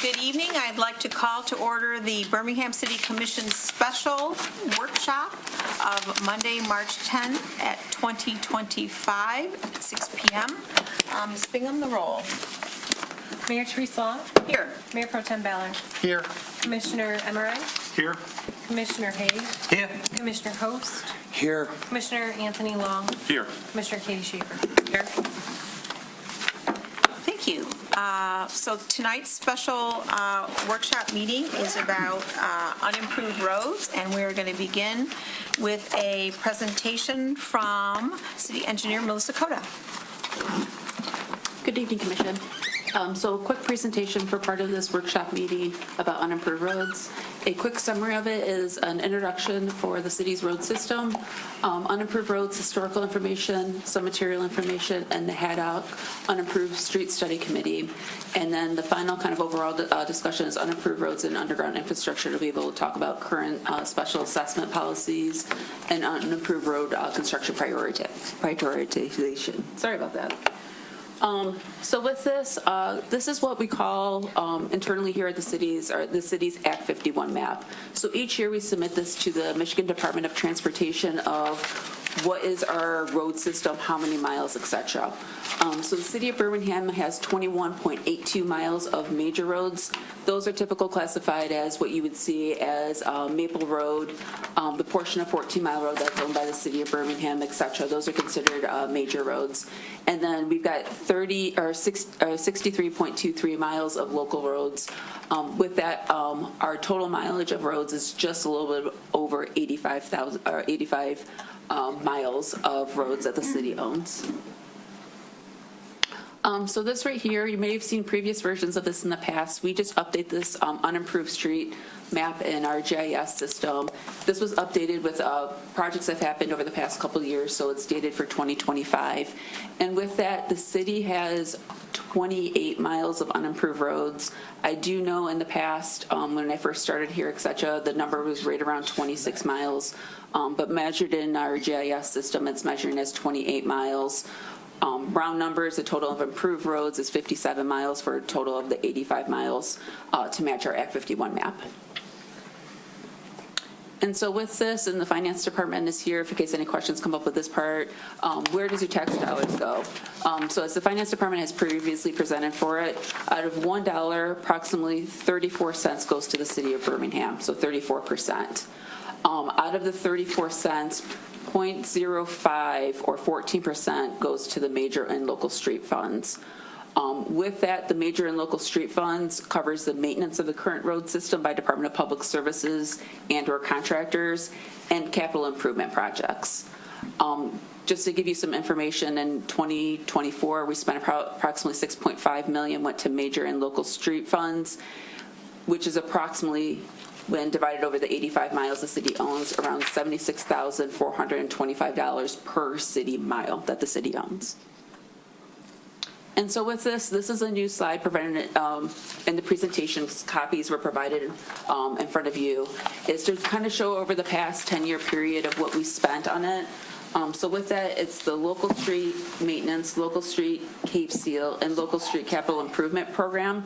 Good evening. I'd like to call to order the Birmingham City Commission special workshop of Monday, March 10th at 2025 at 6 p.m. Ms. Bingham, the roll. Mayor Teresa. Here. Mayor Pro Tem Ballard. Here. Commissioner Emery. Here. Commissioner Hayes. Here. Commissioner Host. Here. Commissioner Anthony Long. Here. Commissioner Katie Schaefer. Here. Thank you. So tonight's special workshop meeting is about unimproved roads, and we're going to begin with a presentation from City Engineer Melissa Cota. Good evening, Commission. So a quick presentation for part of this workshop meeting about unimproved roads. A quick summary of it is an introduction for the city's road system, unimproved roads, historical information, some material information, and the HADOC Unimproved Street Study Committee. And then the final kind of overall discussion is unimproved roads and underground infrastructure to be able to talk about current special assessment policies and unimproved road construction prioritization. Sorry about that. So with this, this is what we call internally here at the city's Act 51 map. So each year we submit this to the Michigan Department of Transportation of what is our road system, how many miles, etc. So the city of Birmingham has 21.82 miles of major roads. Those are typical classified as what you would see as Maple Road, the portion of 14 Mile Road that's owned by the city of Birmingham, etc. Those are considered major roads. And then we've got 63.23 miles of local roads. With that, our total mileage of roads is just a little bit over 85 miles of roads that the city owns. So this right here, you may have seen previous versions of this in the past. We just update this unimproved street map in our GIS system. This was updated with projects that have happened over the past couple of years, so it's dated for 2025. And with that, the city has 28 miles of unimproved roads. I do know in the past, when I first started here, etc., the number was right around 26 miles, but measured in our GIS system, it's measuring as 28 miles. Round numbers, the total of improved roads is 57 miles for a total of the 85 miles to match our Act 51 map. And so with this, and the finance department is here, if in case any questions come up with this part, where does your tax dollars go? So as the finance department has previously presented for it, out of $1, approximately 34 cents goes to the city of Birmingham, so 34%. Out of the 34 cents, 0.05 or 14% goes to the major and local street funds. With that, the major and local street funds covers the maintenance of the current road system by Department of Public Services and or contractors and capital improvement projects. Just to give you some information, in 2024, we spent approximately $6.5 million went to major and local street funds, which is approximately, when divided over the 85 miles the city owns, around $76,425 per city mile that the city owns. And so with this is a new slide provided in the presentation copies were provided in front of you, is to kind of show over the past 10-year period of what we spent on it. So with that, it's the local street maintenance, local street Cape Seal, and local street capital improvement program.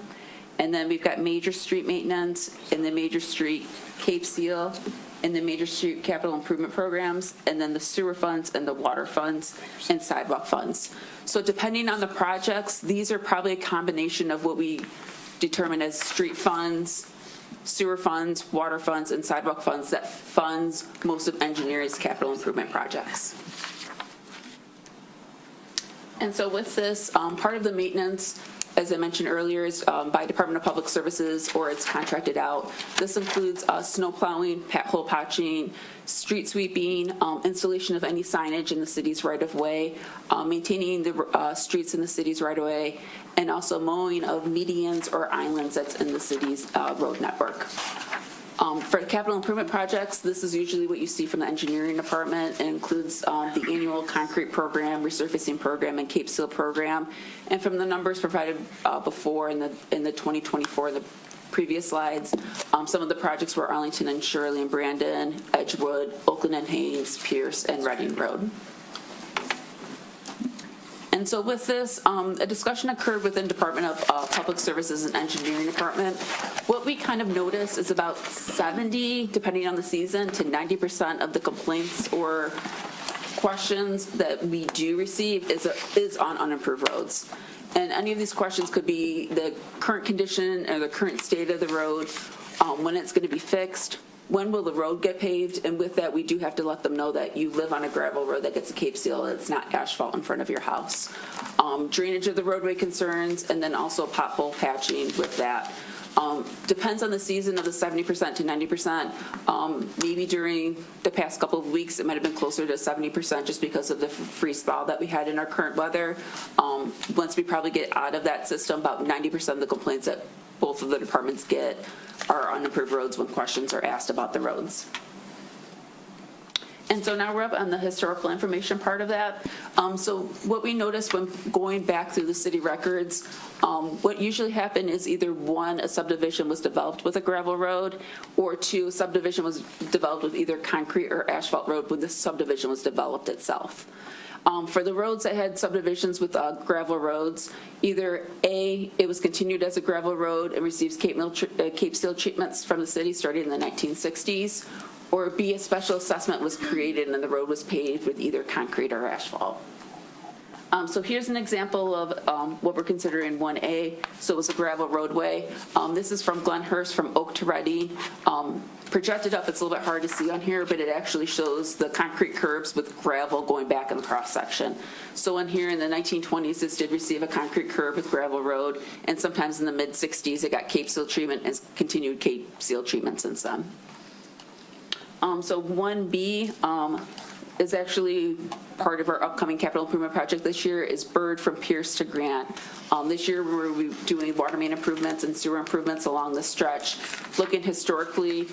And then we've got major street maintenance and the major street Cape Seal and the major street capital improvement programs, and then the sewer funds and the water funds and sidewalk funds. So depending on the projects, these are probably a combination of what we determine as street funds, sewer funds, water funds, and sidewalk funds that funds most of engineering's capital improvement projects. And so with this, part of the maintenance, as I mentioned earlier, is by Department of Public Services or it's contracted out. This includes snow plowing, hole patching, street sweeping, installation of any signage in the city's right-of-way, maintaining the streets in the city's right-of-way, and also mowing of medians or islands that's in the city's road network. For capital improvement projects, this is usually what you see from the engineering department. It includes the annual concrete program, resurfacing program, and Cape Seal program. And from the numbers provided before in the 2024, the previous slides, some of the projects were Arlington and Shirley and Brandon, Edgewood, Oakland and Hayes, Pierce, and Reading Road. And so with this, a discussion occurred within Department of Public Services and Engineering Department. What we kind of noticed is about 70, depending on the season, to 90% of the complaints or questions that we do receive is on unimproved roads. And any of these questions could be the current condition or the current state of the road, when it's going to be fixed, when will the road get paved, and with that, we do have to let them know that you live on a gravel road that gets a Cape Seal, it's not asphalt in front of your house. Drainage of the roadway concerns, and then also pothole patching with that. Depends on the season of the 70% to 90%. Maybe during the past couple of weeks, it might have been closer to 70% just because of the freeze thaw that we had in our current weather. Once we probably get out of that system, about 90% of the complaints that both of the departments get are unimproved roads when questions are asked about the roads. And so now we're up on the historical information part of that. So what we noticed when going back through the city records, what usually happened is either one, a subdivision was developed with a gravel road, or two, a subdivision was developed with either concrete or asphalt road when the subdivision was developed itself. For the roads that had subdivisions with gravel roads, either A, it was continued as a gravel road and receives Cape Seal treatments from the city starting in the 1960s, or B, a special assessment was created and the road was paved with either concrete or asphalt. So here's an example of what we're considering 1A. So it was a gravel roadway. This is from Glenhurst, from Oak to Ready. Projected up, it's a little bit hard to see on here, but it actually shows the concrete curbs with gravel going back in the cross section. So in here in the 1920s, this did receive a concrete curb with gravel road, and sometimes in the mid-60s, it got Cape Seal treatment and continued Cape Seal treatment since then. So 1B is actually part of our upcoming capital improvement project this year is Bird from Pierce to Grant. This year we're doing water main improvements and sewer improvements along the stretch. Looking historically,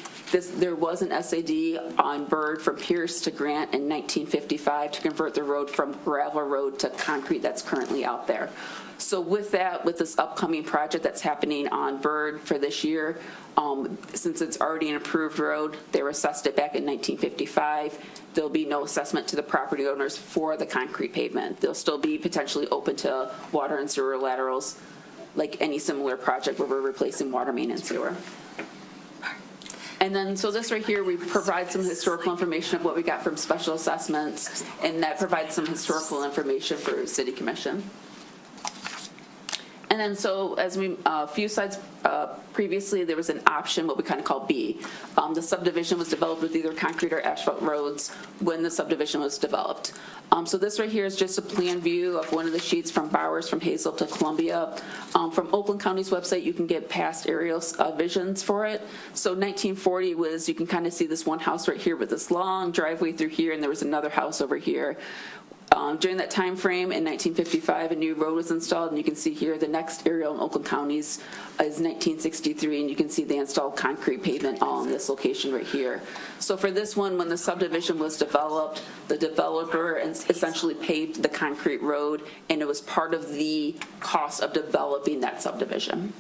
there was an SAD on Bird from Pierce to Grant in 1955 to convert the road from gravel road to concrete that's currently out there. So with that, with this upcoming project that's happening on Bird for this year, since it's already an approved road, they were assessed it back in 1955. There'll be no assessment to the property owners for the concrete pavement. They'll still be potentially open to water and sewer laterals, like any similar project where we're replacing water main and sewer. And then, so this right here, we provide some historical information of what we got from special assessments, and that provides some historical information for City Commission. And then, so as we, a few slides previously, there was an option, what we kind of call B. The subdivision was developed with either concrete or asphalt roads when the subdivision was developed. So this right here is just a plan view of one of the sheets from Bowers, from Hazel to Columbia. From Oakland County's website, you can get past aerial visions for it. So 1940 was, you can kind of see this one house right here with this long driveway through here, and there was another house over here. During that time frame in 1955, a new road was installed, and you can see here the next aerial in Oakland counties is 1963, and you can see they installed concrete pavement all in this location right here. So for this one, when the subdivision was developed, the developer essentially paved the concrete road, and it was part of the cost of developing that subdivision.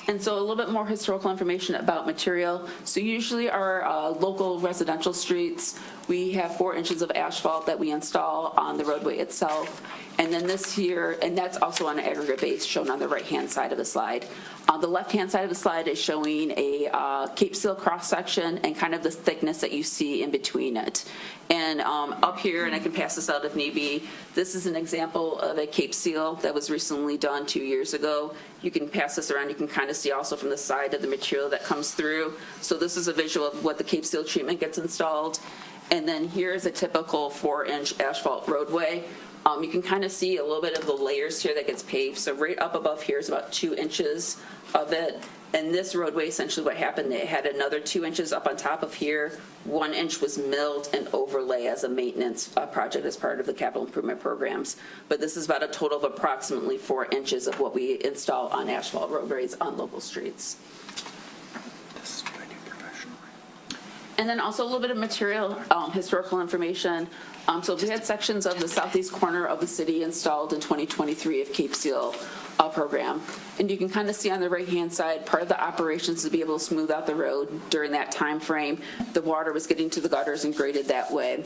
And so a little bit more historical information about material. So usually our local residential streets, we have 4 inches of asphalt that we install on the roadway itself. And then this here, and that's also on an aggregate base shown on the right-hand side of the slide. On the left-hand side of the slide is showing a Cape Seal cross-section and kind of the thickness that you see in between it. And up here, and I can pass this out if need be, this is an example of a Cape Seal that was recently done 2 years ago. You can pass this around, you can kind of see also from the side of the material that comes through. So this is a visual of what the Cape Seal treatment gets installed. And then here's a typical 4-inch asphalt roadway. You can kind of see a little bit of the layers here that gets paved. So right up above here is about 2 inches of it. And this roadway, essentially what happened, they had another 2 inches up on top of here. 1 inch was milled and overlay as a maintenance project as part of the capital improvement programs. But this is about a total of approximately 4 inches of what we install on asphalt roadways on local streets. This is what I do professionally. And then also a little bit of material, historical information. So we had sections of the southeast corner of the city installed in 2023 of Cape Seal program. And you can kind of see on the right-hand side, part of the operations to be able to smooth out the road during that time frame. The water was getting to the gutters and graded that way.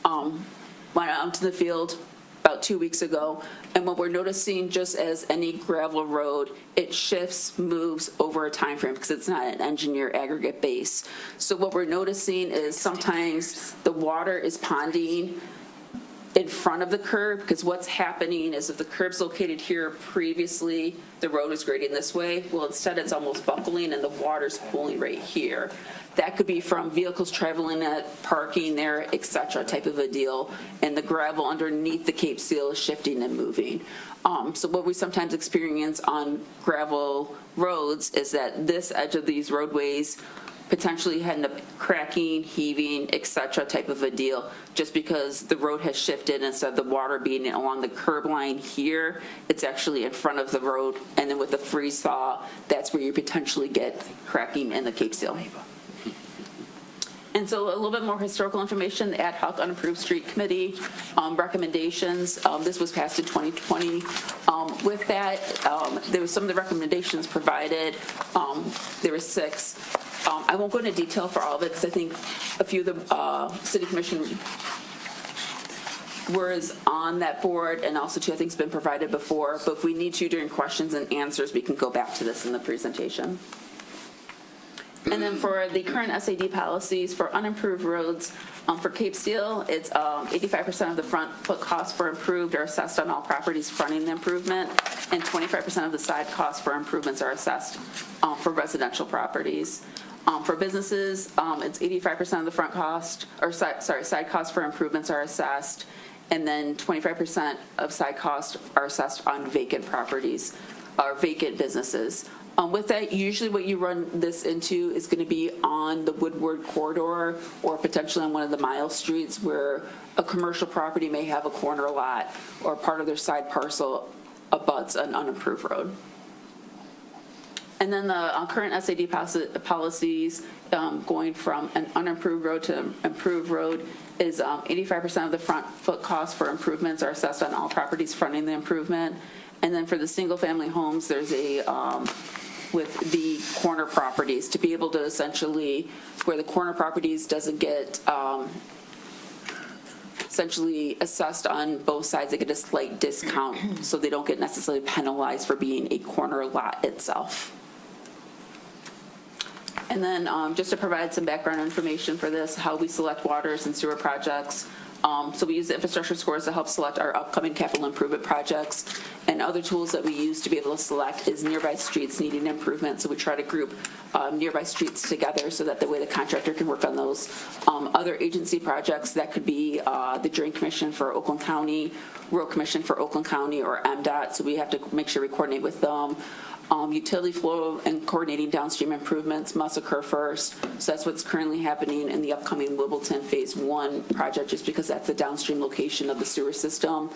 Went out to the field, about 2 weeks ago. And what we're noticing, just as any gravel road, it shifts, moves over a time frame because it's not an engineer aggregate base. So what we're noticing is sometimes the water is ponding in front of the curb, because what's happening is if the curb's located here previously, the road is grading this way. Well, instead it's almost buckling and the water's pooling right here. That could be from vehicles traveling at parking there, et cetera, type of a deal. And the gravel underneath the Cape Seal is shifting and moving. So what we sometimes experience on gravel roads is that this edge of these roadways potentially end up cracking, heaving, et cetera, type of a deal, just because the road has shifted. Instead of the water being along the curb line here, it's actually in front of the road, and then with the freeze thaw, that's where you potentially get cracking in the Cape Seal. And so a little bit more historical information, the Ad Hoc Unapproved Street Committee recommendations. This was passed in 2020. With that, there was some of the recommendations provided. There were 6. I won't go into detail for all of it because I think a few of the city commission was on that board, and also too, I think it's been provided before. But if we need to during questions and answers, we can go back to this in the presentation. And then for the current SAD policies for unimproved roads, for Cape Seal, it's 85% of the front foot costs for improved are assessed on all properties fronting the improvement, and 25% of the side costs for improvements are assessed for residential properties. For businesses, it's 85% of the front cost, or side costs for improvements are assessed, and then 25% of side costs are assessed on vacant properties or vacant businesses. With that, usually what you run this into is going to be on the Woodward corridor or potentially on one of the mile streets where a commercial property may have a corner lot or part of their side parcel abuts an unimproved road. And then the current SAD policies going from an unimproved road to an improved road is 85% of the front foot costs for improvements are assessed on all properties fronting the improvement. And then for the single-family homes, there's a with the corner properties to be able to essentially, where the corner properties doesn't get essentially assessed on both sides, they get a slight discount, so they don't get necessarily penalized for being a corner lot itself. And then just to provide some background information for this, how we select waters and sewer projects. So we use the infrastructure scores to help select our upcoming capital improvement projects, and other tools that we use to be able to select is nearby streets needing improvement. So we try to group nearby streets together so that the way the contractor can work on those. Other agency projects, that could be the Drain Commission for Oakland County, Road Commission for Oakland County, or MDOT, so we have to make sure we coordinate with them. Utility flow and coordinating downstream improvements must occur first. So that's what's currently happening in the upcoming Wimbledon Phase 1 project, just because that's the downstream location of the sewer system.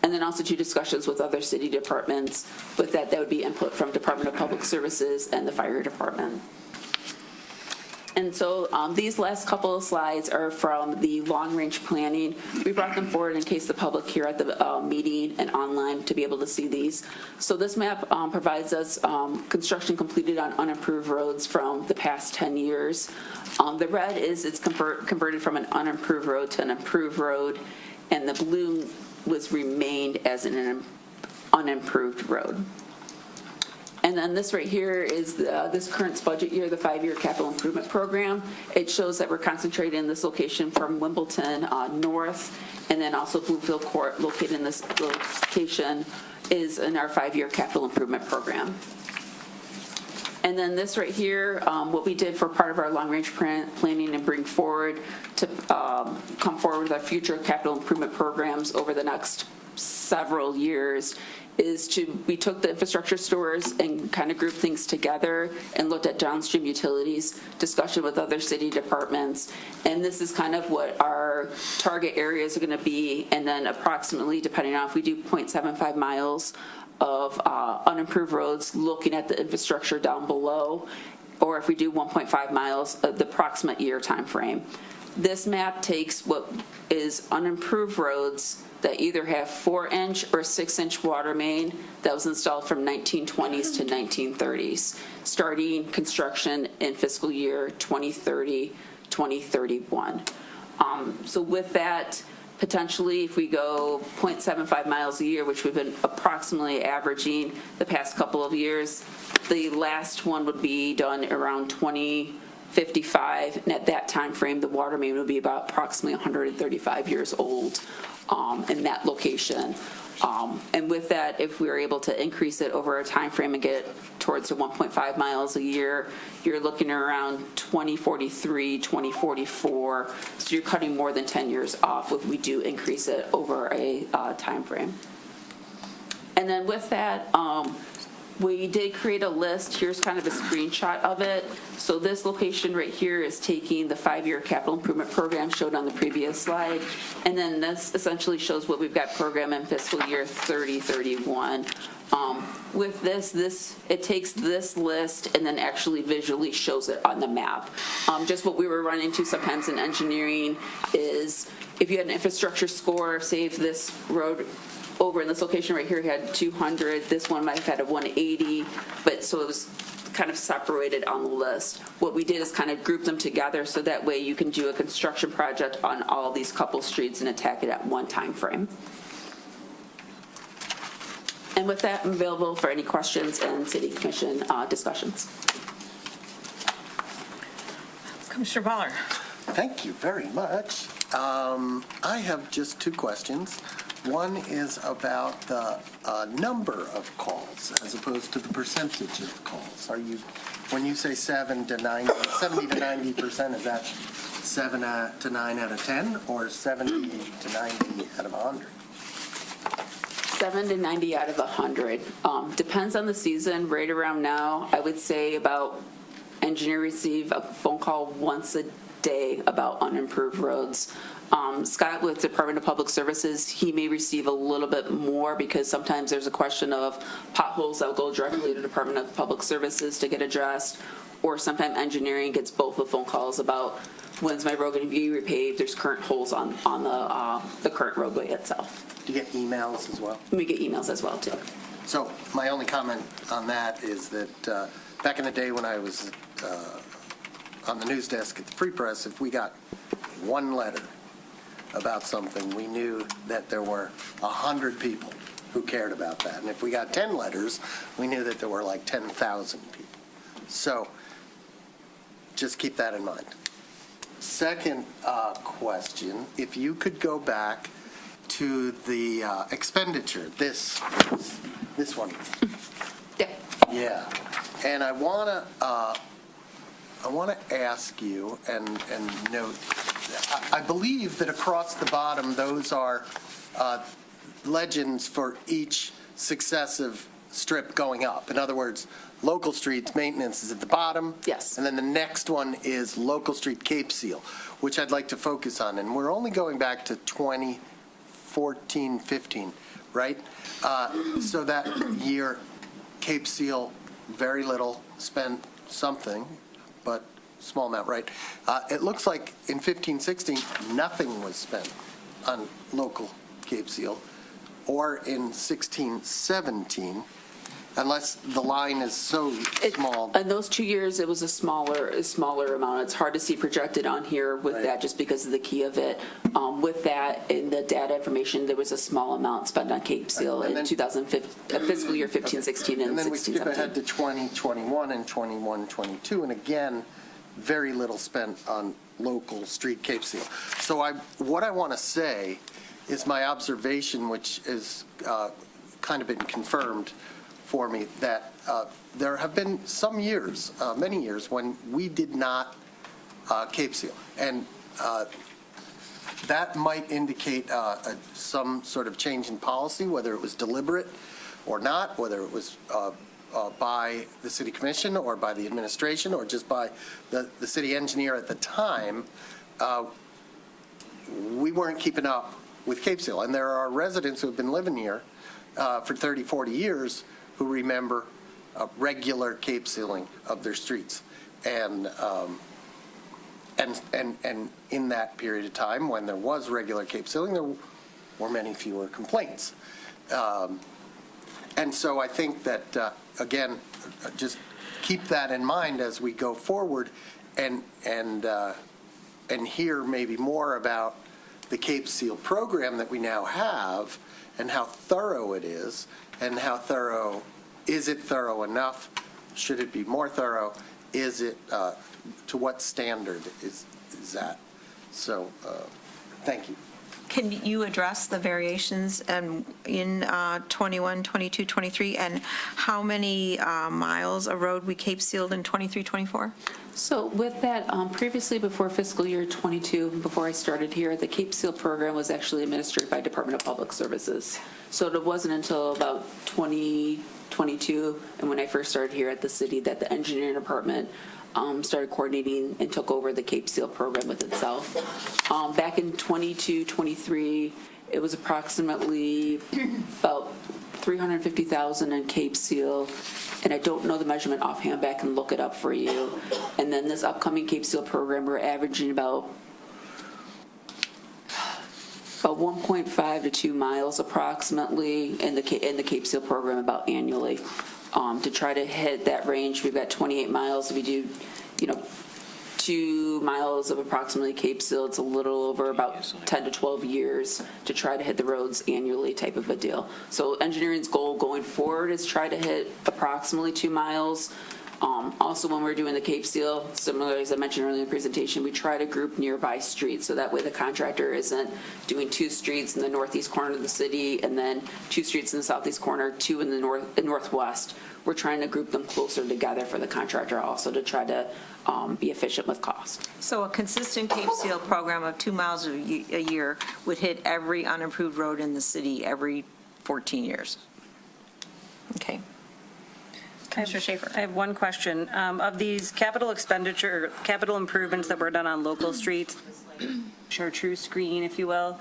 And then also 2 discussions with other city departments. With that, that would be input from Department of Public Services and the Fire Department. And so these last couple of slides are from the long-range planning. We brought them forward in case the public here at the meeting and online to be able to see these. So this map provides us construction completed on unimproved roads from the past 10 years. The red is it's converted from an unimproved road to an improved road, and the blue was remained as an unimproved road. And then this right here is this current budget year, the 5-year capital improvement program. It shows that we're concentrated in this location from Wimbledon north, and then also Bluefield Court, located in this location, is in our 5-year capital improvement program. And then this right here, what we did for part of our long-range planning and bring forward to come forward with our future capital improvement programs over the next several years is we took the infrastructure stores and kind of grouped things together and looked at downstream utilities, discussion with other city departments, and this is kind of what our target areas are going to be, and then approximately, depending on if we do 0.75 miles of unimproved roads, looking at the infrastructure down below, or if we do 1.5 miles of the approximate year time frame. This map takes what is unimproved roads that either have 4-inch or 6-inch water main that was installed from 1920s to 1930s, starting construction in fiscal year 2030, 2031. So with that, Potentially, if we go 0.75 miles a year, which we've been approximately averaging the past couple of years, the last one would be done around 2055, and at that time frame, the water main would be about approximately 135 years old in that location. And with that, if we were able to increase it over a time frame and get towards the 1.5 miles a year, you're looking around 2043, 2044. So you're cutting more than 10 years off if we do increase it over a time frame. And then with that, we did create a list. Here's kind of a screenshot of it. So this location right here is taking the 5-year capital improvement program showed on the previous slide. And then this essentially shows what we've got programmed in fiscal year 3031. With this, it takes this list and then actually visually shows it on the map. Just what we were running into sometimes in engineering is if you had an infrastructure score, say if this road over in this location right here had 200, this one might have had a 180, but so it was kind of separated on the list. What we did is kind of group them together so that way you can do a construction project on all these couple streets and attack it at one time frame. And with that, I'm available for any questions and city commission discussions. Commissioner Baller. Thank you very much. I have just two questions. One is about the number of calls as opposed to the percentage of calls. Are you, when you say 70 to 90%, is that 7 to 9 out of 10 or 70 to 90 out of 100? 7 to 90 out of 100. Depends on the season. Right around now, I would say about engineer receive a phone call once a day about unimproved roads. Scott with Department of Public Services, he may receive a little bit more because sometimes there's a question of potholes that will go directly to Department of Public Services to get addressed, or sometimes engineering gets both the phone calls about when's my road going to be repaved, there's current holes on the current roadway itself. Do you get emails as well? We get emails as well, too. So my only comment on that is that back in the day when I was on the news desk at the Free Press, if we got one letter about something, we knew that there were 100 people who cared about that. And if we got 10 letters, we knew that there were like 10,000 people. So just keep that in mind. Second question, if you could go back to the expenditure, this one. Yeah. Yeah. And I want to ask you and note, I believe that across the bottom, those are legends for each successive strip going up. In other words, local streets maintenance is at the bottom. Yes. And then the next one is local street Cape Seal, which I'd like to focus on. And we're only going back to 2014, 15, right? So that year, Cape Seal, very little, spent something, but small amount, right? It looks like in 15, 16, nothing was spent on local Cape Seal, or in 16, 17, unless the line is so small. In those 2 years, it was a smaller amount. It's hard to see projected on here with Right. that just because of the key of it. With that, in the data information, there was a small amount spent on Cape Seal And in then- 2015, fiscal year 15, 16, and And then we 16, skip 17. ahead to 2021 and 21, 22, and again, very little spent on local street Cape Seal. So what I want to say is my observation, which is kind of been confirmed for me, that there have been some years, many years, when we did not Cape Seal. And that might indicate some sort of change in policy, whether it was deliberate or not, whether it was by the city commission or by the administration or just by the city engineer at the time. We weren't keeping up with Cape Seal. And there are residents who have been living here for 30, 40 years who remember regular Cape Sealing of their streets. And in that period of time, when there was regular Cape Sealing, there were many fewer complaints. And so I think that, again, just keep that in mind as we go forward and hear maybe more about the Cape Seal program that we now have and how thorough it is, and how thorough, is it thorough enough? Should it be more thorough? Is it, to what standard is that? So, thank you. Can you address the variations in 21, 22, 23, and how many miles of road we Cape sealed in 23, 24? So with that, previously before fiscal year '22, before I started here, the Cape Seal program was actually administered by Department of Public Services. So it wasn't until about 2022, and when I first started here at the city, that the engineering department started coordinating and took over the Cape Seal program with itself. Back in 22, 23, it was approximately about 350,000 in Cape Seal, and I don't know the measurement offhand, but I can look it up for you. And then this upcoming Cape Seal program, we're averaging about 1.5 to 2 miles approximately in the Cape Seal program about annually. To try to hit that range, we've got 28 miles. If we do, 2 miles of approximately Cape Seal, it's a little over about 10 to 12 years to try to hit the roads annually type of a deal. So engineering's goal going forward is try to hit approximately 2 miles. Also, when we're doing the Cape Seal, similar as I mentioned earlier in the presentation, we try to group nearby streets, so that way the contractor isn't doing 2 streets in the northeast corner of the city and then 2 streets in the southeast corner, 2 in the northwest. We're trying to group them closer together for the contractor also to try to be efficient with cost. So a consistent Cape Seal program of 2 miles a year would hit every unimproved road in the city every 14 years. Okay. Commissioner Schaefer. I have one question. Of these capital improvements that were done on local streets, chartreuse screen, if you will,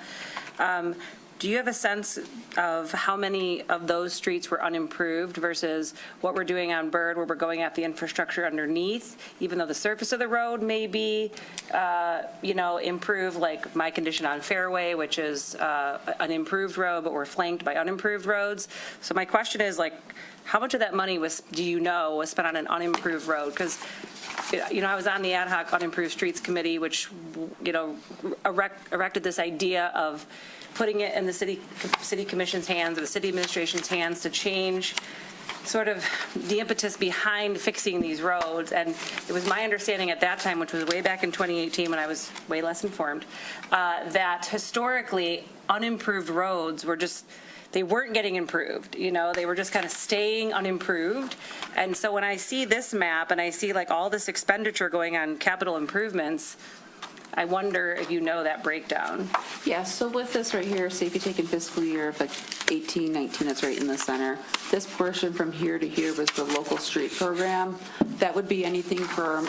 do you have a sense of how many of those streets were unimproved versus what we're doing on Bird, where we're going at the infrastructure underneath, even though the surface of the road may be, improved, like my condition on Fairway, which is an improved road, but we're flanked by unimproved roads. So my question is, how much of that money was spent on an unimproved road? Because, I was on the ad hoc unimproved streets committee, which, erected this idea of putting it in the city commission's hands or the city administration's hands to change sort of the impetus behind fixing these roads. And it was my understanding at that time, which was way back in 2018 when I was way less informed, that historically unimproved roads were they weren't getting improved. They were just kind of staying unimproved. And so when I see this map and I see all this expenditure going on capital improvements, I wonder if you know that breakdown. Yeah, so with this right here, say if you take in fiscal year of 18, 19, that's right in the center. This portion from here to here was the local street program. That would be anything from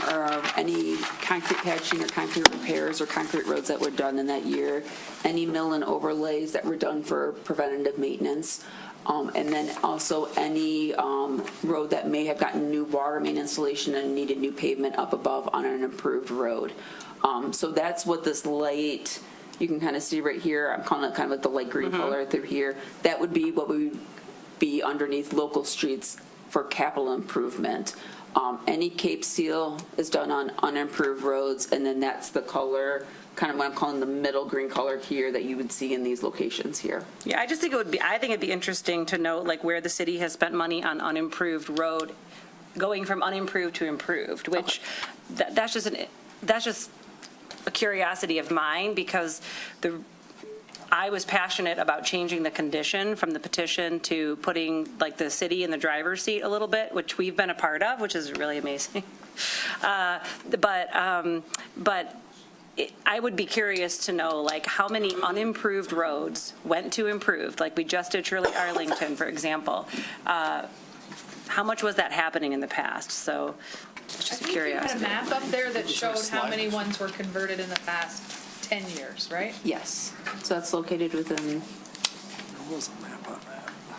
any concrete patching or concrete repairs or concrete roads that were done in that year, any mill and overlays that were done for preventative maintenance. And then also any road that may have gotten new water main installation and needed new pavement up above on an improved road. So that's what this light, you can kind of see right here, I'm calling it kind of like the light green color through here. That would be what would be underneath local streets for capital improvement. Any Cape Seal is done on unimproved roads, and then that's the color, kind of what I'm calling the middle green color here that you would see in these locations here. Yeah, I think it'd be interesting to note where the city has spent money on unimproved road, going from unimproved to improved, which that's just a curiosity of mine, because I was passionate about changing the condition from the petition to putting the city in the driver's seat a little bit, which we've been a part of, which is really amazing. But I would be curious to know how many unimproved roads went to improved, like we just did Shirley Arlington, for example. How much was that happening in the past? So it's just a curiosity. You had a map up there that showed how many ones were converted in the past 10 years, right? Yes, so that's located within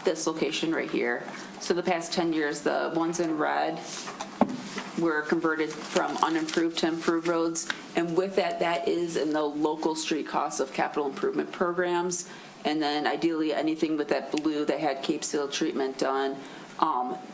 this location right here. So the past 10 years, the ones in red were converted from unimproved to improved roads. And with that, that is in the local street costs of capital improvement programs. And then ideally, anything with that blue that had Cape Seal treatment done,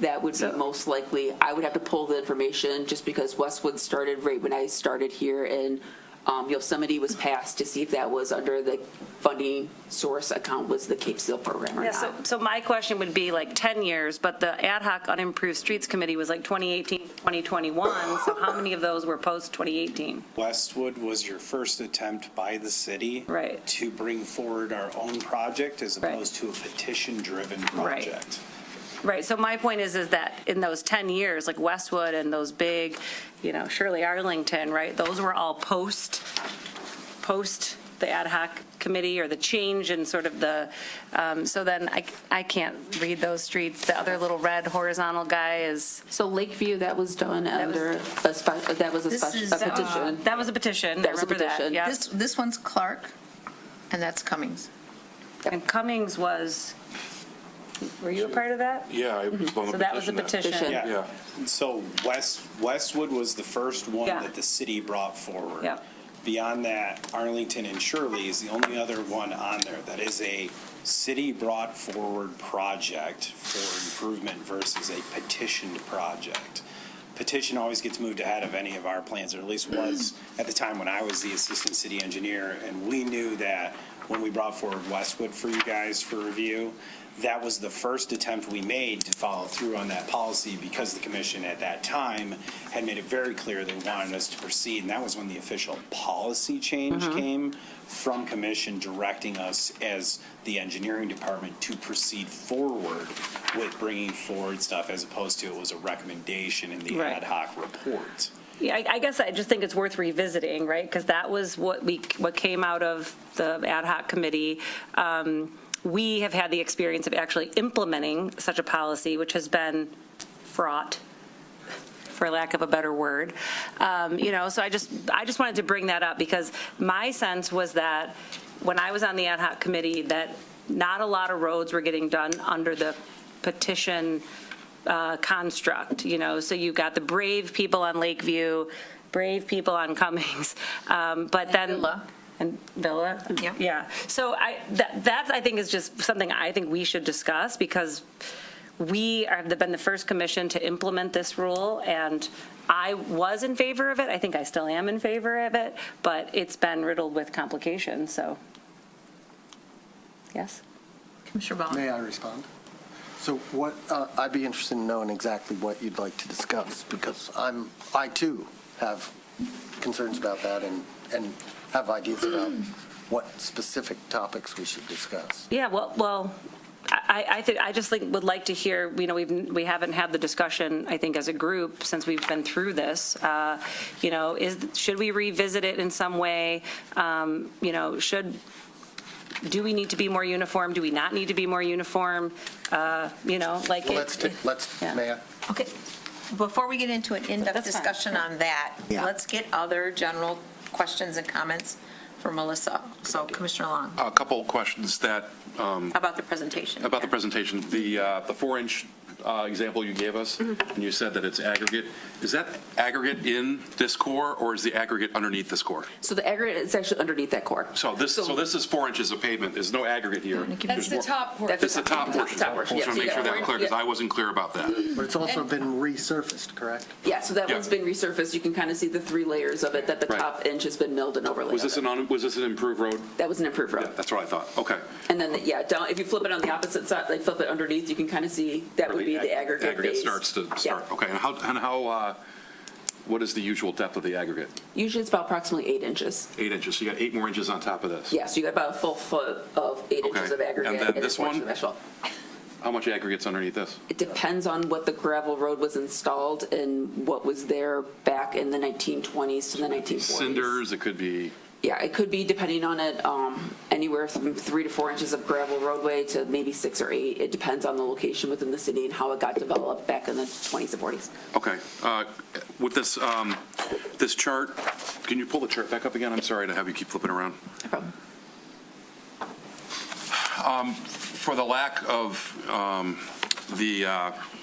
that would be most likely. I would have to pull the information just because Westwood started right when I started here in Yosemite was passed to see if that was under the funding source account was the Cape Seal program or Yeah, not. so my question would be like 10 years, but the ad hoc unimproved streets committee was like 2018, 2021, so how many of those were post-2018? Westwood was your first attempt by the city. Right. To bring forward our own project as Right. opposed to a petition-driven Right. project. Right, so my point is that in those 10 years, like Westwood and those big, Shirley Arlington, right, those were all post the ad hoc committee or the change in sort of the, so then I can't read those streets. The other little red horizontal guy is, So Lakeview, that was done under, that was a This special is, a petition. that was a petition, I That was a remember that, petition. yeah. This one's Clark, and that's Cummings. And Cummings was, were you a part of that? Yeah, I was on the So that was a petition. petition. Petition. Yeah. And so Westwood was the first one Yeah. that the city brought forward. Yeah. Beyond that, Arlington and Shirley is the only other one on there that is a city brought forward project for improvement versus a petitioned project. Petition always gets moved ahead of any of our plans, or at least was at the time when I was the assistant city engineer, and we knew that when we brought forward Westwood for you guys for review, that was the first attempt we made to follow through on that policy because the commission at that time had made it very clear they wanted us to proceed. And that was when the official policy change came from commission directing us as the engineering department to proceed forward with bringing forward stuff as opposed to it was a recommendation in the Right. ad hoc report. Yeah, I guess I just think it's worth revisiting, right? Because that was what came out of the ad hoc committee. We have had the experience of actually implementing such a policy, which has been fraught, for lack of a better word. So I just wanted to bring that up because my sense was that when I was on the ad hoc committee, that not a lot of roads were getting done under the petition construct, so you've got the brave people on Lakeview, brave people on Cummings, but then. Villa. And Villa? Yep. Yeah. So that I think is just something I think we should discuss because we have been the first commission to implement this rule and I was in favor of it. I think I still am in favor of it, but it's been riddled with complications, so. Yes? Commissioner Ball. May I respond? So what, I'd be interested in knowing exactly what you'd like to discuss, because I too have concerns about that and have ideas about what specific topics we should discuss. Yeah, well, I just would like to hear, we haven't had the discussion, I think, as a group since we've been through this. Should we revisit it in some way? Do we need to be more uniform? Do we not need to be more uniform? Well, let's, Yeah. may I? Okay, before we get into an in-depth That's fine. discussion on that, Yeah. let's get other general questions and comments for Melissa. So Commissioner Long, A couple of questions that, about the presentation. about the presentation. The 4-inch example you gave us, and you said that it's aggregate. Is that aggregate in this core, or is the aggregate underneath this core? So the aggregate is actually underneath that core. So this is 4 inches of pavement. There's no aggregate here. That's There's the more- top portion. That's the top portion. Top I portion, just want to yeah. make So sure you that's got clear, because yeah. I wasn't clear about that. But it's also been resurfaced, correct? Yeah, so that Yeah. one's been resurfaced. You can kind of see the 3 layers of it, that the Right. top inch has been milled and overlaid. Was this an improved road? That was an improved Yeah, road. that's what I thought. Okay. And then, down, if you flip it on the opposite side, like flip it underneath, you can kind of see that would be the aggregate Aggregate base. starts to Yeah. start. Okay, and how, what is the usual depth of the aggregate? Usually it's about approximately 8 inches. 8 inches. So you got 8 more inches on top of this. Yeah, so you got about a full foot of 8 Okay. inches of aggregate. And then a this portion one? of asphalt. How much aggregate's underneath this? It depends on what the gravel road was installed and what was there back in the 1920s to the 1940s. Cinders, it could be, Yeah, it could be, depending on it, anywhere from 3 to 4 inches of gravel roadway to maybe 6 or 8. It depends on the location within the city and how it got developed back in the 20s and 40s. okay. With this, this chart, can you pull the chart back up again? I'm sorry to have you keep flipping around. No problem. For the lack of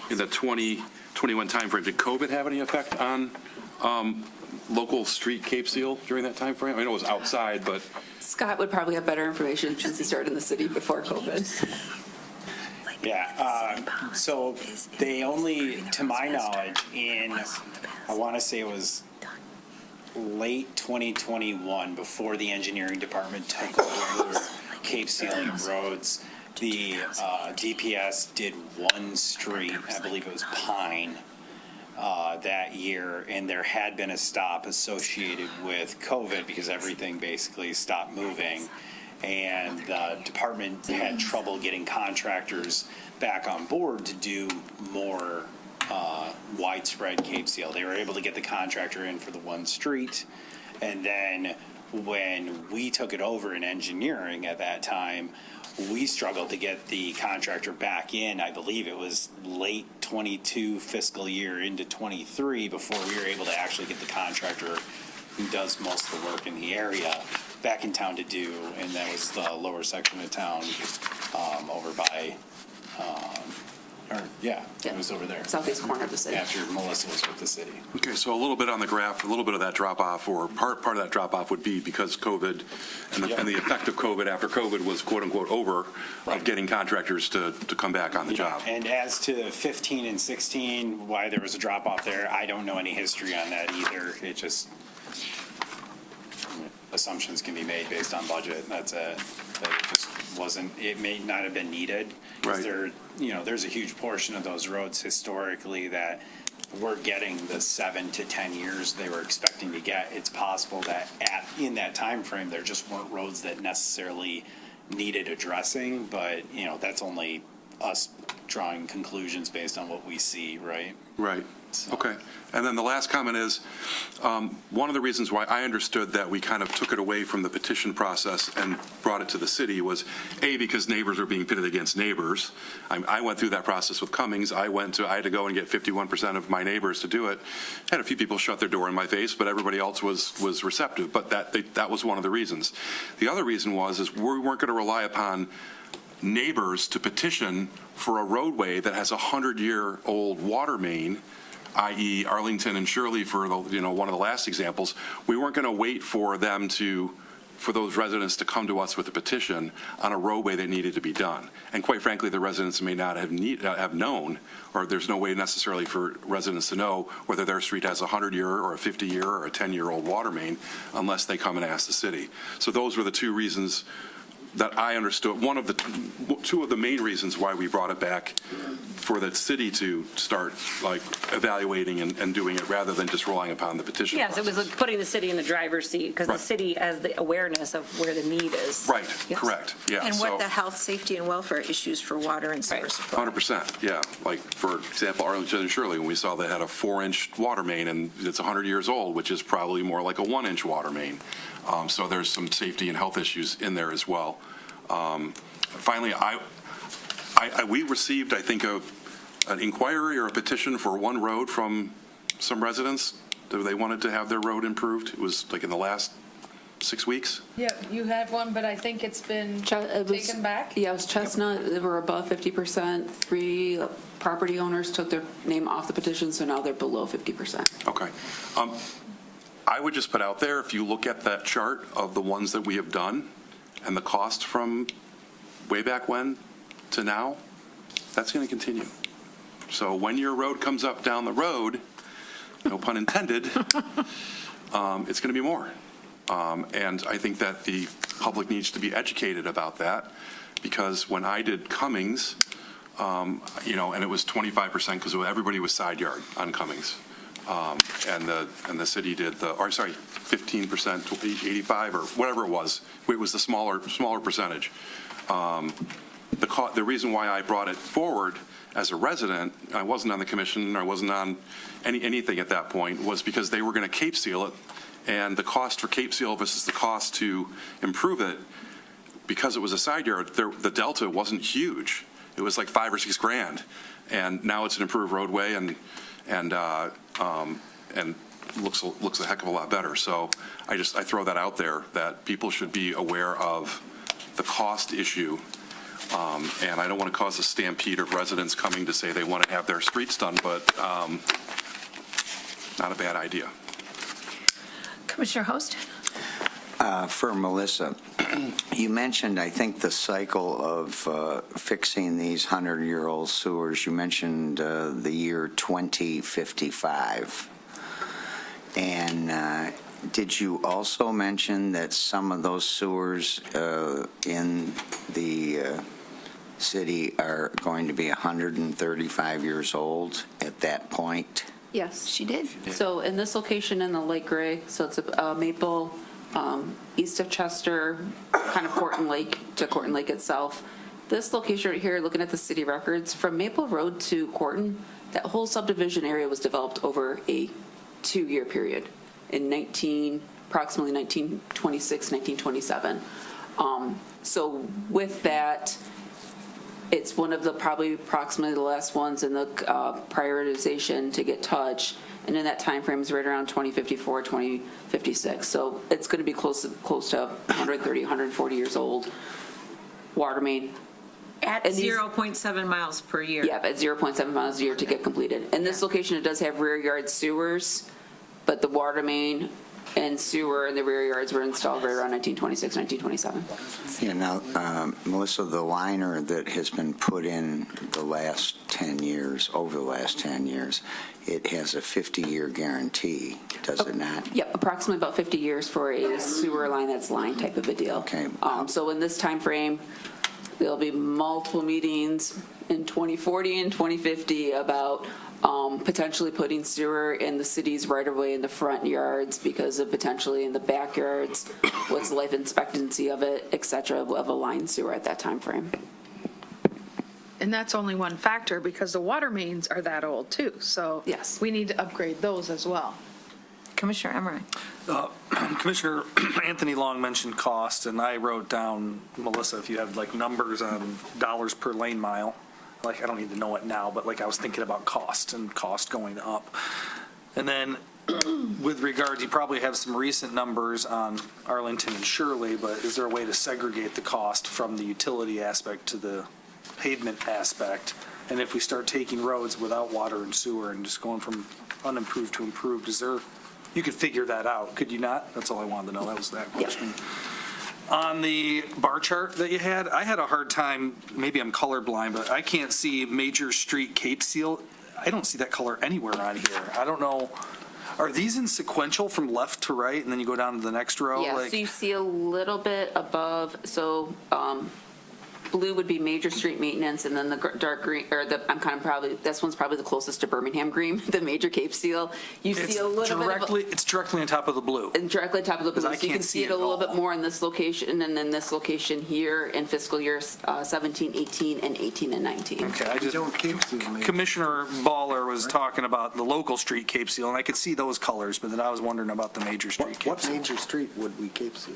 in the 2021 timeframe, did COVID have any effect on local street Cape Seal during that timeframe? I know it was outside, but Scott would probably have better information since he started in the city before COVID. Yeah, so they only, to my knowledge, I want to say it was late 2021, before the engineering department took over Cape Sealing of roads, the DPS did one street, I believe it was Pine, that year, and there had been a stop associated with COVID because everything basically stopped moving. And the department had trouble getting contractors back on board to do more widespread Cape Seal. They were able to get the contractor in for the one street, and then when we took it over in engineering at that time, we struggled to get the contractor back in. I believe it was late 22 fiscal year into 23 before we were able to actually get the contractor who does most of the work in the area back in town to do, and that was the lower section of town over by, it was over there. Southeast corner of the city. After Melissa was with the city. Okay, so a little bit on the graph, a little bit of that drop-off, or part of that drop-off would be because COVID and the effect of COVID after COVID was quote-unquote over, of getting contractors to come back on the job. And as to 15 and 16, why there was a drop-off there, I don't know any history on that either. It just, assumptions can be made based on budget. That's it. That it just wasn't, it may not have been needed. Because Right. there's a huge portion of those roads historically that we're getting the 7 to 10 years they were expecting to get. It's possible that in that time frame, there just weren't roads that necessarily needed addressing, but, that's only us drawing conclusions based on what we see, right? Right, okay. And then the last comment is, one of the reasons why I understood that we kind of took it away from the petition process and brought it to the city was, A, because neighbors are being pitted against neighbors. I went through that process with Cummings. I had to go and get 51% of my neighbors to do it. Had a few people shut their door in my face, but everybody else was receptive. But that was one of the reasons. The other reason is we weren't going to rely upon neighbors to petition for a roadway that has a 100-year-old water main, i.e. Arlington and Shirley for one of the last examples. We weren't going to wait for those residents to come to us with a petition on a roadway that needed to be done. And quite frankly, the residents may not have known, or there's no way necessarily for residents to know whether their street has a 100-year or a 50-year or a 10-year-old water main unless they come and ask the city. So those were the two reasons that I understood, two of the main reasons why we brought it back, for the city to start evaluating and doing it rather than just relying upon the petition Yes, it process. was like putting the city in the driver's seat, because the Right. city has the awareness of where the need is. Right, Yes. correct, yeah. And so what the health, safety, and welfare issues for water and sewer Right. supply. 100%, yeah. Like, for example, Arlington and Shirley, when we saw they had a 4-inch water main, and it's 100 years old, which is probably more like a 1-inch water main. So there's some safety and health issues in there as well. Finally, we received, I think, an inquiry or a petition for one road from some residents that they wanted to have their road improved. It was like in the last 6 weeks. Yeah, you had one, but I think it's been taken back. Yeah, it was Chestnut. They were above 50%. 3 property owners took their name off the petition, so now they're below 50%. Okay. I would just put out there, if you look at that chart of the ones that we have done and the cost from way back when to now, that's going to continue. So when your road comes up down the road, no pun intended, it's going to be more. And I think that the public needs to be educated about that, because when I did Cummings, and it was 25% because everybody was side yard on Cummings. And the city did 15%, 85 or whatever it was. It was the smaller percentage. The reason why I brought it forward as a resident, I wasn't on the commission, I wasn't on anything at that point, was because they were going to Cape Seal it, and the cost for Cape Seal versus the cost to improve it, because it was a side yard, the delta wasn't huge. It was like $5 or $6 grand, and now it's an improved roadway and looks a heck of a lot better. So I throw that out there, that people should be aware of the cost issue. And I don't want to cause a stampede of residents coming to say they want to have their streets done, but not a bad idea. Commissioner Host? For Melissa, you mentioned, I think, the cycle of fixing these 100-year-old sewers. You mentioned the year 2055. And Did you also mention that some of those sewers in the city are going to be 135 years old at that point? Yes. She did. So in this location in the Lake Gray, so it's Maple, east of Chester, kind of Corton Lake to Corton Lake itself. This location right here, looking at the city records, from Maple Road to Corton, that whole subdivision area was developed over a 2-year period in approximately 1926, 1927. So with that, it's one of the probably approximately the last ones in the prioritization to get touched. And in that time frame is right around 2054, 2056. So it's going to be close to 130, 140 years old. Water main. At And these- 0.7 miles per year. Yeah, at 0.7 miles a year to get completed. In this location, it does have rear yard sewers, but the water main and sewer in the rear yards were installed right around 1926, 1927. Yeah, now, Melissa, the liner that has been put in the last 10 years, over the last 10 years, it has a 50-year guarantee, does it not? Yep, approximately about 50 years for a sewer line that's line type of a deal. Okay. So in this time frame, there'll be multiple meetings in 2040 and 2050 about potentially putting sewer in the city's right-of-way in the front yards because of potentially in the backyards, what's the life expectancy of it, et cetera, of a line sewer at that time frame. And that's only one factor because the water mains are that old too. So Yes. we need to upgrade those as well. Commissioner Emery. Commissioner Anthony Long mentioned cost, and I wrote down, Melissa, if you have like numbers on dollars per lane mile, like I don't need to know it now, but like I was thinking about cost and cost going up. And then with regards, you probably have some recent numbers on Arlington and Shirley, but is there a way to segregate the cost from the utility aspect to the pavement aspect? And if we start taking roads without water and sewer and just going from unimproved to improved, is there, you could figure that out, could you not? That's all I wanted to know, that was that question. On the bar chart that you had, I had a hard time, maybe I'm colorblind, but I can't see Major Street Cape Seal. I don't see that color anywhere on here. I don't know, are these in sequential from left to right, and then you go down to the next row? Yeah, Like- so you see a little bit above, so blue would be Major Street Maintenance, and then the dark green, or this one's probably the closest to Birmingham Green, the Major Cape Seal. You see a little bit of. It's directly on top of the blue. And directly on top of the blue, I so you can can't see see it it a little at bit all. more in this location, and then this location here in fiscal years 17, 18, and 18 and 19. Okay, I just, Don't Cape Seal, maybe. Commissioner Baller was talking about the local street Cape Seal, and I could see those colors, but then I was wondering about the Major Street Cape What Seal. major street would we Cape Seal?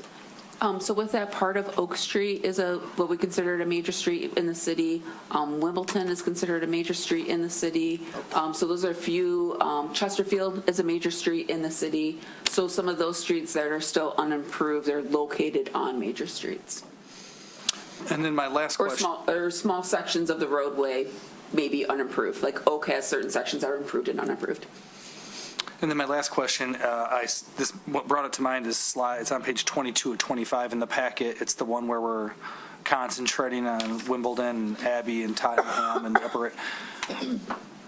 So with that, part of Oak Street is what we consider a major street in the city. Wimbledon is considered a major street in the city. So those are a few. Chesterfield is a major street in the city. So some of those streets that are still unimproved, they're located on major streets. And then my last Or question. small sections of the roadway may be unimproved. Like Oak has certain sections that are improved and unimproved. And then my last question, what brought it to mind is slide, it's on page 22 of 25 in the packet. It's the one where we're concentrating on Wimbledon, Abbey, and Tottenham and the upper.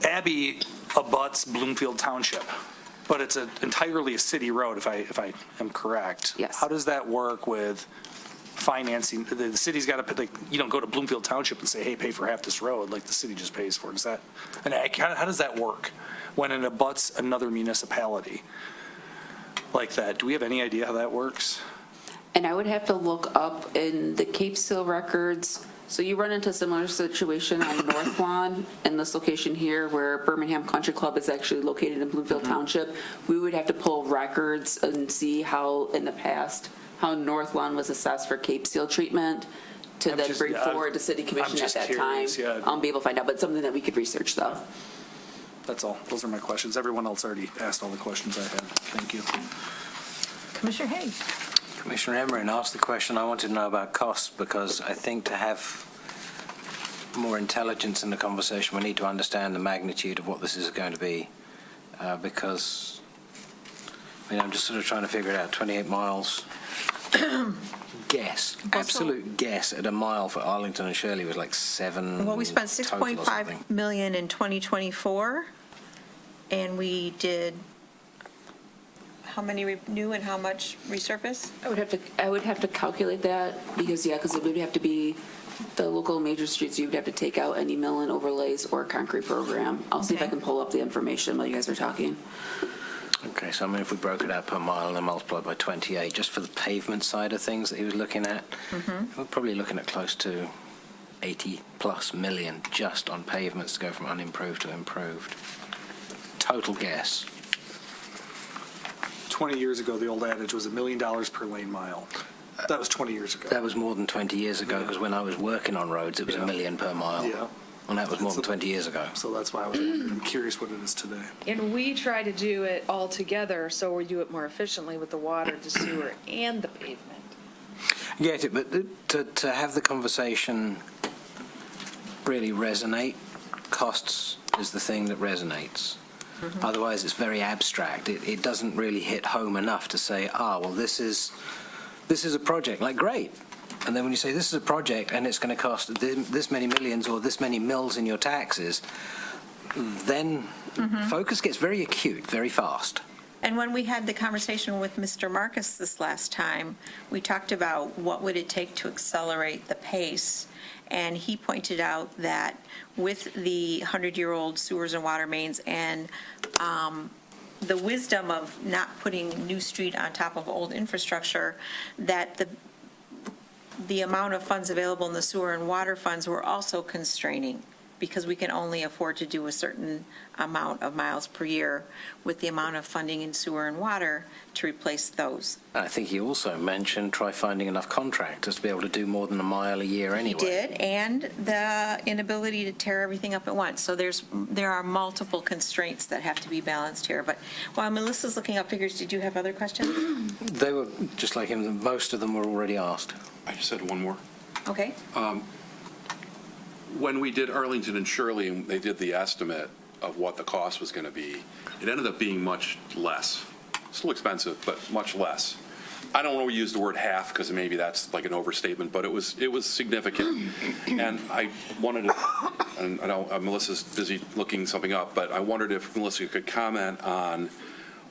Abbey abuts Bloomfield Township, but it's entirely a city road, if I am correct. Yes. How does that work with financing? The city's got to put, like, you don't go to Bloomfield Township and say, hey, pay for half this road, like the city just pays for it. Is that, and how does that work when it abuts another municipality like that? Do we have any idea how that works? And I would have to look up in the Cape Seal records. So you run into a similar situation on North Lawn in this location here where Birmingham Country Club is actually located in Bloomfield Township. We would have to pull records and see how in the past, how North Lawn was assessed for Cape Seal treatment to then bring forward to City Commission at that time. Be able to find out, but something that we could research though. That's all. Those are my questions. Everyone else already asked all the questions I had. Thank you. Commissioner Hay. Commissioner Emery asked the question I wanted to know about costs, because I think to have more intelligence in the conversation, we need to understand the magnitude of what this is going to be, because I'm just sort of trying to figure it out. 28 miles. Guess, absolute guess at a mile for Arlington and Shirley was like 7. Well, we spent total or something. $6.5 million in 2024, and we did how many new and how much resurface? I would have to calculate that because it would have to be the local major streets. You'd have to take out any mill and overlays or concrete program. I'll see if I Okay. can pull up the information while you guys are talking. Okay, so I mean, if we broke it out per mile and then multiplied by 28, just for the pavement side of things that he was looking at, we're probably looking at close to 80+ million just on pavements to go from unimproved to improved. Total guess. 20 years ago, the old adage was $1 million per lane mile. That was 20 years ago. That was more than 20 years ago, because when I was working on roads, it was Yeah. $1 million per mile. Yeah. And that was more than 20 years ago. So that's why I was wondering. I'm curious what it is today. And we try to do it all together, so we do it more efficiently with the water, the sewer, and the pavement. Get it, but to have the conversation really resonate, costs is the thing that resonates. Otherwise, it's very abstract. It doesn't really hit home enough to say, well, this is a project. Like, great. And then when you say this is a project and it's going to cost this many millions or this many mils in your taxes, then focus gets very acute very fast. And when we had the conversation with Mr. Marcus this last time, we talked about what would it take to accelerate the pace. And he pointed out that with the 100-year-old sewers and water mains and the wisdom of not putting new street on top of old infrastructure, that the amount of funds available in the sewer and water funds were also constraining, because we can only afford to do a certain amount of miles per year with the amount of funding in sewer and water to replace those. I think he also mentioned try finding enough contractors to be able to do more than a mile a year anyway. He did, and the inability to tear everything up at once. So there are multiple constraints that have to be balanced here. But while Melissa's looking up figures, did you have other questions? They were, just like him, most of them were already asked. I just had one more. Okay. When we did Arlington and Shirley, and they did the estimate of what the cost was going to be, it ended up being much less. Still expensive, but much less. I don't want to use the word half because maybe that's like an overstatement, but it was significant. And I wanted to, and I know Melissa's busy looking something up, but I wondered if Melissa could comment on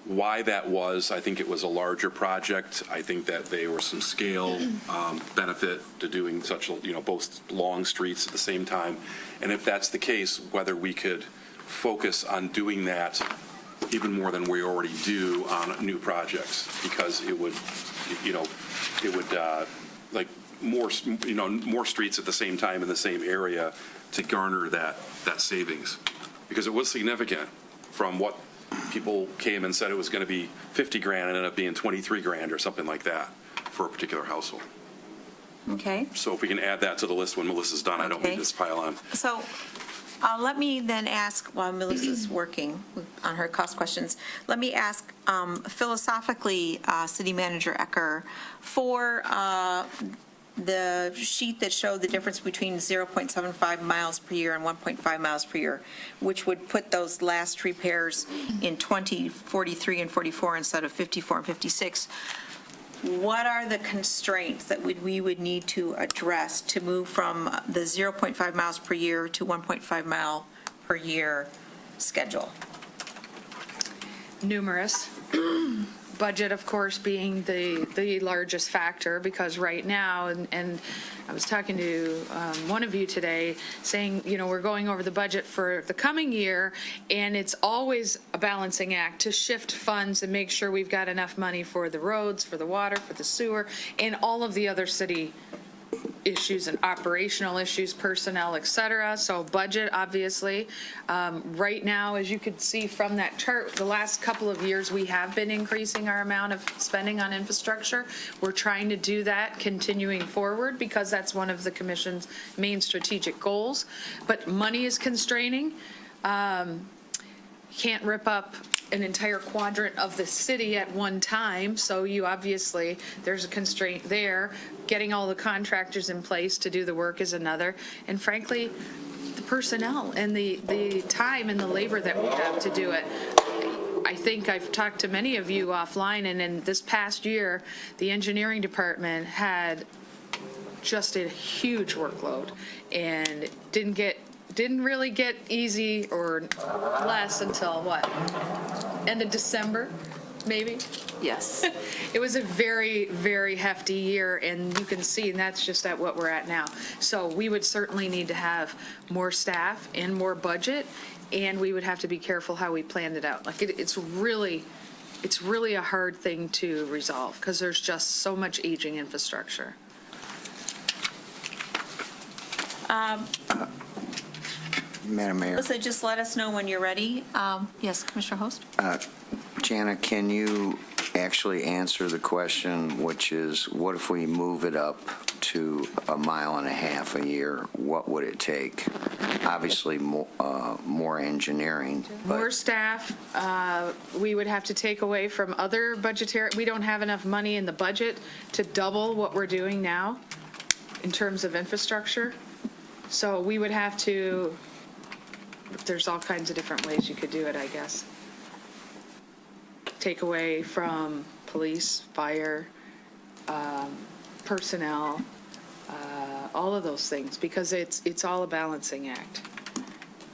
why that was. I think it was a larger project. I think that there was some scale benefit to doing such, both long streets at the same time. And if that's the case, whether we could focus on doing that even more than we already do on new projects, because it would, like more streets at the same time in the same area to garner that savings, because it was significant from what people came and said it was going to be 50 grand and ended up being 23 grand or something like that for a particular household. Okay. So if we can add that to the list when Melissa's done, I don't mean Okay. to just pile on. So let me then ask, while Melissa's working on her cost questions, let me ask philosophically, City Manager Ecker, for the sheet that showed the difference between 0.75 miles per year and 1.5 miles per year, which would put those last repairs in 2043 and 44 instead of 54 and 56. What are the constraints that we would need to address to move from the 0.5 miles per year to 1.5 mile per year schedule? Numerous. Budget, of course, being the largest factor, because right now, and I was talking to one of you today, saying, we're going over the budget for the coming year, and it's always a balancing act to shift funds and make sure we've got enough money for the roads, for the water, for the sewer, and all of the other city issues and operational issues, personnel, et cetera. So budget, obviously. Right now, as you could see from that chart, the last couple of years, we have been increasing our amount of spending on infrastructure. We're trying to do that continuing forward, because that's one of the commission's main strategic goals. But money is constraining. Can't rip up an entire quadrant of the city at one time, so you obviously, there's a constraint there. Getting all the contractors in place to do the work is another. And frankly, the personnel and the time and the labor that we have to do it. I think I've talked to many of you offline, and in this past year, the engineering department had just a huge workload and didn't really get easy or less until what? End of December. maybe. Yes. It was a very, very hefty year, and you can see, and that's just at what we're at now. So we would certainly need to have more staff and more budget, and we would have to be careful how we planned it out. Like, it's really a hard thing to resolve, because there's just so much aging infrastructure. Madam Mayor, Melissa, just let us know when you're ready. Yes, Commissioner Host? Jana, can you actually answer the question, which is, what if we move it up to 1.5 miles a year? What would it take? Obviously, more engineering. but- More staff, we would have to take away from other budgetary, we don't have enough money in the budget to double what we're doing now in terms of infrastructure. So we would have to, there's all kinds of different ways you could do it, I guess. Take away from police, fire, personnel, all of those things, because it's all a balancing act.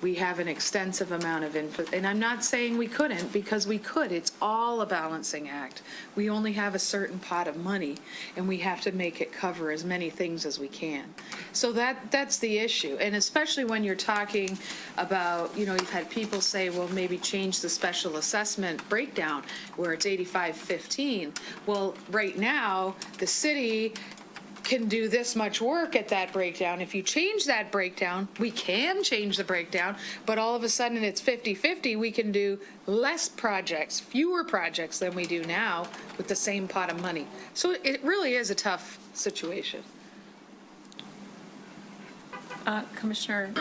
We have an extensive amount of info, and I'm not saying we couldn't, because we could. It's all a balancing act. We only have a certain pot of money, and we have to make it cover as many things as we can. So that's the issue, and especially when you're talking about, you've had people say, well, maybe change the special assessment breakdown where it's 85-15. Well, right now, the city can do this much work at that breakdown. If you change that breakdown, we can change the breakdown, but all of a sudden it's 50-50, we can do less projects, fewer projects than we do now with the same pot of money. So it really is a tough situation. Commissioner?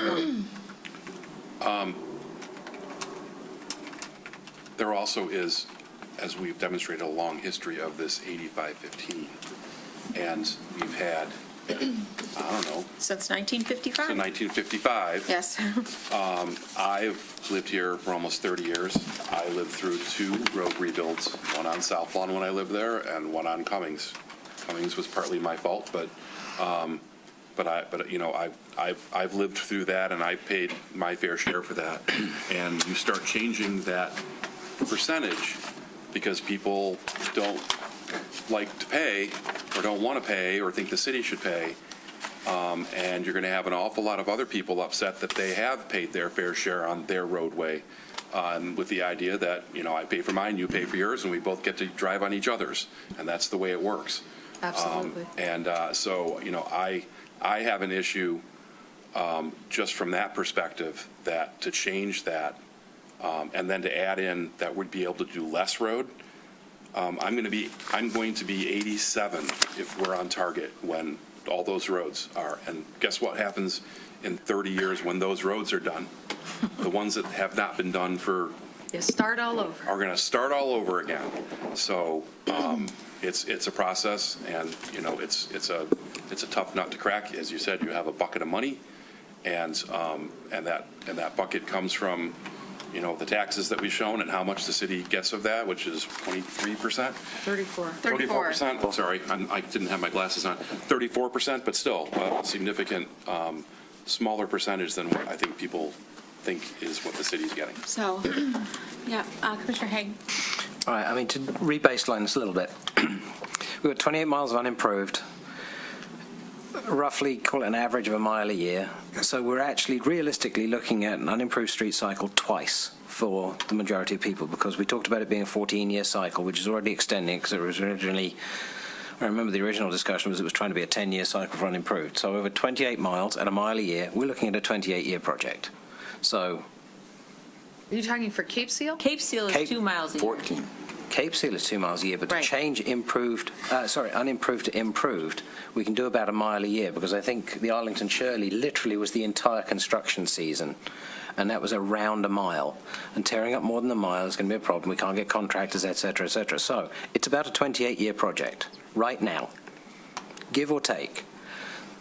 There also is, as we've demonstrated, a long history of this 85-15. And we've had, I don't know, Since 1955? since 1955. Yes. I've lived here for almost 30 years. I lived through 2 road rebuilds, one on South Lawn when I lived there and one on Cummings. Cummings was partly my fault, but I've lived through that, and I paid my fair share for that. And you start changing that percentage because people don't like to pay or don't want to pay or think the city should pay. And you're going to have an awful lot of other people upset that they have paid their fair share on their roadway, with the idea that, I pay for mine, you pay for yours, and we both get to drive on each other's. And that's the way it works. Absolutely. So, I have an issue just from that perspective, that to change that, and then to add in that we'd be able to do less road. I'm going to be 87 if we're on target when all those roads are. And guess what happens in 30 years when those roads are done? The ones that have not been done for You start all over. are going to start all over again. So it's a process, and it's a tough nut to crack. As you said, you have a bucket of money, and that bucket comes from the taxes that we've shown and how much the city gets of that, which is 23%. 34. 34%. I'm sorry, I didn't have my glasses on. 34%, but still a significant smaller percentage than what I think people think is what the city's getting. So, yeah, Commissioner Haig. All right, to re-baseline this a little bit, we've got 28 miles of unimproved, roughly call it an average of 1 mile a year. So we're actually realistically looking at an unimproved street cycle twice for the majority of people, because we talked about it being a 14-year cycle, which is already extending, because it was originally, I remember the original discussion was it was trying to be a 10-year cycle for unimproved. So over 28 miles at 1 mile a year, we're looking at a 28-year project. So Are you talking for Cape Seal? Cape Seal is 2 miles a year. 14. Cape Seal is 2 miles a year, but to Right. change unimproved to improved, we can do about 1 mile a year, because I think the Arlington Shirley literally was the entire construction season, and that was around 1 mile. And tearing up more than 1 mile is going to be a problem. We can't get contractors, et cetera, et cetera. So it's about a 28-year project right now, give or take.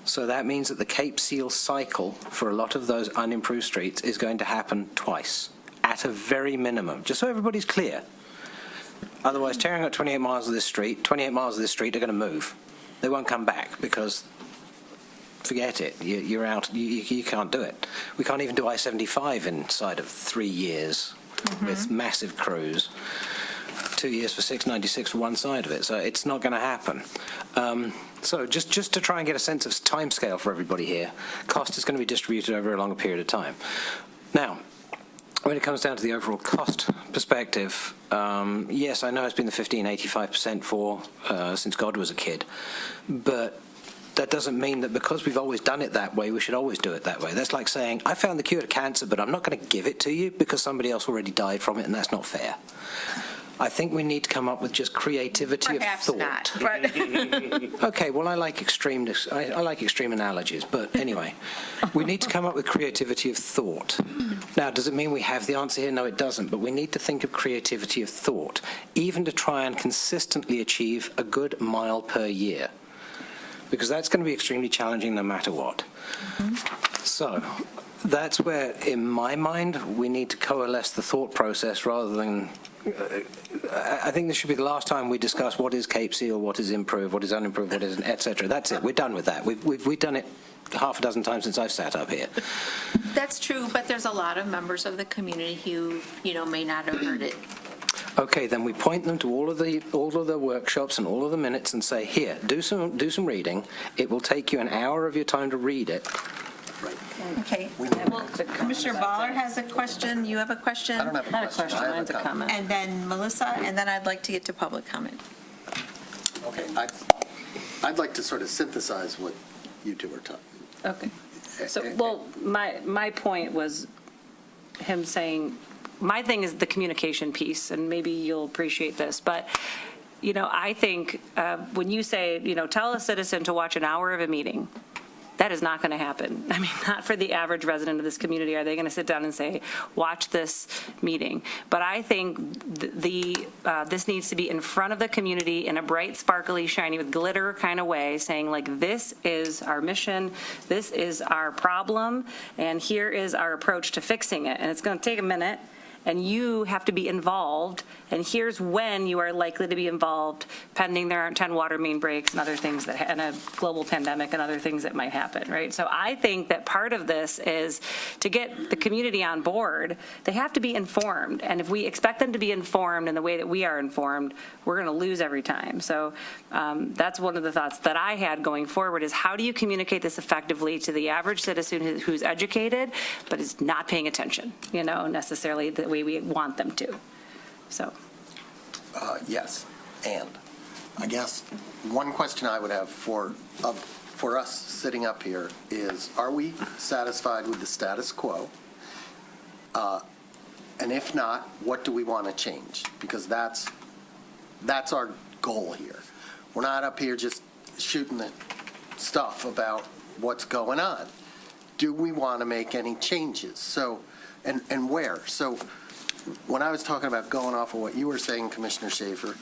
So that means that the Cape Seal cycle for a lot of those unimproved streets is going to happen twice, at a very minimum, just so everybody's clear. Otherwise, tearing up 28 miles of this street are going to move. They won't come back, because forget it. You're out. You can't do it. We can't even do I-75 inside of 3 years with massive crews. 2 years for 696 for one side of it, so it's not going to happen. So just to try and get a sense of timescale for everybody here, cost is going to be distributed over a longer period of time. Now, when it comes down to the overall cost perspective, yes, I know it's been the 15.85% for since God was a kid, but that doesn't mean that because we've always done it that way, we should always do it that way. That's like saying, I found the cure to cancer, but I'm not going to give it to you because somebody else already died from it, and that's not fair. I think we need to come up with just creativity Perhaps of thought. not, but Okay, well, I like extreme analogies, but anyway, we need to come up with creativity of thought. Now, does it mean we have the answer here? No, it doesn't, but we need to think of creativity of thought, even to try and consistently achieve a good mile per year, because that's going to be extremely challenging no matter what. So that's where, in my mind, we need to coalesce the thought process rather than I think this should be the last time we discuss what is Cape Seal, what is improved, what is unimproved, what isn't, etc. That's it. We're done with that. We've done it half a dozen times since I've sat up here. that's true, but there's a lot of members of the community who, may not have heard it. Okay, then we point them to all of the workshops and all of the minutes and say, here, do some reading. It will take you an hour of your time to read it. Okay. Well, Commissioner Baller has a question. You have a question? I don't have a question. I have a comment. And then Melissa, and then I'd like to get to public comment. Okay, I'd like to sort of synthesize what you two are talking. Okay. So, well, my point was him saying, my thing is the communication piece, and maybe you'll appreciate this, but, I think when you say, tell a citizen to watch an hour of a meeting, that is not going to happen. I mean, not for the average resident of this community are they going to sit down and say, watch this meeting. But I think this needs to be in front of the community in a bright, sparkly, shiny, with glitter kind of way, saying, like, this is our mission, this is our problem, and here is our approach to fixing it. And it's going to take a minute, and you have to be involved, and here's when you are likely to be involved, pending there aren't 10 water main breaks and other things and a global pandemic and other things that might happen, right? So I think that part of this is to get the community on board, they have to be informed, and if we expect them to be informed in the way that we are informed, we're going to lose every time. So that's one of the thoughts that I had going forward is how do you communicate this effectively to the average citizen who's educated but is not paying attention, necessarily the way we want them to. So. Yes, and I guess one question I would have for us sitting up here is, are we satisfied with the status quo? And if not, what do we want to change? Because that's our goal here. We're not up here just shooting the stuff about what's going on. Do we want to make any changes? So, and where? So when I was talking about going off of what you were saying, Commissioner Schaefer,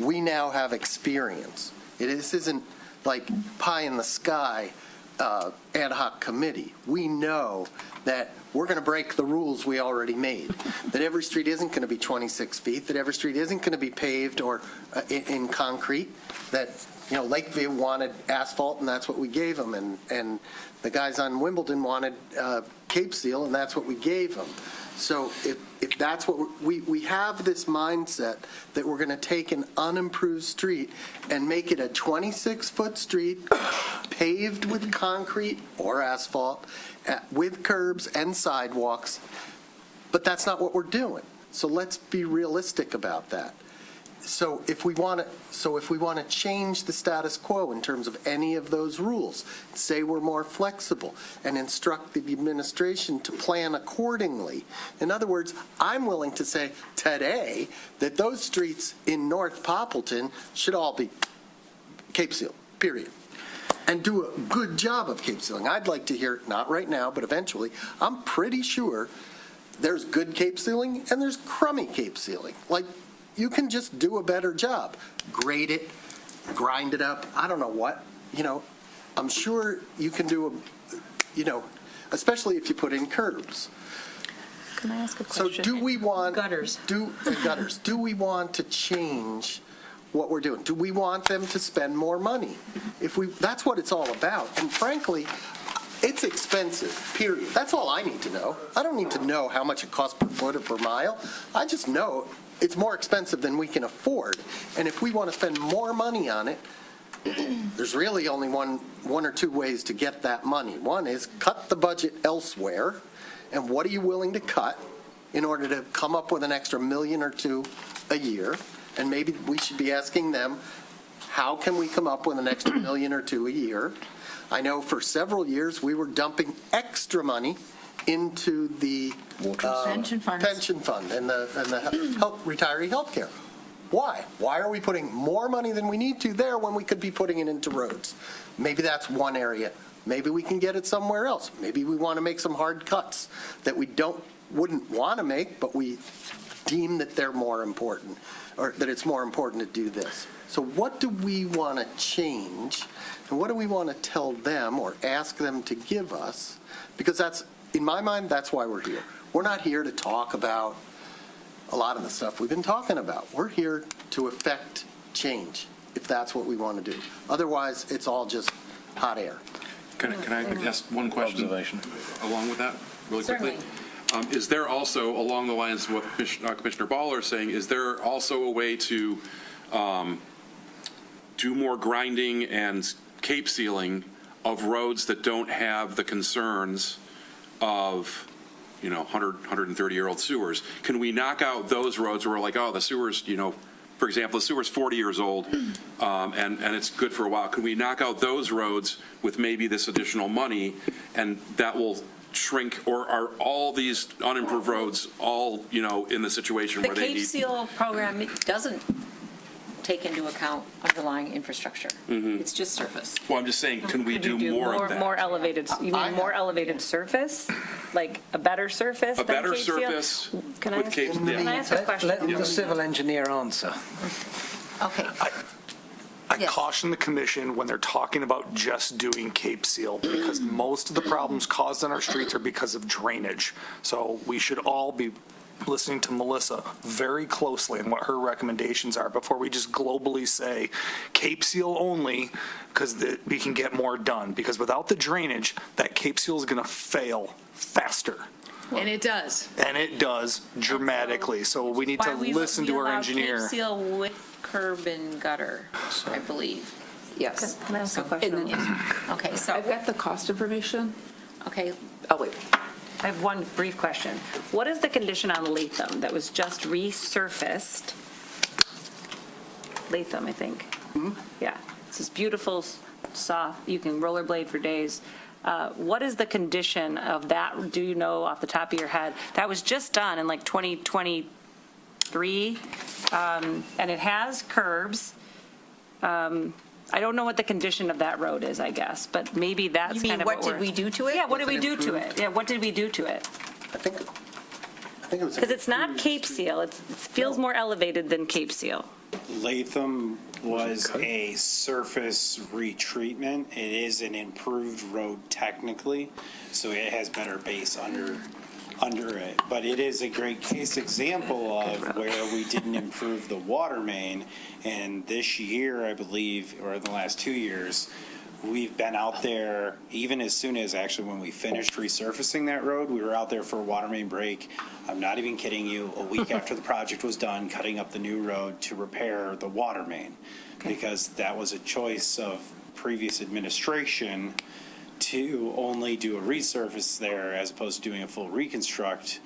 we now have experience. This isn't like pie in the sky ad hoc committee. We know that we're going to break the rules we already made, that every street isn't going to be 26 feet, that every street isn't going to be paved or in concrete, that Lakeview wanted asphalt, and that's what we gave them, and the guys on Wimbledon wanted Cape Seal, and that's what we gave them. So if that's what we have this mindset that we're going to take an unimproved street and make it a 26-foot street paved with concrete or asphalt with curbs and sidewalks, but that's not what we're doing. So let's be realistic about that. So if we want to change the status quo in terms of any of those rules, say we're more flexible and instruct the administration to plan accordingly. In other words, I'm willing to say today that those streets in North Poppleton should all be Cape Seal, period. And do a good job of Cape Sealing. I'd like to hear, not right now, but eventually, I'm pretty sure there's good Cape Sealing and there's crummy Cape Sealing. Like, you can just do a better job. Grade it, grind it up, I don't know what. I'm sure you can do especially if you put in curbs. Can I ask a So question? do we want... Gutters. Gutters. Do we want to change what we're doing? Do we want them to spend more money? That's what it's all about. And frankly, it's expensive, period. That's all I need to know. I don't need to know how much it costs per foot or per mile. I just know it's more expensive than we can afford. And if we want to spend more money on it, there's really only one or two ways to get that money. One is cut the budget elsewhere, and what are you willing to cut in order to come up with an extra $1 million or $2 million a year? And maybe we should be asking them, how can we come up with an extra $1 million or $2 million a year? I know for several years, we were dumping extra money into the Pension funds. pension fund and the retiree health care. Why? Why are we putting more money than we need to there when we could be putting it into roads? Maybe that's one area. Maybe we can get it somewhere else. Maybe we want to make some hard cuts that we wouldn't want to make, but we deem that they're more important, or that it's more important to do this. So what do we want to change, and what do we want to tell them or ask them to give us? Because that's, in my mind, that's why we're here. We're not here to talk about a lot of the stuff we've been talking about. We're here to effect change, if that's what we want to do. Otherwise, it's all just hot air. Can I ask one question along with that, really quickly? Is there also, along the lines of what Commissioner Baller is saying, is there also a way to do more grinding and cape sealing of roads that don't have the concerns of 100, 130-year-old sewers? Can we knock out those roads where we're like, oh, the sewer's, for example, the sewer's 40 years old, and it's good for a while. Can we knock out those roads with maybe this additional money, and that will shrink, or are all these unimproved roads all, in the situation The where they Cape need? Seal program doesn't take into account underlying infrastructure. It's just surface. Well, I'm just saying, can we do more of that? More elevated, you mean more elevated surface? Like a better surface A than better Cape Seal? surface Can I with ask- Cape, Can I ask a question? Let the civil engineer answer. Okay. I Yes. caution the commission when they're talking about just doing Cape Seal, because most of the problems caused on our streets are because of drainage. So we should all be listening to Melissa very closely and what her recommendations are before we just globally say Cape Seal only, because we can get more done. Because without the drainage, that Cape Seal is going to fail faster. And it does. And it does dramatically. So we need to listen to our engineer. Cape Seal with curb and gutter, I believe. Yes. Can I ask a And question? then Okay, so, I've got the cost information. okay, Oh, wait. I have one brief question. What is the condition on Latham that was just resurfaced? Latham, I think. Yeah, it's this beautiful, soft, you can rollerblade for days. What is the condition of that? Do you know off the top of your head? That was just done in like 2023, and it has curbs. I don't know what the condition of that road is, I guess, but maybe that's you mean kind of what what did we do to it? Yeah, what did we Was it do to improved? it? Yeah, what did we do to it? I think it was. Because it's not Cape Seal, it feels more elevated than Cape Seal. Latham was a surface retreatment. It is an improved road technically, so it has better base under it. But it is a great case example of where we didn't improve the water main. And this year, I believe, or in the last 2 years, we've been out there, even as soon as actually when we finished resurfacing that road, we were out there for a water main break. I'm not even kidding you, a week after the project was done, cutting up the new road to repair the water main. Because that was a choice of previous administration to only do a resurface there as opposed to doing a full reconstruct,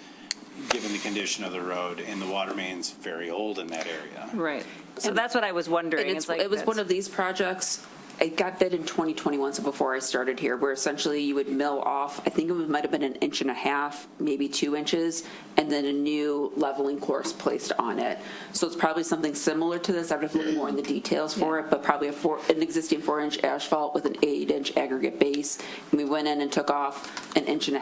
given the condition of the road, and the water main's very old in that area. Right. So that's what I was wondering. And It's like it was one of these projects, it got bid in 2021, so before I started here, where essentially you would mill off, I think it might have been 1.5 inches, maybe 2 inches, and then a new leveling course placed on it. So it's probably something similar to this. I would have looked more in the details for it, but probably an existing 4-inch asphalt with an 8-inch aggregate base. And we went in and took off 1.5 inches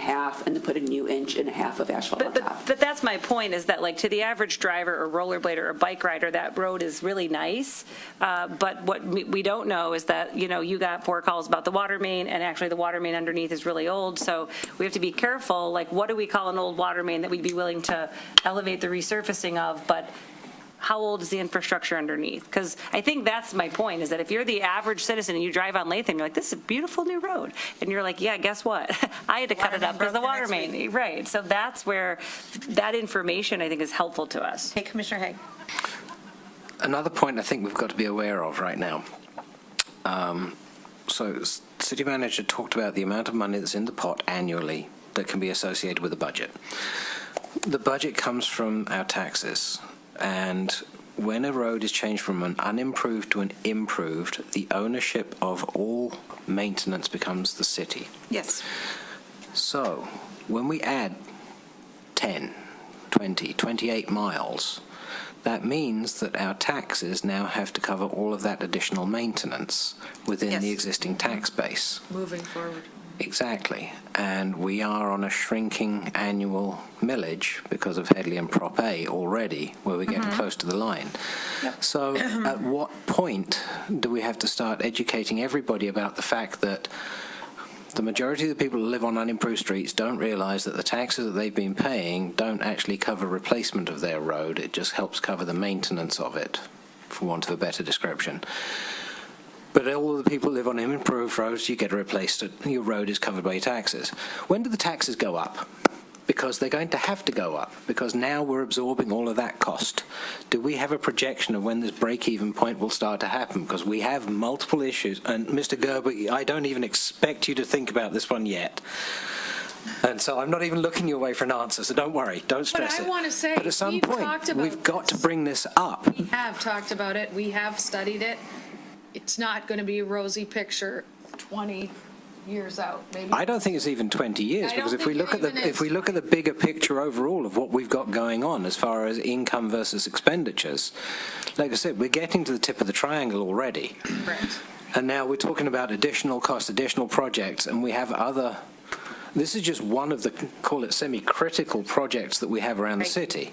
and then put a new 1.5 inches of asphalt on top. But that's my point, is that like to the average driver or rollerblader or bike rider, that road is really nice. But what we don't know is that, you got 4 calls about the water main, and actually the water main underneath is really old. So we have to be careful, like what do we call an old water main that we'd be willing to elevate the resurfacing of, but how old is the infrastructure underneath? Because I think that's my point, is that if you're the average citizen and you drive on Latham, you're like, this is a beautiful new road. And you're like, yeah, guess what? I had to cut it up because the water main, right. So that's where that information, I think, is helpful to us. Hey, Commissioner Haig. Another point I think we've got to be aware of right now. So city manager talked about the amount of money that's in the pot annually that can be associated with the budget. The budget comes from our taxes, and when a road is changed from an unimproved to an improved, the ownership of all maintenance becomes the city. Yes. So when we add 10, 20, 28 miles, that means that our taxes now have to cover all of that additional maintenance within the Yes. existing tax base. Moving forward. Exactly. And we are on a shrinking annual millage because of Headley and Prop A already, where we're getting close to the line. So at what point do we have to start educating everybody about the fact that the majority of the people who live on unimproved streets don't realize that the taxes that they've been paying don't actually cover replacement of their road. It just helps cover the maintenance of it, for want of a better description. But all of the people who live on improved roads, you get replaced. Your road is covered by your taxes. When do the taxes go up? Because they're going to have to go up, because now we're absorbing all of that cost. Do we have a projection of when this break-even point will start to happen? Because we have multiple issues. And Mr. Gerber, I don't even expect you to think about this one yet. And so I'm not even looking your way for an answer, so don't worry, don't stress it. But I want to say, but at some we've point, talked about we've got to this. bring this up. We have talked about it, we have studied it. It's not going to be a rosy picture 20 years out, maybe. I don't think it's even 20 years, I because don't if we think look it at the even if we is. look at the bigger picture overall of what we've got going on as far as income versus expenditures, like I said, we're getting to the tip of the triangle already. Correct. And now we're talking about additional costs, additional projects, and we have other. This is just one of the, call it semi-critical projects that we have around the city.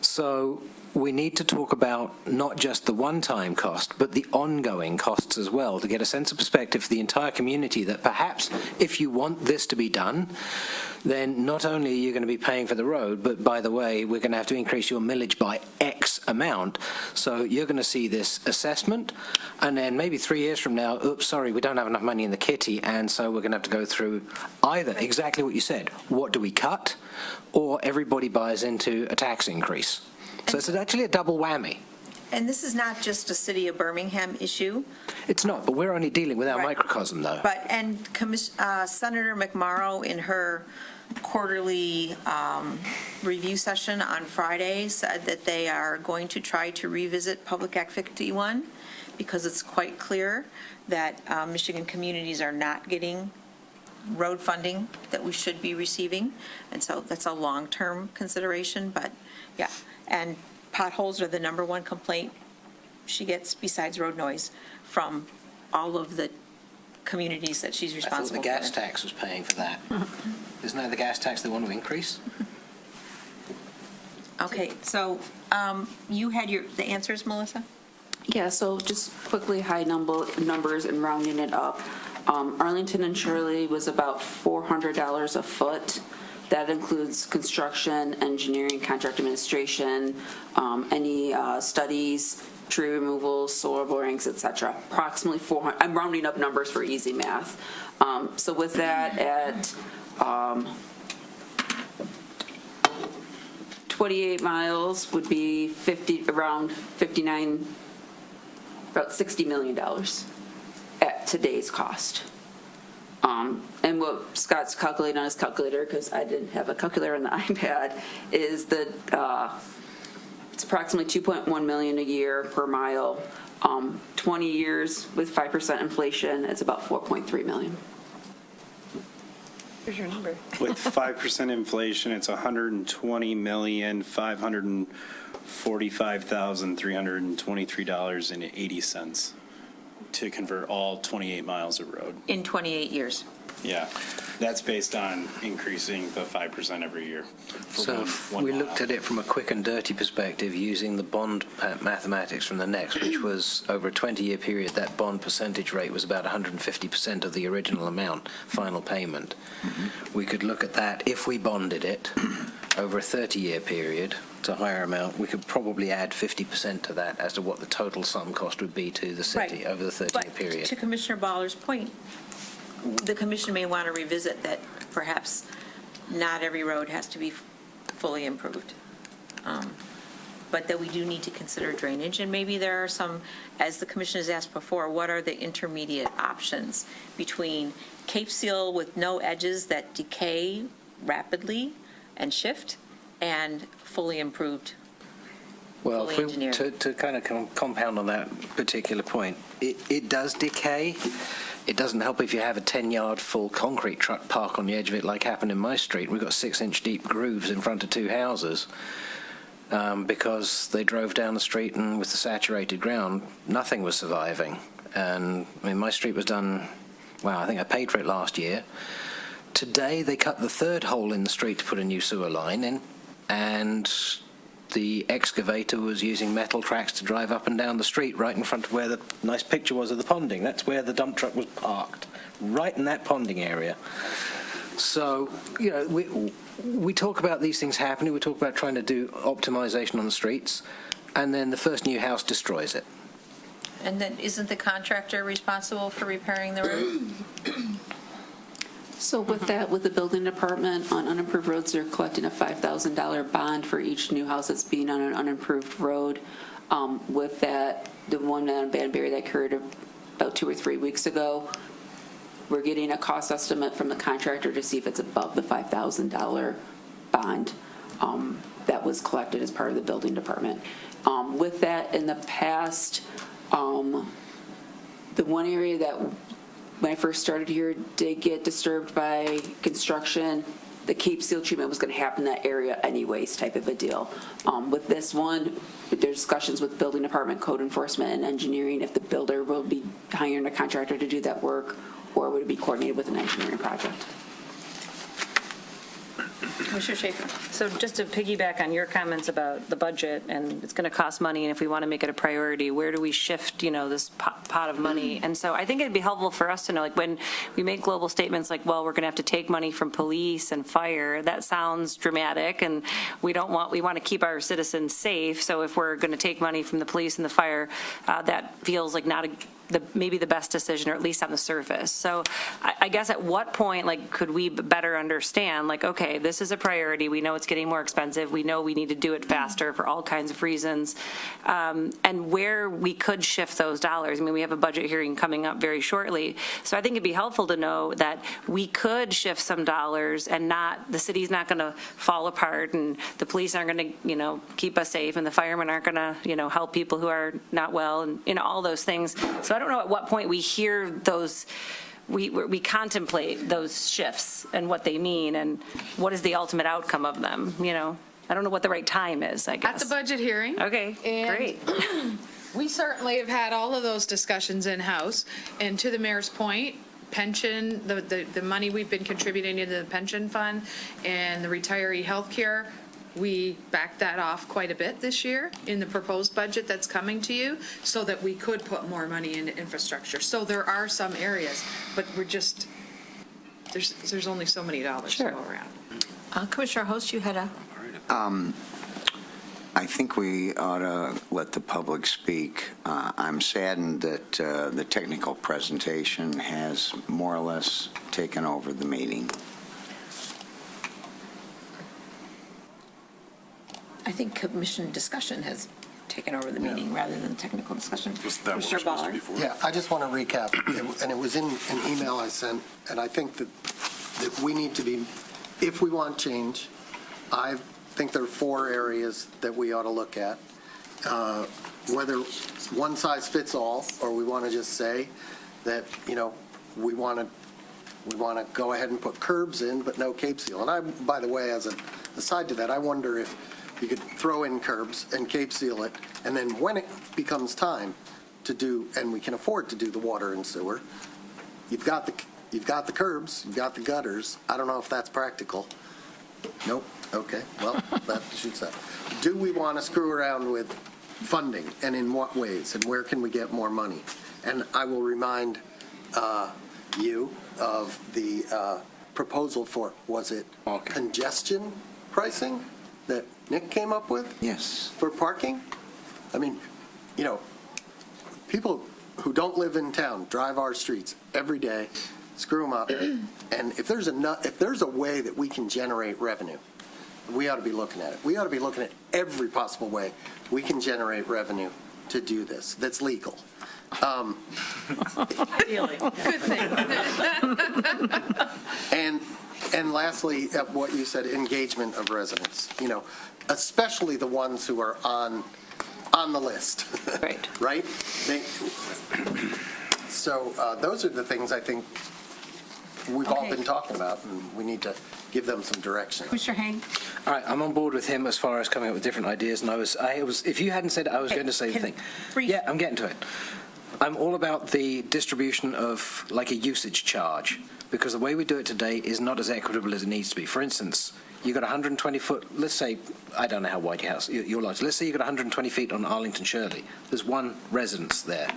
So we need to talk about not just the one-time cost, but the ongoing costs as well, to get a sense of perspective for the entire community that perhaps if you want this to be done, then not only are you going to be paying for the road, but by the way, we're going to have to increase your millage by X amount. So you're going to see this assessment, and then maybe 3 years from now, oops, sorry, we don't have enough money in the kitty, and so we're going to have to go through either exactly what you said, what do we cut, or everybody buys into a tax increase. So it's actually a double whammy. And this is not just a City of Birmingham issue, It's not, but we're only dealing with our Right. microcosm, though. but, and Senator McMorrow in her quarterly review session on Friday said that they are going to try to revisit Public Act 51 because it's quite clear that Michigan communities are not getting road funding that we should be receiving. And so that's a long-term consideration, but yeah. And potholes are the number one complaint she gets besides road noise from all of the communities that she's I thought responsible the for. gas tax was paying for that. Isn't that the gas tax they want to increase? Okay, so you had the answers, Melissa? Yeah, so just quickly, high numbers and rounding it up. Arlington and Shirley was about $400 a foot. That includes construction, engineering, contract administration, any studies, tree removals, soil borings, et cetera. Approximately 400, I'm rounding up numbers for easy math. So with that at 28 miles would be around 59, about $60 million at today's cost. And what Scott's calculating on his calculator, because I didn't have a calculator on the iPad, is that it's approximately 2.1 million a year per mile. 20 years with 5% inflation, it's about 4.3 million. Here's your number. With 5% inflation, it's $120,545,323.80 to convert all 28 miles of road. In 28 years. Yeah, that's based on increasing the 5% every year. for So one- if one we mile. looked at it from a quick and dirty perspective, using the bond mathematics from the next, which was over a 20-year period, that bond percentage rate was about 150% of the original amount, final payment. We could look at that if we bonded it, over a 30-year period, it's a higher amount, we could probably add 50% to that as to what the total sum cost would be to the city Right. over the 30-year But period. to Commissioner Baller's point, the commission may want to revisit that perhaps not every road has to be fully improved. But that we do need to consider drainage, and maybe there are some, as the commission has asked before, what are the intermediate options between Cape Seal with no edges that decay rapidly and shift, and fully improved, Well, fully engineered? to kind of compound on that particular point, it does decay. It doesn't help if you have a 10-yard full concrete truck park on the edge of it, like happened in my street. We've got 6-inch deep grooves in front of 2 houses because they drove down the street, and with the saturated ground, nothing was surviving. And I mean, my street was done, wow, I think I paid for it last year. Today, they cut the 3rd hole in the street to put a new sewer line in, and the excavator was using metal tracks to drive up and down the street right in front of where the nice picture was of the ponding. That's where the dump truck was parked, right in that ponding area. So, you know, we talk about these things happening. We talk about trying to do optimization on the streets, and then the first new house destroys it. And then isn't the contractor responsible for repairing the road? So with that, with the building department on unimproved roads, they're collecting a $5,000 bond for each new house that's being on an unimproved road. With that, the one on Banbury that occurred about 2 or 3 weeks ago, we're getting a cost estimate from the contractor to see if it's above the $5,000 bond that was collected as part of the building department. With that, in the past, the one area that when I first started here did get disturbed by construction, the Cape Seal treatment was going to happen in that area anyways, type of a deal. With this one, there's discussions with building department, code enforcement, and engineering if the builder will be hiring a contractor to do that work, or would it be coordinated with an engineering project? Commissioner Schaefer? So just to piggyback on your comments about the budget, and it's going to cost money, and if we want to make it a priority, where do we shift, this pot of money? And so I think it'd be helpful for us to know, like, when we make global statements like, well, we're going to have to take money from police and fire, that sounds dramatic, and we want to keep our citizens safe. So if we're going to take money from the police and the fire, that feels like not maybe the best decision, or at least on the surface. So I guess at what point, like, could we better understand, like, okay, this is a priority. We know it's getting more expensive. We know we need to do it faster for all kinds of reasons. And where we could shift those dollars. I mean, we have a budget hearing coming up very shortly. So I think it'd be helpful to know that we could shift some dollars, and the city's not going to fall apart, and the police aren't going to, keep us safe, and the firemen aren't going to, help people who are not well, and, all those things. So I don't know at what point we hear those, we contemplate those shifts and what they mean, and what is the ultimate outcome of them, I don't know what the right time is, I guess. At the budget hearing. Okay, And great. We certainly have had all of those discussions in-house, and to the mayor's point, pension, the money we've been contributing into the pension fund and the retiree health care, we backed that off quite a bit this year in the proposed budget that's coming to you, so that we could put more money into infrastructure. So there are some areas, but we're just, there's only so many dollars to go around. Commissioner Host, you had a... I think we ought to let the public speak. I'm saddened that the technical presentation has more or less taken over the meeting. I think commission discussion has taken over the meeting rather than technical discussion. That was Commissioner supposed to Baller? be for. Yeah, I just want to recap, and it was in an email I sent, and I think that we need to be, if we want change, I think there are 4 areas that we ought to look at. Whether one size fits all, or we want to just say that, we want to go ahead and put curbs in, but no Cape Seal. And I, by the way, as an aside to that, I wonder if you could throw in curbs and Cape Seal it, and then when it becomes time to do, and we can afford to do the water and sewer, you've got the curbs, you've got the gutters. I don't know if that's practical. Nope. Okay. Well, that shoots that. Do we want to screw around with funding, and in what ways, and where can we get more money? And I will remind you of the proposal for, was it congestion pricing that Nick came up with Yes. for parking? I mean, people who don't live in town drive our streets every day, screw them up, and if there's a way that we can generate revenue, we ought to be looking at it. We ought to be looking at every possible way we can generate revenue to do this that's legal. Good thing. And lastly, what you said, engagement of residents, especially the ones who are on the list. Right. Right? So those are the things I think we've all Okay. been talking about, and we need to give them some direction. Commissioner Haig? All right, I'm on board with him as far as coming up with different ideas, and I was, if you hadn't said it, I was going to say the thing. brief- Yeah, I'm getting to it. I'm all about the distribution of like a usage charge, because the way we do it today is not as equitable as it needs to be. For instance, you got 120 foot, let's say, I don't know how wide your house, your lodge, let's say you got 120 feet on Arlington Shirley. There's one residence there.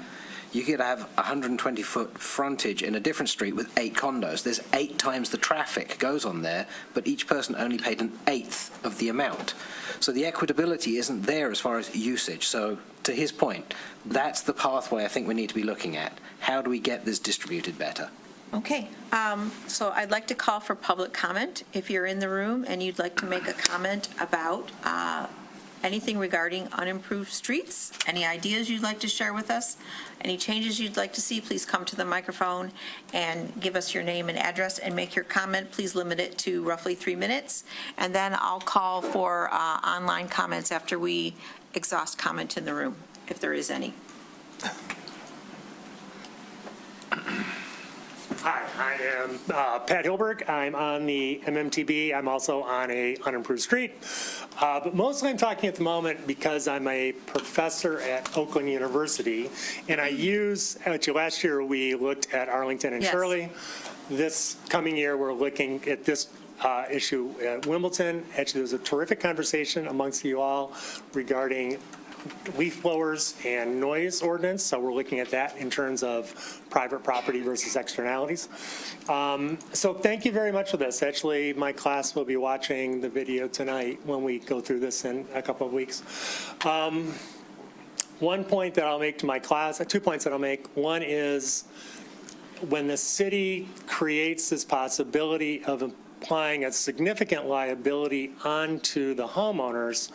You could have 120 foot frontage in a different street with 8 condos. There's 8 times the traffic goes on there, but each person only paid an eighth of the amount. So the equitability isn't there as far as usage. So to his point, that's the pathway I think we need to be looking at. How do we get this distributed better? Okay, so I'd like to call for public comment. If you're in the room and you'd like to make a comment about anything regarding unimproved streets, any ideas you'd like to share with us, any changes you'd like to see, please come to the microphone and give us your name and address and make your comment. Please limit it to roughly 3 minutes. And then I'll call for online comments after we exhaust comment in the room, if there is any. Hi, I am Pat Hilberg. I'm on the MMTB. I'm also on a unimproved street. But mostly I'm talking at the moment because I'm a professor at Oakland University, and I use, actually last year we looked at Arlington and Yes. Shirley. This coming year, we're looking at this issue at Wimbledon. Actually, there was a terrific conversation amongst you all regarding leaf blowers and noise ordinance, so we're looking at that in terms of private property versus externalities. So thank you very much for this. Actually, my class will be watching the video tonight when we go through this in a couple of weeks. One point that I'll make to my class, 2 points that I'll make. One is when the city creates this possibility of applying a significant liability onto the homeowners,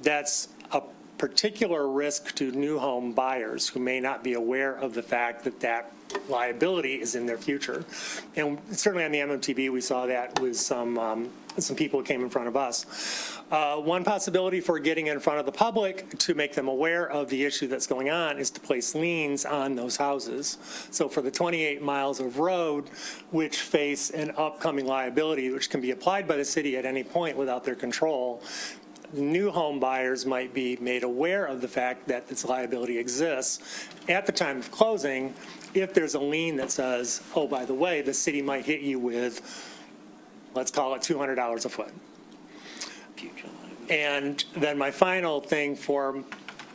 that's a particular risk to new home buyers who may not be aware of the fact that that liability is in their future. And certainly on the MMTB, we saw that with some people who came in front of us. One possibility for getting in front of the public to make them aware of the issue that's going on is to place liens on those houses. So for the 28 miles of road which face an upcoming liability which can be applied by the city at any point without their control, new home buyers might be made aware of the fact that this liability exists at the time of closing. If there's a lien that says, oh, by the way, the city might hit you with, let's call it $200 a foot. And then my final thing for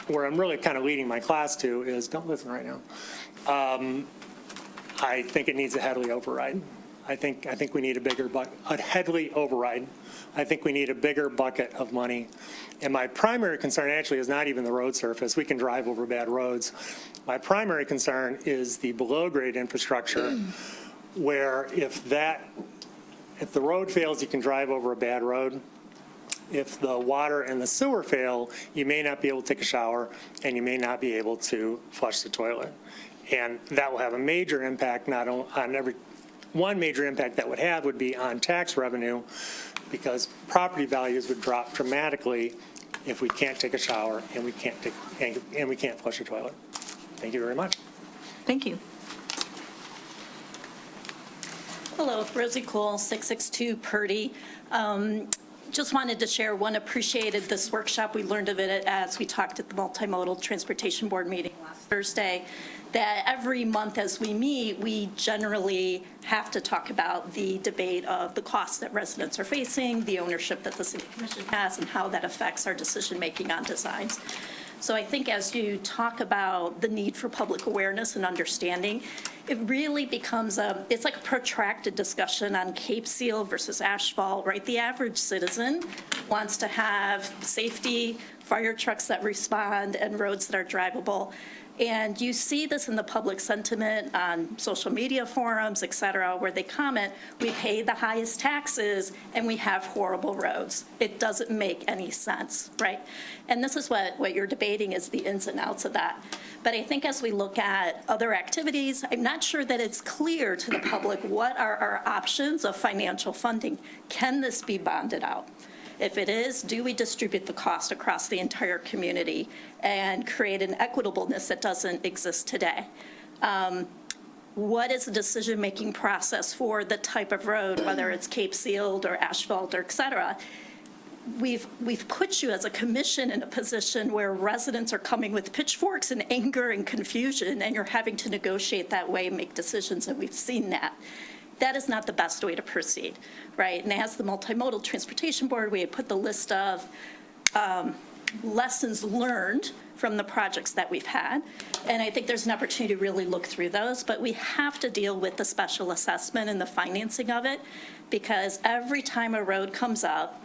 where I'm really kind of leading my class to is, don't listen right now. I think it needs a Headley override. I think we need a Headley override. I think we need a bigger bucket of money. And my primary concern actually is not even the road surface. We can drive over bad roads. My primary concern is the below-grade infrastructure where if the road fails, you can drive over a bad road. If the water and the sewer fail, you may not be able to take a shower and you may not be able to flush the toilet. And that will have a major impact not on one major impact that would be on tax revenue, because property values would drop dramatically if we can't take a shower and we can't flush a toilet. Thank you very much. Thank you. Hello, Rosie Cole, 662 Purdy. Just wanted to share, one, appreciated this workshop. We learned of it as we talked at the Multimodal Transportation Board meeting last Thursday, that every month as we meet, we generally have to talk about the debate of the costs that residents are facing, the ownership that the City Commission has, and how that affects our decision-making on designs. So I think as you talk about the need for public awareness and understanding, it really becomes it's like a protracted discussion on Cape Seal versus asphalt, right? The average citizen wants to have safety, fire trucks that respond, and roads that are drivable. And you see this in the public sentiment on social media forums, et cetera, where they comment, we pay the highest taxes and we have horrible roads. It doesn't make any sense, right? And this is what you're debating is the ins and outs of that. But I think as we look at other activities, I'm not sure that it's clear to the public what are our options of financial funding. Can this be bonded out? If it is, do we distribute the cost across the entire community and create an equitableness that doesn't exist today? What is the decision-making process for the type of road, whether it's Cape Sealed or asphalt or et cetera? We've put you as a commission in a position where residents are coming with pitchforks and anger and confusion, and you're having to negotiate that way and make decisions, and we've seen that. That is not the best way to proceed, right? And as the Multimodal Transportation Board, we had put the list of lessons learned from the projects that we've had. And I think there's an opportunity to really look through those, but we have to deal with the special assessment and the financing of it, because every time a road comes up,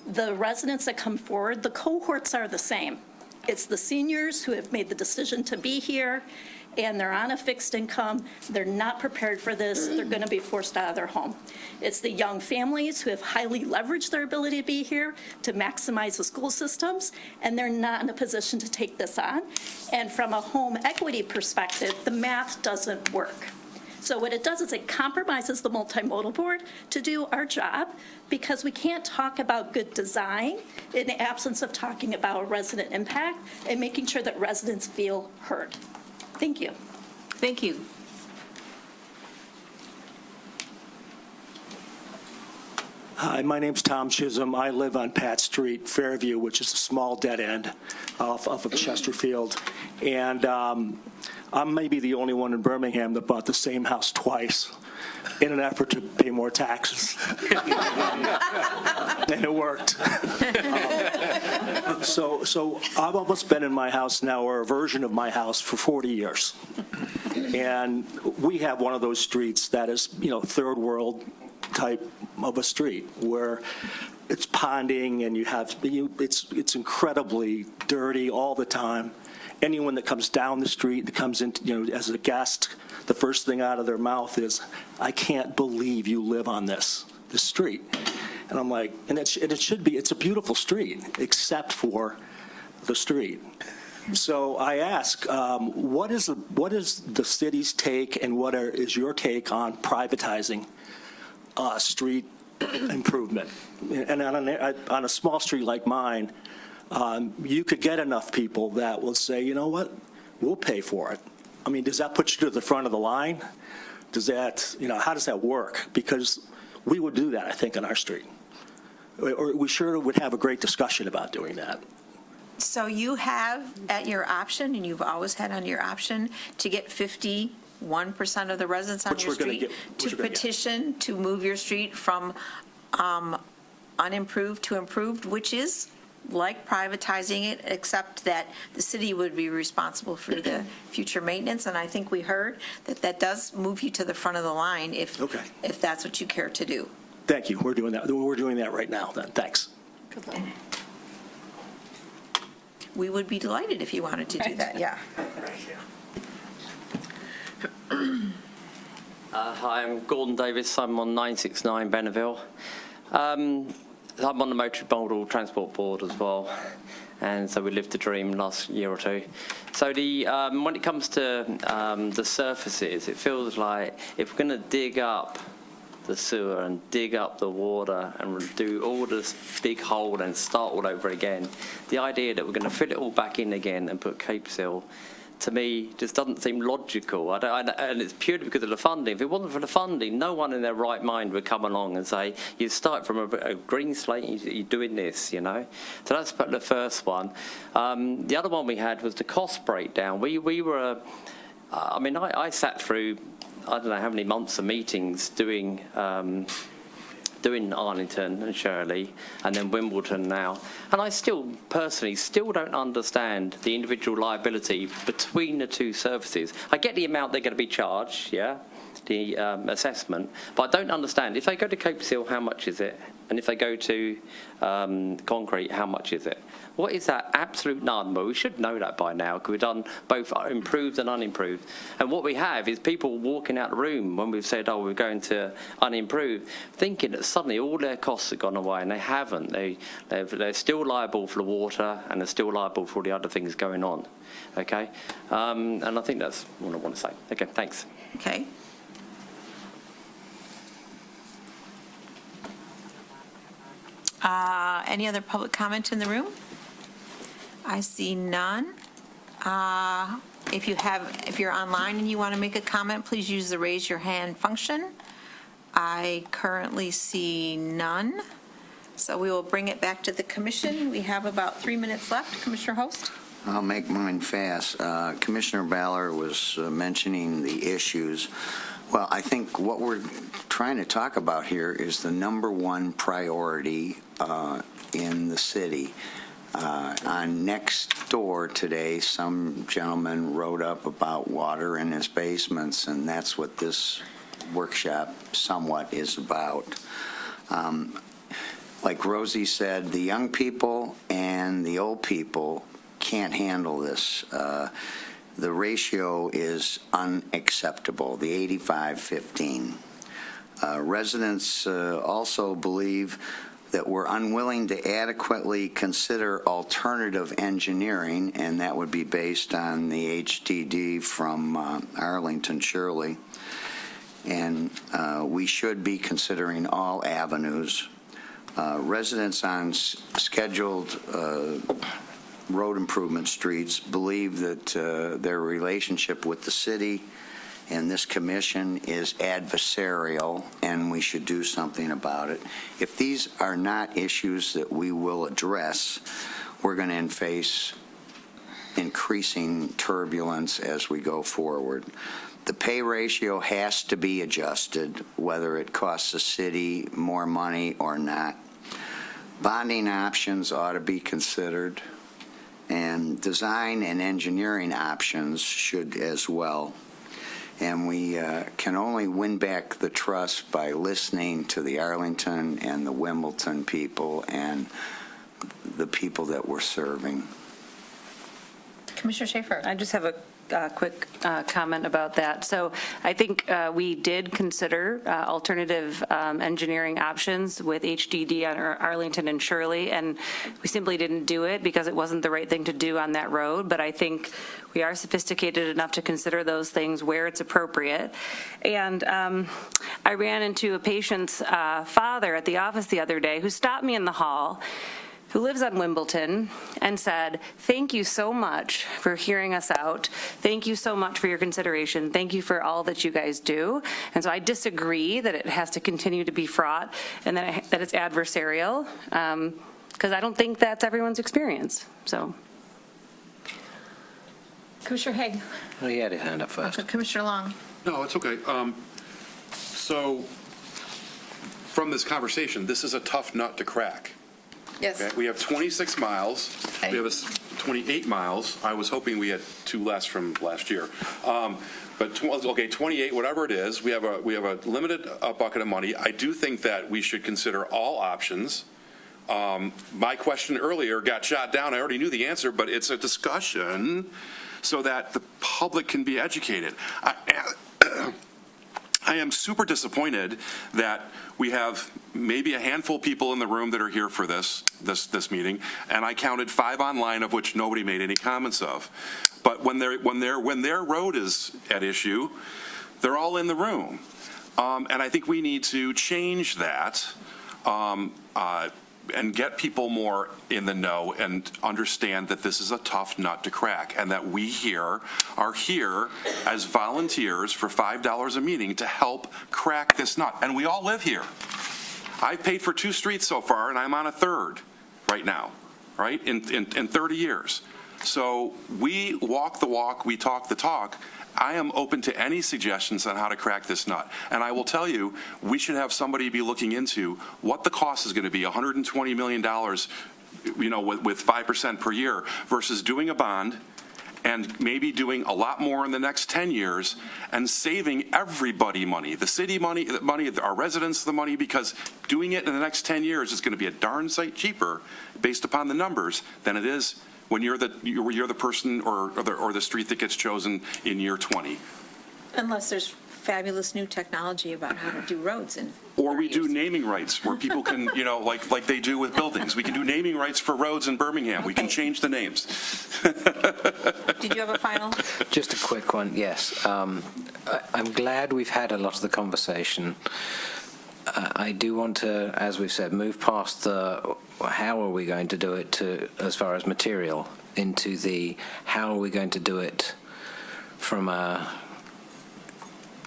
the residents that come forward, the cohorts are the same. It's the seniors who have made the decision to be here, and they're on a fixed income, they're not prepared for this, they're going to be forced out of their home. It's the young families who have highly leveraged their ability to be here to maximize the school systems, and they're not in a position to take this on. And from a home equity perspective, the math doesn't work. So what it does is it compromises the multimodal board to do our job, because we can't talk about good design in the absence of talking about resident impact and making sure that residents feel heard. Thank you. Thank you. Hi, my name's Tom Chisholm. I live on Pat Street, Fairview, which is a small dead end off of Chesterfield. And I'm maybe the only one in Birmingham that bought the same house twice in an effort to pay more taxes. And it worked. So I've almost been in my house now, or a version of my house, for 40 years. And we have one of those streets that is, third world type of a street where it's ponding and it's incredibly dirty all the time. Anyone that comes down the street, that comes in, as a guest, the first thing out of their mouth is, I can't believe you live on this street. And I'm like, and it should be, it's a beautiful street, except for the street. So I ask, what is the city's take, and what is your take on privatizing street improvement? And on a small street like mine, you could get enough people that will say, you know what, we'll pay for it. I mean, does that put you to the front of the line? Does that, how does that work? Because we would do that, I think, on our street. Or we sure would have a great discussion about doing that. So you have at your option, and you've always had on your option, to get 51% of the residents on your street to petition to move your street from unimproved to improved, which is like privatizing it, except that the city would be responsible for the future maintenance. And I think we heard that does move you to the front of the line if that's what you care to do. Thank you. We're doing that. We're doing that right now then. Thanks. Good luck. We would be delighted if you wanted to do that, yeah. Hi, I'm Gordon Davis. I'm on 969 Benneville. I'm on the Multimodal Transport Board as well, and so we lived the dream last year or two. So when it comes to the surfaces, it feels like if we're going to dig up the sewer and dig up the water and do all this big hole and start all over again, the idea that we're going to fill it all back in again and put Cape Seal, to me, just doesn't seem logical. And it's purely because of the funding. If it wasn't for the funding, no one in their right mind would come along and say, you start from a green slate, you're doing this, So that's the first one. The other one we had was the cost breakdown. We were, I sat through, I don't know how many months of meetings doing doing Arlington and Shirley, and then Wimbledon now. And I personally don't understand the individual liability between the two services. I get the amount they're going to be charged, yeah, the assessment, but I don't understand. If they go to Cape Seal, how much is it? And if they go to concrete, how much is it? What is that absolute number? We should know that by now, because we've done both improved and unimproved. And what we have is people walking out the room when we've said, oh, we're going to unimproved, thinking that suddenly all their costs have gone away, and they haven't. They're still liable for the water, and they're still liable for all the other things going on. Okay? And I think that's what I want to say. Okay, thanks. Okay. Any other public comment in the room? I see none. If you're online and you want to make a comment, please use the raise your hand function. I currently see none. So we will bring it back to the commission. We have about 3 minutes left. Commissioner Host? I'll make mine fast. Commissioner Ballard was mentioning the issues. Well, I think what we're trying to talk about here is the number one priority in the city. On next door today, some gentleman wrote up about water in his basements, and that's what this workshop somewhat is about. Like Rosie said, the young people and the old people can't handle this. The ratio is unacceptable, the 85-15. Residents also believe that we're unwilling to adequately consider alternative engineering, and that would be based on the HDD from Arlington Shirley. And we should be considering all avenues. Residents on scheduled road improvement streets believe that their relationship with the city and this commission is adversarial, and we should do something about it. If these are not issues that we will address, we're going to face increasing turbulence as we go forward. The pay ratio has to be adjusted, whether it costs the city more money or not. Bonding options ought to be considered, and design and engineering options should as well. And we can only win back the trust by listening to the Arlington and the Wimbledon people and the people that we're serving. Commissioner Schaefer. I just have a quick comment about that. So I think we did consider alternative engineering options with HDD on Arlington and Shirley, and we simply didn't do it because it wasn't the right thing to do on that road. But I think we are sophisticated enough to consider those things where it's appropriate. And I ran into a patient's father at the office the other day who stopped me in the hall, who lives on Wimbledon, and said, thank you so much for hearing us out. Thank you so much for your consideration. Thank you for all that you guys do. And so I disagree that it has to continue to be fraught and that it's adversarial, because I don't think that's everyone's experience. So. Commissioner Haig. Oh, he had his hand up first. Okay, Commissioner Long. No, it's okay. So from this conversation, this is a tough nut to crack. Yes. Okay, we have 26 miles. Okay. We have 28 miles. I was hoping we had 2 less from last year. But 28, whatever it is, we have a limited bucket of money. I do think that we should consider all options. My question earlier got shot down. I already knew the answer, but it's a discussion so that the public can be educated. I am super disappointed that we have maybe a handful of people in the room that are here for this meeting, and I counted 5 online, of which nobody made any comments of. But when their road is at issue, they're all in the room, and I think we need to change that and get people more in the know and understand that this is a tough nut to crack, and that we here are here as volunteers for $5 a meeting to help crack this nut. And we all live here. I've paid for 2 streets so far, and I'm on a 3rd right now, right, in 30 years. So we walk the walk, we talk the talk. I am open to any suggestions on how to crack this nut. And I will tell you, we should have somebody be looking into what the cost is going to be, $120 million, with 5% per year versus doing a bond and maybe doing a lot more in the next 10 years and saving everybody money, the city money, our residents the money, because doing it in the next 10 years is going to be a darn sight cheaper based upon the numbers than it is when you're the person or the street that gets chosen in year 20. Unless there's fabulous new technology about how to do roads and. Or we do naming rights where people can, like they do with buildings. We can do naming rights for roads in Birmingham. We can change the names. Did you have a final? Just a quick one, yes. I'm glad we've had a lot of the conversation. I do want to, as we've said, move past the how are we going to do it to, as far as material, into the how are we going to do it from a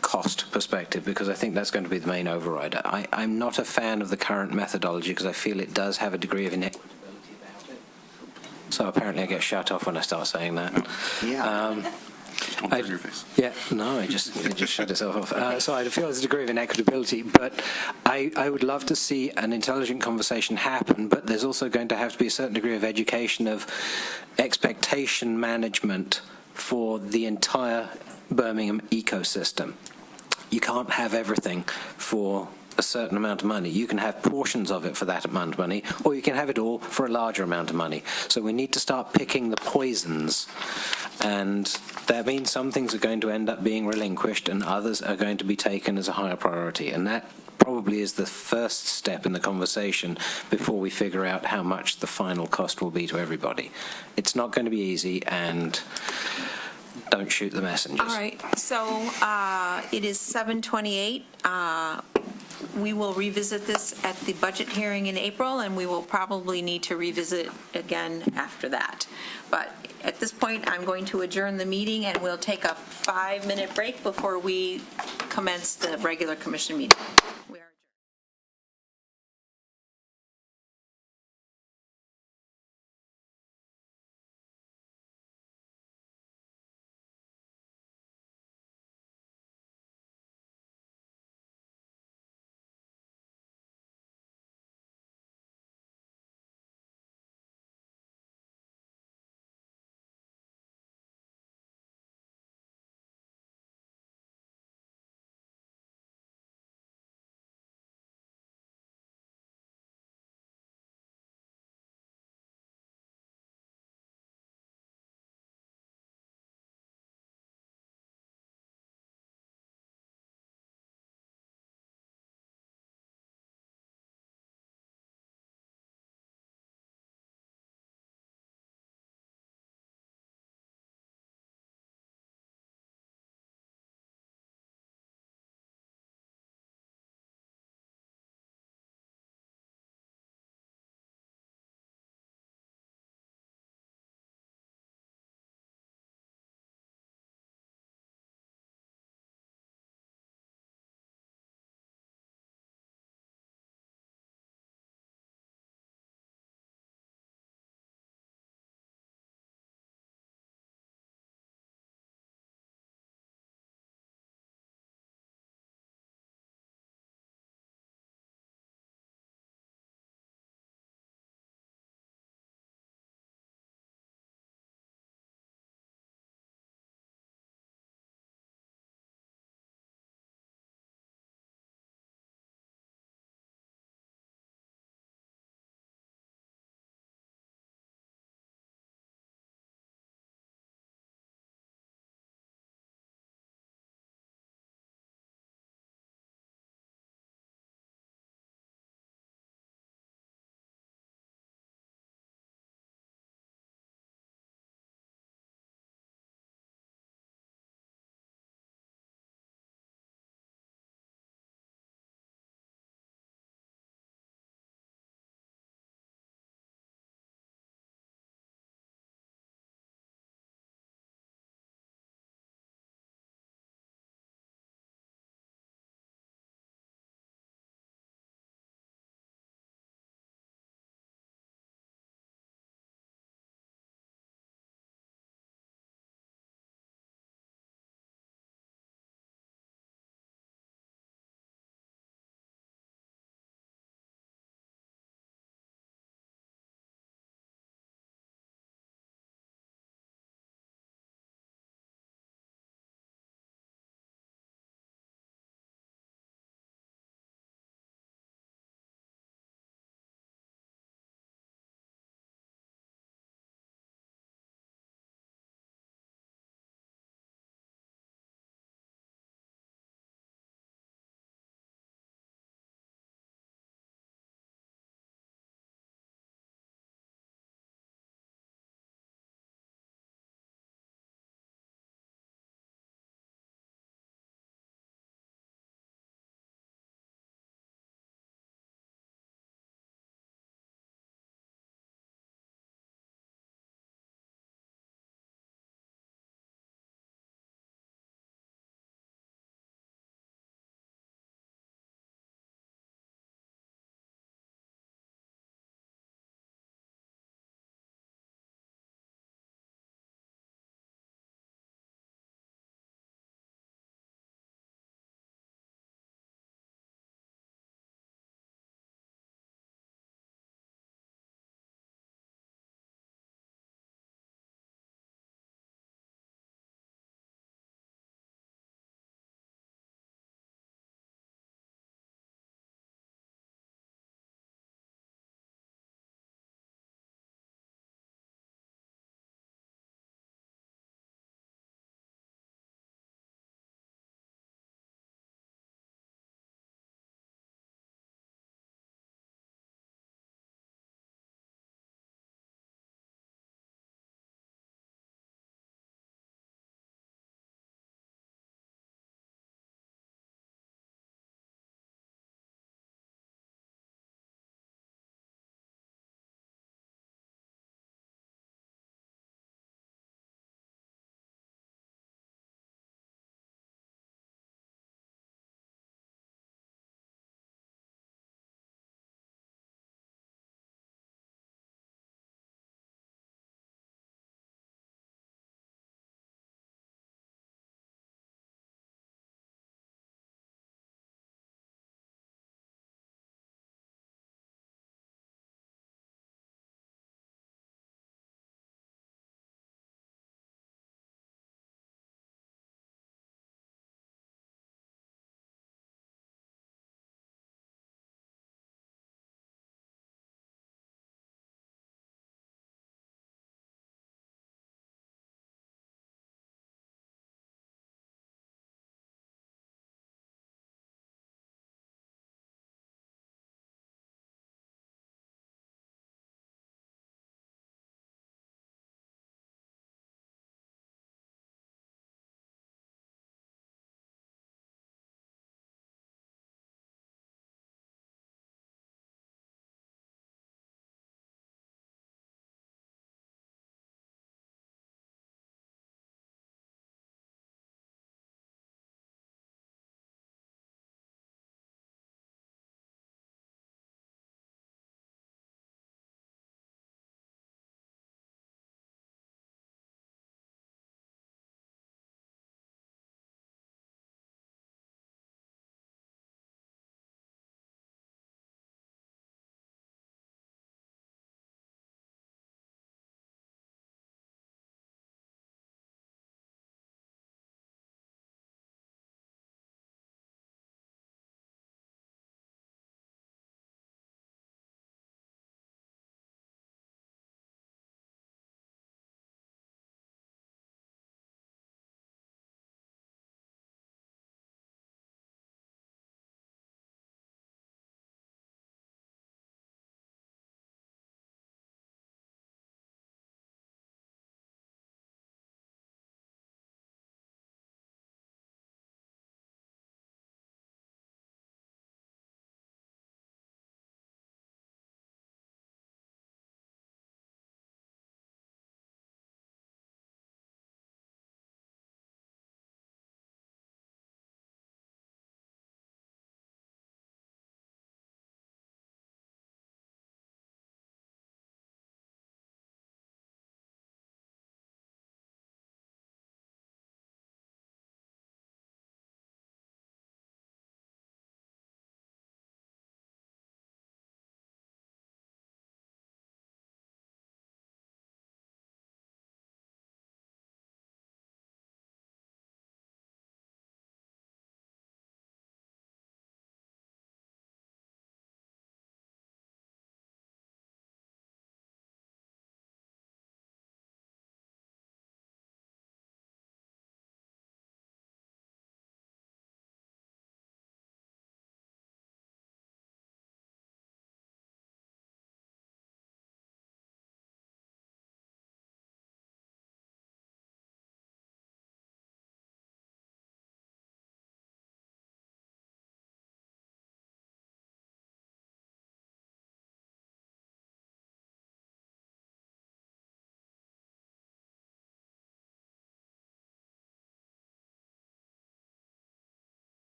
cost perspective, because I think that's going to be the main overrider. I'm not a fan of the current methodology because I feel it does have a degree of inequitability about it. So apparently I get shut off when I start saying that. Yeah. Don't burn your face. Yeah, no, it just shut itself off. So I feel there's a degree of inequitability, but I would love to see an intelligent conversation happen, but there's also going to have to be a certain degree of education of expectation management for the entire Birmingham ecosystem. You can't have everything for a certain amount of money. You can have portions of it for that amount of money, or you can have it all for a larger amount of money. So we need to start picking the poisons, and that means some things are going to end up being relinquished and others are going to be taken as a higher priority. And that probably is the first step in the conversation before we figure out how much the final cost will be to everybody. It's not going to be easy, and don't shoot the messengers. All right, so it is 7:28. We will revisit this at the budget hearing in April, and we will probably need to revisit again after that. But at this point, I'm going to adjourn the meeting, and we'll take a 5-minute break before we commence the regular commission meeting.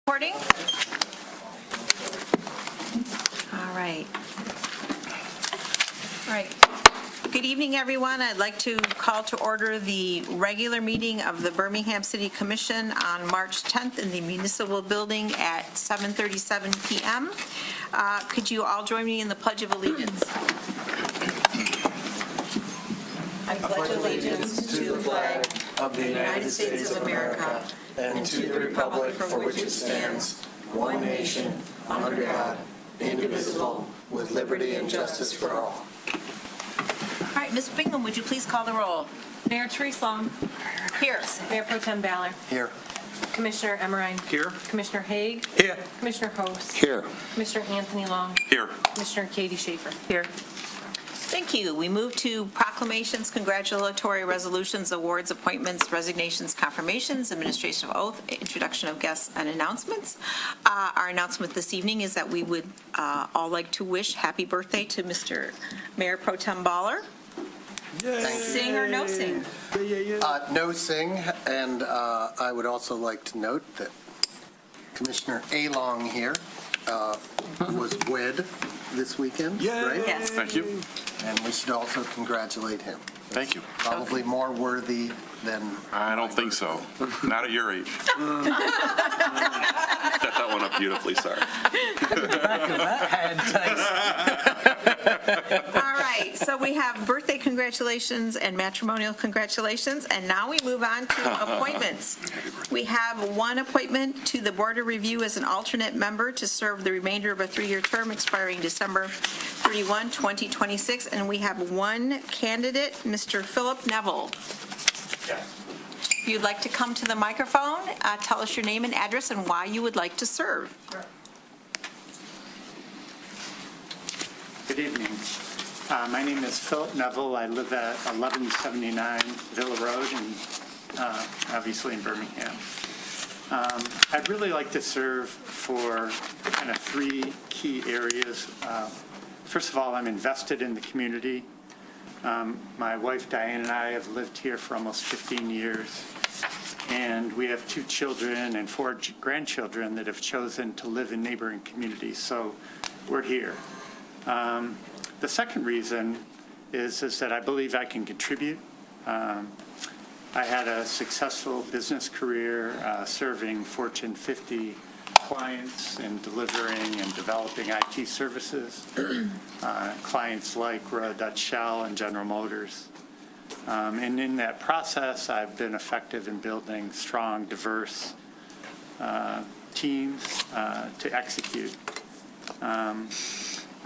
Recording? All right. All right. Good evening, everyone. I'd like to call to order the regular meeting of the Birmingham City Commission on March 10th in the Municipal Building at 7:37 p.m. Could you all join me in the Pledge of Allegiance? I pledge allegiance to the flag of the United States of America and to the republic for which it stands, one nation, under God, indivisible, with liberty and justice for all. All right, Ms. Bingham, would you please call the roll? Mayor Therese Long. Here. Mayor Pro Tem Ballard. Here. Commissioner Emmerine. Here. Commissioner Haig. Here. Commissioner Host. Here. Commissioner Anthony Long. Here. Commissioner Katie Schaefer. Here. Thank you. We move to proclamations, congratulatory resolutions, awards, appointments, resignations, confirmations, administration of oath, introduction of guests, and announcements. Our announcement this evening is that we would all like to wish happy birthday to Mr. Mayor Pro Tem Baller. Sing or no sing? No sing, and I would also like to note that Commissioner Along here was wed this weekend, right? Yes. Thank you. And we should also congratulate him. Thank you. Probably more worthy than... I don't think so. Not at your age. Set that one up beautifully, sorry. All right, so we have birthday congratulations and matrimonial congratulations, and now we move on to appointments. We have one appointment to the Board of Review as an alternate member to serve the remainder of a 3-year term expiring December 31, 2026, and we have one candidate, Mr. Philip Neville. If you'd like to come to the microphone, tell us your name and address and why you would like to serve. Good evening. My name is Philip Neville. I live at 1179 Villa Road, obviously in Birmingham. I'd really like to serve for kind of 3 key areas. First of all, I'm invested in the community. My wife Diane and I have lived here for almost 15 years, and we have 2 children and 4 grandchildren that have chosen to live in neighboring communities, so we're here. The second reason is that I believe I can contribute. I had a successful business career serving Fortune 50 clients and delivering and developing IT services, clients like Royal Dutch Shell and General Motors. And in that process, I've been effective in building strong, diverse teams to execute.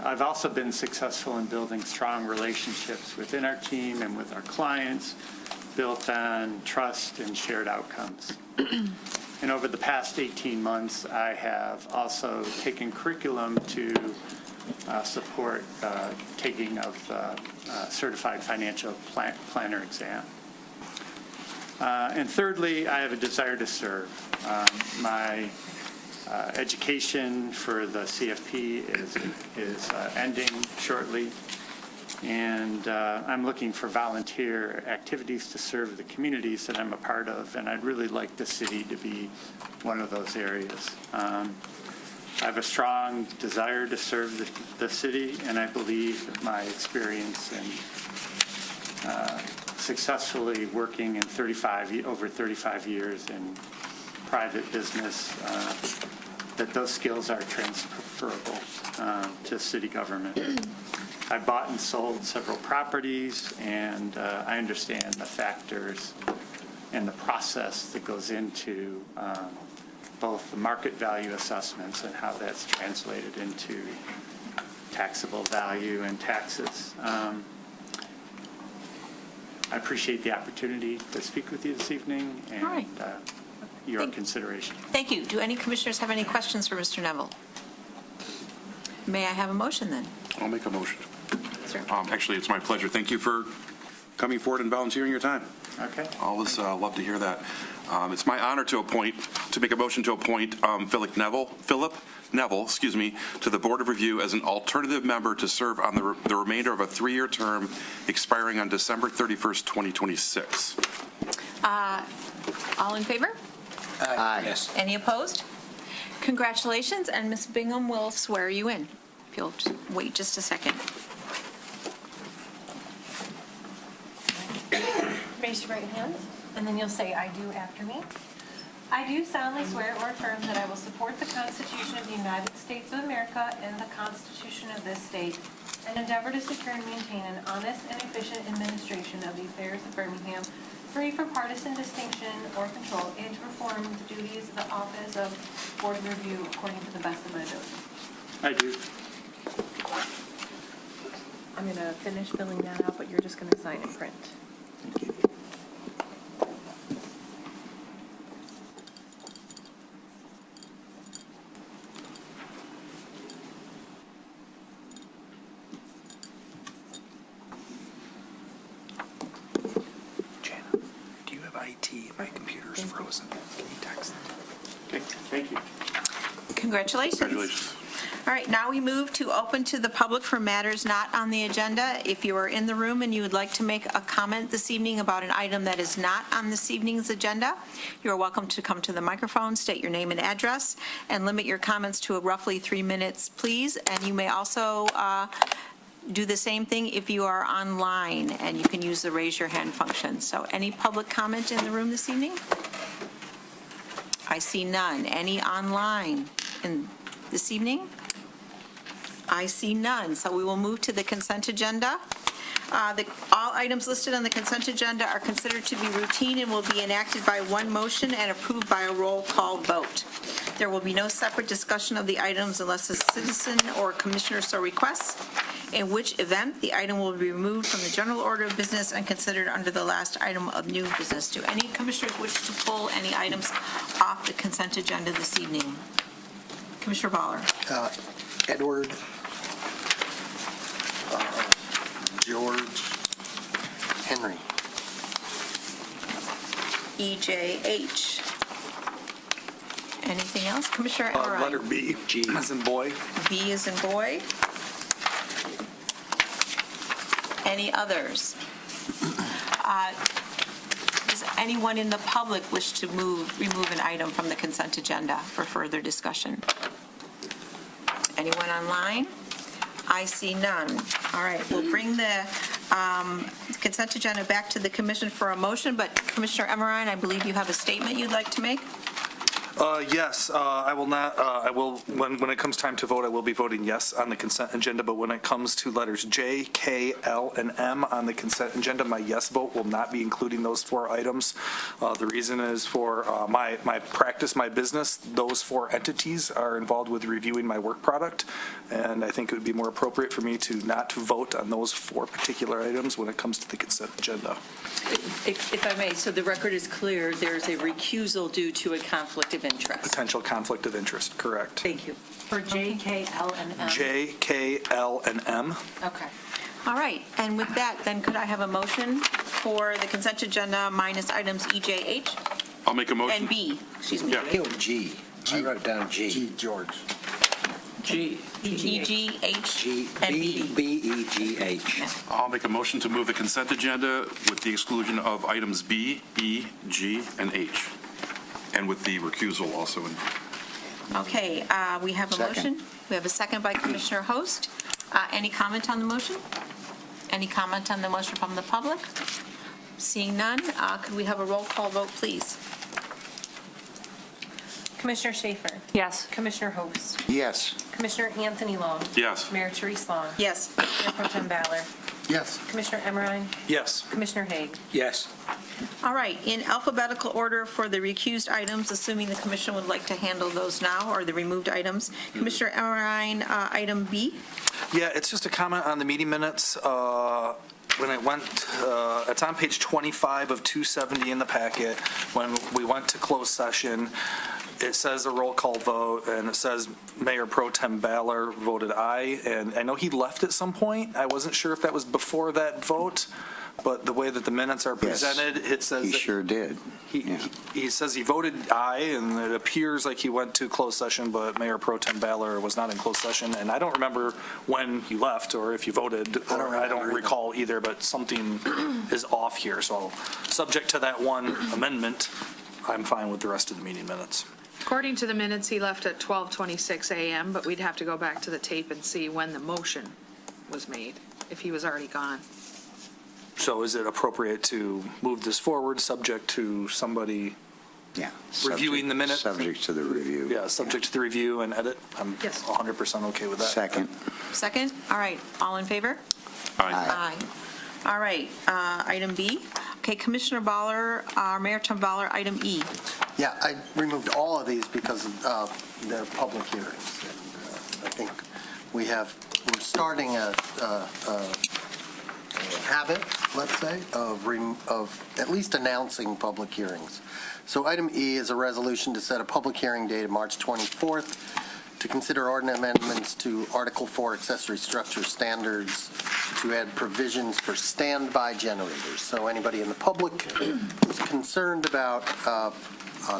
I've also been successful in building strong relationships within our team and with our clients, built on trust and shared outcomes. And over the past 18 months, I have also taken curriculum to support taking of Certified Financial Planner exam. And thirdly, I have a desire to serve. My education for the CFP is ending shortly, and I'm looking for volunteer activities to serve the communities that I'm a part of, and I'd really like the city to be one of those areas. I have a strong desire to serve the city, and I believe that my experience in successfully working in over 35 years in private business, that those skills are transferable to city government. I bought and sold several properties, and I understand the factors and the process that goes into both the market value assessments and how that's translated into taxable value and taxes. I appreciate the opportunity to speak with you this evening and your consideration. Thank you. Do any commissioners have any questions for Mr. Neville? May I have a motion then? I'll make a motion. Sir. Actually, it's my pleasure. Thank you for coming forward and volunteering your time. Okay. Always love to hear that. It's my honor to make a motion to appoint Philip Neville, to the Board of Review as an alternative member to serve on the remainder of a 3-year term expiring on December 31st, 2026. All in favor? Aye. Yes. Any opposed? Congratulations, and Ms. Bingham will swear you in. If you'll just wait just a second. Raise your right hand, and then you'll say, "I do" after me. I do solemnly swear or affirm that I will support the Constitution of the United States of America and the Constitution of this state, and endeavor to secure and maintain an honest and efficient administration of the affairs of Birmingham, free from partisan distinction or control, and to perform the duties of the office of Board of Review according to the best of my ability. I do. I'm going to finish filling that out, but you're just going to sign and print. Jana, do you have IT? My computer's frozen. Can you text them? Okay, thank you. Congratulations. Congratulations. All right, now we move to open to the public for matters not on the agenda. If you are in the room and you would like to make a comment this evening about an item that is not on this evening's agenda, you are welcome to come to the microphone, state your name and address, and limit your comments to roughly 3 minutes, please. And you may also do the same thing if you are online, and you can use the raise your hand function. So any public comment in the room this evening? I see none. Any online this evening? I see none, so we will move to the consent agenda. All items listed on the consent agenda are considered to be routine and will be enacted by one motion and approved by a roll call vote. There will be no separate discussion of the items unless a citizen or commissioner so requests, in which event the item will be removed from the general order of business and considered under the last item of new business. Do any commissioners wish to pull any items off the consent agenda this evening? Commissioner Baller. Edward, George, Henry. EJH. Anything else? Commissioner Emmerich? Letter B, G as in boy. B as in boy. Any others? Does anyone in the public wish to remove an item from the consent agenda for further discussion? Anyone online? I see none. All right, we'll bring the consent agenda back to the commission for a motion, but Commissioner Emmerich, I believe you have a statement you'd like to make? Yes, I will not, I will, when it comes time to vote, I will be voting yes on the consent agenda, but when it comes to letters J, K, L, and M on the consent agenda, my yes vote will not be including those 4 items. The reason is for my practice, my business, those 4 entities are involved with reviewing my work product, and I think it would be more appropriate for me to not vote on those 4 particular items when it comes to the consent agenda. If I may, so the record is clear, there's a recusal due to a conflict of interest. Potential conflict of interest, correct. Thank you. For J, K, L, and M. J, K, L, and M. Okay. All right, and with that, then could I have a motion for the consent agenda minus items EJH I'll make a motion. and B, excuse me? Yeah. G. I wrote down G. G, George. G. EGH G, and B, B. B-E-G-H. I'll make a motion to move the consent agenda with the exclusion of items B, E, G, and H, and with the recusal also. Okay, we have a Second. motion. We have a second by Commissioner Host. Any comment on the motion? Any comment on the motion from the public? Seeing none, could we have a roll call vote, please? Commissioner Schaefer? Yes. Commissioner Host? Yes. Commissioner Anthony Long? Yes. Mayor Therese Long? Yes. Mayor Pro Tem Ballard? Yes. Commissioner Emmerine? Yes. Commissioner Haig? Yes. All right, in alphabetical order for the recused items, assuming the commission would like to handle those now, or the removed items. Commissioner Emmerine, item B. Yeah, it's just a comment on the meeting minutes. When it went, it's on page 25 of 270 in the packet. When we went to closed session, it says a roll call vote, and it says Mayor Pro Tem Ballard voted aye. And I know he left at some point. I wasn't sure if that was before that vote, but the way that the minutes are Yes. presented, it says He that sure did. Yeah. he says he voted aye, and it appears like he went to closed session, but Mayor Pro Tem Ballard was not in closed session. And I don't remember when you left or if you voted, or I don't recall either, but something is off here. So subject to that one amendment, I'm fine with the rest of the meeting minutes. According to the minutes, he left at 12:26 a.m., but we'd have to go back to the tape and see when the motion was made, if he was already gone. So is it appropriate to move this forward, subject to somebody Yeah. reviewing the minutes? Subject to the review. Yeah, subject to the review and edit. I'm Yes. 100% okay with that. Second. Second? All right, all in favor? Aye. All right, item B. Okay, Commissioner Baller, Mayor Tom Baller, item E. Yeah, I removed all of these because they're public hearings. And, I think we're starting a habit, let's say, of at least announcing public hearings. So item E is a resolution to set a public hearing date of March 24th to consider ordinance amendments to Article 4 accessory structure standards to add provisions for standby generators. So anybody in the public who's concerned about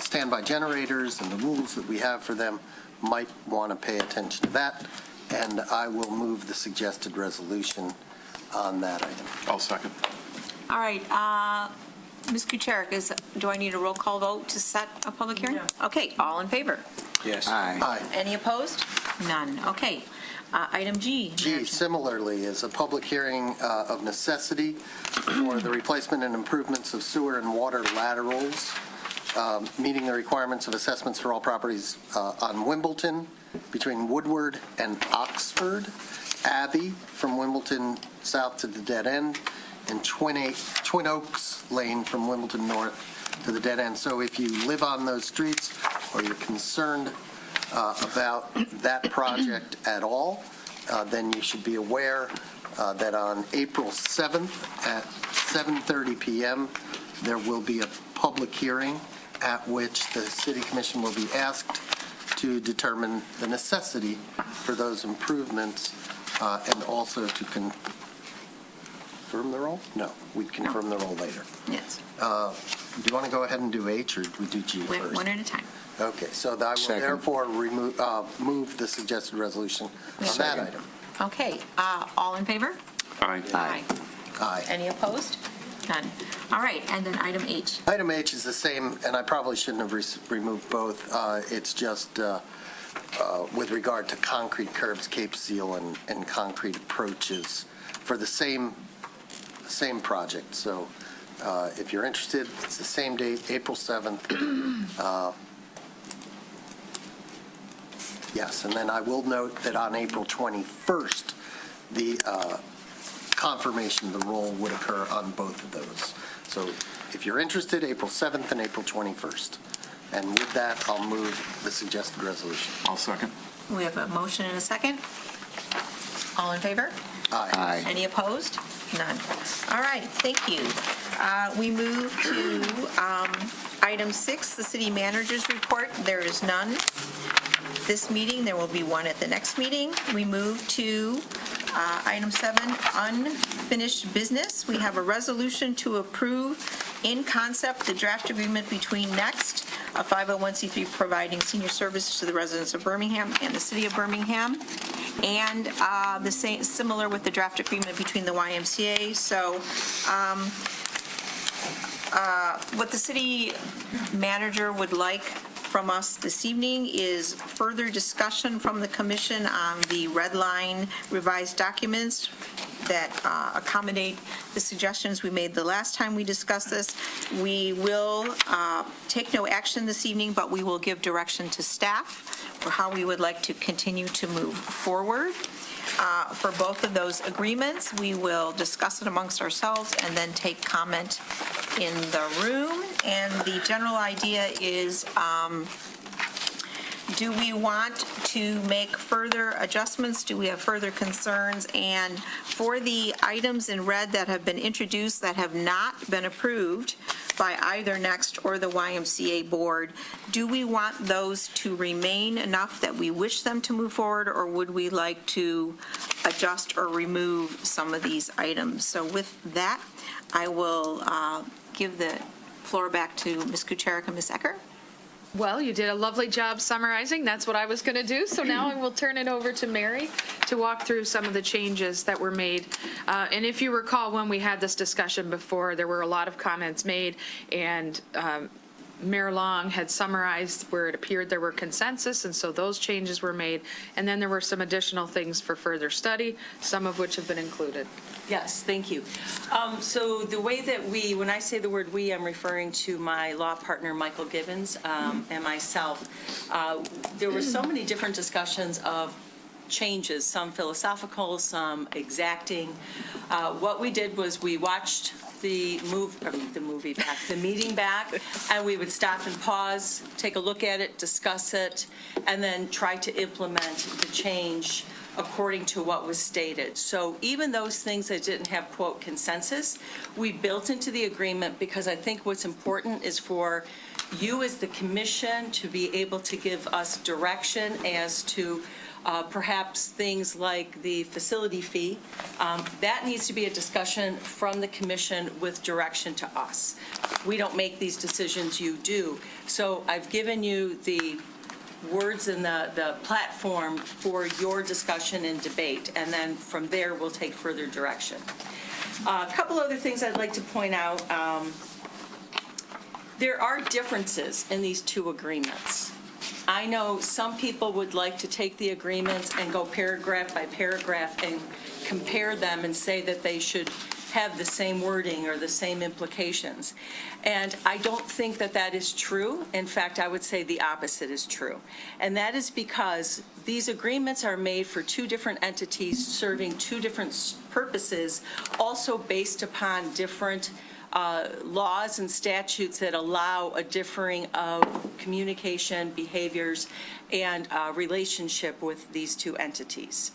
standby generators and the rules that we have for them might want to pay attention to that. And I will move the suggested resolution on that item. I'll second. All right, Ms. Kucharic, do I need a roll call vote to set a public hearing? Okay, all in favor? Yes. Aye. Aye. Any opposed? None. Okay. Item G. G, similarly, is a public hearing of necessity for the replacement and improvements of sewer and water laterals, meeting the requirements of assessments for all properties on Wimbledon between Woodward and Oxford, Abbey from Wimbledon south to the dead end, and Twin Oaks Lane from Wimbledon north to the dead end. So if you live on those streets or you're concerned about that project at all, then you should be aware that on April 7th at 7:30 p.m., there will be a public hearing at which the City Commission will be asked to determine the necessity for those improvements and also to confirm the roll? No, we'd confirm the roll later. Yes. Do you want to go ahead and do H, or do we do G first? One at a time. Okay, so I will Second. therefore move the suggested resolution on that Second. item. Okay, all in favor? Aye. Aye. Aye. Any opposed? None. All right, and then item H. Item H is the same, and I probably shouldn't have removed both. It's just with regard to concrete curbs, Cape Seal, and concrete approaches for the same project. So if you're interested, it's the same date, April 7th. Yes, and then I will note that on April 21st, the confirmation of the roll would occur on both of those. So if you're interested, April 7th and April 21st. And with that, I'll move the suggested resolution. I'll second. We have a motion and a second. All in favor? Aye. Aye. Any opposed? None. All right, thank you. We move to item 6, the city manager's report. There is none. This meeting, there will be one at the next meeting. We move to item 7, unfinished business. We have a resolution to approve in concept the draft agreement between Next, a 501c3 providing senior services to the residents of Birmingham, and the city of Birmingham, and the same, similar with the draft agreement between the YMCA. So what the city manager would like from us this evening is further discussion from the commission on the red line revised documents that accommodate the suggestions we made the last time we discussed this. We will take no action this evening, but we will give direction to staff for how we would like to continue to move forward. For both of those agreements, we will discuss it amongst ourselves and then take comment in the room. And the general idea is, do we want to make further adjustments? Do we have further concerns? And for the items in red that have been introduced that have not been approved by either Next or the YMCA board, do we want those to remain enough that we wish them to move forward, or would we like to adjust or remove some of these items? So with that, I will give the floor back to Ms. Kucharic and Ms. Ecker. Well, you did a lovely job summarizing. That's what I was going to do. So now I will turn it over to Mary to walk through some of the changes that were made. And if you recall, when we had this discussion before, there were a lot of comments made, and Mayor Long had summarized where it appeared there were consensus, and so those changes were made. And then there were some additional things for further study, some of which have been included. Yes, thank you. So the way that when I say the word "we," I'm referring to my law partner, Michael Gibbons, and myself. There were so many different discussions of changes, some philosophical, some exacting. What we did was we watched the meeting back, and we would stop and pause, take a look at it, discuss it, and then try to implement the change according to what was stated. So even those things that didn't have, quote, consensus, we built into the agreement, because I think what's important is for you as the commission to be able to give us direction as to perhaps things like the facility fee. That needs to be a discussion from the commission with direction to us. We don't make these decisions, you do. So I've given you the words in the platform for your discussion and debate, and then from there we'll take further direction. A couple other things I'd like to point out. There are differences in these two agreements. I know some people would like to take the agreements and go paragraph by paragraph and compare them and say that they should have the same wording or the same implications. And I don't think that that is true. In fact, I would say the opposite is true. And that is because these agreements are made for two different entities serving two different purposes, also based upon different laws and statutes that allow a differing of communication, behaviors, and relationship with these two entities.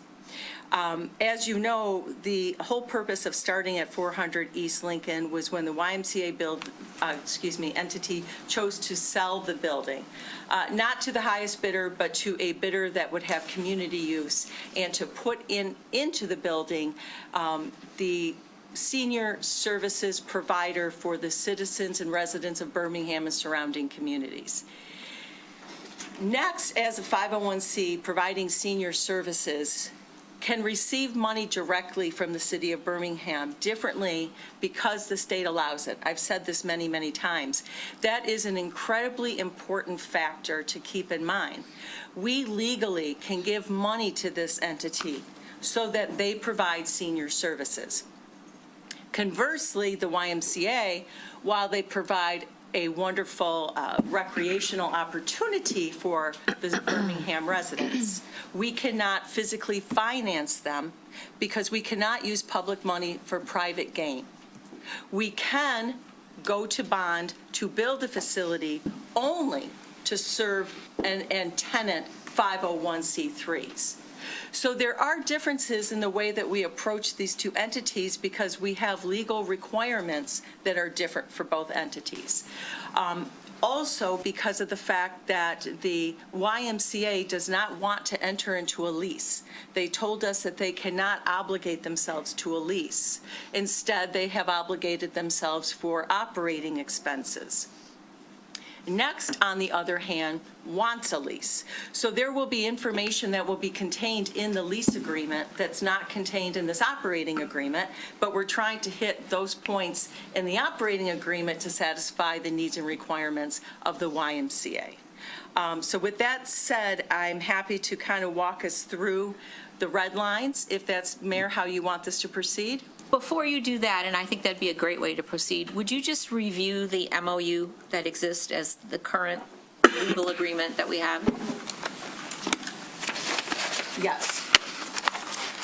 As you know, the whole purpose of starting at 400 East Lincoln was when the YMCA entity chose to sell the building, not to the highest bidder, but to a bidder that would have community use, and to put into the building the senior services provider for the citizens and residents of Birmingham and surrounding communities. Next, as a 501c providing senior services, can receive money directly from the city of Birmingham differently because the state allows it. I've said this many, many times. That is an incredibly important factor to keep in mind. We legally can give money to this entity so that they provide senior services. Conversely, the YMCA, while they provide a wonderful recreational opportunity for the Birmingham residents, we cannot physically finance them because we cannot use public money for private gain. We can go to bond to build a facility only to serve and tenant 501c3s. So there are differences in the way that we approach these two entities because we have legal requirements that are different for both entities. Also, because of the fact that the YMCA does not want to enter into a lease. They told us that they cannot obligate themselves to a lease. Instead, they have obligated themselves for operating expenses. Next, on the other hand, wants a lease. So there will be information that will be contained in the lease agreement that's not contained in this operating agreement, but we're trying to hit those points in the operating agreement to satisfy the needs and requirements of the YMCA. So with that said, I'm happy to kind of walk us through the red lines, if that's, Mayor, how you want this to proceed. Before you do that, and I think that'd be a great way to proceed, would you just review the MOU that exists as the current legal agreement that we have? Yes.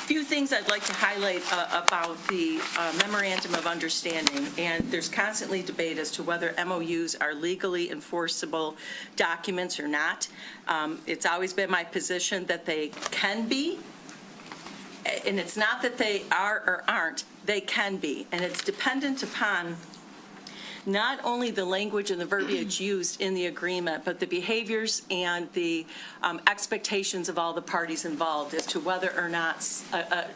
Few things I'd like to highlight about the memorandum of understanding, and there's constantly debate as to whether MOUs are legally enforceable documents or not. It's always been my position that they can be, and it's not that they are or aren't, they can be, and it's dependent upon not only the language and the verbiage used in the agreement, but the behaviors and the expectations of all the parties involved as to whether or not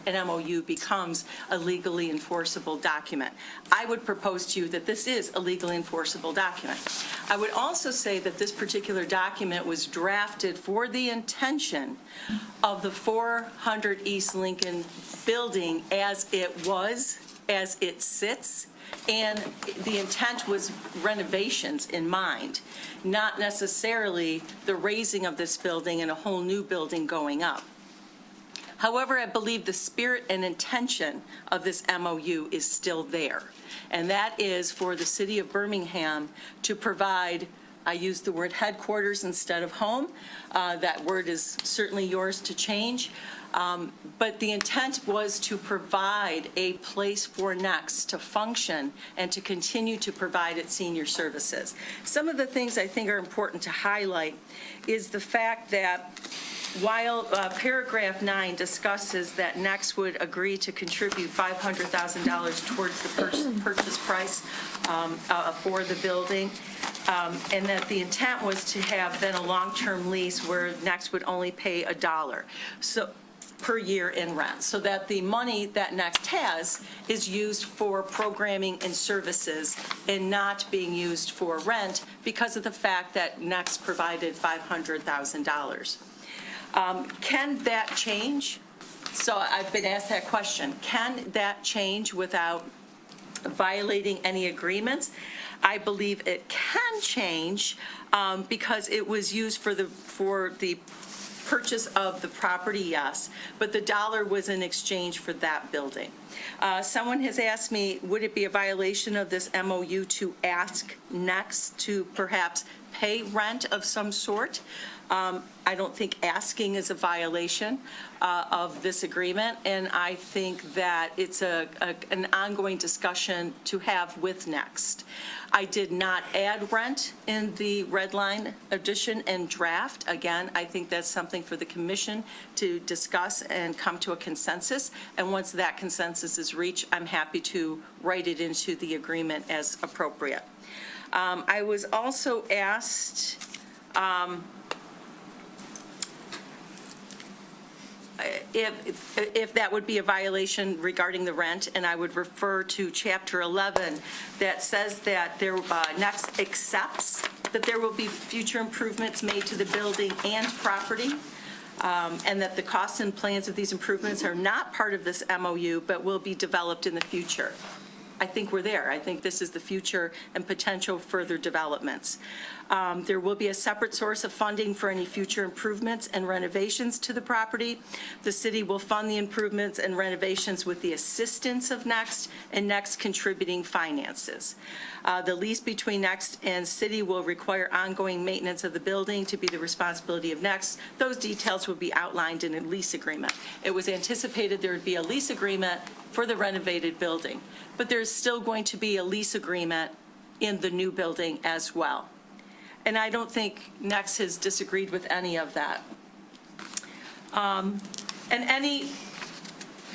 an MOU becomes a legally enforceable document. I would propose to you that this is a legally enforceable document. I would also say that this particular document was drafted for the intention of the 400 East Lincoln building as it was, as it sits, And the intent was renovations in mind, not necessarily the raising of this building and a whole new building going up. However, I believe the spirit and intention of this MOU is still there, and that is for the city of Birmingham to provide, I use the word headquarters instead of home. That word is certainly yours to change. But the intent was to provide a place for Next to function and to continue to provide its senior services. Some of the things I think are important to highlight is the fact that while paragraph 9 discusses that Next would agree to contribute $500,000 towards the purchase price for the building, and that the intent was to have then a long-term lease where Next would only pay $1 per year in rent, so that the money that Next has is used for programming and services and not being used for rent because of the fact that Next provided $500,000. Can that change? So I've been asked that question. Can that change without violating any agreements? I believe it can change because it was used for the purchase of the property, yes, but the dollar was in exchange for that building. Someone has asked me, would it be a violation of this MOU to ask Next to perhaps pay rent of some sort? I don't think asking is a violation of this agreement, and I think that it's an ongoing discussion to have with Next. I did not add rent in the red line addition and draft. Again, I think that's something for the commission to discuss and come to a consensus, and once that consensus is reached, I'm happy to write it into the agreement as appropriate. I was also asked if that would be a violation regarding the rent, and I would refer to Chapter 11 that says that Next accepts that there will be future improvements made to the building and property, and that the costs and plans of these improvements are not part of this MOU, but will be developed in the future. I think we're there. I think this is the future and potential further developments. There will be a separate source of funding for any future improvements and renovations to the property. The city will fund the improvements and renovations with the assistance of Next and Next contributing finances. The lease between Next and city will require ongoing maintenance of the building to be the responsibility of Next. Those details will be outlined in a lease agreement. It was anticipated there would be a lease agreement for the renovated building, but there's still going to be a lease agreement in the new building as well. And I don't think Next has disagreed with any of that.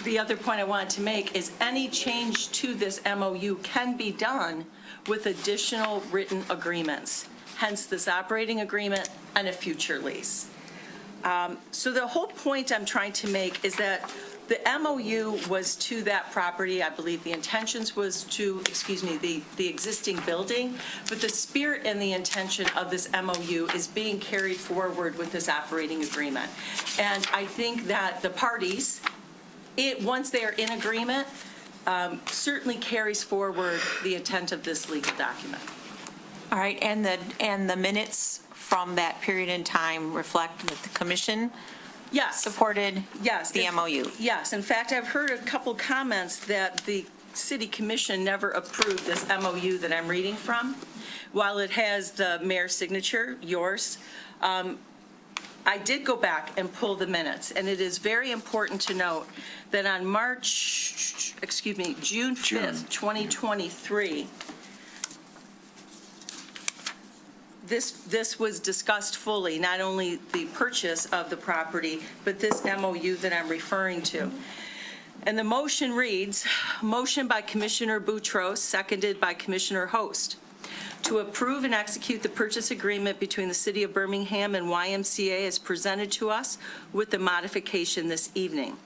The other point I wanted to make is any change to this MOU can be done with additional written agreements, hence this operating agreement and a future lease. So the whole point I'm trying to make is that the MOU was to that property. I believe the intentions was to, the existing building, but the spirit and the intention of this MOU is being carried forward with this operating agreement. And I think that the parties, once they are in agreement, certainly carries forward the intent of this legal document. All right, and the minutes from that period in time reflect that the commission supported the MOU. Yes. In fact, I've heard a couple comments that the city commission never approved this MOU that I'm reading from. While it has the mayor's signature, yours, I did go back and pull the minutes, and it is very important to note that on June 5th, 2023, this was discussed fully, not only the purchase of the property, but this MOU that I'm referring to. And the motion reads, motion by Commissioner Boutros, seconded by Commissioner Host, to approve and execute the purchase agreement between the City of Birmingham and YMCA as presented to us with the modification this evening.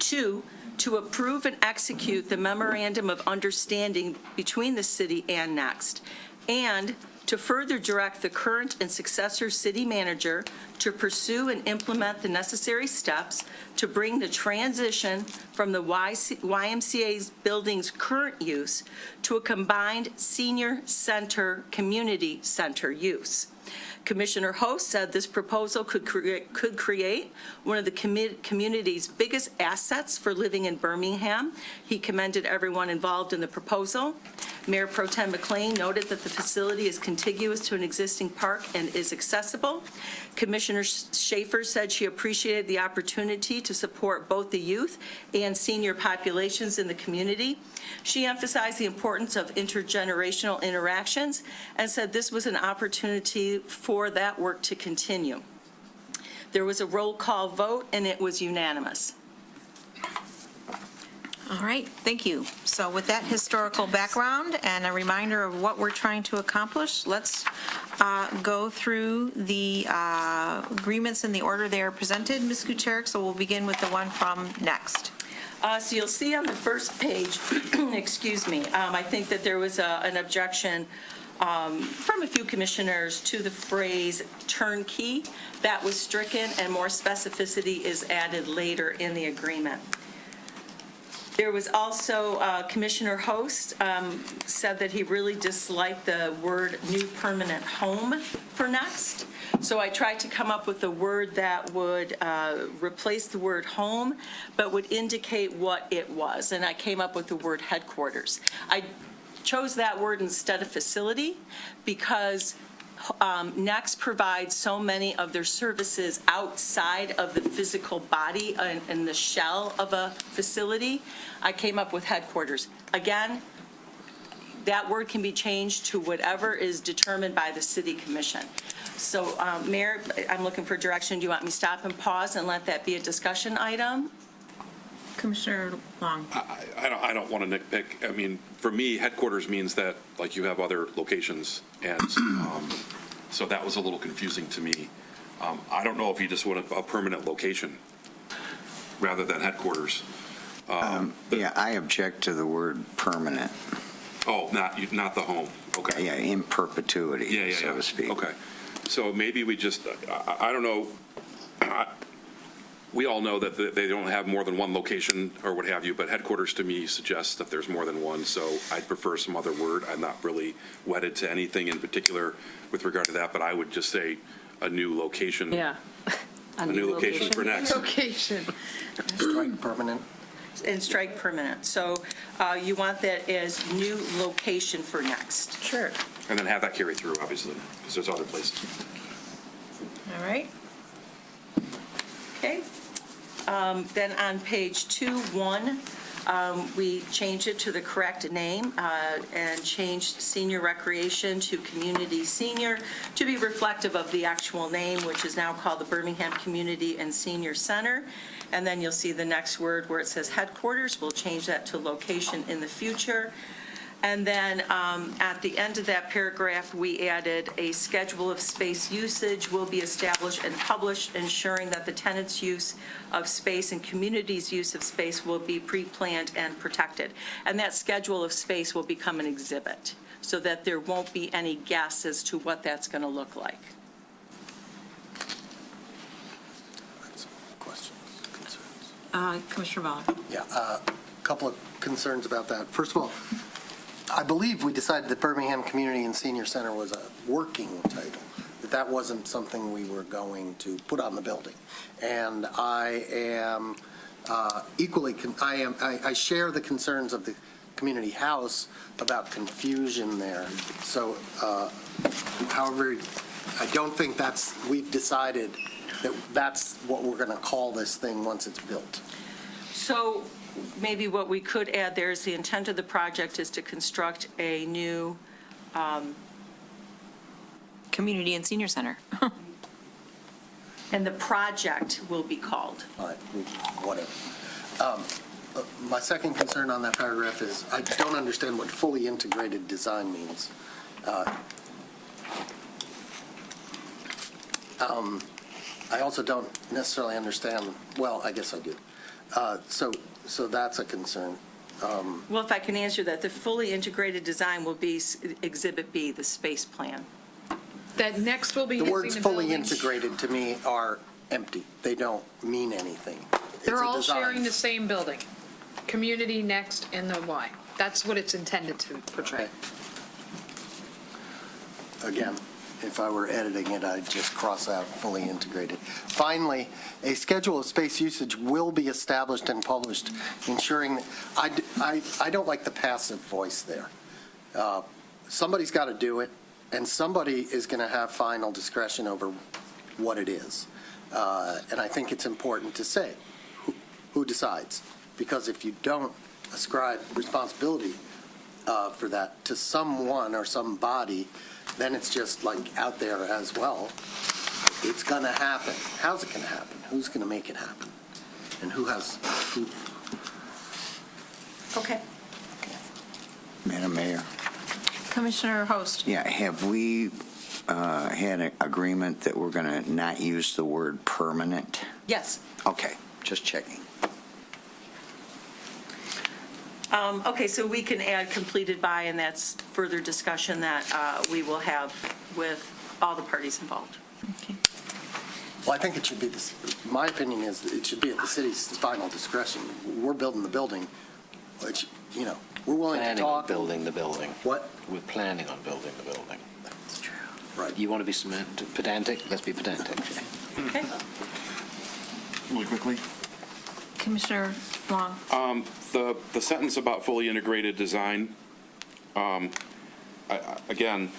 2, to approve and execute the memorandum of understanding between the city and Next. And to further direct the current and successor city manager to pursue and implement the necessary steps to bring the transition from the YMCA's building's current use to a combined senior center, community center use. Commissioner Host said this proposal could create one of the community's biggest assets for living in Birmingham. He commended everyone involved in the proposal. Mayor Pro Tem McLean noted that the facility is contiguous to an existing park and is accessible. Commissioner Schaefer said she appreciated the opportunity to support both the youth and senior populations in the community. She emphasized the importance of intergenerational interactions and said this was an opportunity for that work to continue. There was a roll call vote, and it was unanimous. All right, thank you. So with that historical background and a reminder of what we're trying to accomplish, let's go through the agreements in the order they are presented, Ms. Kucharik. So we'll begin with the one from next. So you'll see on the first page, excuse me, I think that there was an objection from a few commissioners to the phrase turnkey. That was stricken, and more specificity is added later in the agreement. There was also Commissioner Host said that he really disliked the word new permanent home for next. So I tried to come up with a word that would replace the word home, but would indicate what it was. And I came up with the word headquarters. I chose that word instead of facility because Next provides so many of their services outside of the physical body and the shell of a facility. I came up with headquarters. Again, that word can be changed to whatever is determined by the city commission. So, Mayor, I'm looking for direction. Do you want me to stop and pause and let that be a discussion item? Commissioner Long. I don't want to nitpick. I mean, for me, headquarters means that, like, you have other locations, and so that was a little confusing to me. I don't know if you just want a permanent location rather than headquarters. Yeah, I object to the word permanent. Oh, not the home. Okay. Yeah, in perpetuity, so to speak. Okay. So maybe we just, I don't know. We all know that they don't have more than one location or what have you, but headquarters to me suggests that there's more than one, so I'd prefer some other word. I'm not really wedded to anything in particular with regard to that, but I would just say a new location. Yeah. A new location for next. Location. Strike permanent. And strike permanent. So you want that as new location for next. Sure. And then have that carry through, obviously, because there's other places. All right. Okay. Then on page 2.1, we changed it to the correct name and changed senior recreation to community senior to be reflective of the actual name, which is now called the Birmingham Community and Senior Center. And then you'll see the next word where it says headquarters. We'll change that to location in the future. And then at the end of that paragraph, we added a schedule of space usage will be established and published, ensuring that the tenant's use of space and community's use of space will be pre-planned and protected. And that schedule of space will become an exhibit so that there won't be any guess as to what that's going to look like. Questions, concerns? Commissioner Ball. Yeah, a couple of concerns about that. First of all, I believe we decided that Birmingham Community and Senior Center was a working title, that wasn't something we were going to put on the building. And I am equally, I share the concerns of the community house about confusion there. So, however, I don't think we've decided that that's what we're going to call this thing once it's built. So maybe what we could add there is the intent of the project is to construct a new Community and Senior Center. and the project will be called. All right, whatever. My second concern on that paragraph is I don't understand what fully integrated design means. I also don't necessarily understand, well, I guess I do. So that's a concern. Well, if I can answer that, the fully integrated design will be Exhibit B, the space plan. That next will be The using words the fully buildings. integrated to me are empty. They don't mean anything. It's They're a all design. sharing the same building. Community next and the Y. That's what it's intended to portray. Again, if I were editing it, I'd just cross out fully integrated. Finally, a schedule of space usage will be established and published, ensuring that, I don't like the passive voice there. Somebody's got to do it, and somebody is going to have final discretion over what it is. And I think it's important to say who decides, because if you don't ascribe responsibility for that to someone or somebody, then it's just like out there as well. It's going to happen. How's it going to happen? Who's going to make it happen? And who? Okay. Madam Mayor. Commissioner Host. Yeah, have we had an agreement that we're going to not use the word permanent? Yes. Okay, just checking. Okay, so we can add completed by, and that's further discussion that we will have with all the parties involved. Well, I think it should be this. My opinion is that it should be at the city's final discretion. We're building the building, which, we're willing to Planning on talk. building the building. What? We're planning on building the building. That's true. Right. You want to be pedantic? Let's be pedantic. Okay. Really quickly. Commissioner Long. The sentence about fully integrated design, again,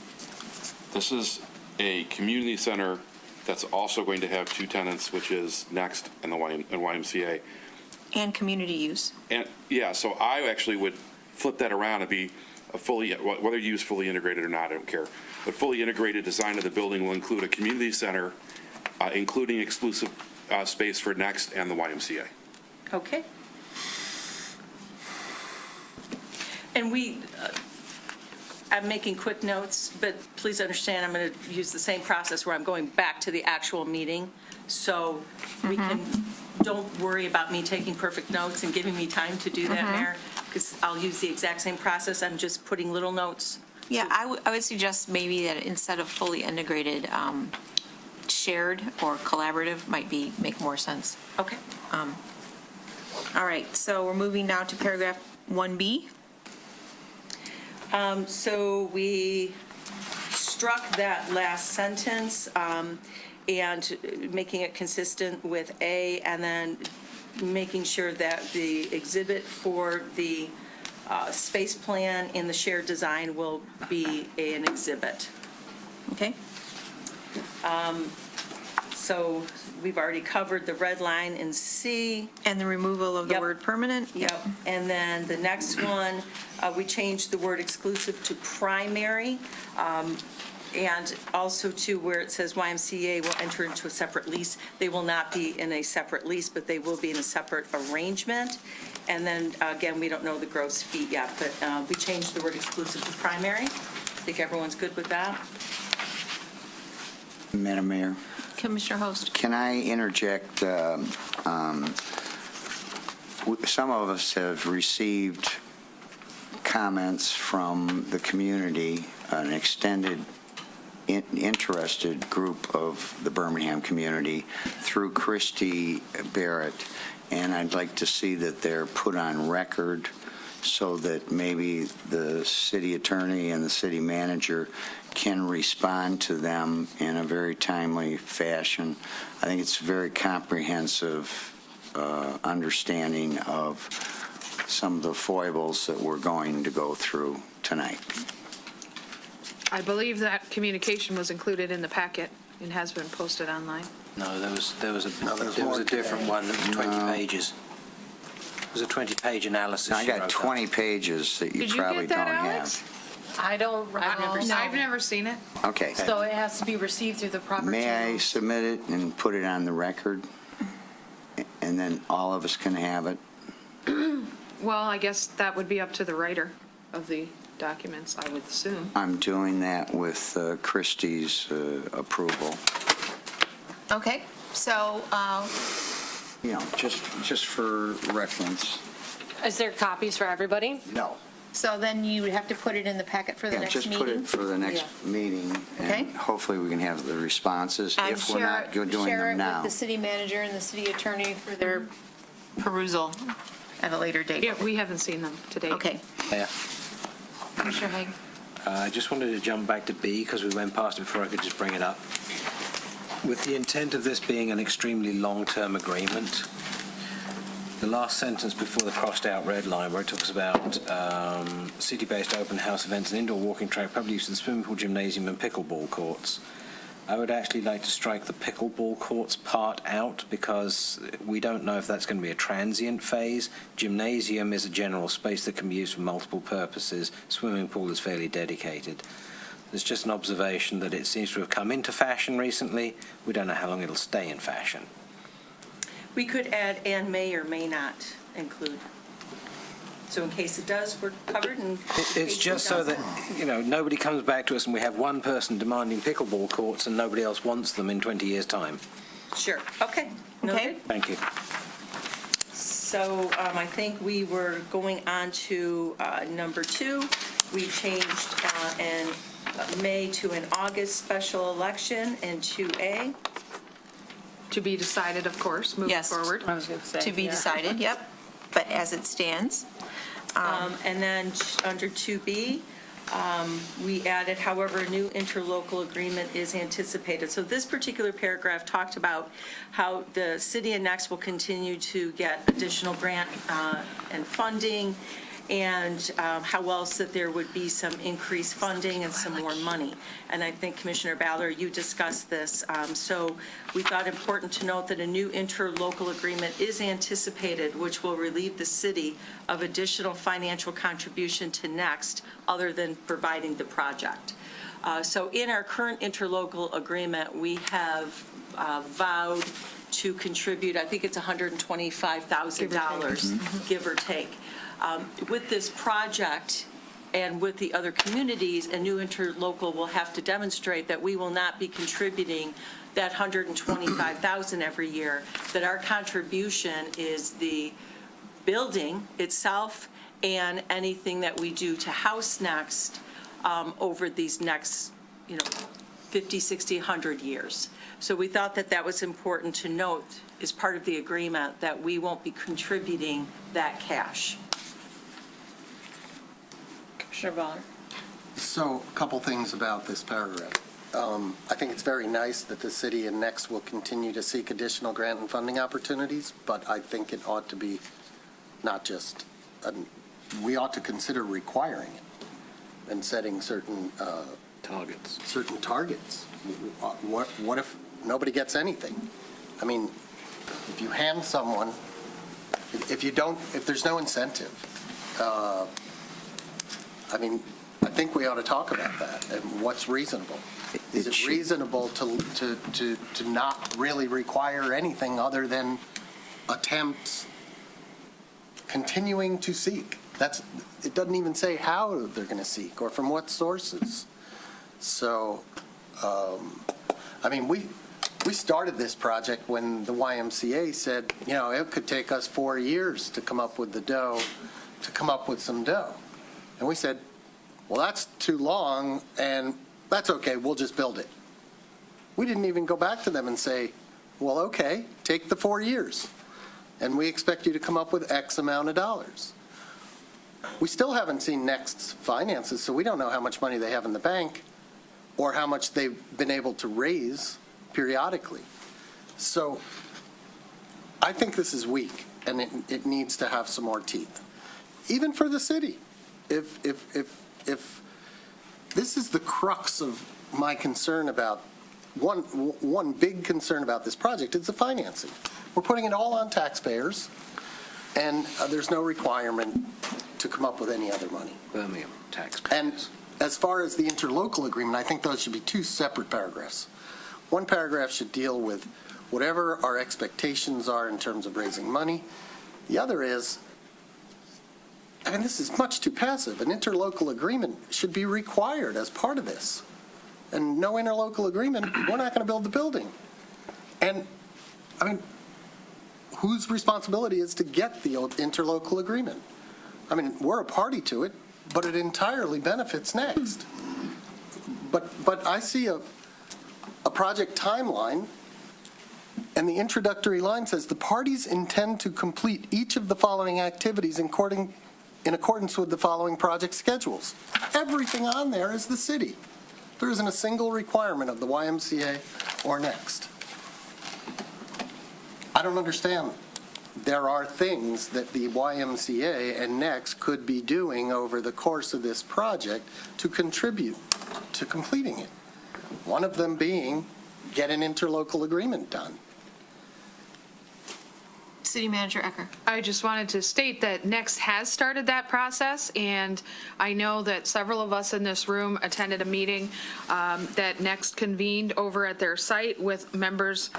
this is a community center that's also going to have two tenants, which is Next and the YMCA. And community use. And, yeah, so I actually would flip that around and be a fully, whether you use fully integrated or not, I don't care. But fully integrated design of the building will include a community center, including exclusive space for Next and the YMCA. Okay. And I'm making quick notes, but please understand, I'm going to use the same process where I'm going back to the actual meeting. So we don't worry about me taking perfect notes and giving me time to do that, Mayor, because I'll use the exact same process. I'm just putting little notes. Yeah, I would suggest maybe that instead of fully integrated, shared or collaborative might make more sense. Okay. All right, so we're moving now to paragraph 1B. So we struck that last sentence and making it consistent with A, and then making sure that the exhibit for the space plan in the shared design will be an exhibit. Okay. So we've already covered the red line in C. And the removal of the Yep. word permanent? Yep. And then the next one, we changed the word exclusive to primary, and also to where it says YMCA will enter into a separate lease. They will not be in a separate lease, but they will be in a separate arrangement. And then, again, we don't know the gross fee yet, but we changed the word exclusive to primary. I think everyone's good with that. Madam Mayor. Commissioner Host. Can I interject? Some of us have received comments from the community, an extended interested group of the Birmingham community through Christy Barrett, and I'd like to see that they're put on record so that maybe the city attorney and the city manager can respond to them in a very timely fashion. I think it's a very comprehensive understanding of some of the foibles that we're going to go through tonight. I believe that communication was included in the packet and has been posted online. No, there was a different one that was 20 pages. It was a 20-page analysis. I got 20 pages that you probably don't have. I don't recall. I've never seen it. Okay. So it has to be received through the proper May I channels. submit it and put it on the record? And then all of us can have it? Well, I guess that would be up to the writer of the documents, I would assume. I'm doing that with Christie's approval. Okay, so, You know, just for reference. Is there copies for everybody? No. So then you would have to put it in the packet for the Yeah, next just meeting? put it for the next meeting, Okay. and hopefully we can have the responses And if we're not doing them now. Share it with the city manager and the city attorney for their perusal at a later date. Yeah, we haven't seen them today. Okay. Yeah. Commissioner Haig? I just wanted to jump back to B because we went past it before I could just bring it up. With the intent of this being an extremely long-term agreement, the last sentence before the crossed-out red line where it talks about city-based open house events and indoor walking track, public use of the swimming pool, gymnasium and pickleball courts, I would actually like to strike the pickleball courts part out because we don't know if that's going to be a transient phase. Gymnasium is a general space that can be used for multiple purposes. Swimming pool is fairly dedicated. There's just an observation that it seems to have come into fashion recently. We don't know how long it'll stay in fashion. We could add and may or may not include. So in case it does, we're covered, and It's just so that, nobody comes back to us and we have one person demanding pickleball courts and nobody else wants them in 20 years' time. Sure, okay. Noted. Thank you. So I think we were going on to number 2. We changed in May to an August special election in 2A. To be decided, of course, moving Yes. forward. I was going to say. To be decided, yep. But as it stands. And then under 2B, we added, however, a new interlocal agreement is anticipated. So this particular paragraph talked about how the city and Next will continue to get additional grant and funding, and how else that there would be some increased funding and some more money. And I think, Commissioner Ballard, you discussed this. So we thought important to note that a new interlocal agreement is anticipated, which will relieve the city of additional financial contribution to Next, other than providing the project. So in our current interlocal agreement, we have vowed to contribute, I think it's $125,000, give or take. With this project and with the other communities, a new interlocal will have to demonstrate that we will not be contributing that $125,000 every year, that our contribution is the building itself and anything that we do to house Next over these next, 50, 60, 100 years. So we thought that that was important to note as part of the agreement, that we won't be contributing that cash. Commissioner Ballard? So a couple things about this paragraph. I think it's very nice that the city and Next will continue to seek additional grant and funding opportunities, but I think it ought to be not just, we ought to consider requiring it and setting certain targets. What if nobody gets anything? I mean, if you hand someone, if there's no incentive, I think we ought to talk about that and what's reasonable. Is it reasonable to not really require anything other than attempts continuing to seek? It doesn't even say how they're going to seek or from what sources. So, we started this project when the YMCA said, it could take us 4 years to come up with some dough. And we said, well, that's too long, and that's okay, we'll just build it. We didn't even go back to them and say, well, okay, take the 4 years, and we expect you to come up with X amount of dollars. We still haven't seen Next's finances, so we don't know how much money they have in the bank or how much they've been able to raise periodically. So I think this is weak, and it needs to have some more teeth, even for the city. If this is the crux of my concern about, one big concern about this project is the financing. We're putting it all on taxpayers, and there's no requirement to come up with any other money. Birmingham taxpayers. And as far as the interlocal agreement, I think those should be 2 separate paragraphs. One paragraph should deal with whatever our expectations are in terms of raising money. The other is, this is much too passive. An interlocal agreement should be required as part of this. And no interlocal agreement, we're not going to build the building. And, whose responsibility is to get the interlocal agreement? We're a party to it. but it entirely benefits Next. But I see a project timeline, and the introductory line says, "The parties intend to complete each of the following activities in accordance with the following project schedules." Everything on there is the city. There isn't a single requirement of the YMCA or Next. I don't understand. There are things that the YMCA and Next could be doing over the course of this project to contribute to completing it. One of them being get an interlocal agreement done. City Manager Ecker. I just wanted to state that Next has started that process, and I know that several of us in this room attended a meeting that Next convened over at their site with members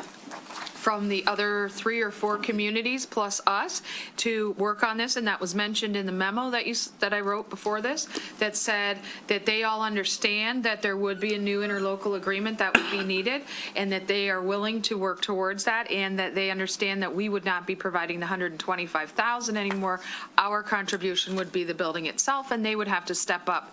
from the other 3 or 4 communities plus us to work on this, and that was mentioned in the memo that I wrote before this, that said that they all understand that there would be a new interlocal agreement that would be needed, and that they are willing to work towards that, and that they understand that we would not be providing the $125,000 anymore. Our contribution would be the building itself, and they would have to step up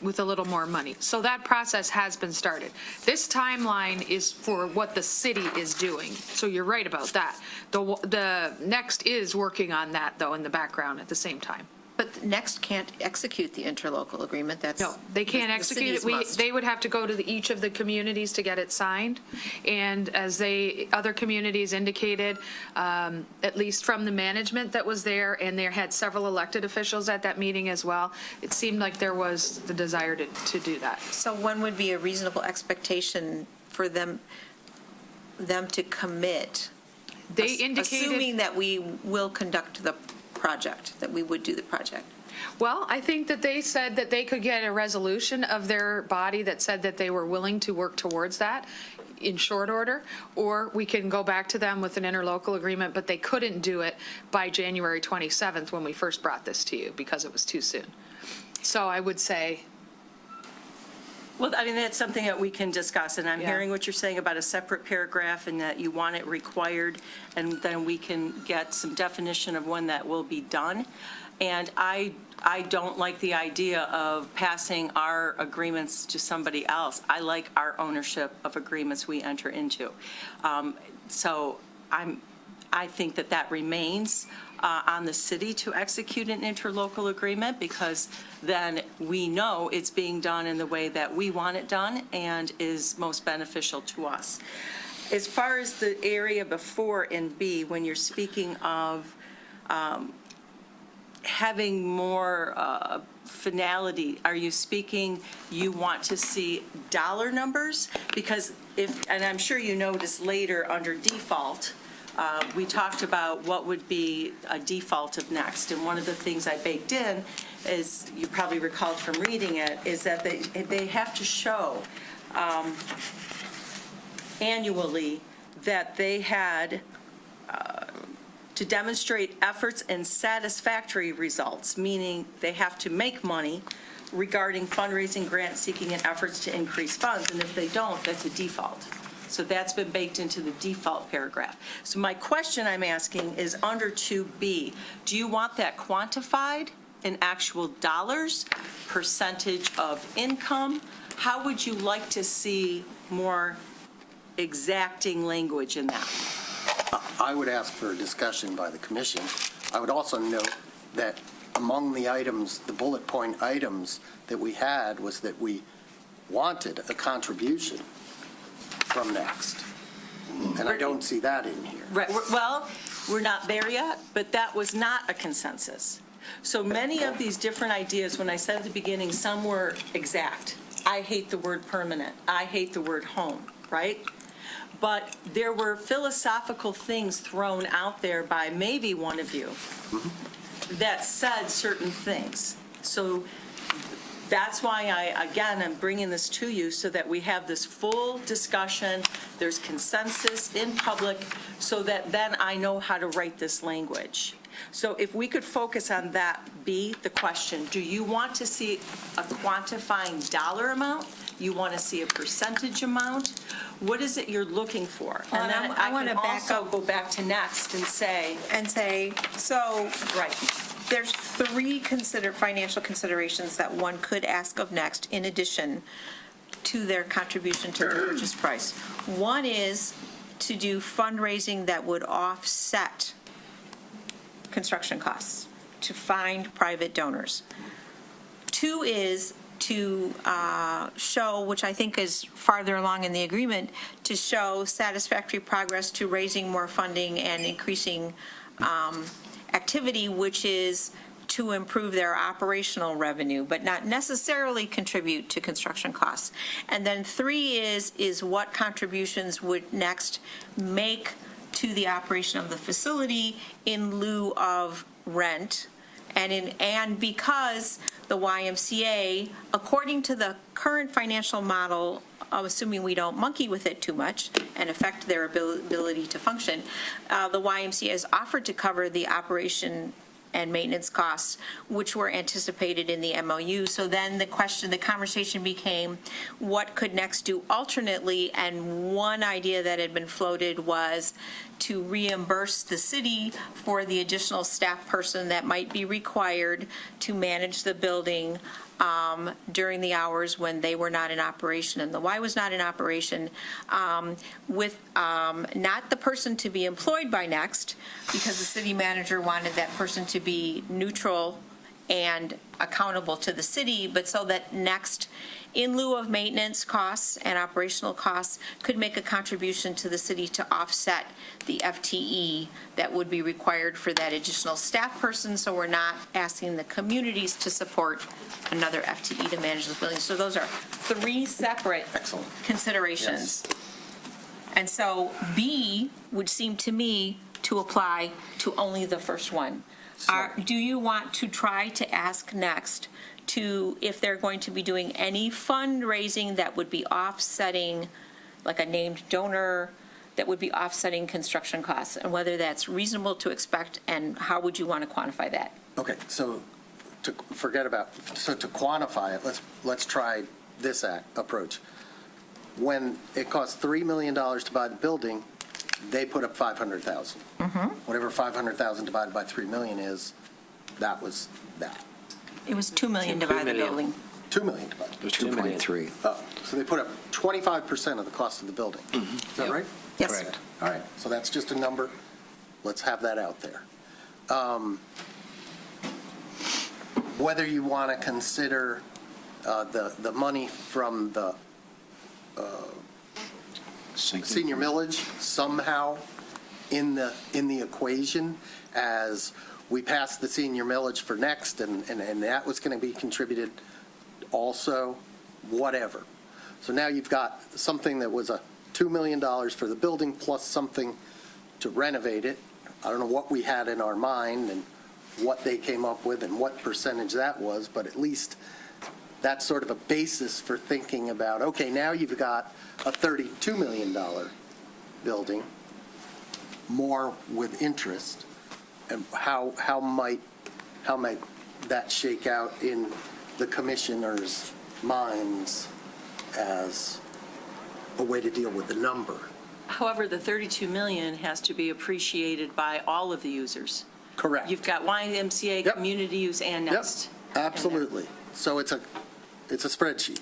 with a little more money. So that process has been started. This timeline is for what the city is doing. So you're right about that. The Next is working on that, though, in the background at the same time. But Next can't execute the interlocal agreement. That's No, they can't the execute it. cities must. They would have to go to each of the communities to get it signed. And as other communities indicated, at least from the management that was there, and there had several elected officials at that meeting as well, it seemed like there was the desire to do that. So when would be a reasonable expectation for them to commit? They indicated. Assuming that we will conduct the project, that we would do the project. Well, I think that they said that they could get a resolution of their body that said that they were willing to work towards that in short order, or we can go back to them with an interlocal agreement, but they couldn't do it by January 27th when we first brought this to you because it was too soon. So I would say. Well, I mean, that's something that we can discuss, and I'm Yeah. hearing what you're saying about a separate paragraph and that you want it required, and then we can get some definition of when that will be done. And I don't like the idea of passing our agreements to somebody else. I like our ownership of agreements we enter into. So I think that remains on the city to execute an interlocal agreement, because then we know it's being done in the way that we want it done and is most beneficial to us. As far as the area before in B, when you're speaking of having more finality, are you speaking, you want to see dollar numbers? Because and I'm sure you noticed later under default, we talked about what would be a default of Next. And one of the things I baked in is, you probably recalled from reading it, is that they have to show annually that they had to demonstrate efforts and satisfactory results, meaning they have to make money regarding fundraising, grant seeking, and efforts to increase funds. And if they don't, that's a default. So that's been baked into the default paragraph. So my question I'm asking is under 2B, do you want that quantified in actual dollars, percentage of income? How would you like to see more exacting language in that? I would ask for a discussion by the commission. I would also note that among the items, the bullet point items that we had was that we wanted a contribution from Next. And I don't see that in here. Right, well, we're not there yet, but that was not a consensus. So many of these different ideas, when I said at the beginning, some were exact. I hate the word permanent. I hate the word home, right? But there were philosophical things thrown out there by maybe one of you that said certain things. So that's why I'm bringing this to you, so that we have this full discussion, there's consensus in public, so that then I know how to write this language. So if we could focus on that, B, the question, do you want to see a quantifying dollar amount? You want to see a percentage amount? What is it you're looking for? And then I wanna can back also up. go back to Next and say, So, right, there's three financial considerations that one could ask of Next in addition to their contribution to the purchase price. One is to do fundraising that would offset construction costs, to find private donors. Two is to show, which I think is farther along in the agreement, to show satisfactory progress to raising more funding and increasing activity, which is to improve their operational revenue, but not necessarily contribute to construction costs. And then three is what contributions would Next make to the operation of the facility in lieu of rent. And because the YMCA, according to the current financial model, assuming we don't monkey with it too much and affect their ability to function, the YMCA has offered to cover the operation and maintenance costs, which were anticipated in the MOU. So then the conversation became, what could Next do alternately? And one idea that had been floated was to reimburse the city for the additional staff person that might be required to manage the building during the hours when they were not in operation. And the Y was not in operation, with not the person to be employed by Next, because the city manager wanted that person to be neutral and accountable to the city, but so that Next, in lieu of maintenance costs and operational costs, could make a contribution to the city to offset the FTE that would be required for that additional staff person, so we're not asking the communities to support another FTE to manage this building. So those are three separate considerations. Yes. And so B would seem to me to apply to only the first one. Do you want to try to ask Next to, if they're going to be doing any fundraising that would be offsetting, like a named donor, that would be offsetting construction costs, and whether that's reasonable to expect, and how would you want to quantify that? Okay, so to quantify it, let's try this approach. When it costs $3 million to buy the building, they put up $500,000. Whatever $500,000 divided by $3 million is, that was that. It was $2 million to buy the building. $2 million to buy. There's 2.3. Oh, so they put up 25% of the cost of the building. Is that right? Yes. Correct. All right, so that's just a number. Let's have that out there. Whether you want to consider the money from the senior millage somehow in the equation, as we passed the senior millage for Next, and that was going to be contributed also, whatever. So now you've got something that was a $2 million for the building plus something to renovate it. I don't know what we had in our mind and what they came up with and what percentage that was, but at least that's sort of a basis for thinking about, okay, now you've got a $32 million building, more with interest, and how might that shake out in the commissioners' minds as a way to deal with the number? However, the 32 million has to be appreciated by all of the users. Correct. You've got YMCA, Yep. community use, and Next. Yep, absolutely. So it's a spreadsheet.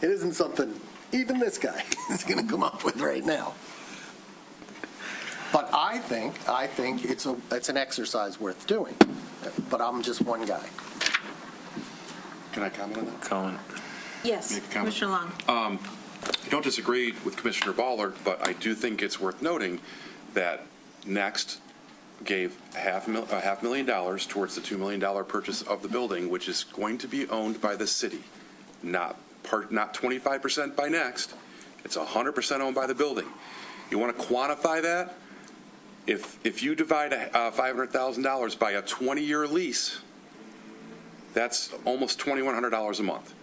It isn't something even this guy is going to come up with right now. But I think it's an exercise worth doing. But I'm just one guy. Can I comment on that? Comment. Yes, Make a comment. Commissioner Long. I don't disagree with Commissioner Baller, but I do think it's worth noting that Next gave $500,000 towards the $2 million purchase of the building, which is going to be owned by the city, not 25% by Next. It's 100% owned by the building. You want to quantify that? If you divide $500,000 by a 20-year lease, that's almost $2,100 a month.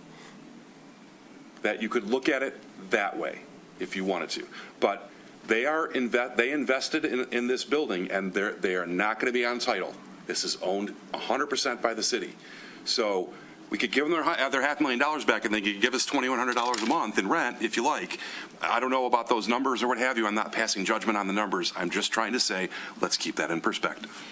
That you could look at it that way if you wanted to. But they invested in this building, and they are not going to be on title. This is owned 100% by the city. So we could give them their $500,000 back, and they could give us $2,100 a month in rent, if you like. I don't know about those numbers or what have you. I'm not passing judgment on the numbers. I'm just trying to say, let's keep that in perspective.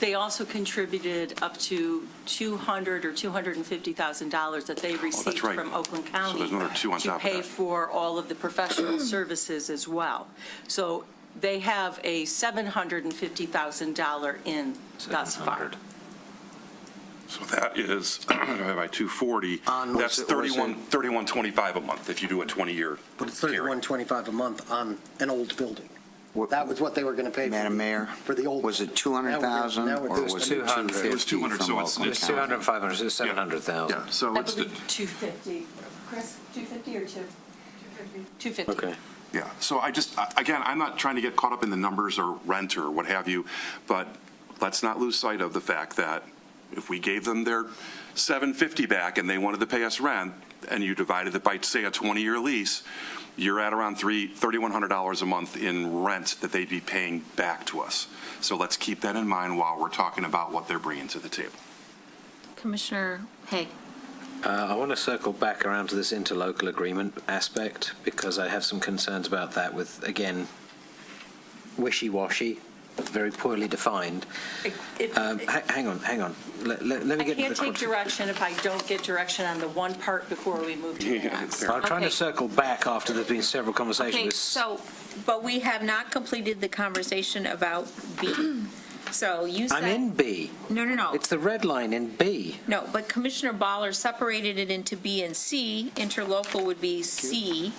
They also contributed up to $200,000 or $250,000 that they received right. from Oakland So County there's another two on to top of pay that. for all of the professional services as well. So they have a $750,000 in thus far. So that is, divided by 240, that's 3125 a month if you do a 20-year But it's period. $31.25 a month on an old building. That was what they were going to pay. Madam Mayor, for the old. was it 200,000 Now we're or was it 250? 250 It was 200, from so it's- Oakland It's County? 200 and 500, so it's 700,000. Yeah, so I it's, believe 250. Chris, 250 or 250? Okay. yeah, so again, I'm not trying to get caught up in the numbers or rent or what have you, but let's not lose sight of the fact that if we gave them their $750 back and they wanted to pay us rent, and you divided it by, say, a 20-year lease, you're at around $3,100 a month in rent that they'd be paying back to us. So let's keep that in mind while we're talking about what they're bringing to the table. Commissioner Haig. I want to circle back around to this interlocal agreement aspect because I have some concerns about that with, again, wishy-washy, very poorly defined. Hang on. Let me I get can't to the take direction if I don't get direction on the one part before we move to the next. I'm trying to Okay. circle back after there's been several conversations. Okay, with- so, but we have not completed the conversation about B. So you said. I'm in B. No. It's the red line in B. No, but Commissioner Baller separated it into B and C. Interlocal would be C,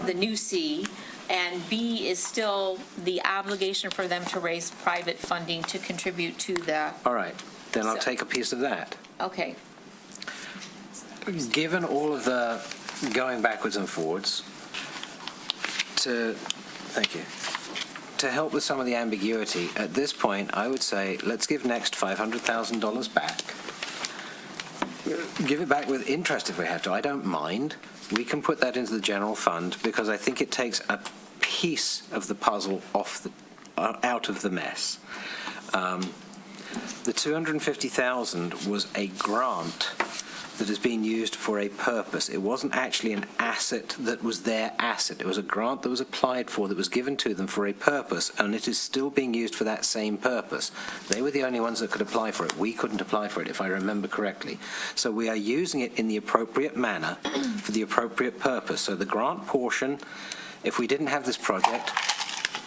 the new C, and B is still the obligation for them to raise private funding to contribute to the, All right, then I'll So- take a piece of that. okay. Given all of the going backwards and forwards, thank you, to help with some of the ambiguity, at this point, I would say, let's give Next $500,000 back. Give it back with interest if we have to. I don't mind. We can put that into the general fund because I think it takes a piece of the puzzle out of the mess. The $250,000 was a grant that is being used for a purpose. It wasn't actually an asset that was their asset. It was a grant that was applied for, that was given to them for a purpose, and it is still being used for that same purpose. They were the only ones that could apply for it. We couldn't apply for it, if I remember correctly. So we are using it in the appropriate manner for the appropriate purpose. So the grant portion, if we didn't have this project,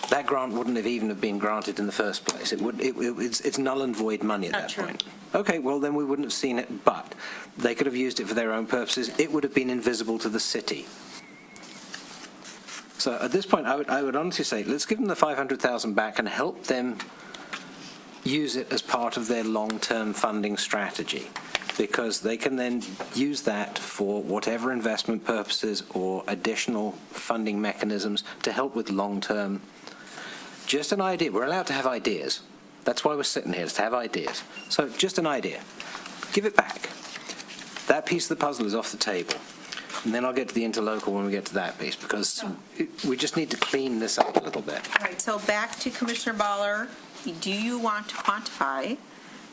that grant wouldn't have even have been granted in the first place. It's null and void money at that point. Okay, well, then we wouldn't have seen it, but they could have used it for their own purposes. It would have been invisible to the city. So at this point, I would honestly say, let's give them the $500,000 back and help them use it as part of their long-term funding strategy, because they can then use that for whatever investment purposes or additional funding mechanisms to help with long-term. Just an idea. We're allowed to have ideas. That's why we're sitting here, is to have ideas. So just an idea. Give it back. That piece of the puzzle is off the table. And then I'll get to the interlocal when we get to that piece, because we just need to clean this up a little bit. All right, so back to Commissioner Baller. Do you want to quantify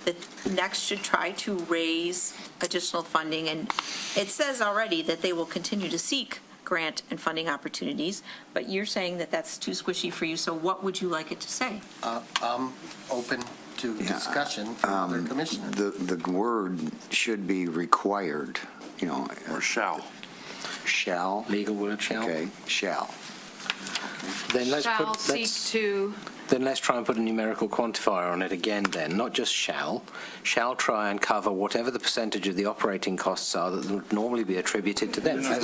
that Next should try to raise additional funding? And it says already that they will continue to seek grant and funding opportunities, but you're saying that that's too squishy for you, so what would you like it to say? I'm open to discussion from other commissioners. The word should be required, Or shall. Shall. Legal word, shall. Okay, shall. Then Shall seek to, Then let's try and put a numerical quantifier on it again then, not just shall. Shall try and cover whatever the percentage of the operating costs are that would normally be attributed to them. That's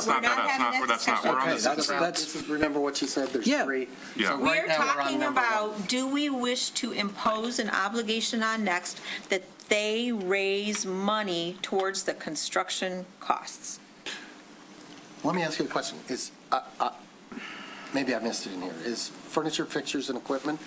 not, we're on this. Remember what you said, there's Yeah. three. Yeah. So right We're now, we're on talking number one. about, do we wish to impose an obligation on Next that they raise money towards the construction costs? Let me ask you a question. Maybe I missed it in here. Is furniture, fixtures, and equipment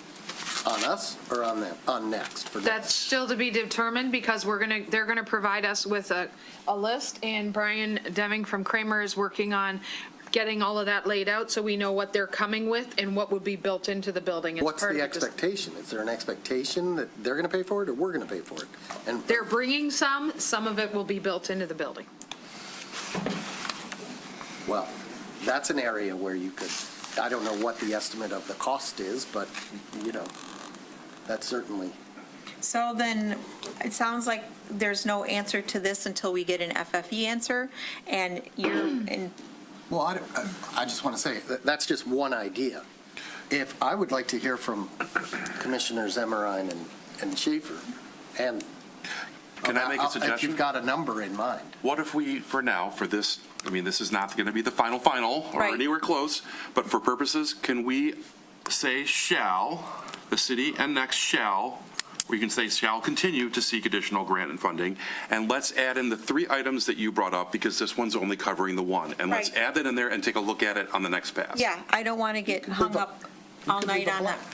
on us or on them, on Next? that's still to be determined because they're gonna provide us with a list, and Brian Deming from Kramer is working on getting all of that laid out so we know what they're coming with and what would be built into the building. It's What's part the of just- expectation? Is there an expectation that they're going to pay for it or we're going to pay for it? And They're bringing some of it will be built into the building. well, that's an area where you could, I don't know what the estimate of the cost is, but, that's certainly So then, it sounds like there's no answer to this until we get an FFE answer, and Well, I just want to say, that's just one idea. If, I would like to hear from Commissioners Emmerine and Schaefer, and Can I make a suggestion? if you've got a number in mind. What if we, for now, for this, I mean, this is not going to be the final or Right. anywhere close, but for purposes, can we say shall, the city and next shall, we can say shall continue to seek additional grant and funding, and let's add in the 3 items that you brought up, because this one's only covering the one, and let's Right. add that in there and take a look at it on the next pass. yeah, I don't want to get hung up all night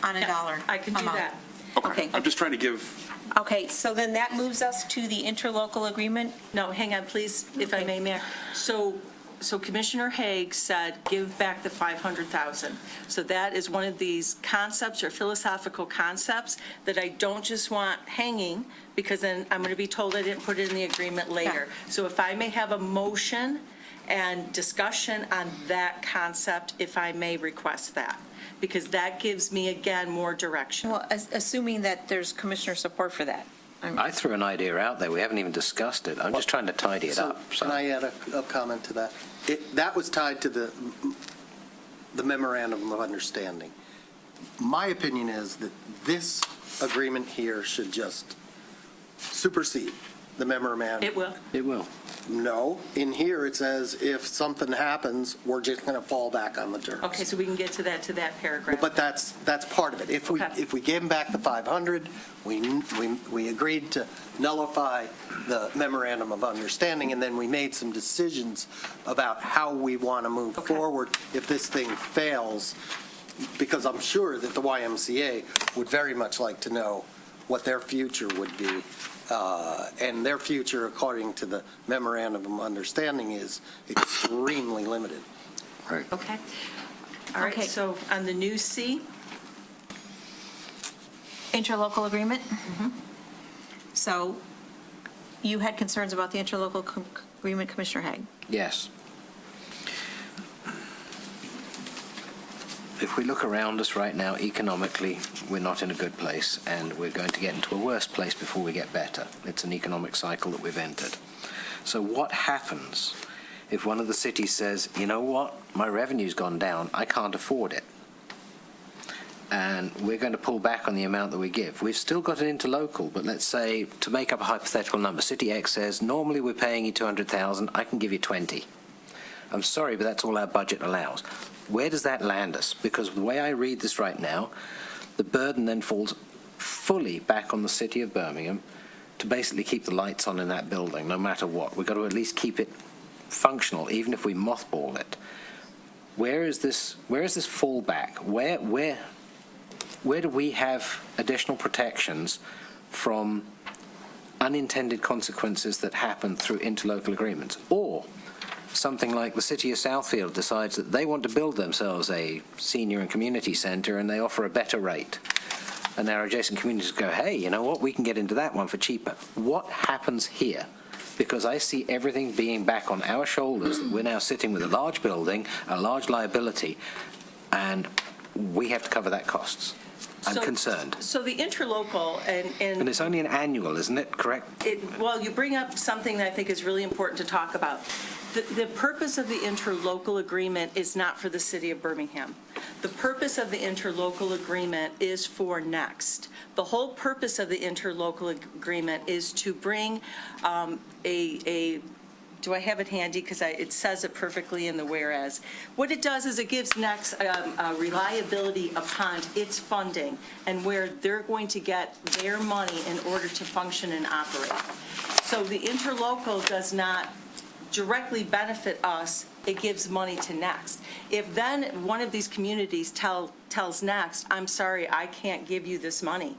on a dollar. I can do amount. that. Okay. I'm just trying to give, Okay, so then that moves us to the interlocal agreement. No, hang on, please, if I may, Mayor. So Commissioner Haig said, give back the 500,000. So that is one of these concepts or philosophical concepts that I don't just want hanging, because then I'm going to be told I didn't put it in the agreement later. So if I may have a motion and discussion on that concept, if I may request that, because that gives me, again, more direction. Well, assuming that there's commissioner support for that. I threw an idea out there. We haven't even discussed it. I'm just trying to tidy it up. So. Can I add a comment to that? That was tied to the memorandum of understanding. My opinion is that this agreement here should just supersede the memorandum. It will. It will. No, in here it says if something happens, we're just going to fall back on the terms. Okay, so we can get to that paragraph. But that's part of it. If we gave them back the 500, we agreed to nullify the memorandum of understanding, and then we made some decisions about how we want to move forward if this thing fails, because I'm sure that the YMCA would very much like to know what their future would be. And their future, according to the memorandum of understanding, is extremely limited. Right. Okay. All right, so on the new C? Interlocal agreement? So you had concerns about the interlocal agreement, Commissioner Haig? Yes. If we look around us right now, economically, we're not in a good place, and we're going to get into a worse place before we get better. It's an economic cycle that we've entered. So what happens if one of the cities says, you know what, my revenue's gone down, I can't afford it, and we're going to pull back on the amount that we give? We've still got an interlocal, but let's say, to make up a hypothetical number, City X says, normally we're paying you 200,000, I can give you 20. I'm sorry, but that's all our budget allows. Where does that land us? Because the way I read this right now, the burden then falls fully back on the city of Birmingham to basically keep the lights on in that building, no matter what. We've got to at least keep it functional, even if we mothball it. Where is this fallback? Where do we have additional protections from unintended consequences that happen through interlocal agreements? Or something like the city of Southfield decides that they want to build themselves a senior and community center, and they offer a better rate. And our adjacent communities go, hey, you know what, we can get into that one for cheaper. What happens here? Because I see everything being back on our shoulders. We're now sitting with a large building, a large liability, and we have to cover that costs. I'm concerned. So the interlocal, And it's only an annual, isn't it? Correct? Well, you bring up something that I think is really important to talk about. The purpose of the interlocal agreement is not for the city of Birmingham. The purpose of the interlocal agreement is for Next. The whole purpose of the interlocal agreement is to bring do I have it handy? Because it says it perfectly in the whereas. What it does is it gives Next reliability upon its funding and where they're going to get their money in order to function and operate. So the interlocal does not directly benefit us. It gives money to Next. If then one of these communities tells Next, I'm sorry, I can't give you this money,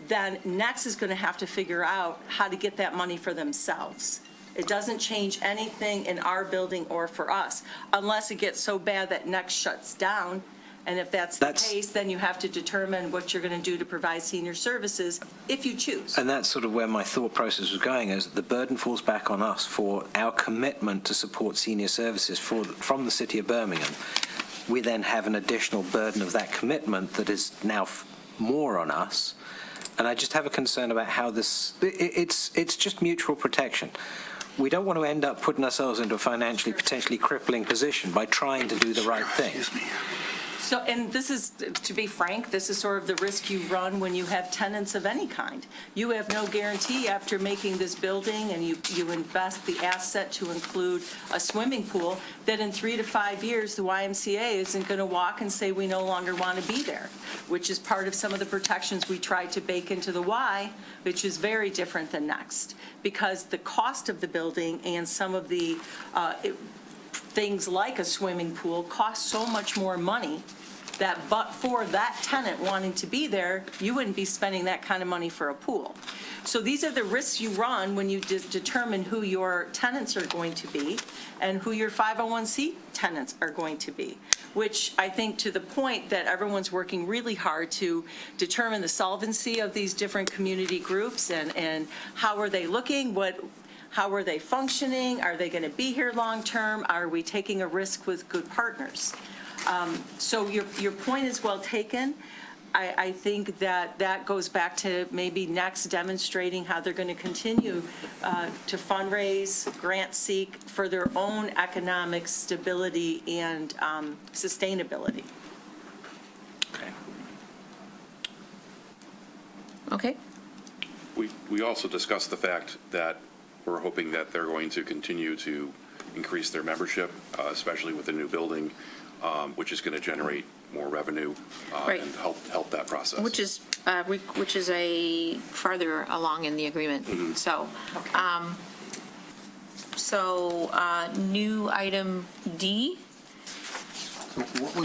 then Next is going to have to figure out how to get that money for themselves. It doesn't change anything in our building or for us, unless it gets so bad that Next shuts down. And if that's the case, then you have to determine what you're going to do to provide senior services if you choose. And that's sort of where my thought process was going, is the burden falls back on us for our commitment to support senior services from the city of Birmingham. We then have an additional burden of that commitment that is now more on us And I just have a concern about how it's just mutual protection. We don't want to end up putting ourselves into a financially potentially crippling position by trying to do the right thing. So, and this is, to be frank, this is sort of the risk you run when you have tenants of any kind. You have no guarantee after making this building and you invest the asset to include a swimming pool, that in 3 to 5 years, the YMCA isn't going to walk and say, we no longer want to be there, which is part of some of the protections we tried to bake into the Y, which is very different than Next, because the cost of the building and some of the things like a swimming pool cost so much more money that but for that tenant wanting to be there, you wouldn't be spending that kind of money for a pool. So these are the risks you run when you determine who your tenants are going to be and who your 501c tenants are going to be, which I think, to the point that everyone's working really hard to determine the solvency of these different community groups and how are they looking, how are they functioning? Are they going to be here long-term? Are we taking a risk with good partners? So your point is well taken. I think that goes back to maybe Next demonstrating how they're going to continue to fundraise, grant seek for their own economic stability and sustainability. Okay. We also discussed the fact that we're hoping that they're going to continue to increase their membership, especially with the new building, which is going to generate more revenue Right. and help that process. Which is a farther along in the agreement. So, new item D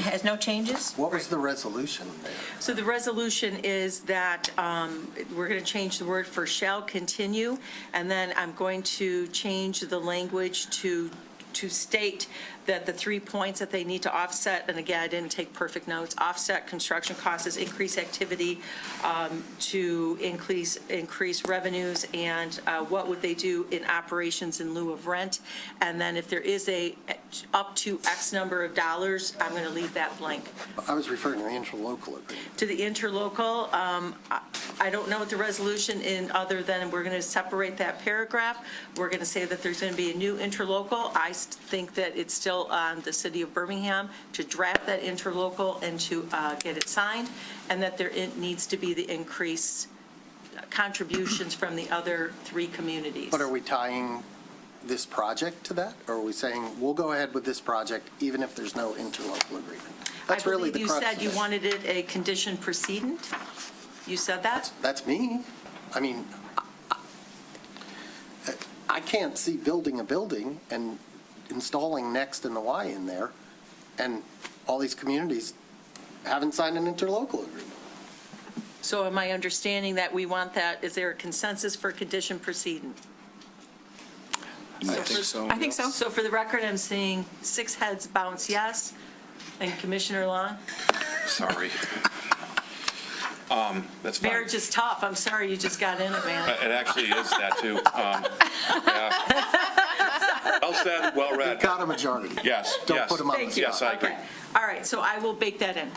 has no changes? What was the resolution there? So the resolution is that we're going to change the word for shall continue, and then I'm going to change the language to state that the 3 points that they need to offset, and again, I didn't take perfect notes, offset construction costs is increase activity to increase revenues, and what would they do in operations in lieu of rent. And then if there is a up to X number of dollars, I'm going to leave that blank. I was referring to the interlocal agreement. To the interlocal, I don't know what the resolution in, other than we're going to separate that paragraph. We're going to say that there's going to be a new interlocal. I think that it's still on the city of Birmingham to draft that interlocal and to get it signed, and that there needs to be the increased contributions from the other 3 communities. But are we tying this project to that? Or are we saying, we'll go ahead with this project even if there's no interlocal agreement? That's really the crux I believe you said of you this. wanted it a condition precedent. You said that? That's me. I mean, I can't see building a building and installing Next and the Y in there, and all these communities haven't signed an interlocal agreement. So am I understanding that we want that, is there a consensus for condition precedent? I think so. I think so. So for the record, I'm seeing 6 heads bounce yes, and Commissioner Long? Sorry. That's fine. Marriage is tough, I'm sorry you just got in it, man. It actually is that, too. Yeah. Well said, well read. We've got a majority. Yes, Don't yes. put them on the Thank you. Yes, I agree. Okay. All right, so I will bake that in.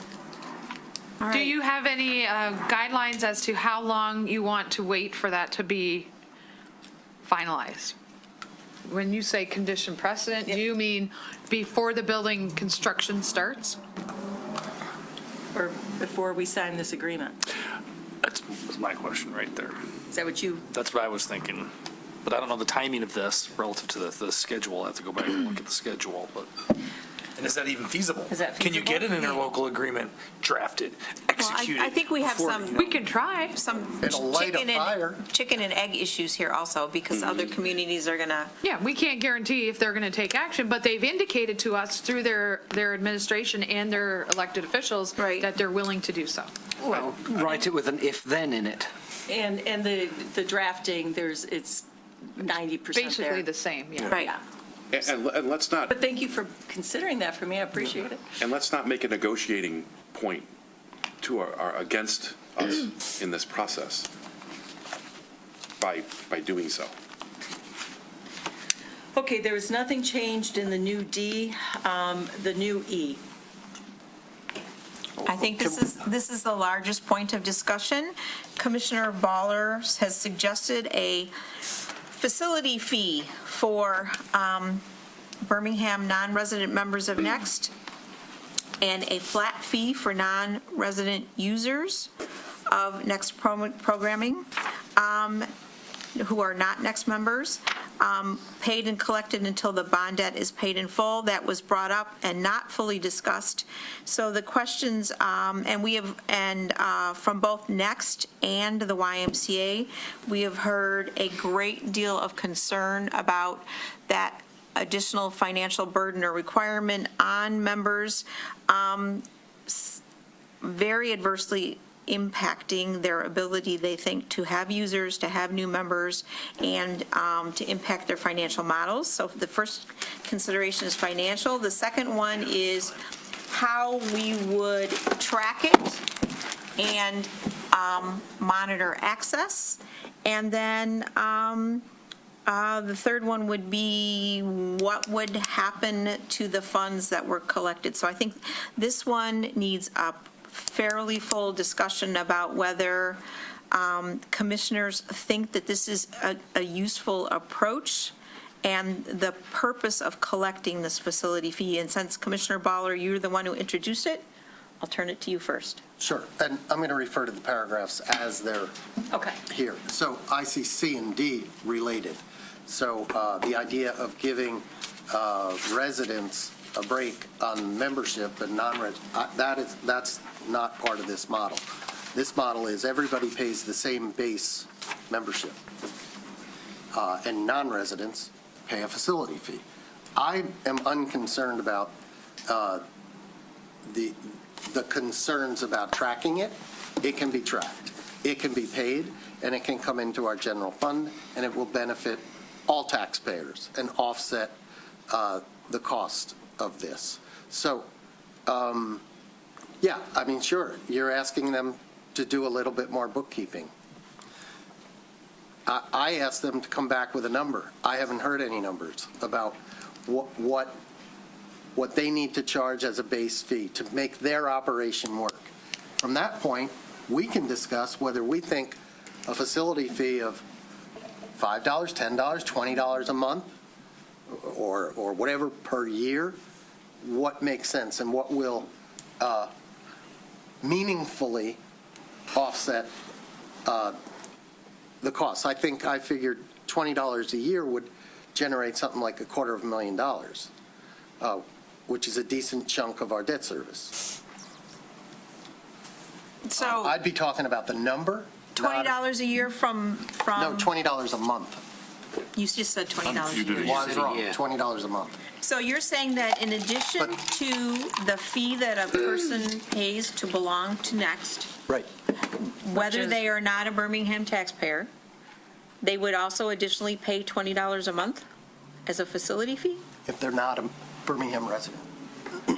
All Do right. you have any guidelines as to how long you want to wait for that to be finalized? When you say condition precedent, do you mean before the building construction starts? Or before we sign this agreement? That was my question right there. Is that what you, That's what I was thinking. But I don't know the timing of this relative to the schedule. I have to go back and look at the schedule, but. And is that even feasible? Is that Can you get an feasible? interlocal agreement drafted, Well, executed? I think we have before, some. you know? We can try. Some It'll light a fire. chicken and egg issues here also, because other communities are gonna, Yeah, we can't guarantee if they're going to take action, but they've indicated to us through their administration and their elected officials Right. that they're willing to do so. Well, write it with an if-then in it. and the drafting, it's 90% there. Basically the same, yeah. right. And let's not, But thank you for considering that for me, I appreciate it. and let's not make a negotiating point to our against us in this process by doing so. Okay, there was nothing changed in the new D, the new E. I think this is the largest point of discussion. Commissioner Baller has suggested a facility fee for Birmingham non-resident members of Next and a flat fee for non-resident users of Next programming who are not Next members, paid and collected until the bond debt is paid in full. That was brought up and not fully discussed. So the questions, from both Next and the YMCA, we have heard a great deal of concern about that additional financial burden or requirement on members, very adversely impacting their ability, they think, to have users, to have new members, and to impact their financial models. So the first consideration is financial. The second one is how we would track it and monitor access. And then the third one would be what would happen to the funds that were collected. So I think this one needs a fairly full discussion about whether commissioners think that this is a useful approach and the purpose of collecting this facility fee. And since Commissioner Baller, you're the one who introduced it, I'll turn it to you first. Sure, and I'm going to refer to the paragraphs as they're here. So I see C and D related. So the idea of giving residents a break on membership and non-resident, that's not part of this model. This model is everybody pays the same base membership, and non-residents pay a facility fee. I am unconcerned about the concerns about tracking it. It can be tracked, it can be paid, and it can come into our general fund, and it will benefit all taxpayers and offset the cost of this. So, yeah, I mean, sure, you're asking them to do a little bit more bookkeeping. I asked them to come back with a number. I haven't heard any numbers about what they need to charge as a base fee to make their operation work. From that point, we can discuss whether we think a facility fee of $5, $10, $20 a month, or whatever per year, what makes sense and what will meaningfully offset the costs. I figured $20 a year would generate something like $250,000, which is a decent chunk of our debt service. So I'd be talking about the number. $20 a year from No, $20 a month. You just said $20 a year. Well, I was wrong, $20 a month. So you're saying that in addition to the fee that a person pays to belong to Next, Right. whether they are not a Birmingham taxpayer, they would also additionally pay $20 a month as a facility fee? If they're not a Birmingham resident.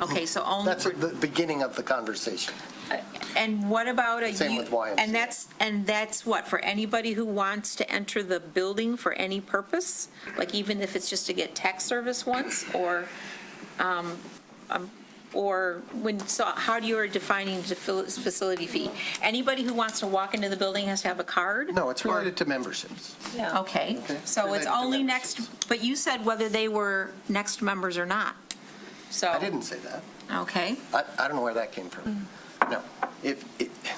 Okay, so only That's the beginning of the conversation. And what about Same with YMCA. And that's what, for anybody who wants to enter the building for any purpose? Like even if it's just to get tax service once, or so how do you are defining the facility fee? Anybody who wants to walk into the building has to have a card? No, it's related to memberships. Okay, so it's Related to only memberships. Next, but you said whether they were Next members or not. So. I didn't say that. Okay. I don't know where that came from. No.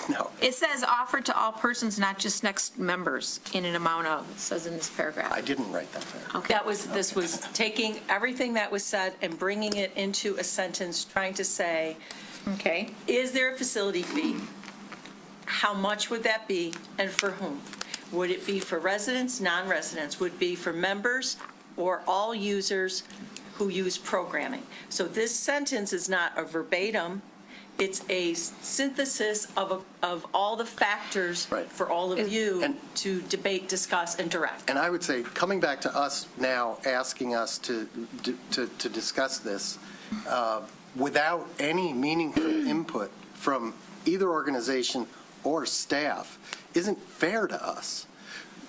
No. It says offered to all persons, not just Next members, in an amount of, it says in this paragraph. I didn't write that paragraph. Okay. This was taking everything that was said and bringing it into a sentence, trying to say, Okay. is there a facility fee? How much would that be, and for whom? Would it be for residents, non-residents? Would it be for members or all users who use programming? So this sentence is not a verbatim. It's a synthesis of all the factors for all of you to debate, discuss, and direct. And I would say, coming back to us now, asking us to discuss this, without any meaningful input from either organization or staff, isn't fair to us.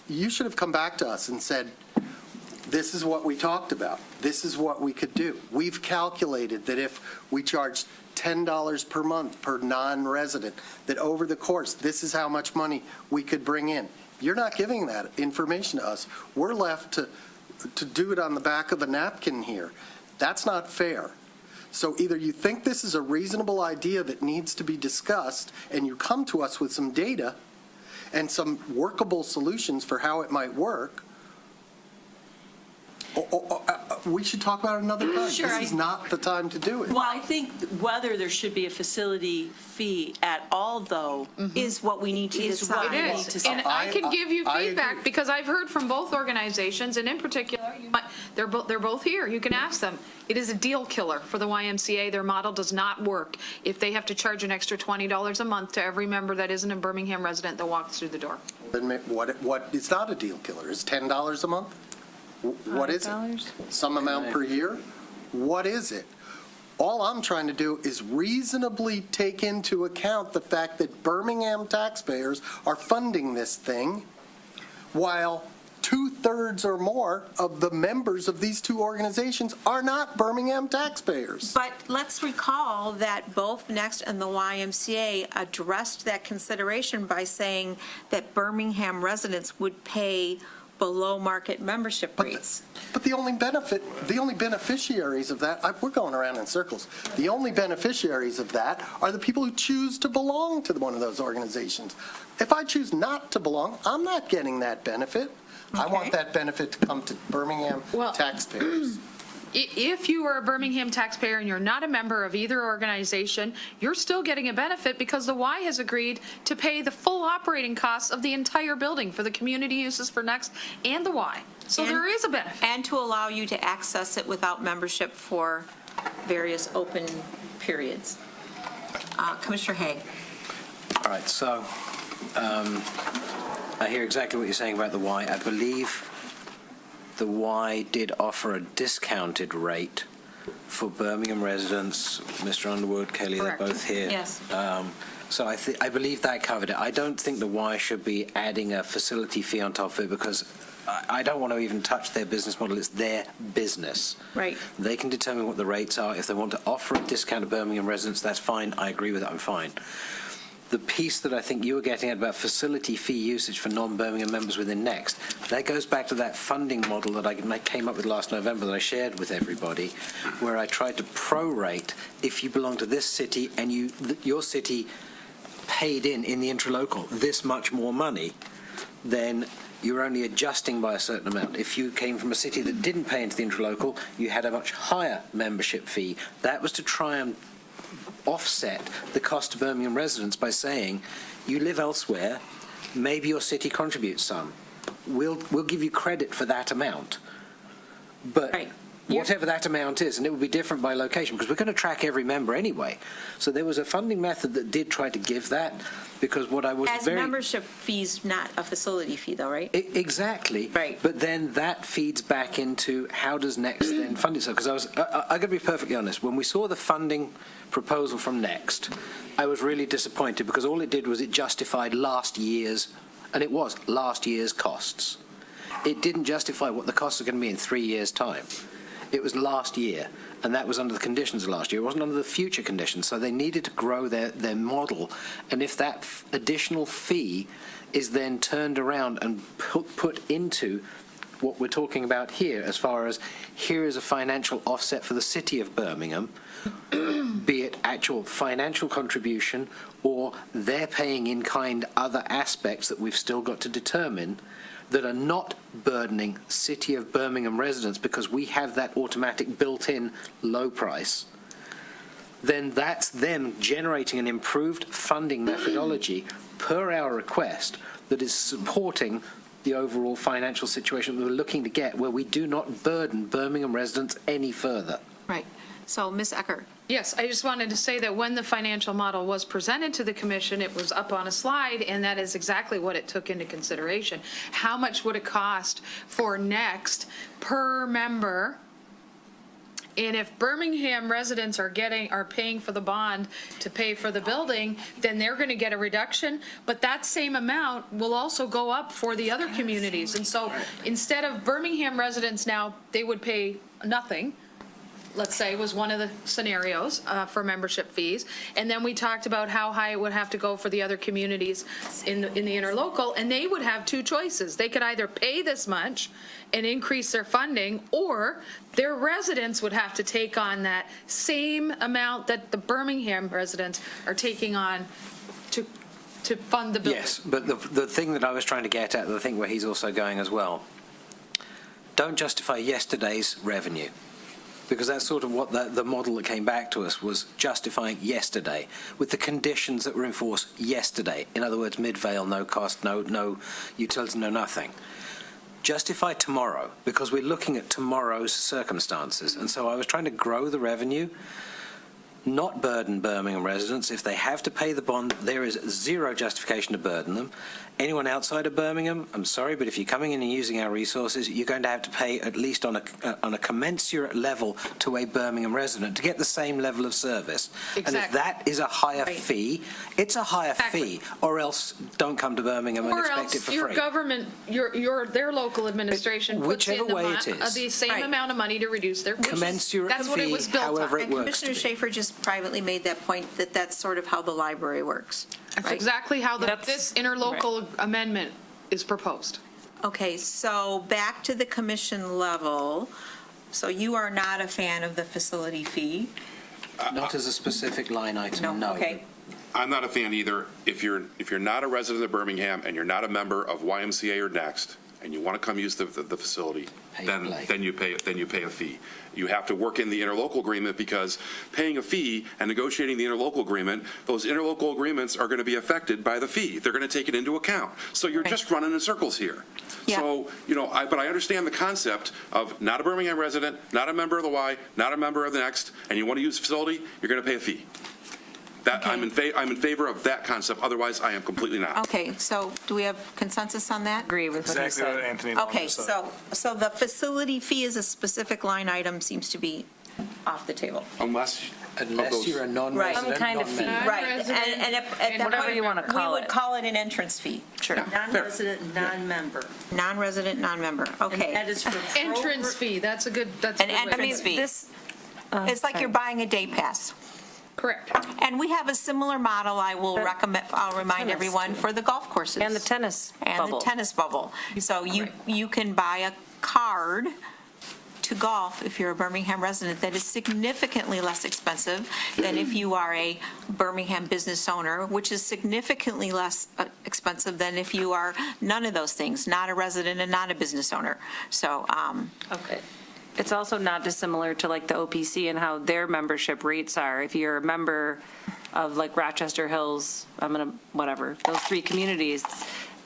You should have come back to us and said, this is what we talked about. This is what we could do. We've calculated that if we charged $10 per month per non-resident, that over the course, this is how much money we could bring in. You're not giving that information to us. We're left to do it on the back of a napkin here. That's not fair. So either you think this is a reasonable idea that needs to be discussed, and you come to us with some data and some workable solutions for how it might work, we should talk about it another time. Sure, This is not the time to do it. Well, I think whether there should be a facility fee at all, though, Is what we need to is what decide. we It need is, to decide. and I can give you I feedback, agree. because I've heard from both organizations, and in particular, they're both here, you can ask them. It is a deal killer for the YMCA, their model does not work if they have to charge an extra $20 a month to every member that isn't a Birmingham resident that walks through the door. Then what is not a deal killer? Is $10 a month? What is it? Some amount per year? What is it? All I'm trying to do is reasonably take into account the fact that Birmingham taxpayers are funding this thing, while 2/3 or more of the members of these two organizations are not Birmingham taxpayers. But let's recall that both Next and the YMCA addressed that consideration by saying that Birmingham residents would pay below market membership rates. But the only beneficiaries of that, we're going around in circles. The only beneficiaries of that are the people who choose to belong to one of those organizations. If I choose not to belong, I'm not getting that benefit. I want that benefit to come to Birmingham taxpayers. If you are a Birmingham taxpayer and you're not a member of either organization, you're still getting a benefit because the Y has agreed to pay the full operating costs of the entire building for the community uses for Next and the Y. So there is a benefit. And to allow you to access it without membership for various open periods. Commissioner Haig. All right, so I hear exactly what you're saying about the Y. I believe the Y did offer a discounted rate for Birmingham residents. Mr. Underwood, Kelly, Correct. they're both here. Yes. So I believe that covered it. I don't think the Y should be adding a facility fee on top of it because I don't want to even touch their business model. It's their business. Right. They can determine what the rates are. If they want to offer a discount to Birmingham residents, that's fine. I agree with that. I'm fine. The piece that I think you were getting at about facility fee usage for non-Birmingham members within Next, that goes back to that funding model that I came up with last November that I shared with everybody, where I tried to prorate if you belong to this city and your city paid in the intralocal this much more money, then you're only adjusting by a certain amount. If you came from a city that didn't pay into the intralocal, you had a much higher membership fee. That was to try and offset the cost to Birmingham residents by saying, you live elsewhere, maybe your city contributes some. We'll give you credit for that amount. But whatever that amount is, and it will be different by location, because we're going to track every member anyway. So there was a funding method that did try to give that, because what I was As membership fees, not a facility fee though, right? Exactly. Right. But then that feeds back into how does Next then fund itself? Because I got to be perfectly honest, when we saw the funding proposal from Next, I was really disappointed because all it did was it justified last year's, and it was last year's costs. It didn't justify what the costs are going to be in 3 years' time. It was last year, and that was under the conditions of last year. It wasn't under the future conditions, so they needed to grow their model. And if that additional fee is then turned around and put into what we're talking about here, as far as here is a financial offset for the city of Birmingham, be it actual financial contribution or they're paying in kind other aspects that we've still got to determine, that are not burdening City of Birmingham residents because we have that automatic built-in low price, then that's them generating an improved funding methodology per our request that is supporting the overall financial situation that we're looking to get, where we do not burden Birmingham residents any further. Right. So, Ms. Ecker. Yes, I just wanted to say that when the financial model was presented to the commission, it was up on a slide, and that is exactly what it took into consideration. How much would it cost for Next per member And if Birmingham residents are paying for the bond to pay for the building, then they're going to get a reduction. But that same amount will also go up for the other communities. And so instead of Birmingham residents now, they would pay nothing, let's say, was one of the scenarios for membership fees. And then we talked about how high it would have to go for the other communities in the interlocal, and they would have two choices. They could either pay this much and increase their funding, or their residents would have to take on that same amount that the Birmingham residents are taking on to fund the building. Yes, but the thing that I was trying to get at, the thing where he's also going as well, don't justify yesterday's revenue. Because that's sort of what the model that came back to us was, justifying yesterday with the conditions that were in force yesterday. In other words, Midvale, no cost, no utilities, no nothing. Justify tomorrow, because we're looking at tomorrow's circumstances. And so I was trying to grow the revenue, not burden Birmingham residents. If they have to pay the bond, there is zero justification to burden them. Anyone outside of Birmingham, I'm sorry, but if you're coming in and using our resources, you're going to have to pay at least on a commensurate level to a Birmingham resident to get the same level of service. Exactly. And if that is a higher fee, it's a higher fee, or else don't come to Birmingham and expect it for free. Or else your government, their local administration puts in Whichever way it is. the same amount of money to reduce their fees. Commensurate That's what it fee, was built on. however it And works to Commissioner be. Schaefer just privately made that point, that that's sort of how the library works. That's right? exactly how this interlocal amendment is proposed. Okay, so back to the commission level. So you are not a fan of the facility fee? Not as a specific line item, no. Okay. I'm not a fan either. If you're not a resident of Birmingham and you're not a member of YMCA or Next, and you want to come use the facility, then you pay a fee. You have to work in the interlocal agreement, because paying a fee and negotiating the interlocal agreement, those interlocal agreements are going to be affected by the fee. They're going to take it into account. So you're just running in circles here. Yeah. So, but I understand the concept of not a Birmingham resident, not a member of the Y, not a member of the Next, and you want to use the facility, you're going to pay a fee. I'm in favor of that concept. Otherwise, I am completely not. Okay, so do we have consensus on that? Agree with what he Exactly what said. Anthony Long Okay, just said. so the facility fee is a specific line item, seems to be off the table. Unless you're a non-resident, Some kind of fee. non-member. Right, and at that Whatever point, you want to call we it. would call it an entrance fee. Sure. Non-resident, non-member. Non-resident, non-member, And okay. that is for Entrance fee, that's a good An way to entrance put it. fee. It's like you're buying a day pass. Correct. And we have a similar model, I'll remind everyone, for the golf courses. And the tennis And bubble. the tennis bubble. So you can buy a card to golf if you're a Birmingham resident that is significantly less expensive than if you are a Birmingham business owner, which is significantly less expensive than if you are none of those things, not a resident and not a business owner. So, Okay. It's also not dissimilar to like the OPC and how their membership rates are. If you're a member of like Rochester Hills, those three communities,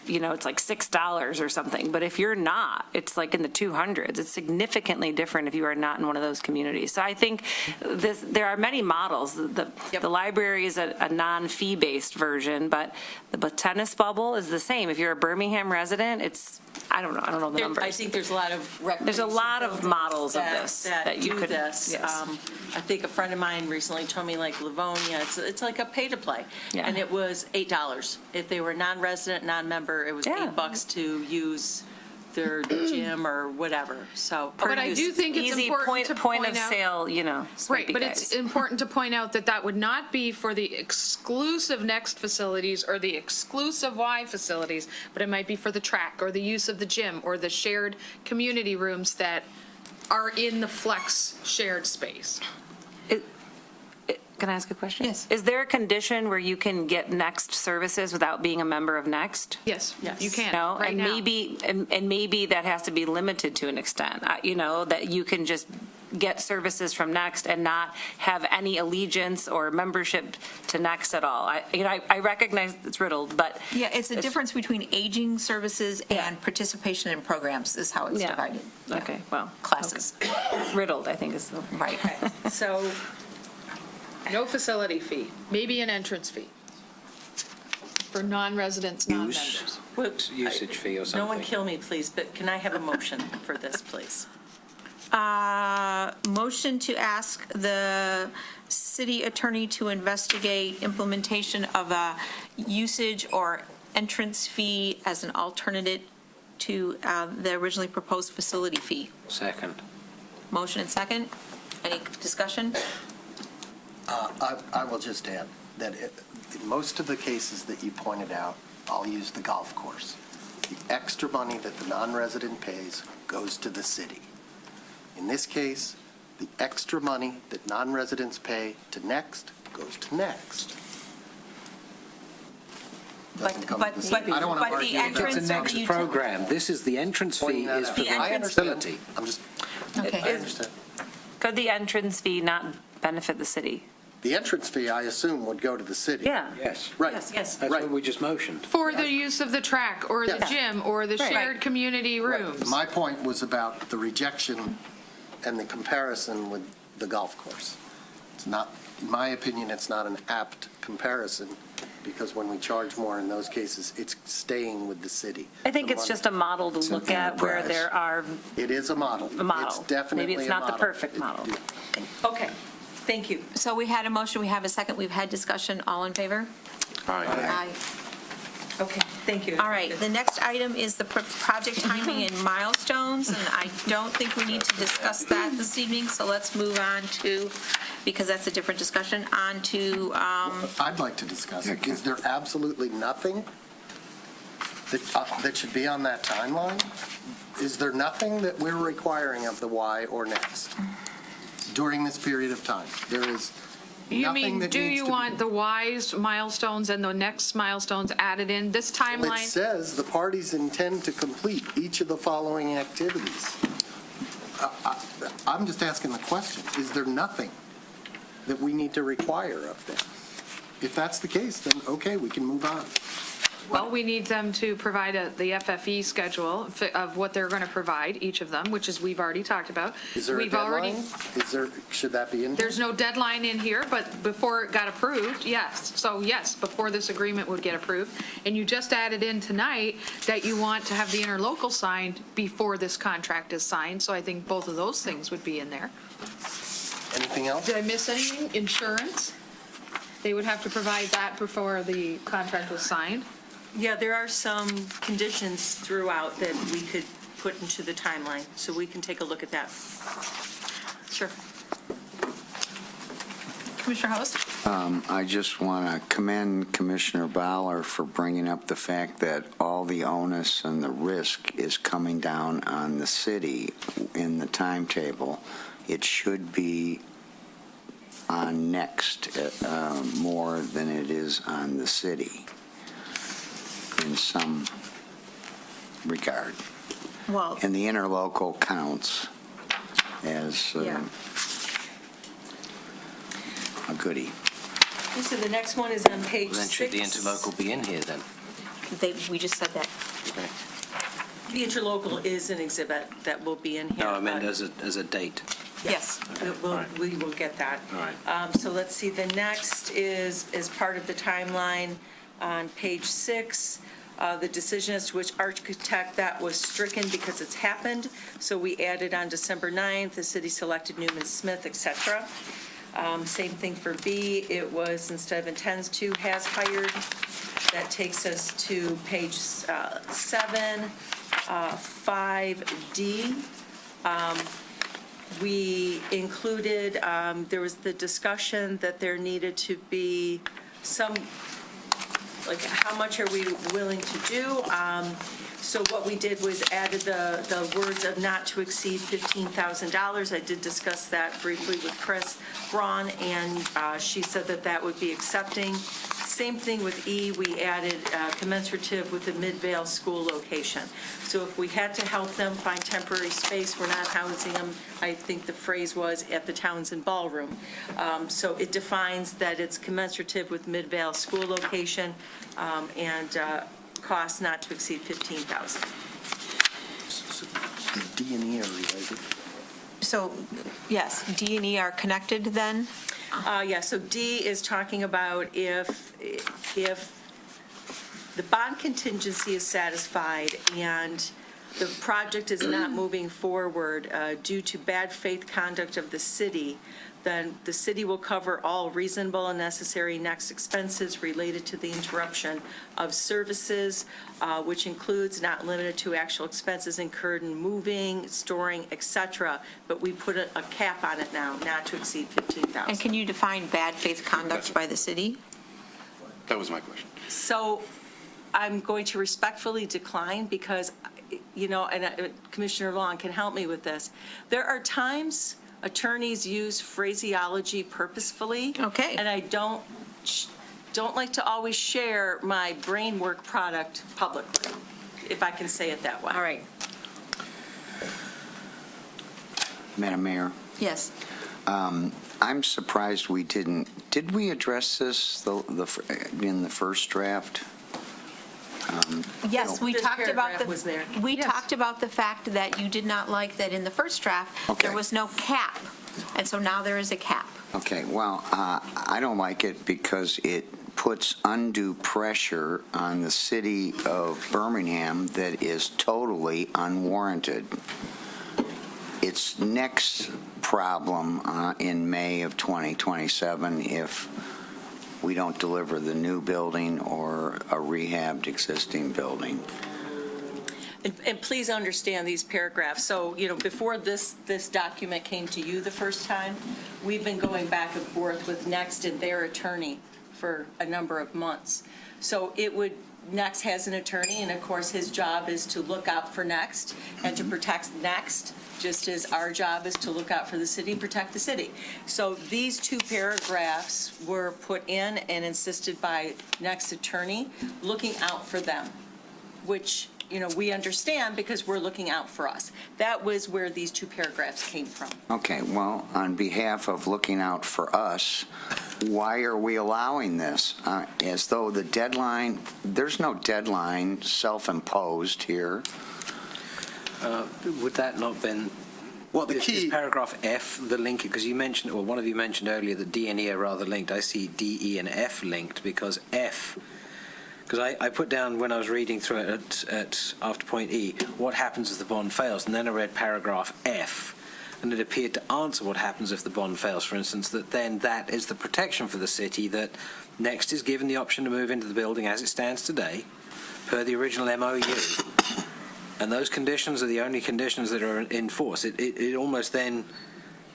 it's like $6 or something. But if you're not, it's like in the 200s. It's significantly different if you are not in one of those communities. So I think there are many models. The library is a non-fee based version, but the tennis bubble is the same. If you're a Birmingham resident, I don't know the numbers. I think there's a lot of There's a lot of models of this that you do could. this. Yes. I think a friend of mine recently told me, like Livonia, it's like a pay to play, Yeah. and it was $8 if they were non-resident, non-member. It was Yeah. $8 to use their gym or whatever. So, But I do think it's Easy important to point point of out. sale, Right, swipey but guys. it's important to point out that that would not be for the exclusive Next facilities or the exclusive Y facilities, but it might be for the track or the use of the gym or the shared community rooms that are in the flex shared space. Can I ask a question? Yes. Is there a condition where you can get Next services without being a member of Next? Yes, you can, No, right and now. maybe that has to be limited to an extent, that you can just get services from Next and not have any allegiance or membership to Next at all. I recognize it's riddled, but. yeah, it's a difference between aging services and participation in programs is how it's Yeah. divided. Yeah. Okay, well. Classes. Riddled, I think is the. Right. so No facility fee, maybe an entrance fee for non-residents, non-members. what- Usage fee or something. no one kill me, please, but can I have a motion for this, please? Motion to ask the city attorney to investigate implementation of a usage or entrance fee as an alternative to the originally proposed facility fee. Second. Motion and second. Any discussion? I will just add that in most of the cases that you pointed out, I'll use the golf course. The extra money that the non-resident pays goes to the city. In this case, the extra money that non-residents pay to Next goes to Next. Doesn't come to the city. I don't want to argue with that. It's a next program. This is the entrance fee is for the I understand. facility. I'm just, Okay. I understand. Could the entrance fee not benefit the city? The entrance fee, I assume, would go to the city. Yeah. Yes. Right. Yes. That's what we just motioned. For the use of the track or the Yes. gym or the Right. shared community rooms. Right. My point was about the rejection and the comparison with the golf course. It's not, in my opinion, it's not an apt comparison, because when we charge more in those cases, it's staying with the city. I think The it's money- just a model to It's an look at where enterprise. there are It is a model. a model. It's definitely Maybe it's a not the model. perfect model. Okay, thank you. So we had a motion, we have a second, we've had discussion. All in favor? Aye. Okay, thank you. All right, the next item is the project timing and milestones, and I don't think we need to discuss that this evening, so let's move on to, because that's a different discussion, on to, I'd like to discuss it. Is there absolutely nothing that should be on that timeline? Is there nothing that we're requiring of the Y or Next during this period of time? There is You nothing mean, that do needs you to be- want the Y's milestones and the next milestones added in this Well, it timeline? says the parties intend to complete each of the following activities. I'm just asking the question, is there nothing that we need to require of them? If that's the case, then okay, we can move on. Well, we need them to provide the FFE schedule of what they're going to provide, each of them, which is, we've already talked about. Is there a We've already- deadline? Should that be in? There's no deadline in here, but before it got approved, yes. So yes, before this agreement would get approved. And you just added in tonight that you want to have the interlocal signed before this contract is signed. So I think both of those things would be in there. Anything else? Did I miss anything? Insurance? They would have to provide that before the contract was signed. Yeah, there are some conditions throughout that we could put into the timeline, so we can take a look at that. sure. Commissioner Host? I just want to commend Commissioner Bowler for bringing up the fact that all the onus and the risk is coming down on the city in the timetable. It should be on Next more than it is on the city in some regard. Well, And the interlocal counts as Yeah. a goodie. So the next one is on page Well, then should the 6. interlocal be in here then? we just said that. The interlocal is an exhibit that will be in here. No, I meant but- as a date. Yes. We will get that. All right. So let's see, the next is part of the timeline on page 6. The decision as to which architect that was stricken because it's happened. So we added on December 9th, the city selected Newman Smith, et cetera. Same thing for B, it was instead of intends to, has hired. That takes us to page 7, 5D. We included, there was the discussion that there needed to be some, like, how much are we willing to do? So what we did was added the words of not to exceed $15,000. I did discuss that briefly with Chris Braun, and she said that that would be accepting. Same thing with E, we added commensurative with the Midvale school location. So if we had to help them find temporary space, we're not housing them, I think the phrase was, at the Townsend Ballroom. So it defines that it's commensurative with Midvale school location, and cost not to exceed $15,000. D and E are related. So, yes, D and E are connected then? Yeah, so D is talking about if the bond contingency is satisfied and the project is not moving forward due to bad faith conduct of the city, then the city will cover all reasonable and necessary next expenses related to the interruption of services, which includes not limited to actual expenses incurred in moving, storing, et cetera. But we put a cap on it now, not to exceed $15,000. And can you define bad faith conduct by the city? That was my question. So I'm going to respectfully decline because, and Commissioner Long can help me with this. There are times attorneys use phraseology purposefully. Okay. And I don't like to always share my brain work product publicly, if I can say it that way. All right. Madam Mayor, Yes. I'm surprised we did we address this in the first draft? Yes, we This talked about paragraph was there. we talked about the fact that you did not like that in the first draft, Okay. there was no cap. And so now there is a cap. Okay, well, I don't like it because it puts undue pressure on the city of Birmingham that is totally unwarranted. Its next problem in May of 2027 if we don't deliver the new building or a rehabbed existing building. And please understand these paragraphs. So, before this document came to you the first time, we've been going back and forth with Next and their attorney for a number of months. So Next has an attorney, and of course, his job is to look out for Next and to protect Next, just as our job is to look out for the city and protect the city. So these two paragraphs were put in and insisted by Next attorney, looking out for them, which we understand because we're looking out for us. That was where these two paragraphs came from. Okay, well, on behalf of looking out for us, why are we allowing this? As though the deadline, there's no deadline self-imposed here. Would that not been, Well, the is key, paragraph F the link? Because you mentioned, or one of you mentioned earlier that D and E are rather linked. I see D, E, and F linked because F, because I put down when I was reading through it at after point E, what happens if the bond fails? And then I read paragraph F, and it appeared to answer what happens if the bond fails. For instance, that then that is the protection for the city, that Next is given the option to move into the building as it stands today, per the original MOU. And those conditions are the only conditions that are in force. It almost then,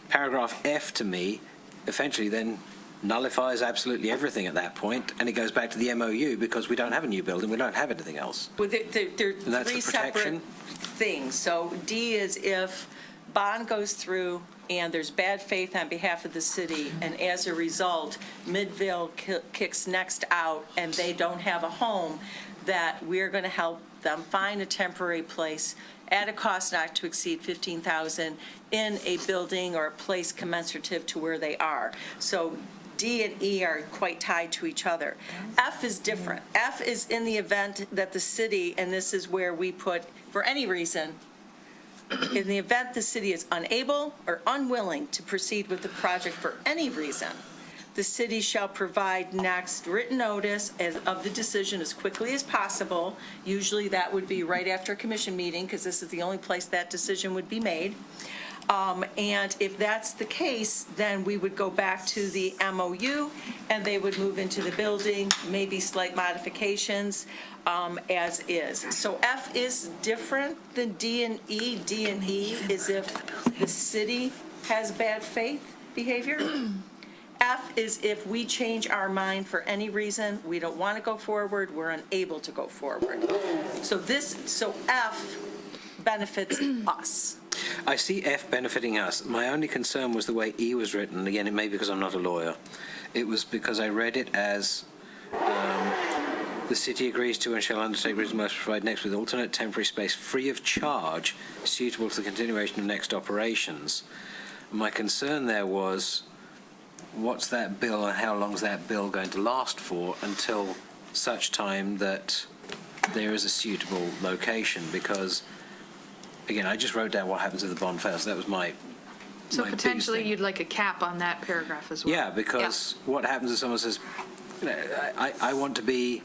paragraph F to me, essentially then nullifies absolutely everything at that point, and it goes back to the MOU because we don't have a new building, we don't have anything else. Well, there And are that's three the protection? separate things. So D is if bond goes through and there's bad faith on behalf of the city, and as a result, Midvale kicks Next out and they don't have a home, that we're going to help them find a temporary place at a cost not to exceed $15,000 in a building or a place commensurative to where they are. So D and E are quite tied to each other. F is different. F is in the event that the city, and this is where we put, for any reason, in the event the city is unable or unwilling to proceed with the project for any reason, the city shall provide Next written notice of the decision as quickly as possible. Usually that would be right after a commission meeting, because this is the only place that decision would be made. And if that's the case, then we would go back to the MOU, and they would move into the building, maybe slight modifications, as is. So F is different than D and E. D and E is if the city has bad faith behavior. F is if we change our mind for any reason, we don't want to go forward, we're unable to go forward. So F benefits us. I see F benefiting us. My only concern was the way E was written. Again, it may be because I'm not a lawyer. It was because I read it as the city agrees to and shall undertake reasonable to provide Next with alternate temporary space free of charge suitable to the continuation of Next operations. My concern there was, what's that bill and how long is that bill going to last for until such time that there is a suitable location? Because, again, I just wrote down what happens if the bond fails. That was my So biggest potentially thing. you'd like a cap on that paragraph as well? Yeah, because what happens if someone says, I want to be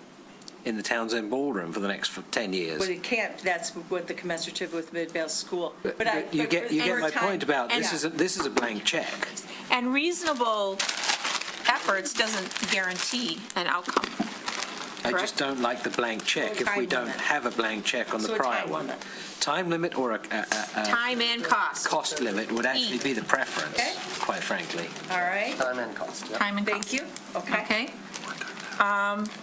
in the Townsend Ballroom for the next 10 years. But it can't, that's what the commensurate with Midvale School. But You get my time- point about and- this is a blank check. And reasonable efforts doesn't guarantee an outcome. I Correct? just don't like the blank check if we time don't limit. have a blank check on the So a prior time one. limit. Time limit or a Time and cost. cost limit would actually be the preference, Okay. quite frankly. All right, Time and cost, yeah. Time and cost. thank you. Okay. Okay.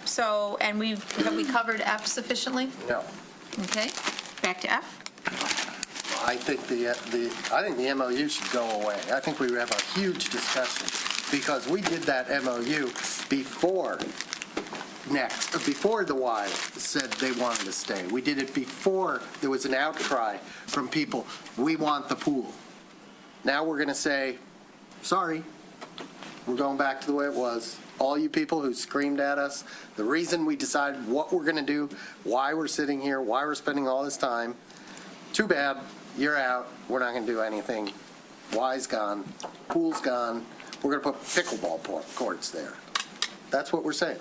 So, and have we covered F sufficiently? No. Okay, back to F. I think the MOU should go away. I think we have a huge discussion because we did that MOU before the Y said they wanted to stay. We did it before there was an outcry from people, we want the pool. Now we're going to say, sorry, we're going back to the way it was. All you people who screamed at us, the reason we decided what we're going to do, why we're sitting here, why we're spending all this time, too bad, you're out, we're not going to do anything. Y's gone, pool's gone, we're going to put pickleball courts there. That's what we're saying.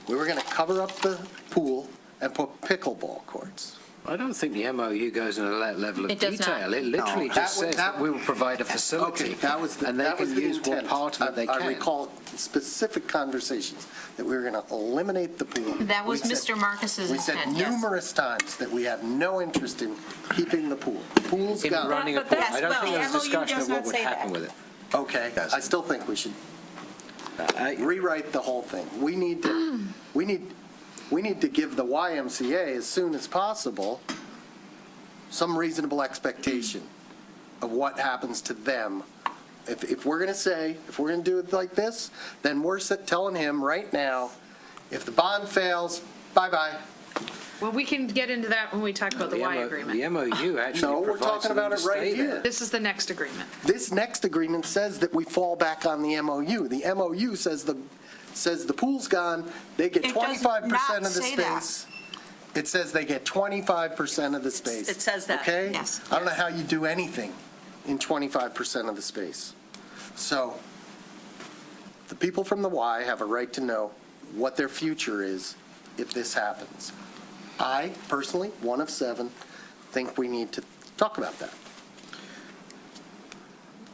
We were going to cover up the pool and put pickleball courts. I don't think the MOU goes into that level of It does detail. not. It literally No, just that was- says that we will provide a facility. Okay, that was the and they can use what intent. part of it they I can. recall specific conversations that we were going to eliminate the pool. That was We said- Mr. Marcus's We said intent, yes. numerous times that we have no interest in keeping the pool. The pool's in gone. running a But pool. that's- I don't well, think the there's MOU discussion does of what not would say happen that. with it. Okay, I still think we should rewrite the whole thing. We need to give the YMCA as soon as possible some reasonable expectation of what happens to them. If we're going to do it like this, then we're telling him right now, if the bond fails, bye-bye. Well, we can get into that when we talk about the Y agreement. The MOU actually No, we're provides talking for them about to it right stay here. there. This is the next agreement. This next agreement says that we fall back on the MOU. The MOU says the pool's gone, they get It does 25% not of the say that. space. It says they get 25% of the space. It says that. Okay? Yes. I don't know how you do anything in 25% of the space. So the people from the Y have a right to know what their future is if this happens. I personally, one of 7, think we need to talk about that.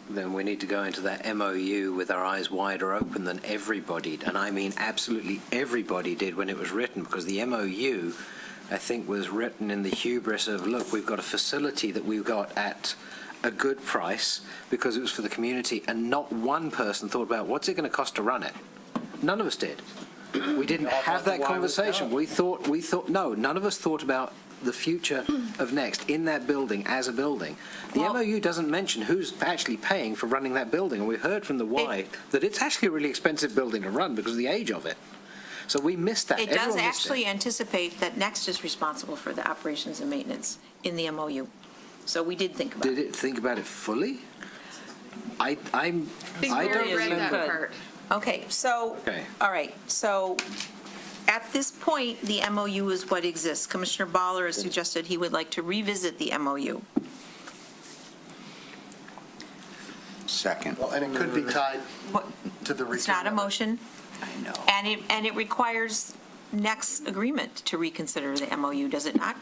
Then we need to go into that MOU with our eyes wider open than everybody, and I mean absolutely everybody did when it was written, because the MOU, I think, was written in the hubris of, look, we've got a facility that we've got at a good price because it was for the community, and not one person thought about what's it going to cost to run it. None of us did. We didn't have that conversation. We thought, no, none of us thought about the future of Next in that building as a building. The MOU doesn't mention who's actually paying for running that building, and we heard from the Y that it's actually a really expensive building to run because of the age of it. So we missed that. It does Everyone missed actually anticipate that Next is responsible for the operations and maintenance in the MOU. So we did think about it. Did it think about it fully? I I think don't Mary read that remember. part. Okay, so, Okay. all right, so at this point, the MOU is what exists. Commissioner Baller has suggested he would like to revisit the MOU. Second. Well, and it could be tied What- to the. It's not a motion, I know. and it requires Next agreement to reconsider the MOU, does it not?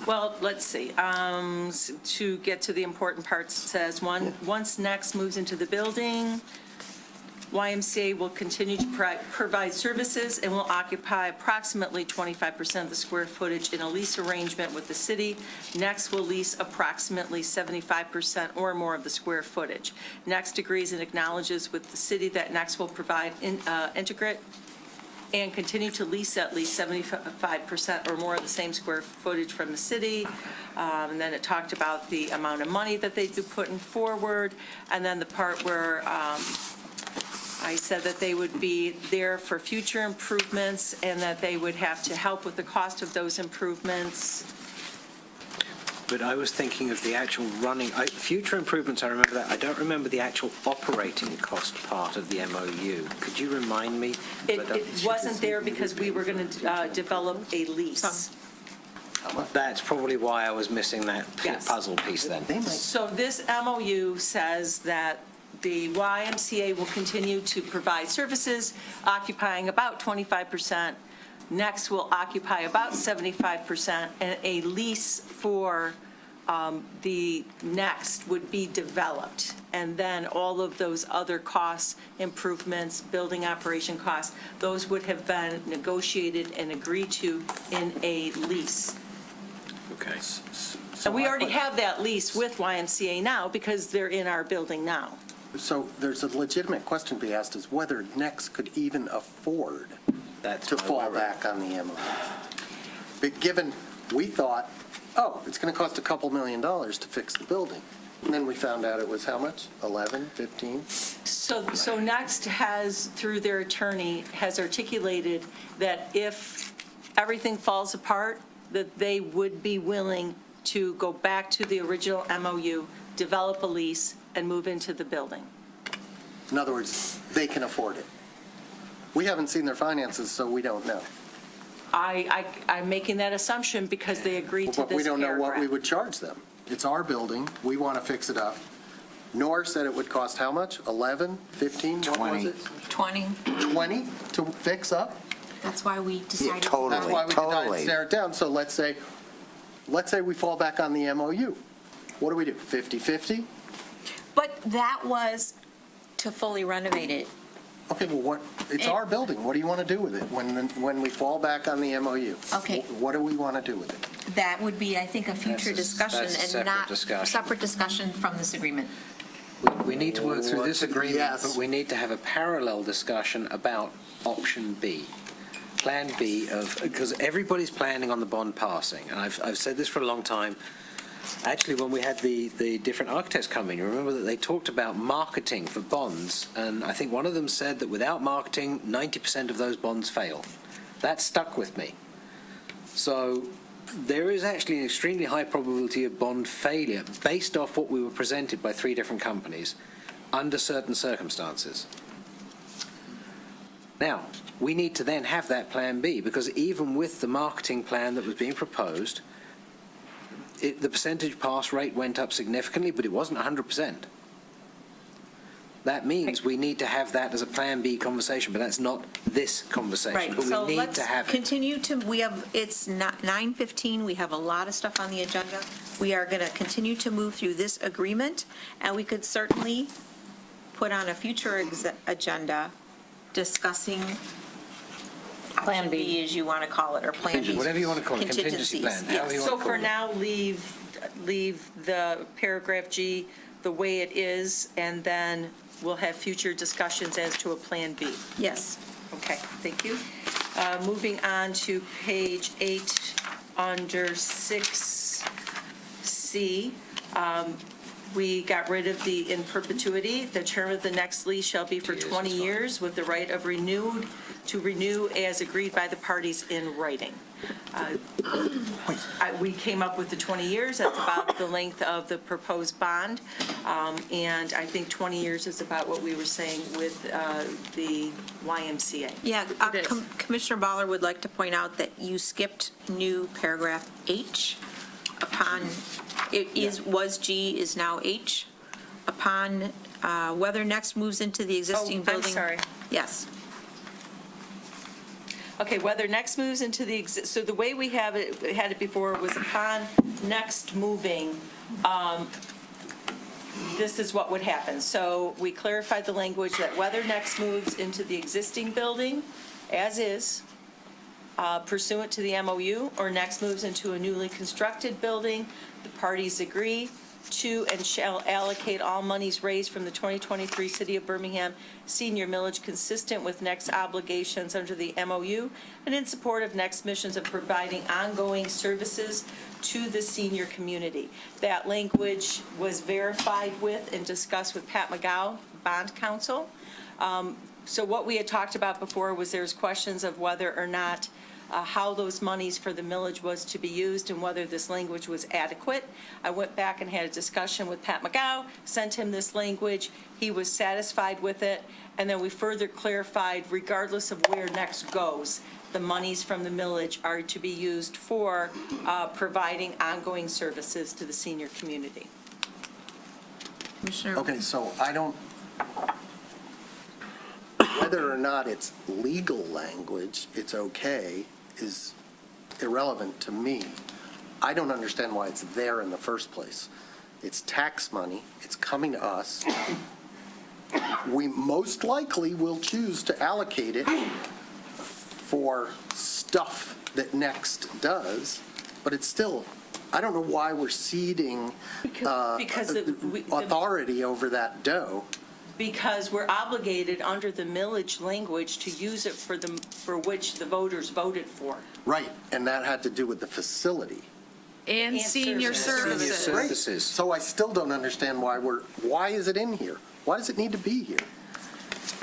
Well, let's see. To get to the important parts, it says, once Next moves into the building, YMCA will continue to provide services and will occupy approximately 25% of the square footage in a lease arrangement with the city. Next will lease approximately 75% or more of the square footage. Next agrees and acknowledges with the city that Next will provide integrate and continue to lease at least 75% or more of the same square footage from the city. And then it talked about the amount of money that they'd be putting forward. And then the part where I said that they would be there for future improvements and that they would have to help with the cost of those improvements. But I was thinking of the actual running, future improvements, I remember that. I don't remember the actual operating cost part of the MOU. Could you remind me? It wasn't there because we were going to develop a lease. That's probably why I was missing that Yes. puzzle piece then. So this MOU says that the YMCA will continue to provide services occupying about 25% Next will occupy about 75%, and a lease for the next would be developed. And then all of those other costs, improvements, building operation costs, those would have been negotiated and agreed to in a lease. Okay. And we already have that lease with YMCA now because they're in our building now. So there's a legitimate question to be asked is whether Next could even afford to fall back on the MOU. But given, we thought, oh, it's going to cost a couple $1 million to fix the building. And then we found out it was how much? 11, 15? So Next has, through their attorney, has articulated that if everything falls apart, that they would be willing to go back to the original MOU, develop a lease, and move into the building. In other words, they can afford it. We haven't seen their finances, so we don't know. I'm making that assumption because they agreed to this But we don't know what we paragraph. would charge them. It's our building. We want to fix it up. Nor said it would cost how much? 11, 15? What was it? 20. 20 to fix up? That's why we decided. That's why we decided to narrow it down. So let's say we fall back on the MOU. What do we do? 50-50? But that was to fully renovate it. Okay, well, it's our building. What do you want to do with it when we fall back on the MOU? Okay. What do we want to do with it? That would be, I think, a future discussion that's a and separate not discussion. separate discussion from this agreement. We need to work through this agreement, Yes. but we need to have a parallel discussion about option B. Plan B because everybody's planning on the bond passing, and I've said this for a long time. Actually, when we had the different architects come in, you remember that they talked about marketing for bonds, and I think one of them said that without marketing, 90% of those bonds fail. That stuck with me. So there is actually an extremely high probability of bond failure based off what we were presented by 3 different companies under certain circumstances. Now, we need to then have that plan B, because even with the marketing plan that was being proposed, the percentage pass rate went up significantly, but it wasn't 100%. That means we need to have that as a Plan B conversation, but that's not this conversation. Right, But so we need let's to have it. continue to, it's not 9:15, we have a lot of stuff on the agenda. We are going to continue to move through this agreement, and we could certainly put on a future agenda discussing Plan B, as you want to call it, or Plan B. Whatever you want to call it, contingency plan, however you want to So call for it. now, leave the paragraph G the way it is, and then we'll have future discussions as to a Plan B. Yes. Okay, thank you. Moving on to page 8, under 6C, we got rid of the in perpetuity. The term of the next lease shall be for 20 years with the right of renew as agreed by the parties in writing. We came up with the 20 years. That's about the length of the proposed bond. And I think 20 years is about what we were saying with the YMCA. Yeah, Commissioner Baller would like to point out that you skipped new paragraph H upon, was G, is now H, upon whether Next moves into the existing building. I'm sorry. Yes. Okay, whether Next moves into the, so the way we had it before was upon Next moving, this is what would happen. So we clarified the language that whether Next moves into the existing building as is, pursuant to the MOU, or Next moves into a newly constructed building, the parties agree to and shall allocate all monies raised from the 2023 City of Birmingham senior millage consistent with Next obligations under the MOU and in support of Next missions of providing ongoing services to the senior community. That language was verified with and discussed with Pat McGow, bond counsel. So what we had talked about before was there's questions of whether or not how those monies for the millage was to be used and whether this language was adequate. I went back and had a discussion with Pat McGow, sent him this language. He was satisfied with it. And then we further clarified, regardless of where Next goes, the monies from the millage are to be used for providing ongoing services to the senior community. Commissioner. Okay, so I don't, whether or not it's legal language, it's okay. is irrelevant to me. I don't understand why it's there in the first place. It's tax money, it's coming to us. We most likely will choose to allocate it for stuff that Next does, but it's still, I don't know why we're ceding Because authority over that dough. Because we're obligated under the millage language to use it for which the voters voted for. Right, and that had to do with the facility. And senior services. Great. So I still don't understand why is it in here? Why does it need to be here?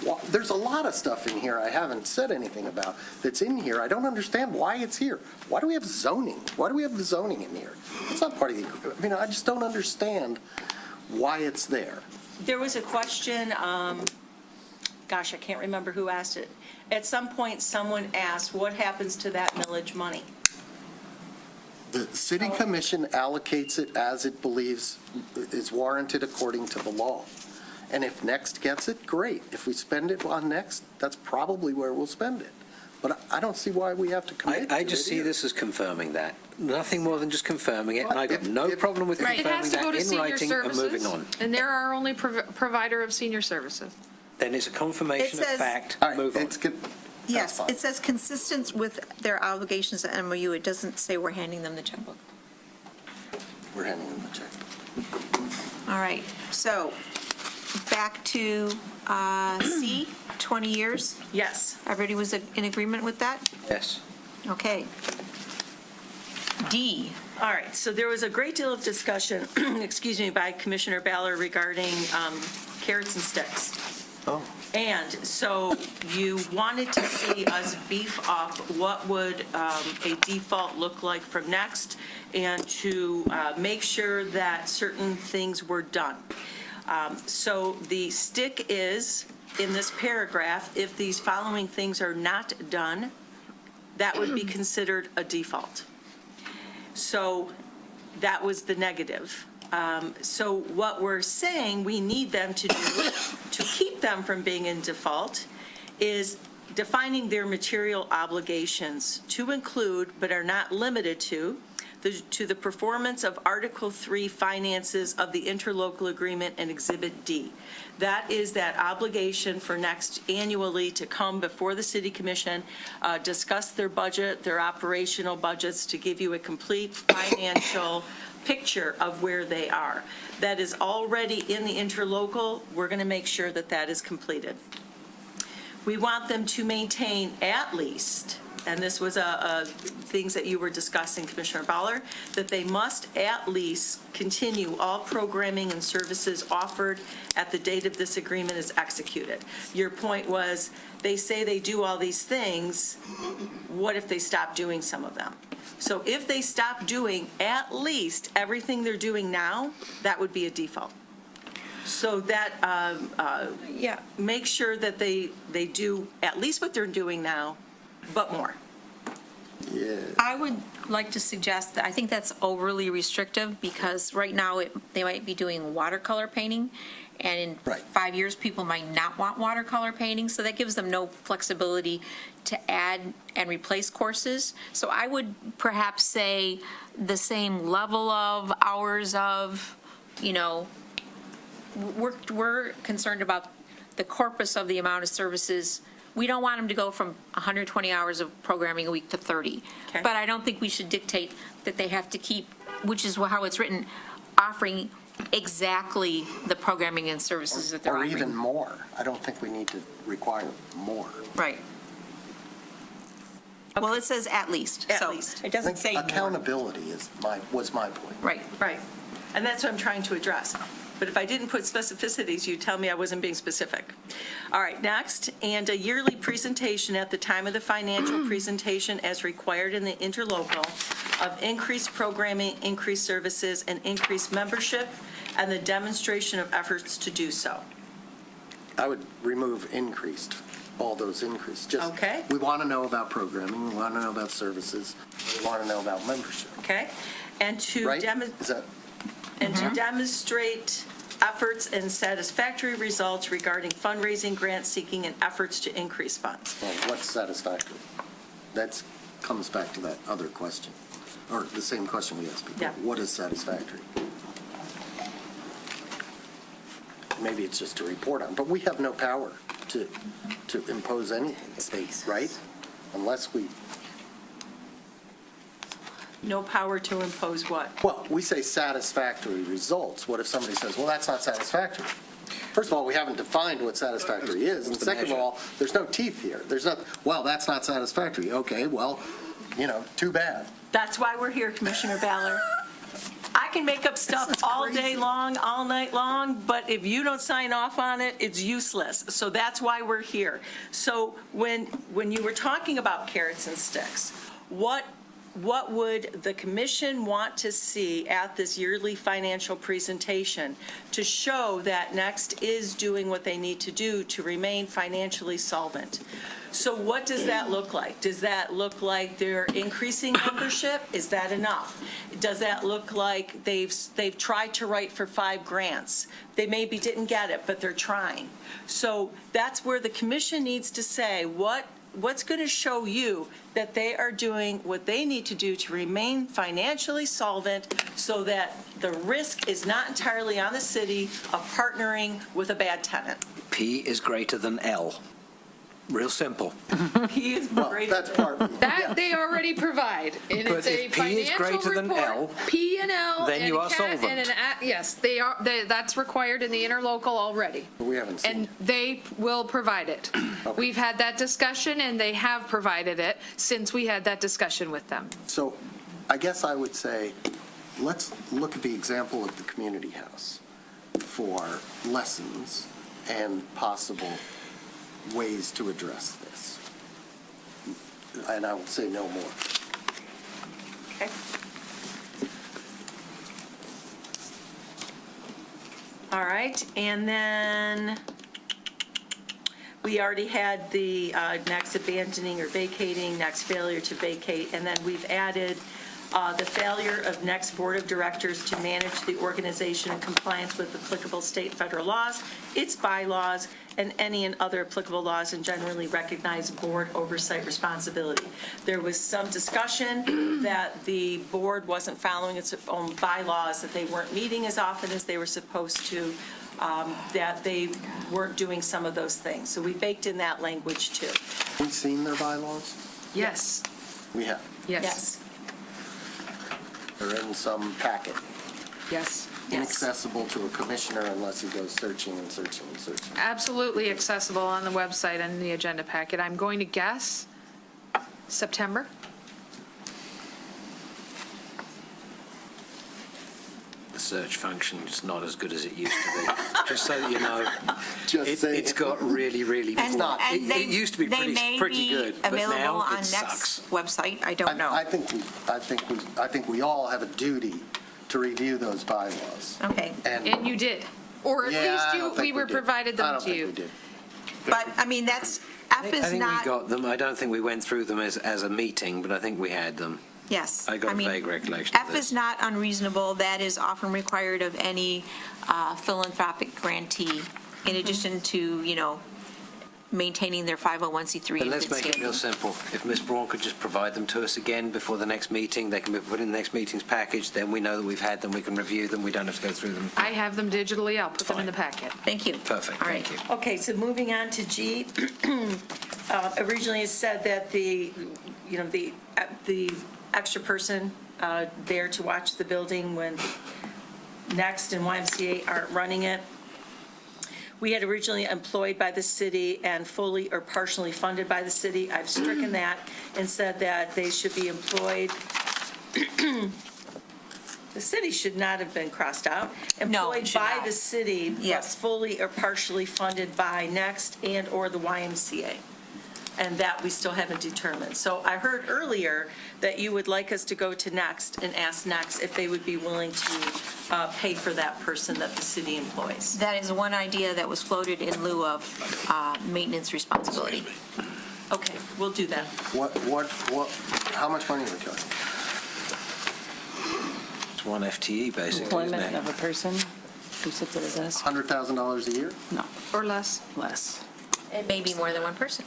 Well, there's a lot of stuff in here I haven't said anything about that's in here. I don't understand why it's here. Why do we have zoning? Why do we have the zoning in here? It's not part of the, I mean, I just don't understand why it's there. There was a question, gosh, I can't remember who asked it. At some point, someone asked, what happens to that millage money? The city commission allocates it as it believes is warranted according to the law. And if Next gets it, great. If we spend it on Next, that's probably where we'll spend it. But I don't see why we have to commit to it. I just see this as confirming that. Nothing more than just confirming it, and I've got no problem with It has confirming to go that to in senior writing and moving services, on. and they're our only provider of senior services. Then it's a confirmation It of says- fact, All right, move on. it's good. Yes, That's it says consistent with their obligations to MOU. It doesn't say we're handing them the checkbook. We're handing them the check. All right, so back to C, 20 years. Yes. Everybody was in agreement with that? Yes. Okay. D. All right, so there was a great deal of discussion, excuse me, by Commissioner Ballard regarding carrots and sticks. Oh. And so you wanted to see us beef up what would a default look like from Next and to make sure that certain things were done. So the stick is, in this paragraph, if these following things are not done, that would be considered a default. So that was the negative. So what we're saying we need them to do to keep them from being in default is defining their material obligations to include, but are not limited to the performance of Article 3 finances of the interlocal agreement and Exhibit D. That is that obligation for Next annually to come before the City Commission, discuss their budget, their operational budgets, to give you a complete financial picture of where they are. That is already in the interlocal. We're going to make sure that that is completed. We want them to maintain at least, and this was things that you were discussing, Commissioner Ballard, that they must at least continue all programming and services offered at the date of this agreement is executed. Your point was, they say they do all these things, what if they stop doing some of them? So if they stop doing at least everything they're doing now, that would be a default. So that, make sure that they do at least what they're doing now, but more. Yeah. I would like to suggest that I think that's overly restrictive because right now they might be doing watercolor painting, and in 5 years, people might not want watercolor painting, so that gives them no flexibility to add and replace courses. So I would perhaps say the same level of hours of, we're concerned about the corpus of the amount of services. We don't want them to go from 120 hours of programming a week to 30. Okay. But I don't think we should dictate that they have to keep, which is how it's written, offering exactly the programming and services that they're Or offering. even more. I don't think we need to require more. Right. Well, it says at least. At so least. It doesn't I say think more. accountability was my point. Right. Right. And that's what I'm trying to address. But if I didn't put specificities, you'd tell me I wasn't being specific. All right, next, and a yearly presentation at the time of the financial presentation as required in the interlocal of increased programming, increased services, and increased membership, and the demonstration of efforts to do so. I would remove increased, all those increased. Just, Okay. we want to know about programming, we want to know about services, we want to know about membership. Okay? And to Right? Is that? to demonstrate efforts and satisfactory results regarding fundraising, grant seeking, and efforts to increase funds. Well, what's satisfactory? That's comes back to that other question, or the same question we asked before. Yeah. What is satisfactory? Maybe it's just a report on, but we have no power to impose anything, right? Unless we, No power to impose what? well, we say satisfactory results. What if somebody says, well, that's not satisfactory? First of all, we haven't defined what satisfactory is. And second of all, there's no teeth here. There's not, well, that's not satisfactory. Okay, well, too bad. That's why we're here, Commissioner Ballard. I can make up stuff all day long, all night long, but if you don't sign off on it, it's useless. So that's why we're here. So when you were talking about carrots and sticks, what would the commission want to see at this yearly financial presentation to show that Next is doing what they need to do to remain financially solvent? So what does that look like? Does that look like they're increasing membership? Is that enough? Does that look like they've tried to write for 5 grants? They maybe didn't get it, but they're trying. So that's where the commission needs to say what's going to show you that they are doing what they need to do to remain financially solvent so that the risk is not entirely on the city of partnering with a bad tenant. P is greater than L. Real simple. He is Well, great. that's part, That they already provide. And But it's a if P is financial greater than report, L, P and L. then and you a are cat solvent. and yes, they are, that's required in the interlocal already. we haven't seen And it. they will provide it. We've had that discussion and they have provided it since we had that discussion with them. So I guess I would say, let's look at the example of the community house for lessons and possible ways to address this. And I will say no more. Okay. All right, and then we already had the next abandoning or vacating, next failure to vacate, and then we've added the failure of next board of directors to manage the organization in compliance with applicable state, federal laws, its bylaws, and any and other applicable laws and generally recognized board oversight responsibility. There was some discussion that the board wasn't following its own bylaws, that they weren't meeting as often as they were supposed to, that they weren't doing some of those things. So we baked in that language too. Have we seen their bylaws? Yes, We have. yes, They're in some packet, yes. inaccessible to a commissioner unless he goes searching and searching and searching. Absolutely accessible on the website and the agenda packet. I'm going to guess September. the search function is not as good as it used to be. Just so that you know, Just saying. it's got really, really. And it used to be they may pretty be good, but available now on it Next sucks. website, I don't know. I think we all have a duty to review those bylaws. Okay, And you did. Or at Yeah, I least don't we think we were did. provided I them don't to think you. we did. but, I mean, F I is think we not, got them. I don't think we went through them as a meeting, but I think we had them. yes. I got a mean, vague recollection of F this. is not unreasonable. That is often required of any philanthropic grantee, in addition to, maintaining their 501c3 But in let's good make it standing. real simple. If Ms. Braun could just provide them to us again before the next meeting, they can be put in the next meeting's package, then we know that we've had them, we can review them, we don't have to go through them. I have them digitally. I'll put them in the packet. Thank you. Perfect, All right. thank you. Okay, so moving on to G, originally it said that the extra person there to watch the building when Next and YMCA aren't running it. We had originally employed by the city and fully or partially funded by the city. I've stricken that and said that they should be employed. The city should not have been crossed out. No, it Employed should by not. the city, but Yes. fully or partially funded by Next and/or the YMCA. And that we still haven't determined. So I heard earlier that you would like us to go to Next and ask Next if they would be willing to pay for that person that the city employs. That is one idea that was floated in lieu of maintenance responsibility. Okay, we'll do that. How much money are we talking? It's one FTE, basically, isn't Employment it? of a person who sits at a desk? $100,000 a year? No, Or less. less. It may be more than one person.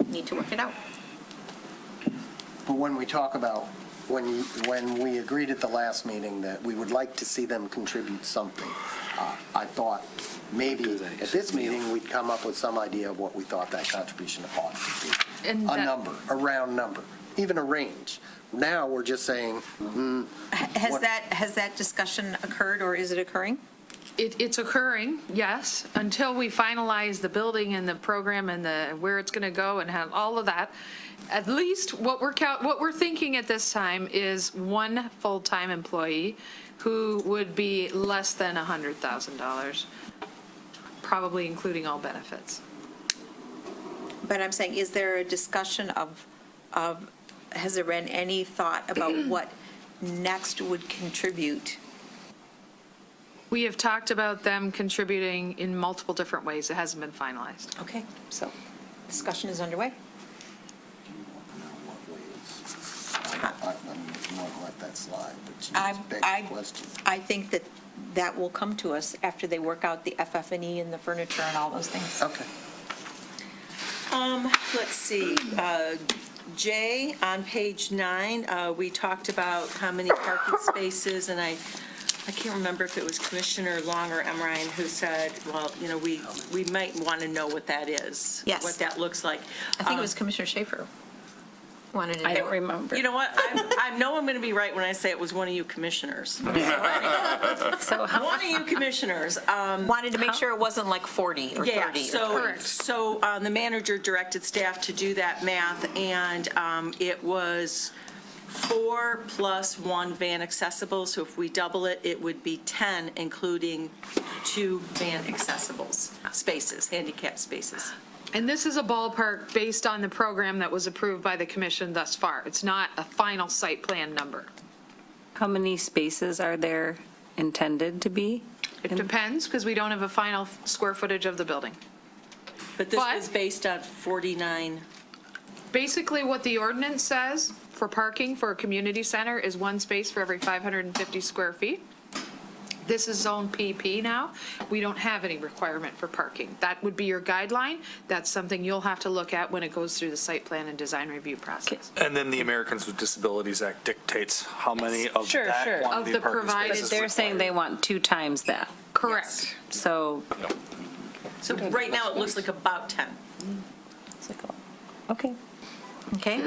Need to work it out. But when we talk about, when we agreed at the last meeting that we would like to see them contribute something, I thought maybe at this meeting, we'd come up with some idea of what we thought that contribution ought to be. And A that- number, a round number, even a range. Now, we're just saying, Has that discussion occurred, or is it occurring? It's occurring, yes, until we finalize the building and the program and where it's going to go and have all of that. At least what we're thinking at this time is one full-time employee who would be less than $100,000, probably including all benefits. But I'm saying, is there a discussion of, has there been any thought about what next would contribute? We have talked about them contributing in multiple different ways. It hasn't been finalized. Okay, so discussion is underway. If you want to let that slide, but you I- just begged the question. I think that will come to us after they work out the FF&E and the furniture and all those things. Okay. Let's see, Jay, on page 9, we talked about how many parking spaces, and I can't remember if it was Commissioner Long or Emrine who said, well, we might want to know what that is. Yes. What that looks like. I think it was Commissioner Schaefer wanted to know. I don't remember. You know what? I know I'm going to be right when I say it was one of you commissioners. So how, One of you commissioners. Wanted to make sure it wasn't like 40 or 30 or 20. So the manager directed staff to do that math, and it was 4 plus 1 van accessible. So if we double it, it would be 10, including 2 van accessibles, spaces, handicap spaces. And this is a ballpark based on the program that was approved by the commission thus far. It's not a final site plan number. how many spaces are there intended to be? It depends, because we don't have a final square footage of the building. But this was based on 49. Basically, what the ordinance says for parking for a community center is 1 space for every 550 square feet. This is zone PP now. We don't have any requirement for parking. That would be your guideline. That's something you'll have to look at when it goes through the site plan and design review process. And then the Americans with Disabilities Act dictates how many of that quantity Of the of parking provided- spaces. They're saying they want 2 times that. Correct. So, So right now, it looks like about 10. okay. Okay,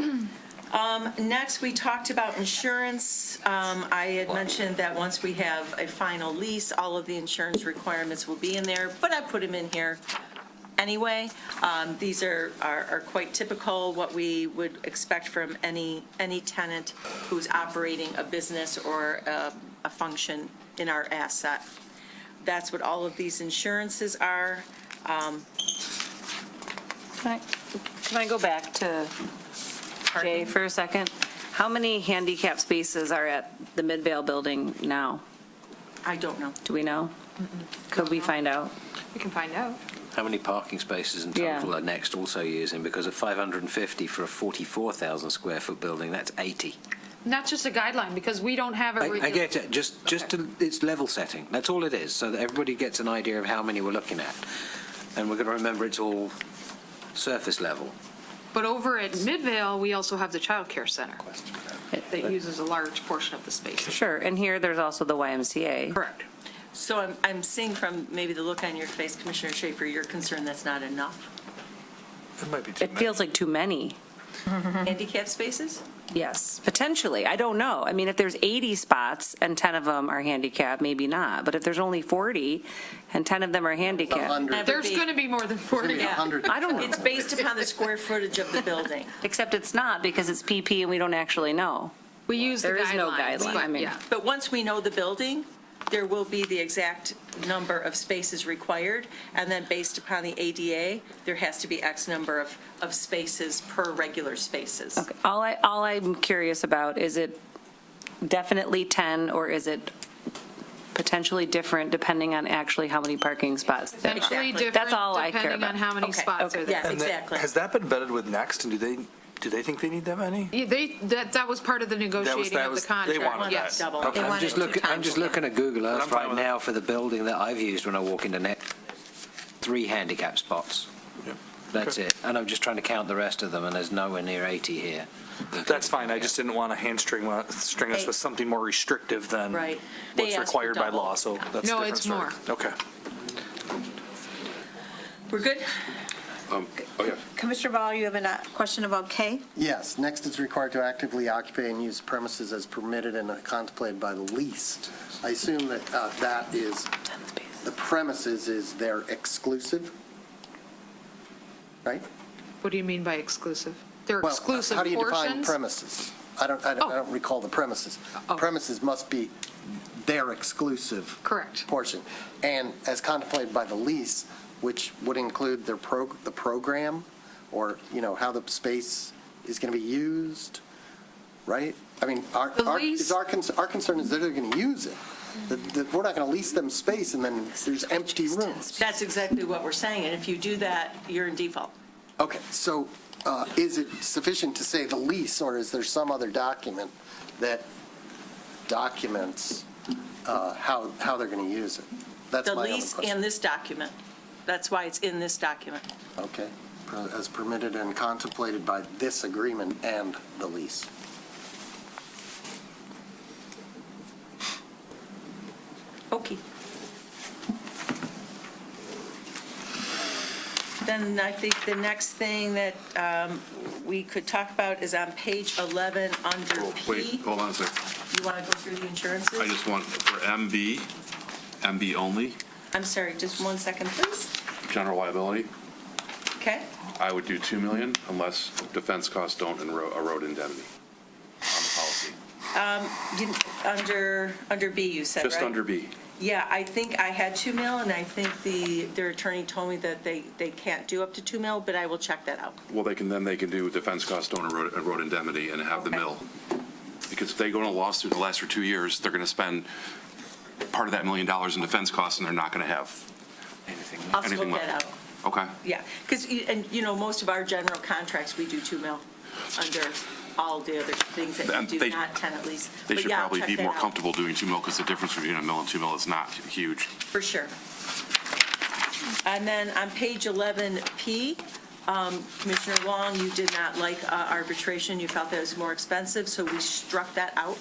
Next, we talked about insurance. I had mentioned that once we have a final lease, all of the insurance requirements will be in there, but I put them in here anyway. These are quite typical, what we would expect from any tenant who's operating a business or a function in our asset. That's what all of these insurances are. Can I go back to Jay for a second? How many handicap spaces are at the Midvale building now? I don't know. Do we know? Could we find out? We can find out. How many parking spaces in total are Next also using? Because of 550 for a 44,000 square foot building, that's 80. Not just a guideline, because we don't have a. I get it, it's level setting, that's all it is, so that everybody gets an idea of how many we're looking at. And we're going to remember it's all surface level. But over at Midvale, we also have the childcare center that uses a large portion of the space. Sure, and here there's also the YMCA. Correct. So I'm seeing from maybe the look on your face, Commissioner Schaefer, you're concerned that's not enough. It might be too It feels like too many. Handicap spaces? Yes, potentially. I don't know. I mean, if there's 80 spots and 10 of them are handicapped, maybe not. But if there's only 40 and 10 of them are handicapped. There's going to be more than 40. I don't know. It's based upon the square footage of the building. Except it's not, because it's PP and we don't actually know. We use the There is no guidelines, guideline. but I mean, yeah. But once we know the building, there will be the exact number of spaces required, and then based upon the ADA, there has to be X number of spaces per regular spaces. Okay. All I'm curious about, is it definitely 10, or is it potentially different depending on actually how many parking spots there are? Potentially different That's all I care depending on about. how many Okay. spots are there. Yes, exactly. Has that been vetted with Next, and do they think they need that many? Yeah, that was part of the negotiating of the they contract. wanted Yes. that. Double. Okay. They I'm just looking at Google I'm Earth fine right with now for the building that I've used when I walk into Next. 3 handicap spots. That's it. And I'm just trying to count the rest of them, and there's nowhere near 80 here. That's fine, I just didn't want to hamstring us with something more restrictive than Right. They what's asked for required by double. law, so that's a No, different it's story. more. Okay. We're good? Oh, yeah. Commissioner Ball, you have a question about K? Yes, next is required to actively occupy and use premises as permitted and contemplated by the lease. I assume that that is, the premises is their exclusive, right? What do you mean by exclusive? They're Well, exclusive how do you define portions? premises? I don't recall the premises. Premises must be their exclusive Correct. portion. And as contemplated by the lease, which would include their the program, or, how the space is going to be used, right? I mean, our concern is that they're going to use it. That we're not going to lease them space and then there's empty rooms. That's exactly what we're saying, and if you do that, you're in default. Okay, so is it sufficient to say the lease, or is there some other document that documents how they're going to use it? That's The my only lease question. and this document. That's why it's in this document. Okay, as permitted and contemplated by this agreement and the lease. Okay. Then I think the next thing that we could talk about is on page 11 under Oh, P. wait, hold on a sec. You want to go through the insurances? I just want, for MB only, I'm sorry, just 1 second, please. general liability, Okay? I would do 2 million unless defense costs don't erode indemnity on the policy. Under B, you said, right? Just under B. Yeah, I think I had 2 mil, and I think their attorney told me that they can't do up to 2 mil, but I will check that out. Well, they can do defense costs don't erode indemnity and have the Okay. mill. Because if they go in a lawsuit that lasts for 2 years, they're going to spend part of that $1 million in defense costs, and they're not going to have I'll anything scope that left. out. Okay. Yeah, because, most of our general contracts, we do 2 mil under all the other things that you do, They- not tenant lease. They But should yeah, I'll probably check be that more out. comfortable doing 2 mil, because the difference between $1 million and $2 million is not huge. For sure. And then on page 11P, Commissioner Long, you did not like arbitration. You felt that it was more expensive, so we struck that out.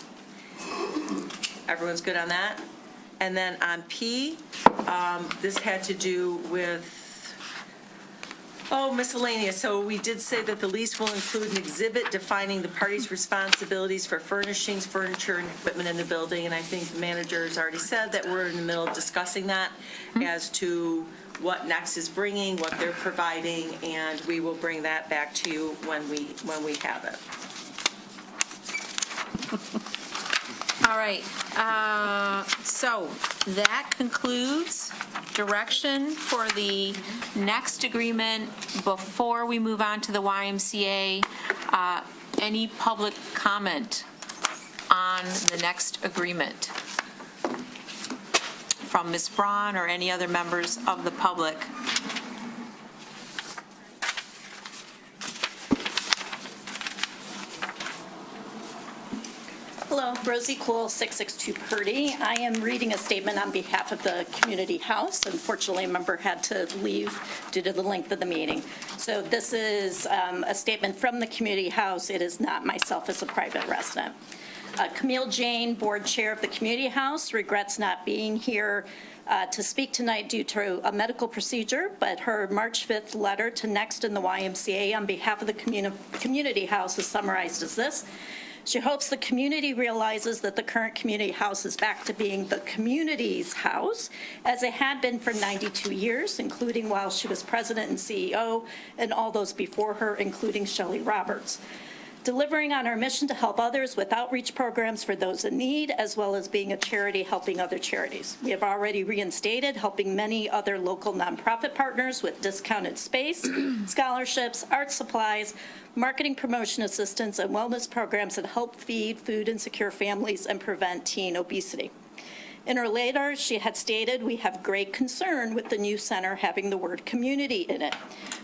Everyone's good on that? And then on P, this had to do with, miscellaneous. So we did say that the lease will include an exhibit defining the parties' responsibilities for furnishings, furniture, and equipment in the building. And I think the manager has already said that we're in the middle of discussing that as to what Next is bringing, what they're providing, and we will bring that back to you when we have it. All right, so that concludes direction for the next agreement. Before we move on to the YMCA, any public comment on the next agreement from Ms. Braun or any other members of the public? Hello, Rosie Cool, 662 Purdy. I am reading a statement on behalf of the community house. Unfortunately, a member had to leave due to the length of the meeting. So this is a statement from the community house. It is not myself as a private resident. Camille Jane, board chair of the community house, regrets not being here to speak tonight due to a medical procedure, but her March 5th letter to Next and the YMCA on behalf of the community house is summarized as this. She hopes the community realizes that the current community house is back to being the community's house, as it had been for 92 years, including while she was president and CEO, and all those before her, including Shelley Roberts. Delivering on our mission to help others with outreach programs for those in need, as well as being a charity helping other charities. We have already reinstated helping many other local nonprofit partners with discounted space, scholarships, art supplies, marketing promotion assistance, and wellness programs that help feed, food, and secure families and prevent teen obesity. In her letter, she had stated, "We have great concern with the new center having the word community in it.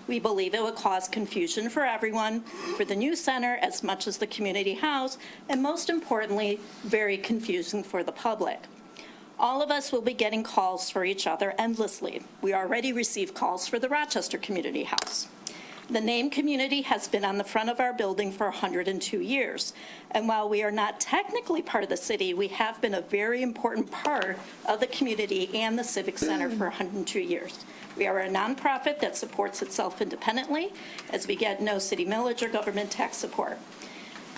We believe it will cause confusion for everyone, for the new center as much as the community house, and most importantly, very confusing for the public. All of us will be getting calls for each other endlessly. We already receive calls for the Rochester Community House. The name community has been on the front of our building for 102 years. And while we are not technically part of the city, we have been a very important part of the community and the Civic Center for 102 years. We are a nonprofit that supports itself independently as we get no city millage or government tax support.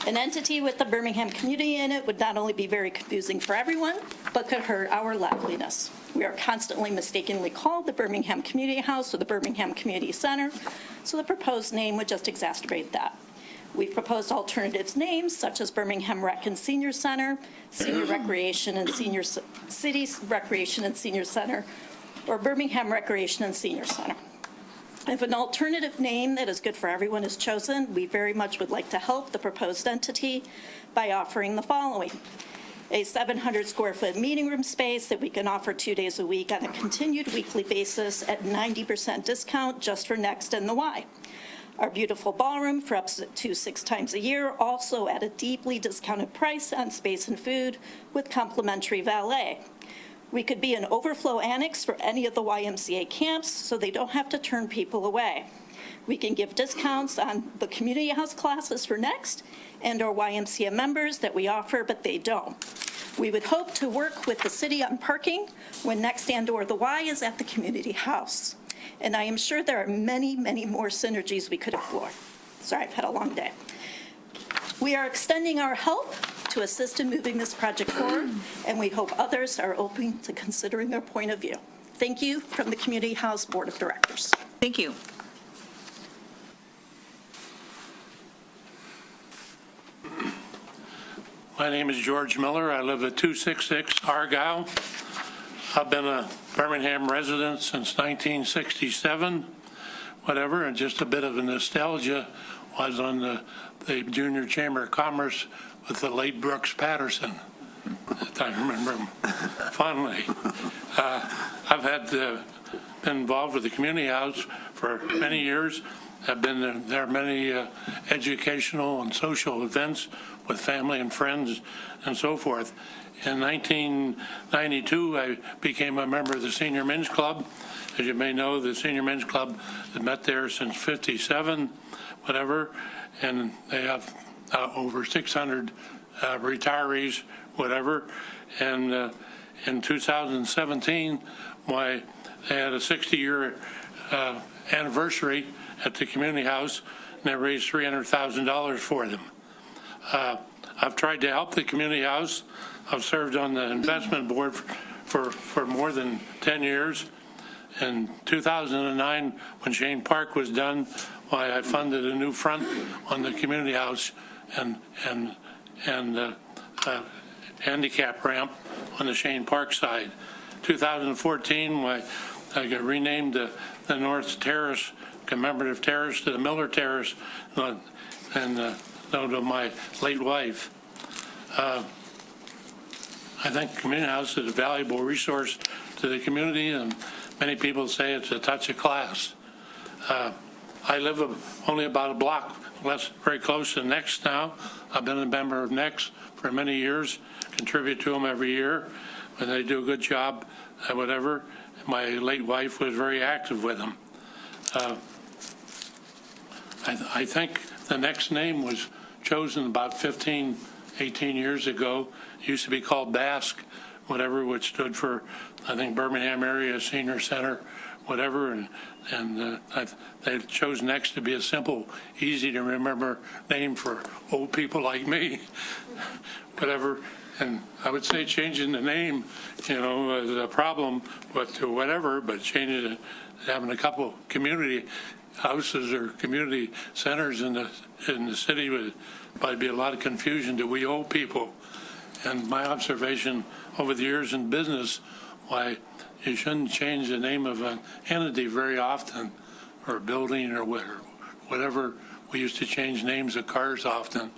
An entity with the Birmingham community in it would not only be very confusing for everyone, but could hurt our liveliness. We are constantly mistakenly called the Birmingham Community House or the Birmingham Community Center, so the proposed name would just exacerbate that. We've proposed alternative names such as Birmingham Rec and Senior Center, Senior Recreation and Senior Cities Recreation and Senior Center, or Birmingham Recreation and Senior Center. If an alternative name that is good for everyone is chosen, we very much would like to help the proposed entity by offering the following: a 700 square foot meeting room space that we can offer 2 days a week on a continued weekly basis at 90% discount just for Next and the Y. Our beautiful ballroom for up to 6 times a year, also at a deeply discounted price on space and food with complimentary valet. We could be an overflow annex for any of the YMCA camps so they don't have to turn people away. We can give discounts on the community house classes for Next and our YMCA members that we offer, but they don't. We would hope to work with the city on parking when Next and or the Y is at the community house. And I am sure there are many, many more synergies we could explore. Sorry, I've had a long day. We are extending our help to assist in moving this project forward, and we hope others are open to considering their point of view. Thank you from the Community House Board of Directors. Thank you. My name is George Miller. I live at 266 Argyle. I've been a Birmingham resident since 1967, whatever, and just a bit of a nostalgia was on the Junior Chamber of Commerce with the late Brooks Patterson. I remember him fondly. I've been involved with the community house for many years. I've been there many educational and social events with family and friends and so forth. In 1992, I became a member of the Senior Men's Club. As you may know, the Senior Men's Club has met there since '57, whatever, and they have over 600 retirees, whatever. And in 2017, they had a 60-year anniversary at the community house, and they raised $300,000 for them. I've tried to help the community house. I've served on the investment board for more than 10 years. In 2009, when Shane Park was done, I funded a new front on the community house and handicap ramp on the Shane Park side. 2014, I renamed the North Terrace, commemorative terrace, to the Miller Terrace, and to my late wife. I think community house is a valuable resource to the community, and many people say it's a touch of class. I live only about a block very close to Next now. I've been a member of Next for many years, contribute to them every year, and they do a good job, whatever. My late wife was very active with them. I think the Next name was chosen about 15, 18 years ago. It used to be called Basque, whatever, which stood for, I think, Birmingham Area Senior Center, whatever, and they chose Next to be a simple, easy to remember name for old people like me, whatever. And I would say changing the name, is a problem, but whatever, but changing it, having a couple community houses or community centers in the city would probably be a lot of confusion to we old people. And my observation over the years in business, why you shouldn't change the name of an entity very often, or a building or whatever. We used to change names of cars often,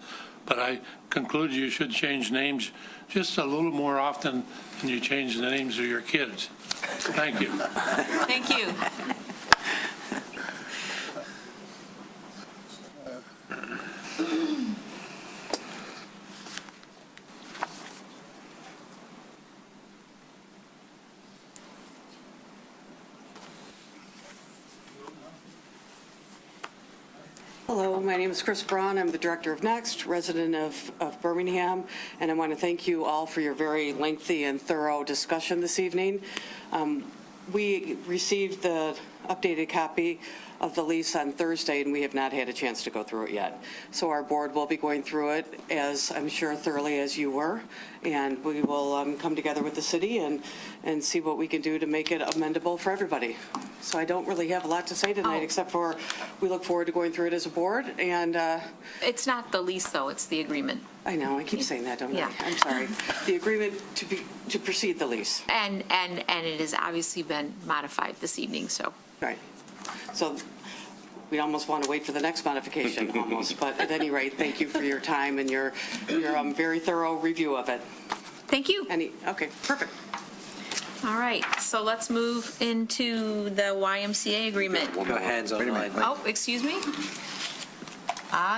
but I conclude you should change names just a little more often than you change the names of your kids. Thank you. Thank you. Hello, my name is Chris Braun. I'm the director of Next, resident of Birmingham, and I want to thank you all for your very lengthy and thorough discussion this evening. We received the updated copy of the lease on Thursday, and we have not had a chance to go through it yet. So our board will be going through it, as I'm sure thoroughly as you were, and we will come together with the city and see what we can do to make it amendable for everybody. So I don't really have a lot to say tonight, except for we look forward to going through it as a board, and... It's not the lease, though, it's the agreement. I know, I keep saying that, don't Yeah. I? I'm sorry. The agreement to proceed the lease. And it has obviously been modified this evening, so. Right. So we almost want to wait for the next modification, almost. But at any rate, thank you for your time and your very thorough review of it. Thank you. Okay, perfect. All right, so let's move into the YMCA agreement. Go hands online. Oh, excuse me?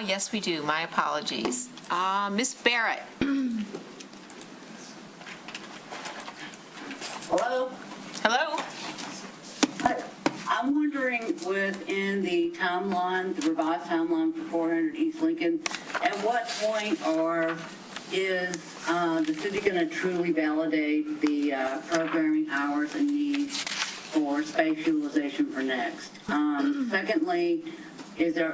Yes, we do. My apologies. Ms. Barrett. Hello? Hello? I'm wondering, within the timeline, the revised timeline for 400 East Lincoln, at what point is the city going to truly validate the programming hours and needs for space utilization for Next? Secondly,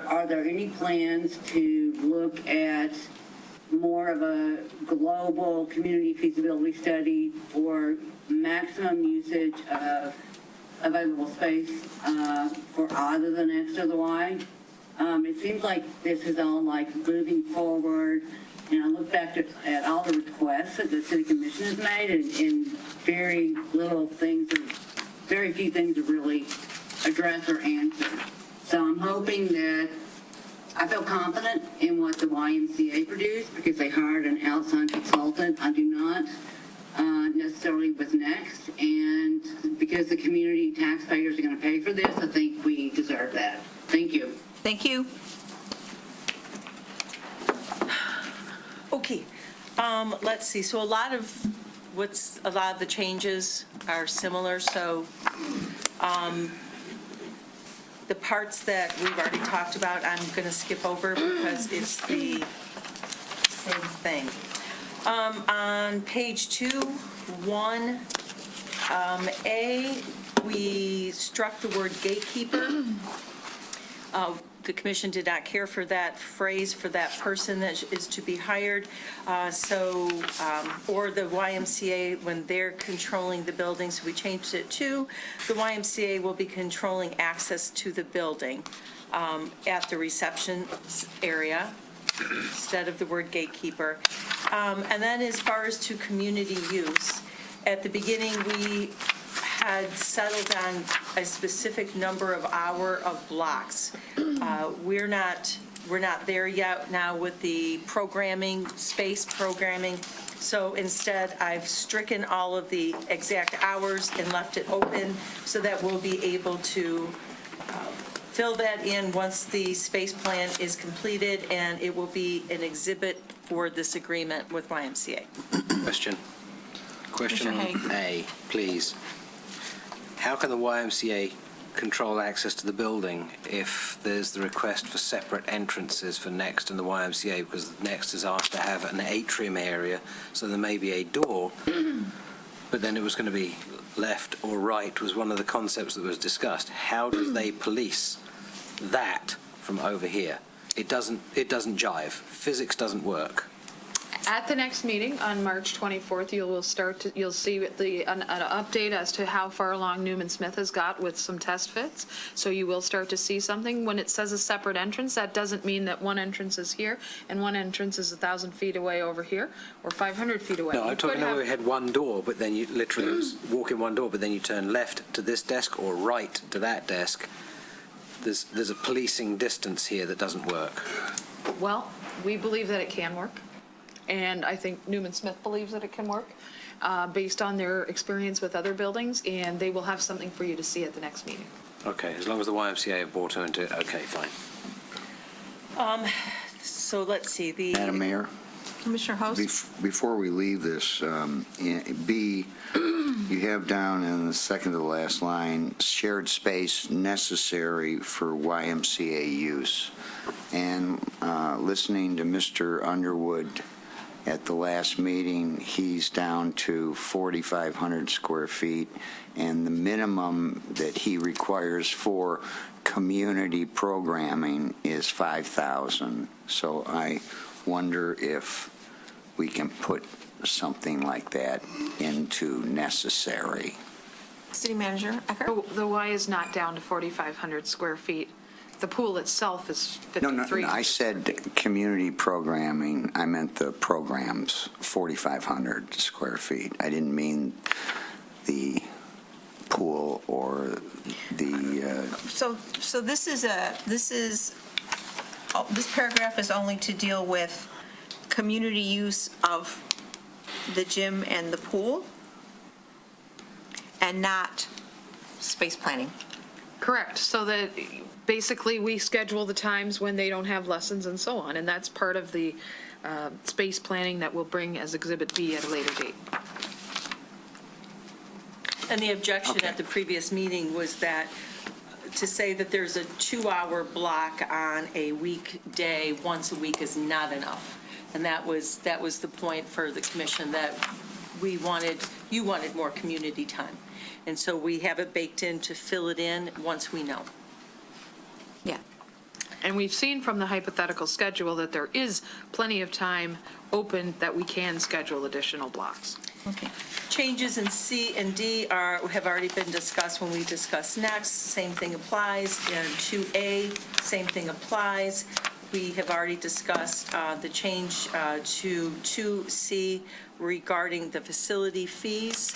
are there any plans to look at more of a global community feasibility study for maximum usage of available space for either the Next or the Y? It seems like this is all like moving forward, and I look back at all the requests that the city commission has made, and very few things are really addressed or answered. So I'm hoping that I feel confident in what the YMCA produced because they hired an outside consultant. I do not necessarily with Next, and because the community taxpayers are going to pay for this, I think we deserve that. Thank you. Thank you. Okay, let's see, so a lot of the changes are similar, so the parts that we've already talked about, I'm going to skip over because it's the same thing. On page 2, 1A, we struck the word gatekeeper. The commission did not care for that phrase for that person that is to be hired. Or the YMCA, when they're controlling the buildings, we changed it to the YMCA will be controlling access to the building at the reception area instead of the word gatekeeper. And then as far as to community use, at the beginning, we had settled on a specific number of blocks. We're not there yet now with the programming, space programming. So instead, I've stricken all of the exact hours and left it open so that we'll be able to fill that in once the space plan is completed, and it will be an exhibit for this agreement with YMCA. Question A, please. How can the YMCA control access to the building if there's the request for separate entrances for Next and the YMCA, because Next is asked to have an atrium area, so there may be a door, but then it was going to be left or right was one of the concepts that was discussed. How do they police that from over here? It doesn't jive. Physics doesn't work. At the next meeting on March 24th, you'll see an update as to how far along Newman Smith has got with some test fits. So you will start to see something. When it says a separate entrance, that doesn't mean that one entrance is here and one entrance is 1,000 feet away over here or 500 feet away. No, I'm talking about we had one door, but then you literally walk in one door, but then you turn left to this desk or right to that desk. There's a policing distance here that doesn't work. Well, we believe that it can work. And I think Newman Smith believes that it can work based on their experience with other buildings, and they will have something for you to see at the next meeting. Okay, as long as the YMCA have bought into it, okay, fine. So let's see. Madam Mayor? Commissioner Host? Before we leave this, B, You have down in the second to the last line, shared space necessary for YMCA use. And listening to Mr. Underwood at the last meeting, he's down to 4,500 square feet, and the minimum that he requires for community programming is 5,000. So I wonder if we can put something like that into necessary. City Manager Ecker? The Y is not down to 4,500 square feet. The pool itself is 53. No, I said community programming. I meant the programs, 4,500 square feet. I didn't mean the pool or the. So this paragraph is only to deal with community use of the gym and the pool, and not space planning. Correct, so that basically we schedule the times when they don't have lessons and so on, and that's part of the space planning that we'll bring as Exhibit B at a later date. And the objection at the previous meeting was that to say that there's a 2-hour block on a weekday once a week is not enough. And that was the point for the commission, that you wanted more community time. And so we have it baked in to fill it in once we know. Yeah. And we've seen from the hypothetical schedule that there is plenty of time open that we can schedule additional blocks. Okay. Changes in C and D have already been discussed when we discuss next. Same thing applies. In 2A, same thing applies. We have already discussed the change to 2C regarding the facility fees.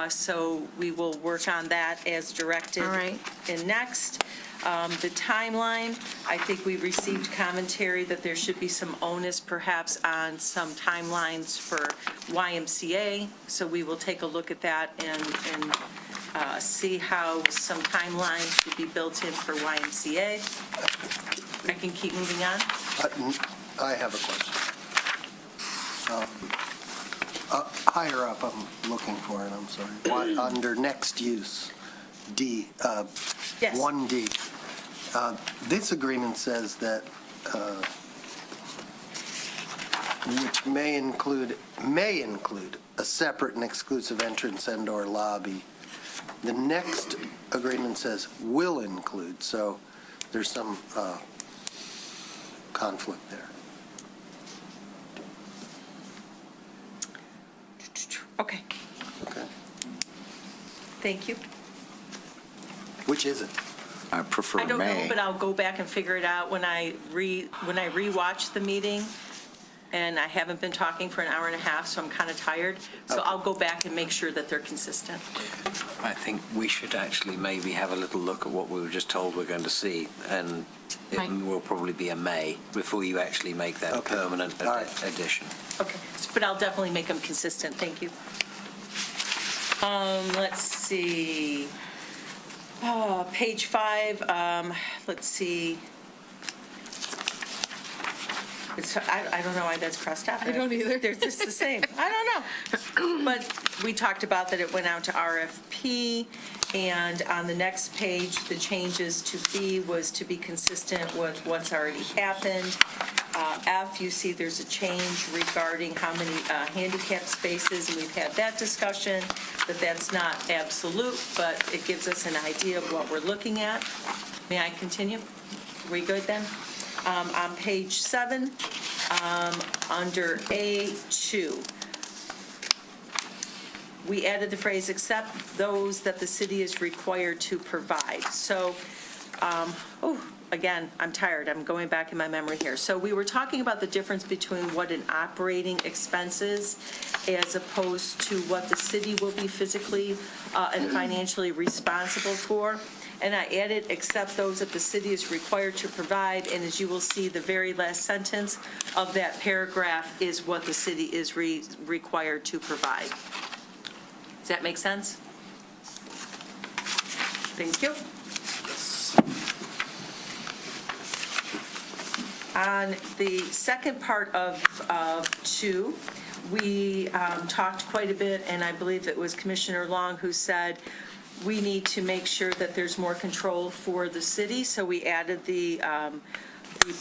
So we will work on that as directed. All right. In next. The timeline, I think we received commentary that there should be some onus perhaps on some timelines for YMCA. So we will take a look at that and see how some timelines should be built in for YMCA. I can keep moving on. I have a question. Higher up, I'm looking for it, I'm sorry. Under next use, D, Yes. 1D. This agreement says that, which may include a separate and exclusive entrance and/or lobby. The next agreement says will include, so there's some conflict there. Okay. Okay. Thank you. Which is it? I prefer I don't know, may. but I'll go back and figure it out when I rewatch the meeting. And I haven't been talking for an hour and a half, so I'm kind of tired. So I'll go back and make sure that they're consistent. I think we should actually maybe have a little look at what we were just told we're going to see, and it Right. will probably be a may before you actually make that a permanent addition. Okay, but I'll definitely make them consistent. Thank you. Let's see. Page 5, let's see. I don't know why that's crossed out. I don't either. They're just the same. I don't know. But we talked about that it went out to RFP, and on the next page, the changes to B was to be consistent with what's already happened. F, you see there's a change regarding how many handicap spaces, and we've had that discussion, that that's not absolute, but it gives us an idea of what we're looking at. May I continue? Are we good then? On page 7, under A2, we added the phrase, except those that the city is required to provide. So, again, I'm tired. I'm going back in my memory here. So we were talking about the difference between what an operating expense is as opposed to what the city will be physically and financially responsible for. And I added, except those that the city is required to provide, and as you will see, the very last sentence of that paragraph is what the city is required to provide. Does that make sense? Thank you. On the second part of 2, we talked quite a bit, and I believe it was Commissioner Long who said, we need to make sure that there's more control for the city, so we added the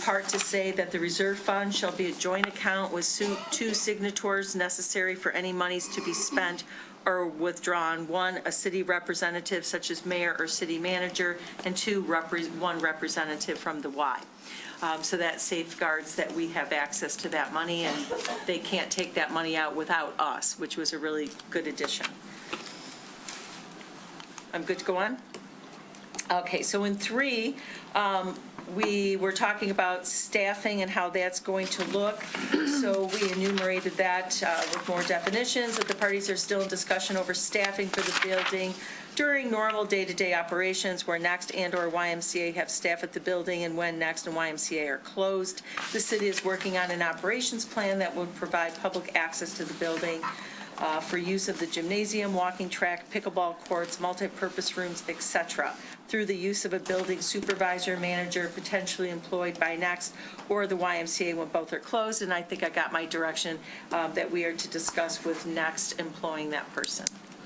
part to say that the reserve fund shall be a joint account with two signatories necessary for any monies to be spent or withdrawn. One, a city representative such as mayor or city manager, and two, one representative from the Y. So that safeguards that we have access to that money, and they can't take that money out without us, which was a really good addition. I'm good to go on? Okay, so in 3, we were talking about staffing and how that's going to look. So we enumerated that with more definitions, that the parties are still in discussion over staffing for the building during normal day-to-day operations where Next and/or YMCA have staff at the building, and when Next and YMCA are closed. The city is working on an operations plan that would provide public access to the building for use of the gymnasium, walking track, pickleball courts, multi-purpose rooms, etc., through the use of a building supervisor, manager, potentially employed by Next or the YMCA when both are closed. And I think I got my direction that we are to discuss with Next employing that person.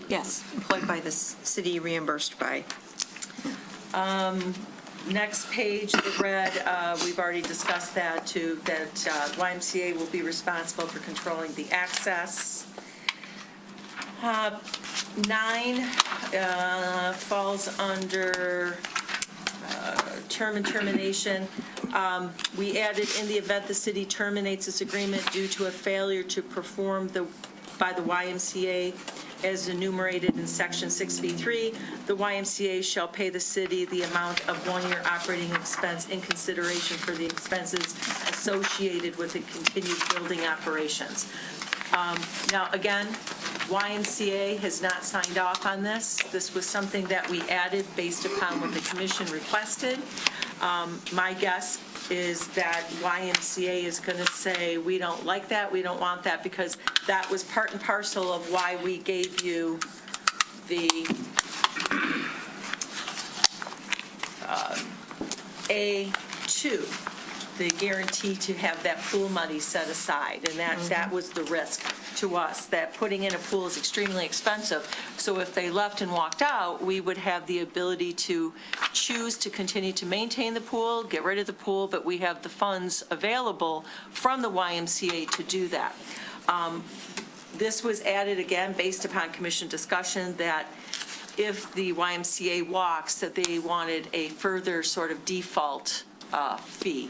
Yes, employed by the city, reimbursed by. Next page, the red, we've already discussed that too, that YMCA will be responsible for controlling the access. 9 falls under term and termination. We added, in the event the city terminates this agreement due to a failure to perform by the YMCA as enumerated in section 6B3, the YMCA shall pay the city the amount of 1-year operating expense in consideration for the expenses associated with the continued building operations. Now, again, YMCA has not signed off on this. This was something that we added based upon what the commission requested. My guess is that YMCA is going to say, we don't like that, we don't want that, because that was part and parcel of why we gave you the A2, the guarantee to have that pool money set aside, and that was the risk to us, that putting in a pool is extremely expensive. So if they left and walked out, we would have the ability to choose to continue to maintain the pool, get rid of the pool, but we have the funds available from the YMCA to do that. This was added again based upon commission discussion that if the YMCA walks, that they wanted a further sort of default fee.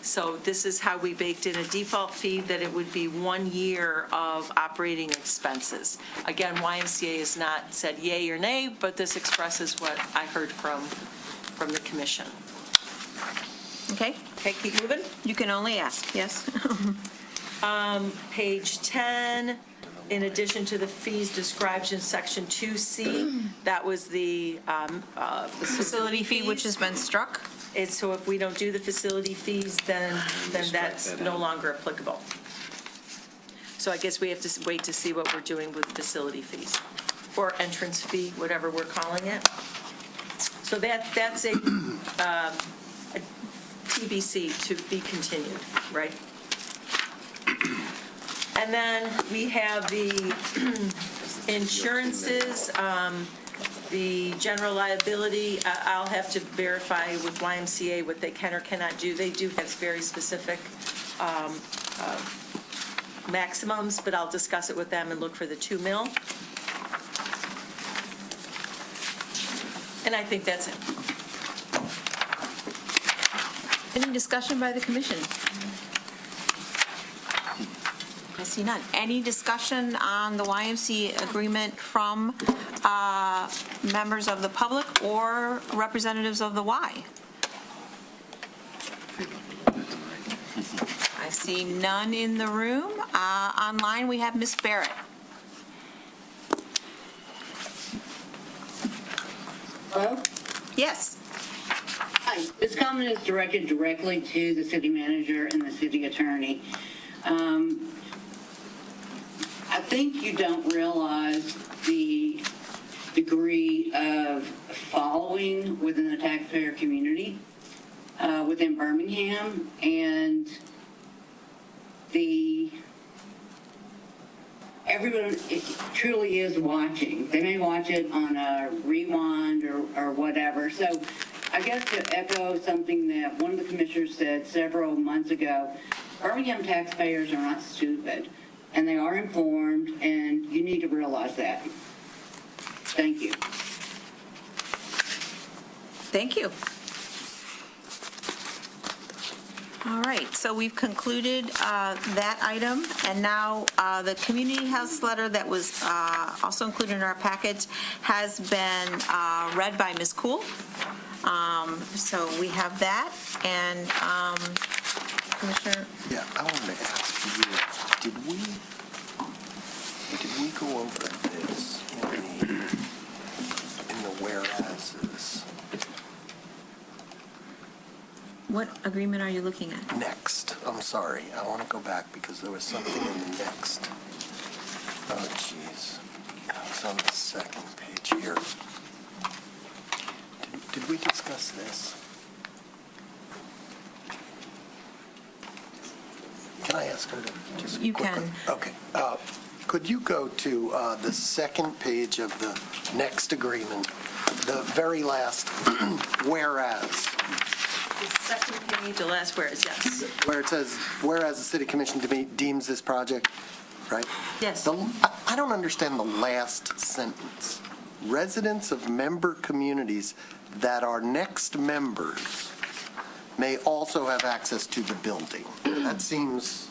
So this is how we baked in a default fee, that it would be 1 year of operating expenses. Again, YMCA has not said yay or nay, but this expresses what I heard from the commission. Okay? Okay, keep moving. You can only ask, yes. Page 10, in addition to the fees described in section 2C, that was the Facility fee, which has been struck. And so if we don't do the facility fees, then that's no longer applicable. So I guess we have to wait to see what we're doing with facility fees, or entrance fee, whatever we're calling it. So that's a TBC, to be continued, right? And then we have the insurances, the general liability. I'll have to verify with YMCA what they can or cannot do. They do have very specific maximums, but I'll discuss it with them and look for the $2 million. And I think that's it. Any discussion by the commission? I see none. Any discussion on the YMCA agreement from members of the public or representatives of the Y? I see none in the room. Online, we have Ms. Barrett. Hello? Yes. Hi. This comment is directed directly to the city manager and the city attorney. I think you don't realize the degree of following within the taxpayer community within Birmingham, and the everyone truly is watching. They may watch it on a rewind or whatever. So I guess to echo something that one of the commissioners said several months ago, Birmingham taxpayers are not stupid, and they are informed, and you need to realize that. Thank you. Thank you. All right, so we've concluded that item, and now the community house letter that was also included in our package has been read by Ms. Cool. So we have that, and Commissioner? Yeah, I wanted to ask you, did we go over this in the whereases? What agreement are you looking at? Next, I'm sorry, I want to go back because there was something in the next. Oh, jeez. It's on the second page here. Did we discuss this? Can I ask her to just You quickly? can. Okay. Could you go to the second page of the next agreement, the very last whereas? The second page, the last whereas, yes. Where it says, whereas the city commission deems this project, right? Yes. I don't understand the last sentence. Residents of member communities that are next members may also have access to the building. That seems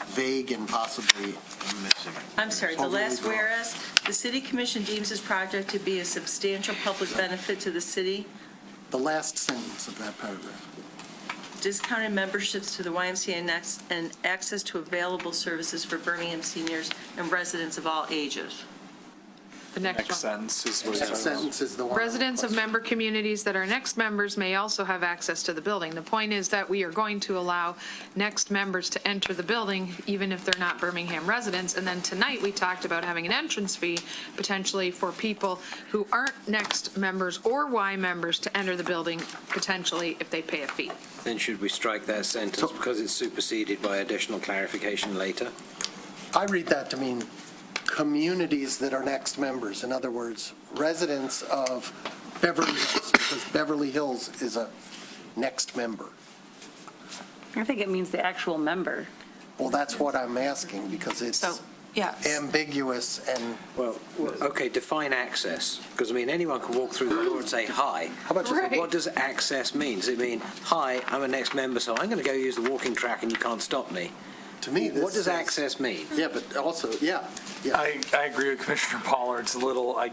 vague and possibly missing. I'm sorry, the last whereas, the city commission deems this project to be a substantial public benefit to the city. The last sentence of that paragraph. Discounted memberships to the YMCA and access to available services for Birmingham seniors and residents of all ages. The next sentence is what it That says. sentence is the one. Residents of member communities that are next members may also have access to the building. The point is that we are going to allow next members to enter the building, even if they're not Birmingham residents. And then tonight, we talked about having an entrance fee potentially for people who aren't next members or Y members to enter the building, potentially if they pay a fee. Then should we strike that sentence because it's superseded by additional clarification later? I read that to mean communities that are next members. In other words, residents of Beverly Hills, because Beverly Hills is a next member. I think it means the actual member. Well, that's what I'm asking, because it's ambiguous and... Well, okay, define access, because, I mean, anyone can walk through the door and say, hi. How about just What does access mean? Does it mean, hi, I'm a next member, so I'm going to go use the walking track and you can't stop me? To me, this what does says- access mean? Yeah, but also, yeah. I agree with Commissioner Pollard. It's a little, I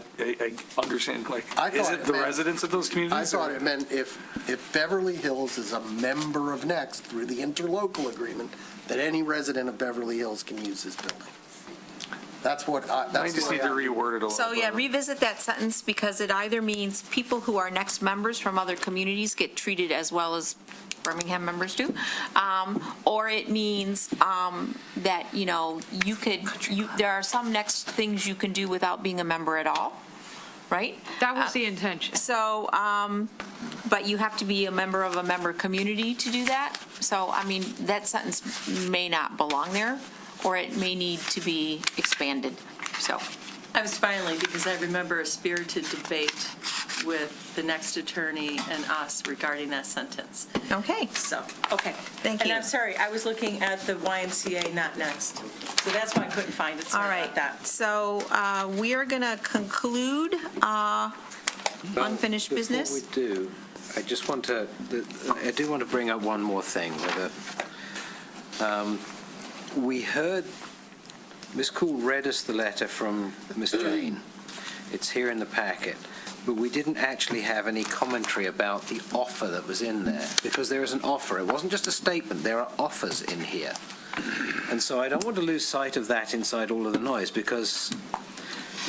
understand, like, is it the residents of those I communities? thought it meant if Beverly Hills is a member of Next through the interlocal agreement, that any resident of Beverly Hills can use this building. That's what I... I just need to reword it a little. So, yeah, revisit that sentence, because it either means people who are next members from other communities get treated as well as Birmingham members do, or it means that, you know, there are some next things you can do without being a member at all, right? That was the intention. So, but you have to be a member of a member community to do that. So, I mean, that sentence may not belong there, or it may need to be expanded, so. I was smiling because I remember a spirited debate with the next attorney and us regarding that sentence. Okay. So, okay. Thank you. And I'm sorry, I was looking at the YMCA, not Next. So that's why I couldn't find it. Sorry about that. So we are going to conclude unfinished business. Before we do, I just want to, I do want to bring up one more thing. We heard, Ms. Cool read us the letter from Ms. Jane. It's here in the packet. But we didn't actually have any commentary about the offer that was in there, because there is an offer. It wasn't just a statement. There are offers in here. And so I don't want to lose sight of that inside all of the noise, because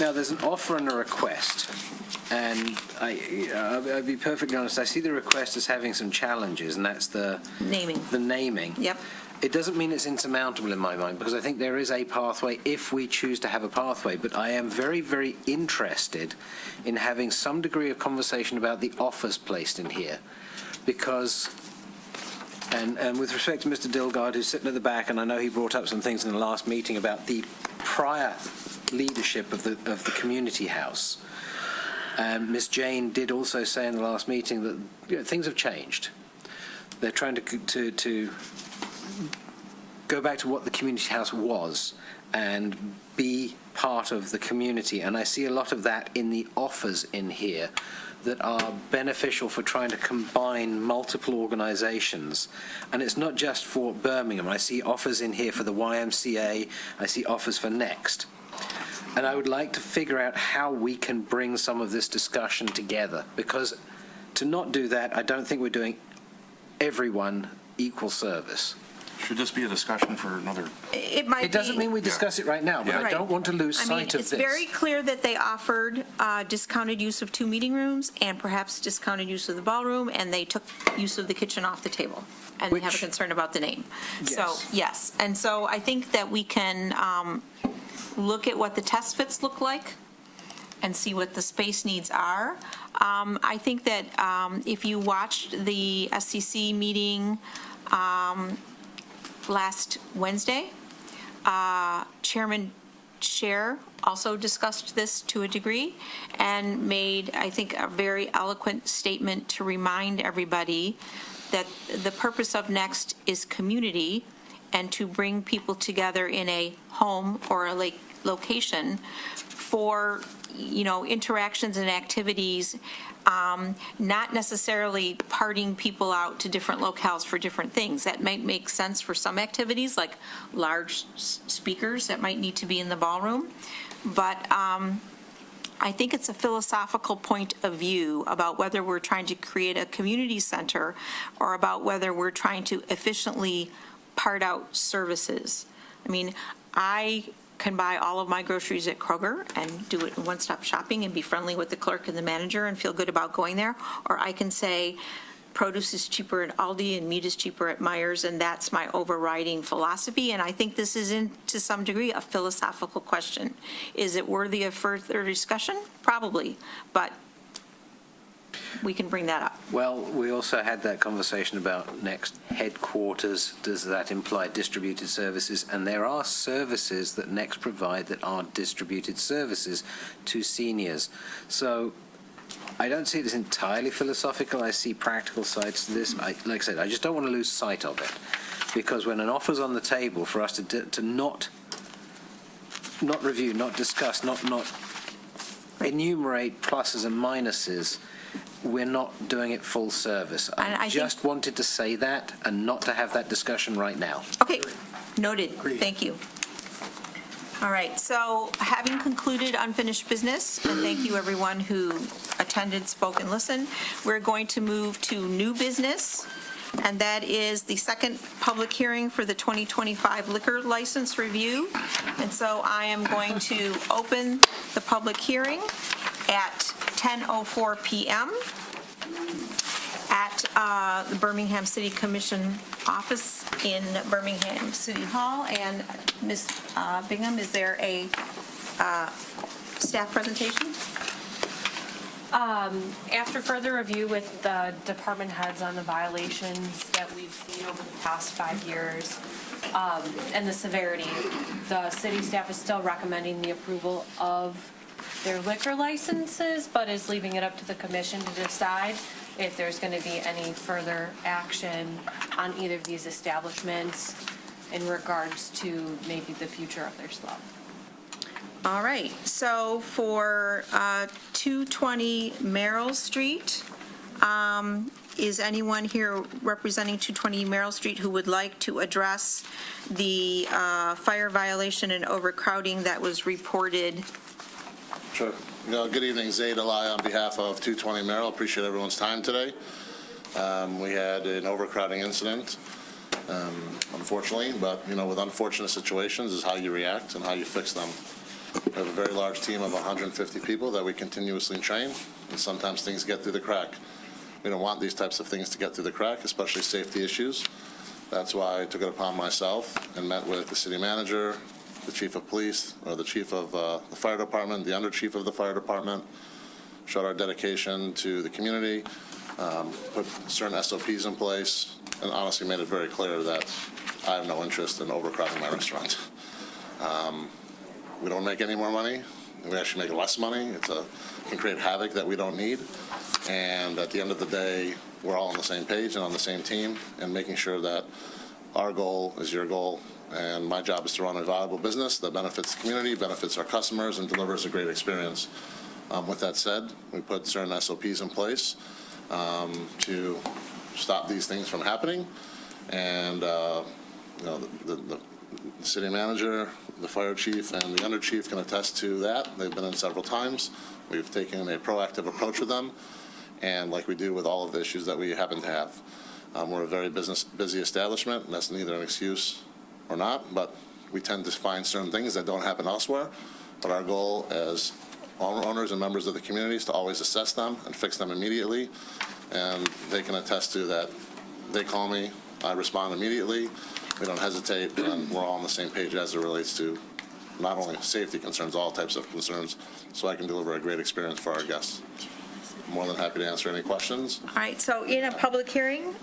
now there's an offer and a request. And I'll be perfectly honest, I see the request as having some challenges, and that's the naming. Yep. It doesn't mean it's insurmountable in my mind, because I think there is a pathway if we choose to have a pathway. But I am very, very interested in having some degree of conversation about the offers placed in here, because And with respect to Mr. Dilgard, who's sitting at the back, and I know he brought up some things in the last meeting about the prior leadership of the community house. Ms. Jane did also say in the last meeting that things have changed. They're trying to go back to what the community house was and be part of the community. And I see a lot of that in the offers in here that are beneficial for trying to combine multiple organizations. And it's not just for Birmingham. I see offers in here for the YMCA. I see offers for Next. And I would like to figure out how we can bring some of this discussion together, because to not do that, I don't think we're doing everyone equal service. Should this be a discussion for another? It might be. It doesn't mean we discuss it right now, but I don't want to lose sight of this. It's very clear that they offered discounted use of 2 meeting rooms and perhaps discounted use of the ballroom, and they took use of the kitchen off the table. And they have a concern about the name. Yes. So, yes. And so I think that we can look at what the test fits look like and see what the space needs are. I think that if you watched the SCC meeting last Wednesday, Chairman Scher also discussed this to a degree and made, I think, a very eloquent statement to remind everybody that the purpose of Next is community and to bring people together in a home or a location for, interactions and activities, not necessarily parting people out to different locales for different things. That might make sense for some activities, like large speakers that might need to be in the ballroom. But I think it's a philosophical point of view about whether we're trying to create a community center or about whether we're trying to efficiently part out services. I mean, I can buy all of my groceries at Kroger and do it in one-stop shopping and be friendly with the clerk and the manager and feel good about going there. Or I can say produce is cheaper at Aldi and meat is cheaper at Meijer's, and that's my overriding philosophy. And I think this is, to some degree, a philosophical question. Is it worthy of further discussion? Probably, but we can bring that up. Well, we also had that conversation about Next headquarters. Does that imply distributed services? And there are services that Next provide that are distributed services to seniors. So I don't see it as entirely philosophical. I see practical sides to this. Like I said, I just don't want to lose sight of it, because when an offer's on the table for us to not review, not discuss, not enumerate pluses and minuses, we're not doing it full service. I just wanted to say that and not to have that discussion right now. Okay, noted. Thank you. All right, so having concluded unfinished business, and thank you everyone who attended, spoke, and listened, we're going to move to new business, and that is the second public hearing for the 2025 liquor license review. And so I am going to open the public hearing at 10:04 p.m. at the Birmingham City Commission office in Birmingham City Hall. And Ms. Bingham, is there a staff presentation? After further review with the department heads on the violations that we've seen over the past 5 years and the severity, the city staff is still recommending the approval of their liquor licenses, but is leaving it up to the commission to decide if there's going to be any further action on either of these establishments in regards to maybe the future of their slum. All right, so for 220 Merrill Street, is anyone here representing 220 Merrill Street who would like to address the fire violation and overcrowding that was reported? Sure. Good evening, Zaid Ali on behalf of 220 Merrill. Appreciate everyone's time today. We had an overcrowding incident, unfortunately, but with unfortunate situations is how you react and how you fix them. We have a very large team of 150 people that we continuously train, and sometimes things get through the crack. We don't want these types of things to get through the crack, especially safety issues. That's why I took it upon myself and met with the city manager, the chief of police, or the chief of the fire department, the under chief of the fire department, showed our dedication to the community, put certain SOPs in place, and honestly made it very clear that I have no interest in overcrowding my restaurant. We don't make any more money. We actually make less money. It can create havoc that we don't need. And at the end of the day, we're all on the same page and on the same team, and making sure that our goal is your goal. And my job is to run a viable business that benefits the community, benefits our customers, and delivers a great experience. With that said, we put certain SOPs in place to stop these things from happening. And the city manager, the fire chief, and the under chief can attest to that. They've been in several times. We've taken a proactive approach with them, and like we do with all of the issues that we happen to have. We're a very busy establishment, and that's neither an excuse or not, but we tend to find certain things that don't happen elsewhere. But our goal as owners and members of the community is to always assess them and fix them immediately, and they can attest to that. They call me, I respond immediately. We don't hesitate, and we're all on the same page as it relates to not only safety concerns, all types of concerns, so I can deliver a great experience for our guests. I'm more than happy to answer any questions. All right, so in a public hearing,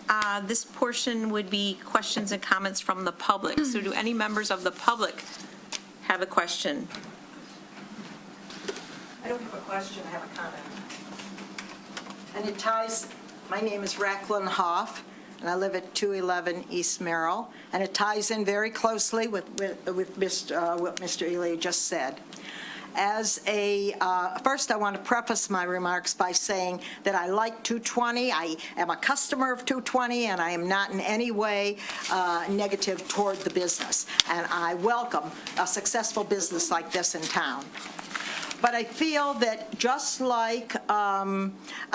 this portion would be questions and comments from the public. So do any members of the public have a question? I don't have a question, I have a comment. And it ties, my name is Racklin Hoff, and I live at 211 East Merrill, and it ties in very closely with what Mr. Ely just said. First I want to preface my remarks by saying that I like 220. I am a customer of 220, and I am not in any way negative toward the business. And I welcome a successful business like this in town. But I feel that just like a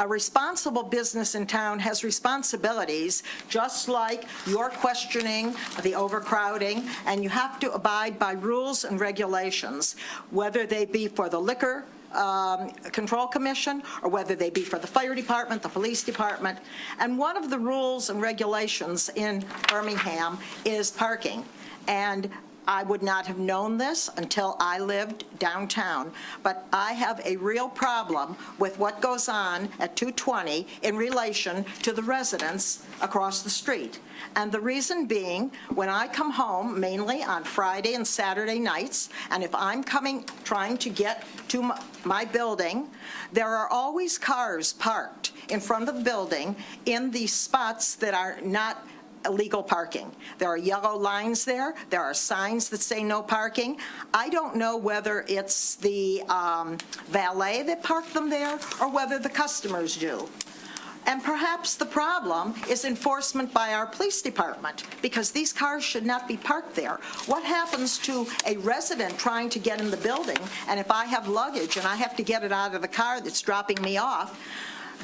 responsible business in town has responsibilities, just like you're questioning the overcrowding, and you have to abide by rules and regulations, whether they be for the Liquor Control Commission or whether they be for the fire department, the police department. And one of the rules and regulations in Birmingham is parking. And I would not have known this until I lived downtown, but I have a real problem with what goes on at 220 in relation to the residents across the street. And the reason being, when I come home, mainly on Friday and Saturday nights, and if I'm trying to get to my building, there are always cars parked in front of the building in the spots that are not illegal parking. There are yellow lines there. There are signs that say no parking. I don't know whether it's the valet that parked them there or whether the customers do. And perhaps the problem is enforcement by our police department, because these cars should not be parked there. What happens to a resident trying to get in the building, and if I have luggage and I have to get it out of the car that's dropping me off,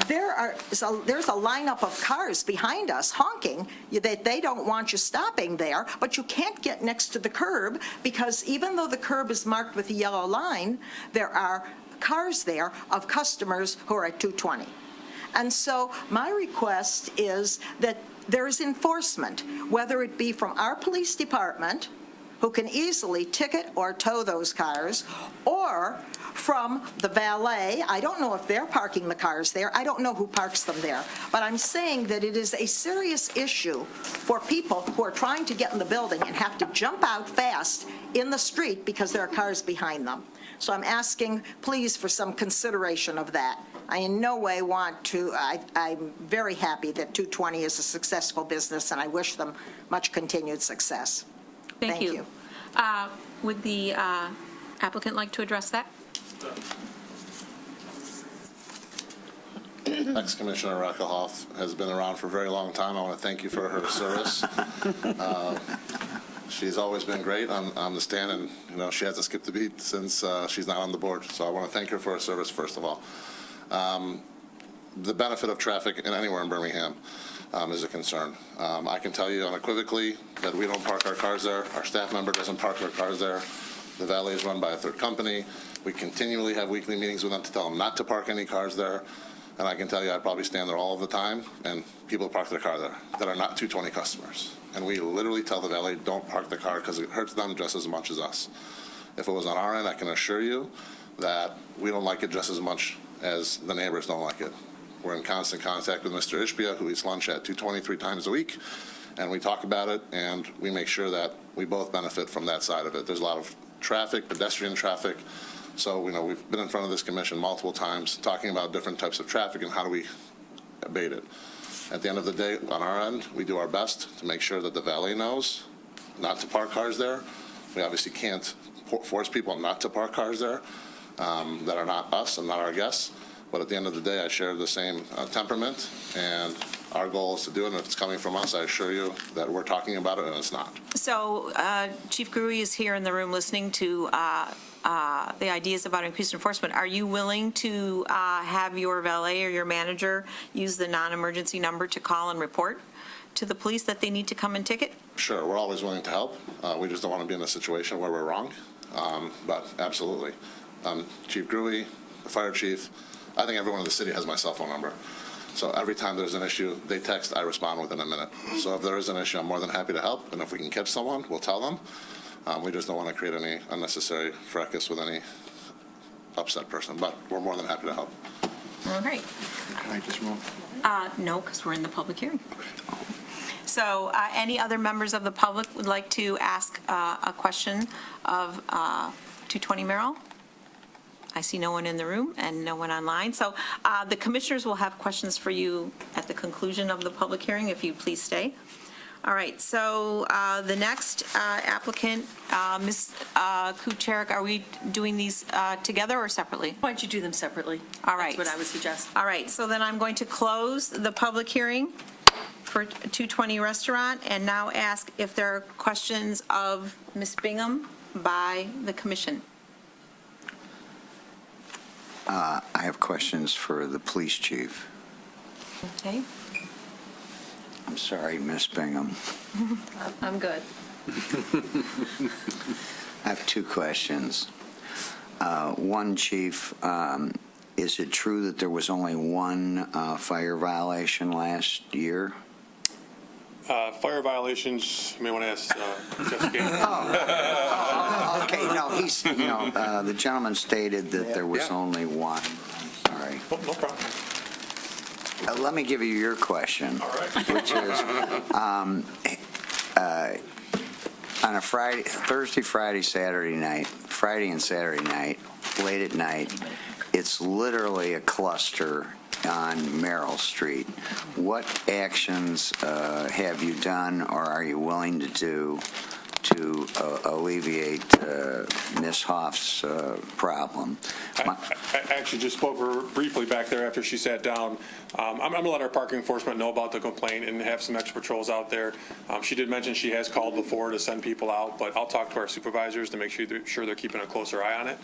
there's a lineup of cars behind us honking that they don't want you stopping there, but you can't get next to the curb because even though the curb is marked with a yellow line, there are cars there of customers who are at 220. And so my request is that there is enforcement, whether it be from our police department, who can easily ticket or tow those cars, or from the valet. I don't know if they're parking the cars there. I don't know who parks them there. But I'm saying that it is a serious issue for people who are trying to get in the building and have to jump out fast in the street because there are cars behind them. So I'm asking, please, for some consideration of that. I in no way want to, I'm very happy that 220 is a successful business, and I wish them much continued success. Thank you. Would the applicant like to address that? Ex-Commissioner Reckelhoff has been around for a very long time. I want to thank you for her service. She's always been great on the stand, and she hasn't skipped a beat since she's not on the board. So I want to thank her for her service, first of all. The benefit of traffic anywhere in Birmingham is a concern. I can tell you unequivocally that we don't park our cars there. Our staff member doesn't park their cars there. The valet is run by a third company. We continually have weekly meetings with them to tell them not to park any cars there. And I can tell you I probably stand there all of the time, and people park their car there that are not 220 customers. And we literally tell the valet, don't park the car because it hurts them just as much as us. If it was on our end, I can assure you that we don't like it just as much as the neighbors don't like it. We're in constant contact with Mr. Ishbia, who eats lunch at 220 3 times a week, and we talk about it, and we make sure that we both benefit from that side of it. There's a lot of traffic, pedestrian traffic, so we've been in front of this commission multiple times talking about different types of traffic and how do we abate it. At the end of the day, on our end, we do our best to make sure that the valet knows not to park cars there. We obviously can't force people not to park cars there that are not us and not our guests. But at the end of the day, I share the same temperament, and our goal is to do it. And if it's coming from us, I assure you that we're talking about it, and it's not. So Chief Gruey is here in the room listening to the ideas about increased enforcement. Are you willing to have your valet or your manager use the non-emergency number to call and report to the police that they need to come and ticket? Sure, we're always willing to help. We just don't want to be in a situation where we're wrong. But absolutely. Chief Gruey, the fire chief, I think everyone in the city has my cell phone number. So every time there's an issue, they text, I respond within a minute. So if there is an issue, I'm more than happy to help. And if we can catch someone, we'll tell them. We just don't want to create any unnecessary fracas with any upset person. But we're more than happy to help. All right. Can I just move? No, because we're in the public hearing. So any other members of the public would like to ask a question of 220 Merrill? I see no one in the room and no one online. So the commissioners will have questions for you at the conclusion of the public hearing, if you please stay. All right, so the next applicant, Ms. Kucharik, are we doing these together or separately? Why don't you do them separately? All right. That's what I would suggest. All right, so then I'm going to close the public hearing for 220 Restaurant and now ask if there are questions of Ms. Bingham by the commission. I have questions for the police chief. Okay. I'm sorry, Miss Bingham. I'm good. I have two questions. One, Chief, is it true that there was only one fire violation last year? Fire violations, you may want to ask Jeff Gaines. Okay, no, the gentleman stated that there was only one. Sorry. No problem. Let me give you your question, which is, on a Thursday, Friday, Saturday night, Friday and Saturday night, late at night, it's literally a cluster on Merrill Street. What actions have you done or are you willing to do to alleviate Ms. Hoff's problem? I actually just spoke to her briefly back there after she sat down. I'm going to let our parking enforcement know about the complaint and have some extra patrols out there. She did mention she has called before to send people out, but I'll talk to our supervisors to make sure they're keeping a closer eye on it.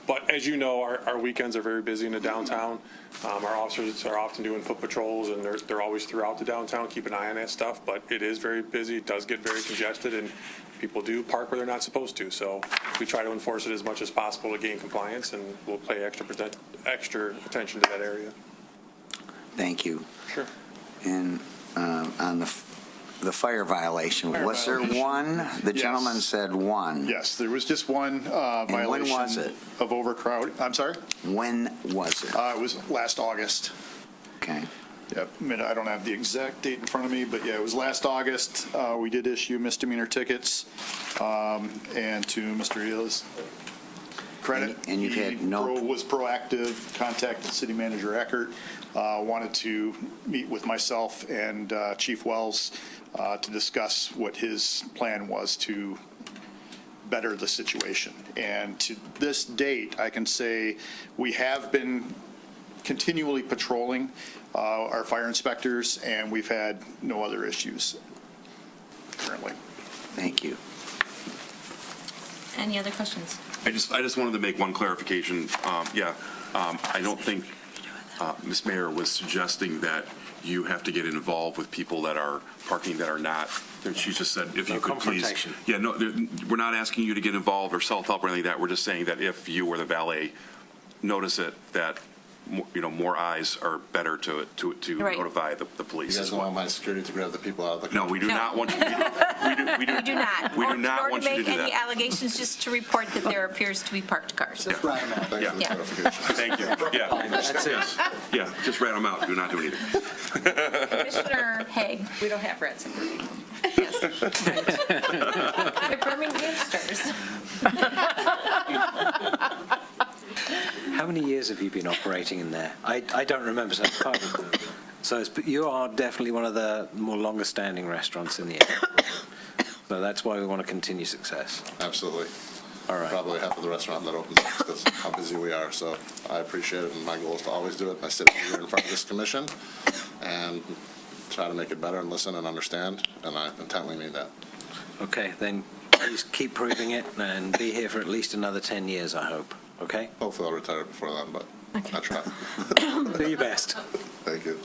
But as you know, our weekends are very busy in the downtown. Our officers are often doing foot patrols, and they're always throughout the downtown, keep an eye on that stuff. But it is very busy, it does get very congested, and people do park where they're not supposed to. So we try to enforce it as much as possible to gain compliance, and we'll pay extra attention to that area. Thank you. Sure. And on the fire violation, was there one? The gentleman said one. Yes, there was just one violation. When was it? Of overcrowding. I'm sorry? When was it? It was last August. Okay. Yep. I mean, I don't have the exact date in front of me, but yeah, it was last August. We did issue misdemeanor tickets, and to Mr. Hilla's credit, and you've had was proactive, contacted City Manager Eckert, wanted to meet with myself and Chief Wells to discuss what his plan was to better the situation. And to this date, I can say we have been continually patrolling our fire inspectors, and we've had no other issues currently. Thank you. Any other questions? I just wanted to make one clarification. I don't think Ms. Mayor was suggesting that you have to get involved with people that are parking that are not. She just said, if you could please. Yeah, no, we're not asking you to get involved or self-help or anything like that. We're just saying that if you or the valet notice it, that more eyes are better to Right. notify the police. You guys don't want my security to grab the people out of the car? No, we do not want you, we do not. We do not want you to do Nor to make any that. allegations, just to report that there appears to be parked cars. Thanks for the Yeah. clarification. Thank you. Yeah. That's it. Yeah, just rat them out. Do not do anything. Commissioner Haig. We don't have rats in Birmingham. Yes. They're Birminghamsters. How many years have you been operating in there? I don't remember, so I can't remember. So you are definitely one of the more longer-standing restaurants in the area. So that's why we want to continue success. Absolutely. All right. Probably half of the restaurant that opens up because how busy we are. So I appreciate it, and my goal is to always do it by sitting here in front of this commission and try to make it better and listen and understand, and I intently mean that. Okay, then please keep proving it and be here for at least another 10 years, I hope. Okay? Hopefully I'll retire before then, but I try. Do your best. Thank you.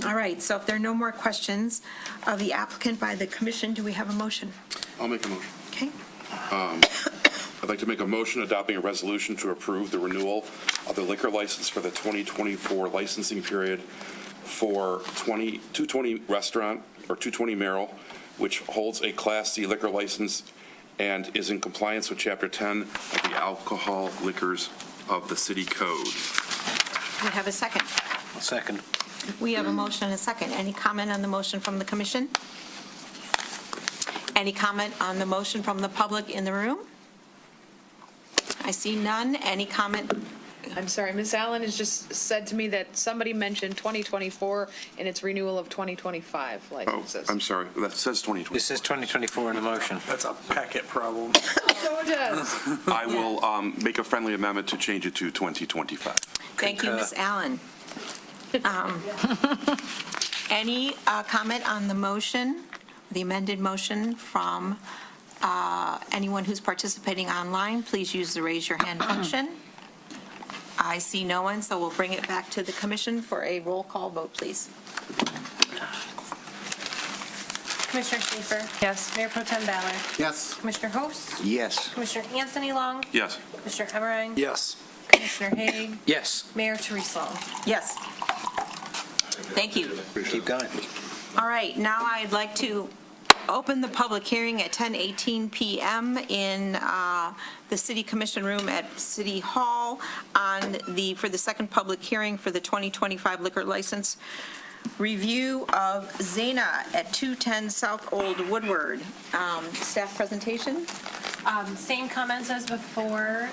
All right, so if there are no more questions of the applicant by the commission, do we have a motion? I'll make a motion. Okay. I'd like to make a motion adopting a resolution to approve the renewal of the liquor license for the 2024 licensing period for 220 Restaurant, or 220 Merrill, which holds a Class C liquor license and is in compliance with Chapter 10 of the Alcohol Liquors of the City Code. We have a second. A second. We have a motion and a second. Any comment on the motion from the commission? Any comment on the motion from the public in the room? I see none. Any comment? I'm sorry, Ms. Allen has just said to me that somebody mentioned 2024 and its renewal of 2025 Oh, licenses. I'm sorry, that says 2020. It says 2024 in the motion. That's a packet problem. So it does. I will make a friendly amendment to change it to 2025. Thank you, Ms. Allen. Any comment on the motion, the amended motion from anyone who's participating online? Please use the raise your hand function. I see no one, so we'll bring it back to the commission for a roll call vote, please. Commissioner Schaefer? Yes. Mayor Pro Tem Ballard? Yes. Commissioner Host? Yes. Commissioner Anthony Long? Yes. Commissioner Emmerang? Yes. Commissioner Haig? Yes. Mayor Teresa Long? Yes. Thank you. Keep going. All right, now I'd like to open the public hearing at 10:18 PM in the City Commission Room at City Hall for the second public hearing for the 2025 liquor license review of Zena at 210 South Old Woodward. Staff presentation? Same comments as before.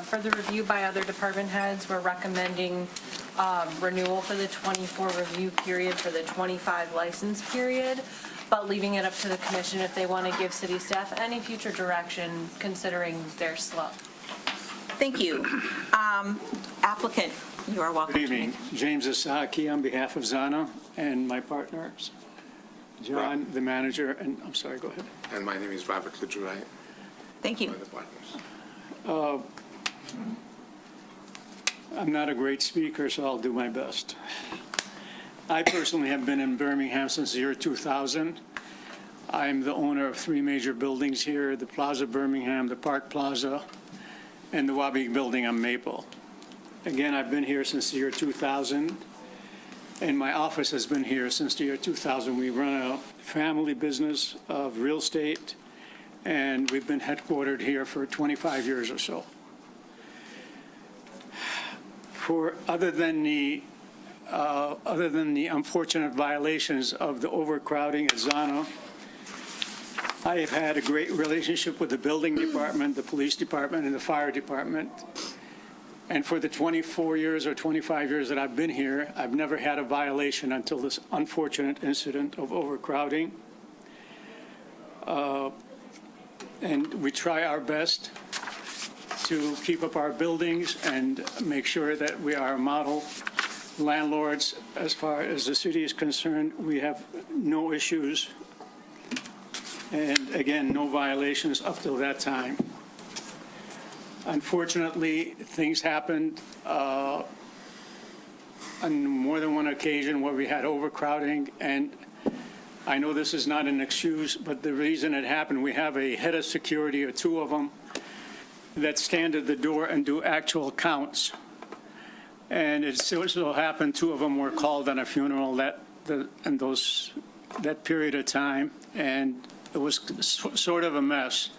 For the review by other department heads, we're recommending renewal for the 24 review period for the 25 license period, but leaving it up to the commission if they want to give city staff any future direction considering their slow. Thank you. Applicant, you are welcome. Good evening. James Asaki on behalf of Zana and my partners, John, the manager, and I'm sorry, go ahead. And my name is Robert LeDrouet. Thank you. One of the partners. I'm not a great speaker, so I'll do my best. I personally have been in Birmingham since the year 2000. I'm the owner of 3 major buildings here, the Plaza Birmingham, the Park Plaza, and the Wabi Building on Maple. Again, I've been here since the year 2000, and my office has been here since the year 2000. We run a family business of real estate, and we've been headquartered here for 25 years or so. Other than the unfortunate violations of the overcrowding at Zana, I have had a great relationship with the building department, the police department, and the fire department. And for the 24 years or 25 years that I've been here, I've never had a violation until this unfortunate incident of overcrowding. And we try our best to keep up our buildings and make sure that we are model landlords. As far as the city is concerned, we have no issues. And again, no violations up till that time. Unfortunately, things happened on more than one occasion where we had overcrowding, and I know this is not an excuse, but the reason it happened, we have a head of security, or 2 of them, that stand at the door and do actual counts And it so happened 2 of them were called on a funeral that period of time, and it was sort of a mess.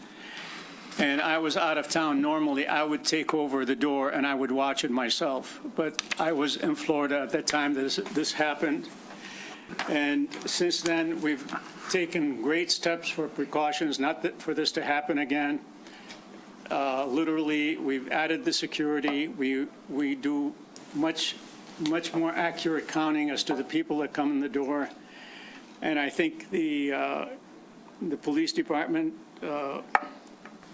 And I was out of town. Normally, I would take over the door and I would watch it myself. But I was in Florida at that time this happened. And since then, we've taken great steps for precautions, not for this to happen again. Literally, we've added the security. We do much more accurate counting as to the people that come in the door. And I think the police department,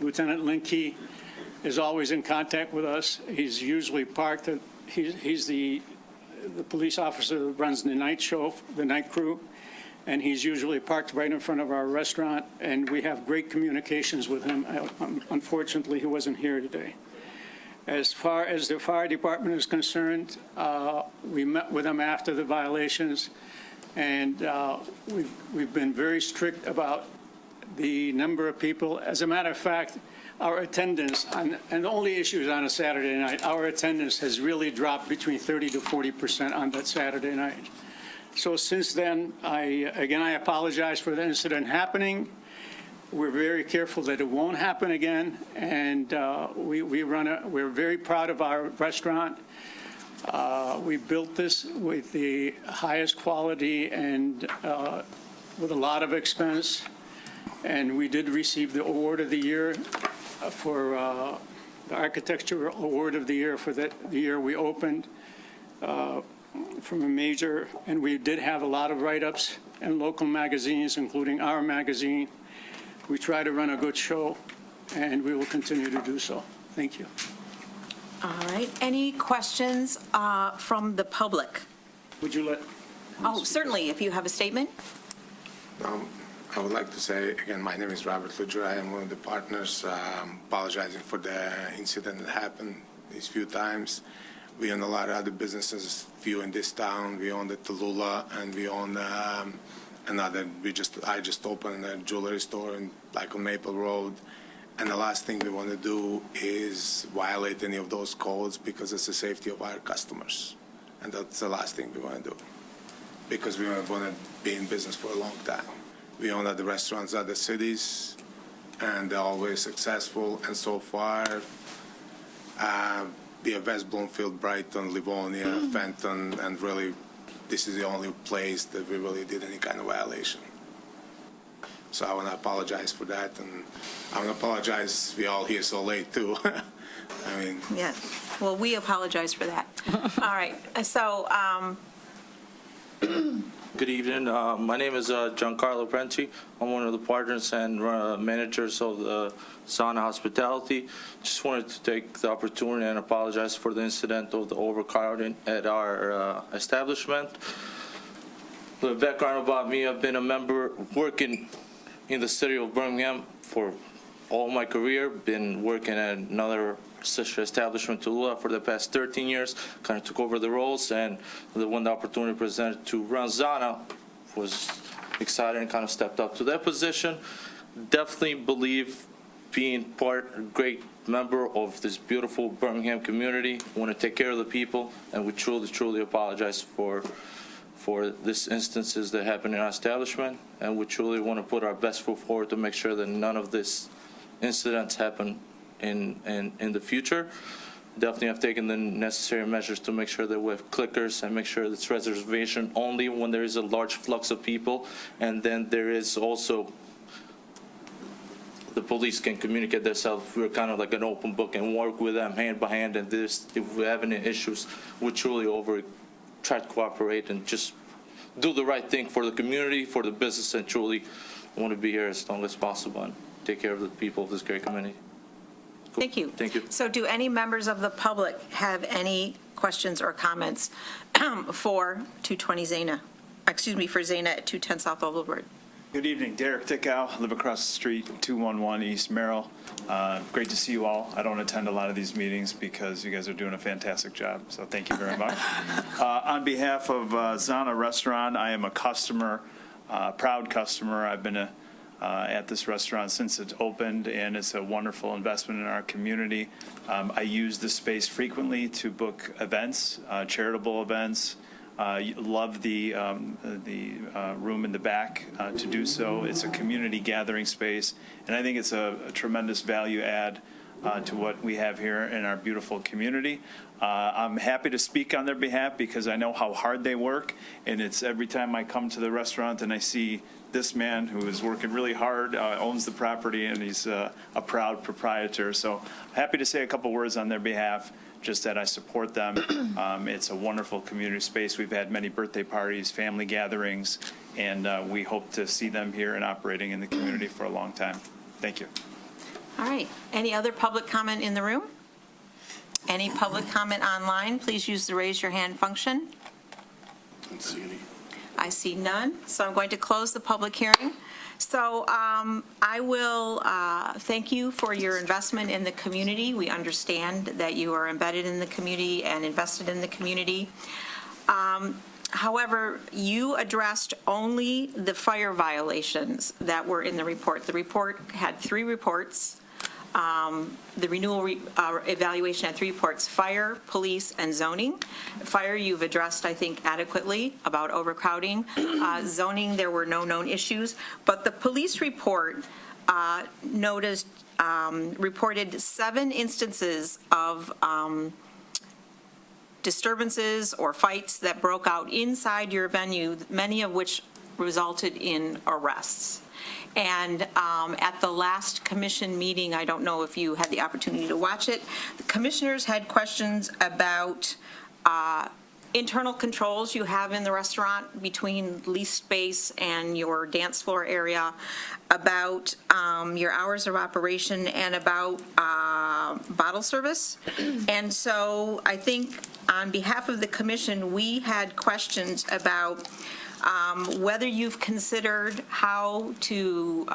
Lieutenant Linke, is always in contact with us. He's usually parked. He's the police officer that runs the night show, the night crew, and he's usually parked right in front of our restaurant, and we have great communications with him. Unfortunately, he wasn't here today. As far as the fire department is concerned, we met with them after the violations, and we've been very strict about the number of people. As a matter of fact, our attendance, and the only issue is on a Saturday night, our attendance has really dropped between 30 to 40% on that Saturday night. So since then, I apologize for the incident happening. We're very careful that it won't happen again, and we're very proud of our restaurant. We built this with the highest quality and with a lot of expense. And we did receive the award of the year for the architecture award of the year for the year we opened from a major. And we did have a lot of write-ups in local magazines, including our magazine. We try to run a good show, and we will continue to do so. Thank you. All right. Any questions from the public? Would you let? Oh, certainly, if you have a statement. I would like to say, again, my name is Robert Ludger. I am one of the partners. Apologizing for the incident that happened these few times. We own a lot of other businesses, few in this town. We own the Tallulah, and we own another. I just opened a jewelry store on Maple Road. And the last thing we want to do is violate any of those codes because it's the safety of our customers. And that's the last thing we want to do because we want to be in business for a long time. We own other restaurants, other cities, and they're always successful. And so far, be it West Bloomfield, Brighton, Livonia, Fenton, and really, this is the only place that we really did any kind of violation. So I want to apologize for that, and I want to apologize we're all here so late, too. I mean... Yeah. Well, we apologize for that. All right. So... Good evening. My name is Giancarlo Prenti. I'm one of the partners and managers of the Zana Hospitality. Just wanted to take the opportunity and apologize for the incident of the overcrowding at our establishment. The background about me, I've been a member working in the city of Birmingham for all my career. Been working at another sister establishment to Tallulah for the past 13 years, kind of took over the roles, and when the opportunity presented to run Zana, was excited and kind of stepped up to that position. Definitely believe being a great member of this beautiful Birmingham community, want to take care of the people, and we truly apologize for these instances that happen in our establishment, and we truly want to put our best foot forward to make sure that none of these incidents happen in the future. Definitely have taken the necessary measures to make sure that we have clickers and make sure it's reservation only when there is a large flux of people. And then there is also the police can communicate themselves. We're kind of like an open book and work with them hand by hand. And if we have any issues, we truly try to cooperate and just do the right thing for the community, for the business, and truly want to be here as long as possible and take care of the people of this great community. Cool. Thank you. Thank you. So do any members of the public have any questions or comments for 220 Zana? Excuse me, for Zana at 210 South Oval Road? Good evening. Derek Dickow, live across the street, 211 East Merrill. Great to see you all. I don't attend a lot of these meetings because you guys are doing a fantastic job, so thank you very much. On behalf of Zana Restaurant, I am a customer, proud customer. I've been at this restaurant since it's opened, and it's a wonderful investment in our community. I use this space frequently to book events, charitable events. Love the room in the back to do so. It's a community gathering space, and I think it's a tremendous value add to what we have here in our beautiful community. I'm happy to speak on their behalf because I know how hard they work, and it's every time I come to the restaurant and I see this man who is working really hard, owns the property, and he's a proud proprietor. So happy to say a couple words on their behalf, just that I support them. It's a wonderful community space. We've had many birthday parties, family gatherings, and we hope to see them here and operating in the community for a long time. Thank you. All right. Any other public comment in the room? Any public comment online? Please use the raise your hand function. Don't see any. I see none, so I'm going to close the public hearing. So I will thank you for your investment in the community. We understand that you are embedded in the community and invested in the community. However, you addressed only the fire violations that were in the report. The report had 3 reports. The renewal evaluation had 3 reports: fire, police, and zoning. Fire, you've addressed, I think, adequately about overcrowding. Zoning, there were no known issues. But the police report reported 7 instances of disturbances or fights that broke out inside your venue, many of which resulted in arrests. And at the last commission meeting, I don't know if you had the opportunity to watch it, the commissioners had questions about internal controls you have in the restaurant between leased space and your dance floor area, about your hours of operation, and about bottle service. And so I think on behalf of the commission, we had questions about whether you've considered how to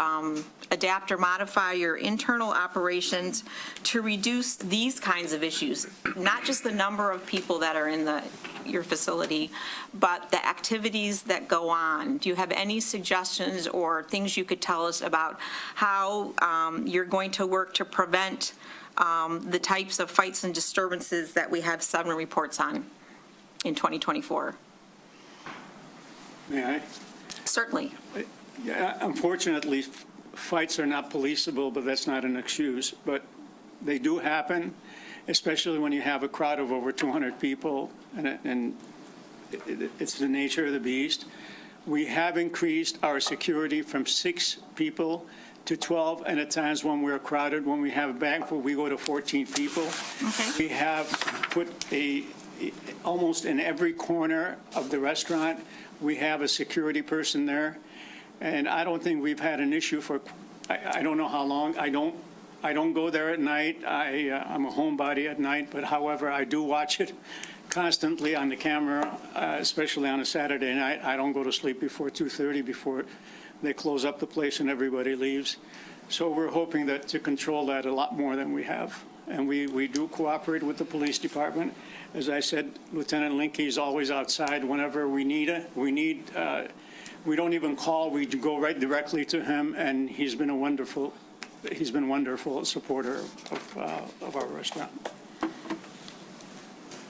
adapt or modify your internal operations to reduce these kinds of issues, not just the number of people that are in your facility, but the activities that go on. Do you have any suggestions or things you could tell us about how you're going to work to prevent the types of fights and disturbances that we have 7 reports on in 2024? May I? Certainly. Yeah, unfortunately, fights are not policeable, but that's not an excuse. But they do happen, especially when you have a crowd of over 200 people, and it's the nature of the beast. We have increased our security from 6 people to 12, and at times when we're crowded, when we have a banquet, we go to 14 people. Okay. We have put almost in every corner of the restaurant, we have a security person there, and I don't think we've had an issue for, I don't know how long. I don't go there at night. I'm a homebody at night, but however, I do watch it constantly on the camera, especially on a Saturday night. I don't go to sleep before 2:30, before they close up the place and everybody leaves. So we're hoping that to control that a lot more than we have. And we do cooperate with the police department. As I said, Lieutenant Linke is always outside whenever we need it. We don't even call, we go right directly to him, and he's been wonderful supporter of our restaurant.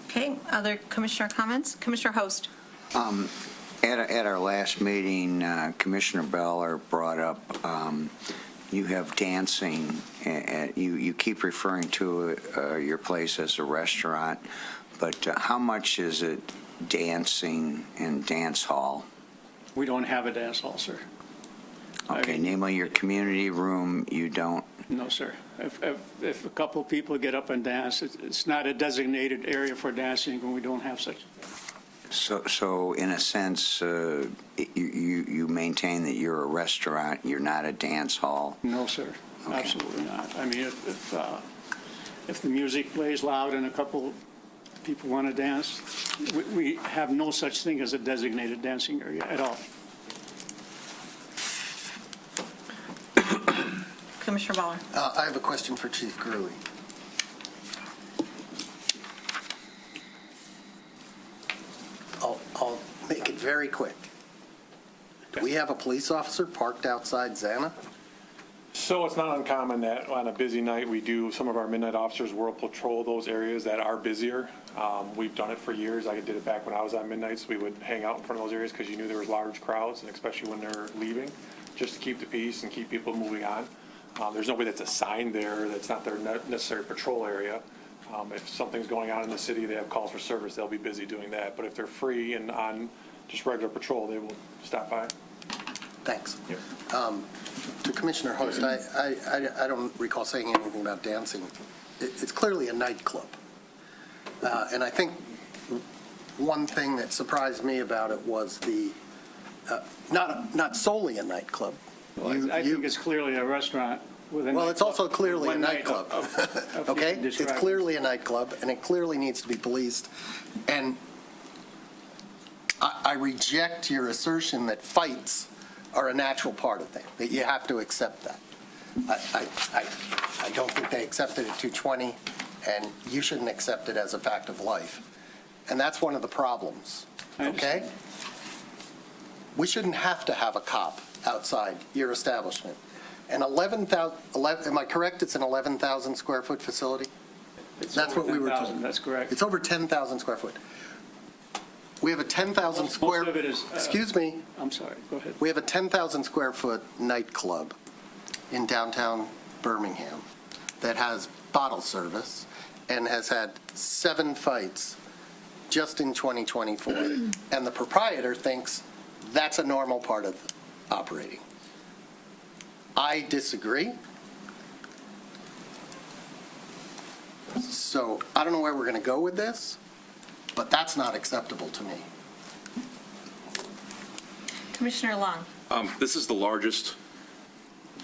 Okay, other commissioner comments? Commissioner Host. At our last meeting, Commissioner Beller brought up you have dancing. You keep referring to your place as a restaurant, but how much is it dancing and dance hall? We don't have a dance hall, sir. Okay, namely your community room, you don't? No, sir. If a couple people get up and dance, it's not a designated area for dancing, and we don't have such. So in a sense, you maintain that you're a restaurant, you're not a dance hall? No, sir. Okay. Absolutely not. I mean, if the music plays loud and a couple people want to dance, we have no such thing as a designated dancing area at all. Commissioner Baller. I have a question for Chief Gurley. I'll make it very quick. Do we have a police officer parked outside Zana? So it's not uncommon that on a busy night, some of our midnight officers will patrol those areas that are busier. We've done it for years. I did it back when I was on midnights. We would hang out in front of those areas because you knew there was large crowds, and especially when they're leaving, just to keep the peace and keep people moving on. There's nobody that's assigned there. That's not their necessary patrol area. If something's going on in the city, they have calls for service, they'll be busy doing that. But if they're free and on just regular patrol, they will stop by. Thanks. To Commissioner Host, I don't recall saying anything about dancing. It's clearly a nightclub. And I think one thing that surprised me about it was not solely a nightclub. Well, I think it's clearly a restaurant with a Well, it's also clearly a one night nightclub. of Okay? you can It's describe it. clearly a nightclub, and it clearly needs to be policed. And I reject your assertion that fights are a natural part of things, that you have to accept that. I don't think they accepted it at 220, and you shouldn't accept it as a fact of life. And that's one of the problems, okay? We shouldn't have to have a cop outside your establishment. And 11,000, am I correct, it's an 11,000 square foot facility? That's what we were told. That's correct. It's over 10,000 square foot. We have a 10,000 square. Most of it is, Excuse me. I'm sorry, go ahead. We have a 10,000 square foot nightclub in downtown Birmingham that has bottle service and has had 7 fights just in 2024. And the proprietor thinks that's a normal part of operating. I disagree. So I don't know where we're going to go with this, but that's not acceptable to me. Commissioner Long. This is the largest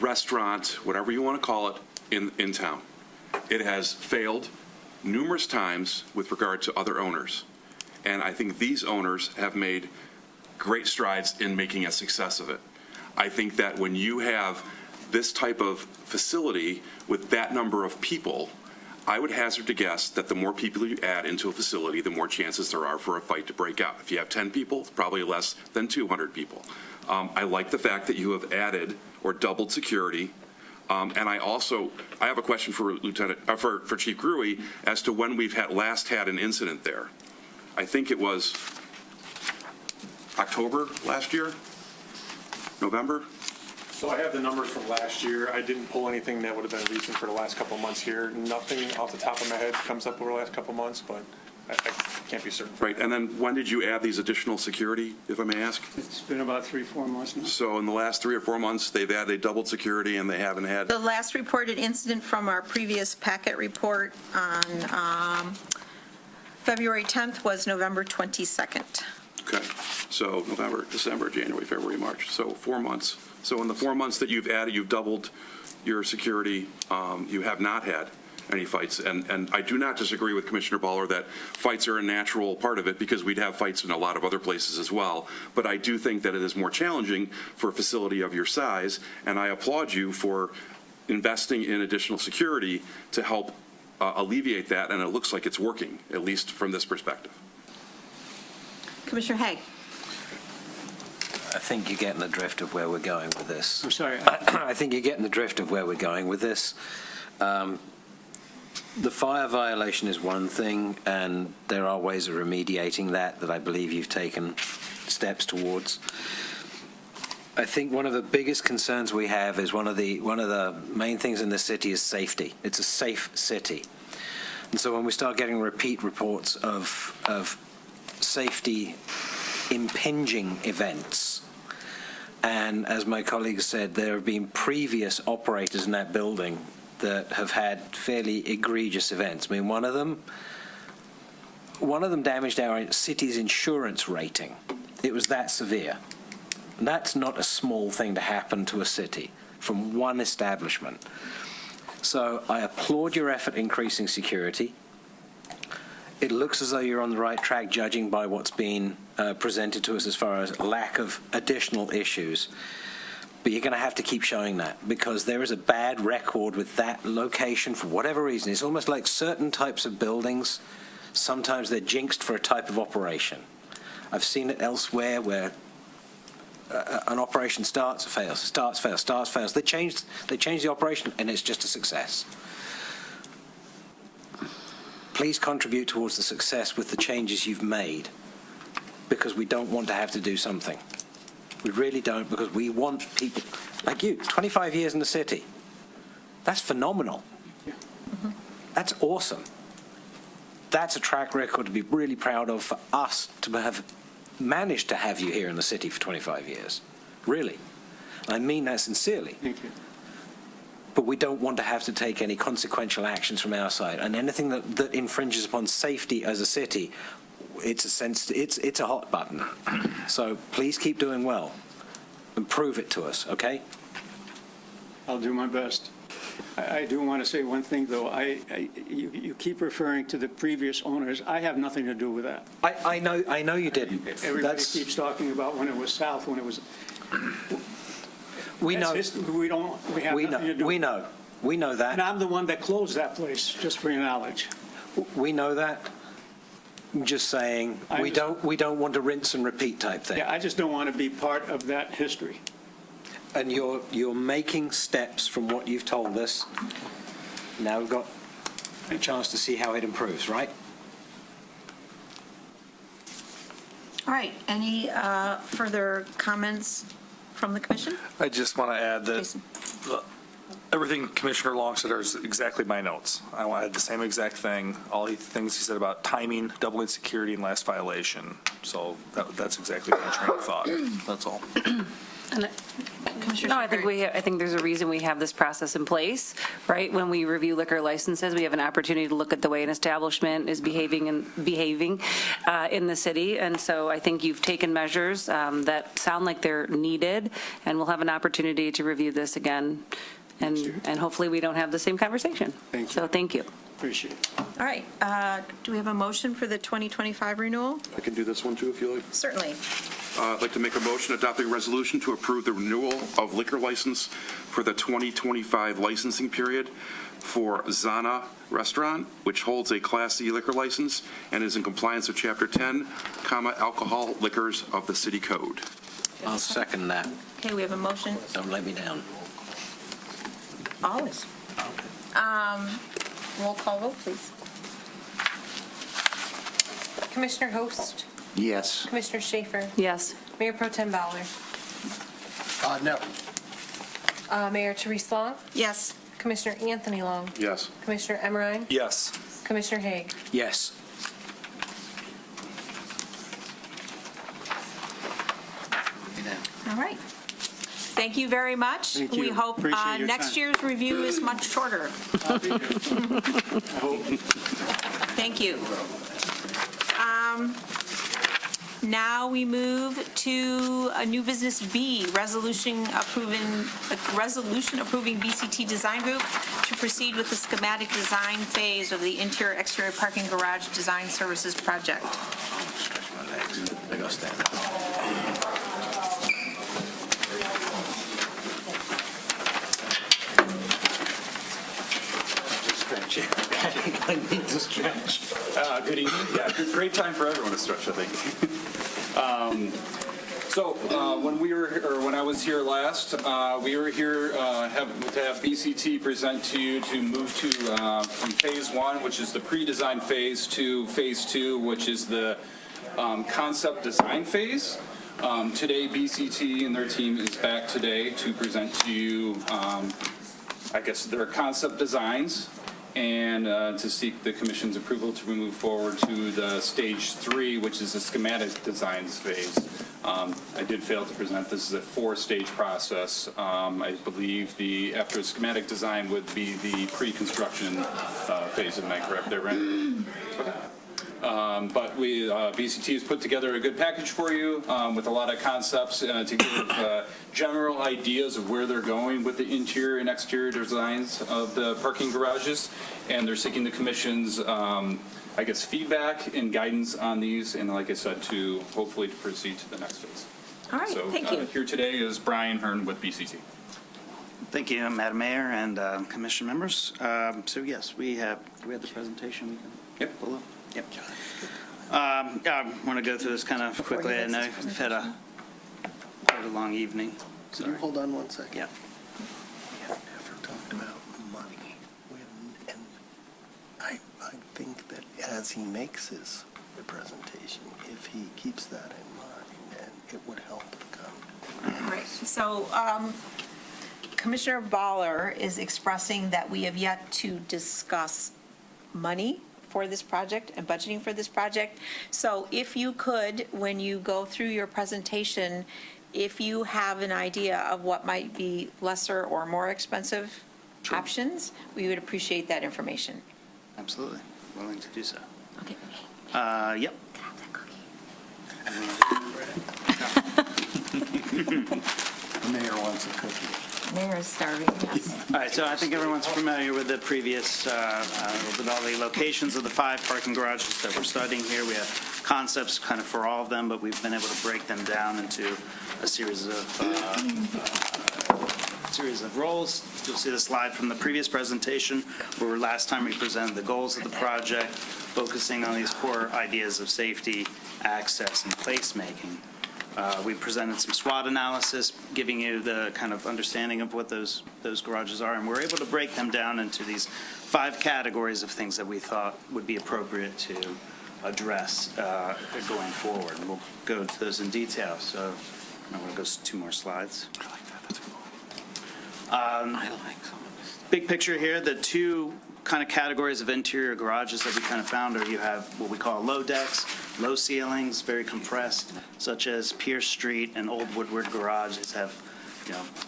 restaurant, whatever you want to call it, in town. It has failed numerous times with regard to other owners. And I think these owners have made great strides in making a success of it. I think that when you have this type of facility with that number of people, I would hazard to guess that the more people you add into a facility, the more chances there are for a fight to break out. If you have 10 people, it's probably less than 200 people. I like the fact that you have added or doubled security. And I have a question for for Chief Gruey as to when we've last had an incident there. I think it was October last year, November. So I have the numbers from last year. I didn't pull anything that would have been recent for the last couple of months here. Nothing off the top of my head comes up over the last couple of months, but I can't be certain. Right, and then when did you add these additional security, if I may ask? It's been about 3-4 months now. So in the last 3 or 4 months, they doubled security and they haven't had. The last reported incident from our previous packet report on February 10th was November 22nd. Okay, so November, December, January, February, March, so 4 months. So in the 4 months that you've added, you've doubled your security. You have not had any fights. And I do not disagree with Commissioner Baller that fights are a natural part of it because we'd have fights in a lot of other places as well. But I do think that it is more challenging for a facility of your size, and I applaud you for investing in additional security to help alleviate that, and it looks like it's working, at least from this perspective. Commissioner Haig. I think you're getting the drift of where we're going with this. I'm sorry. I think you're getting the drift of where we're going with this. The fire violation is one thing, and there are ways of remediating that I believe you've taken steps towards. I think one of the biggest concerns we have is one of the main things in the city is safety. It's a safe city. And so when we start getting repeat reports of safety impinging events, and as my colleague said, there have been previous operators in that building that have had fairly egregious events. I mean, one of them damaged our city's insurance rating. It was that severe. And that's not a small thing to happen to a city from one establishment. So I applaud your effort increasing security. It looks as though you're on the right track, judging by what's been presented to us as far as lack of additional issues. But you're going to have to keep showing that, because there is a bad record with that location for whatever reason. It's almost like certain types of buildings, sometimes they're jinxed for a type of operation. I've seen it elsewhere where an operation starts, fails, starts, fails, starts, fails. They change the operation, and it's just a success. Please contribute towards the success with the changes you've made, because we don't want to have to do something. We really don't, because we want people like you, 25 years in the city. That's phenomenal. That's awesome. That's a track record to be really proud of for us to have managed to have you here in the city for 25 years. Really. I mean that sincerely. Thank you. But we don't want to have to take any consequential actions from our side. And anything that infringes upon safety as a city, it's a hot button. So please keep doing well and prove it to us, okay? I'll do my best. I do want to say one thing, though. You keep referring to the previous owners. I have nothing to do with that. I know you didn't. Everybody keeps talking about when it was south, when it was. We know. We have nothing to do. We know. We know that. And I'm the one that closed that place, just for your knowledge. We know that. I'm just saying, we don't want to rinse and repeat type thing. Yeah, I just don't want to be part of that history. And you're making steps from what you've told us. Now we've got a chance to see how it improves, right? All right, any further comments from the commission? I just want to add that Jason. everything Commissioner Long said is exactly my notes. I want to add the same exact thing, all the things he said about timing, double insecurity, and last violation. So that's exactly my train of thought. That's all. No, I think there's a reason we have this process in place, right? When we review liquor licenses, we have an opportunity to look at the way an establishment is behaving in the city. And so I think you've taken measures that sound like they're needed, and we'll have an opportunity to review this again. And hopefully we don't have the same conversation. Thank you. So thank you. Appreciate it. All right, do we have a motion for the 2025 renewal? I can do this one too if you like. Certainly. I'd like to make a motion adopting a resolution to approve the renewal of liquor license for the 2025 licensing period for Zana Restaurant, which holds a Class C liquor license and is in compliance with Chapter 10, alcohol liquors of the City Code. I'll second that. Okay, we have a motion. Don't let me down. Always. Roll call vote, please. Commissioner Host, Yes. Commissioner Schaefer, Yes. Mayor Pro Tem Bowler, No. Mayor Therese Long, Yes. Commissioner Anthony Long, Yes. Commissioner Emmerine, Yes. Commissioner Haig. Yes. All right. Thank you very much. Thank you. We hope Appreciate your next time. year's review is much shorter. I'll be here. I hope. Thank you. Now we move to a new business B, resolution approving BCT Design Group to proceed with the schematic design phase of the interior exterior parking garage design services project. Stretch my legs. I gotta stand up. I need to stretch. Good evening. Yeah, great time for everyone to stretch, I think. When I was here last, we were here to have BCT present to you to move to from phase 1, which is the pre-design phase, to phase 2, which is the concept design phase. Today, BCT and their team is back today to present to you, their concept designs, and to seek the commission's approval to move forward to the stage 3, which is the schematic designs phase. I did fail to present. This is a 4-stage process. I believe after the schematic design would be the pre-construction phase. Am I correct there, Brandon? Okay. But BCT has put together a good package for you with a lot of concepts to give general ideas of where they're going with the interior and exterior designs of the parking garages. And they're seeking the commission's, feedback and guidance on these. And like I said, to hopefully to proceed to the next phase. All right, thank you. Here today is Brian Hearn with BCT. Thank you, Madam Mayor and commission members. So yes, do we have the presentation? Yep. Below? Yep. I want to go through this kind of quickly. I know we've had quite quite a long evening. Could you hold on one second? Yeah. We have never talked about money. And I think that as he makes his presentation, if he keeps that in mind, and it would help the company. Right, so Commissioner Baller is expressing that we have yet to discuss money for this project and budgeting for this project. So if you could, when you go through your presentation, if you have an idea of what might be lesser or more expensive options, we would appreciate that information. Absolutely. Willing to do so. Okay. Yep. The mayor wants a cookie. Mayor is starving, yes. All right, so I think everyone's familiar with the previous, with all the locations of the 5 parking garages that we're studying here. We have concepts kind of for all of them, but we've been able to break them down into a series of roles. You'll see the slide from the previous presentation, where last time we presented the goals of the project, focusing on these core ideas of safety, access, and placemaking. We presented some SWOT analysis, giving you the kind of understanding of what those garages are, and we're able to break them down into these 5 categories of things that we thought would be appropriate to address going forward. And we'll go to those in detail. So I'm going to go 2 more slides. I like that. That's cool. Big picture here, the 2 kind of categories of interior garages that we kind of found are you have what we call low decks, low ceilings, very compressed, such as Pierce Street and Old Woodward garages have,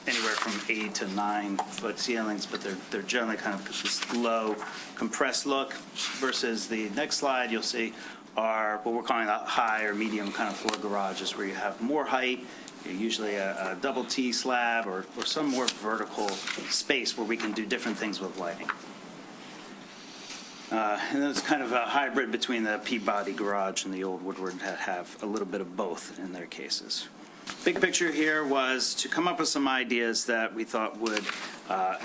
anywhere from 8 to 9 foot ceilings, but they're generally kind of this low compressed look, versus the next slide you'll see are what we're calling high or medium kind of floor garages, where you have more height, usually a double T slab or some more vertical space where we can do different things with lighting. And then it's kind of a hybrid between the Peabody garage and the Old Woodward that have a little bit of both in their cases. Big picture here was to come up with some ideas that we thought would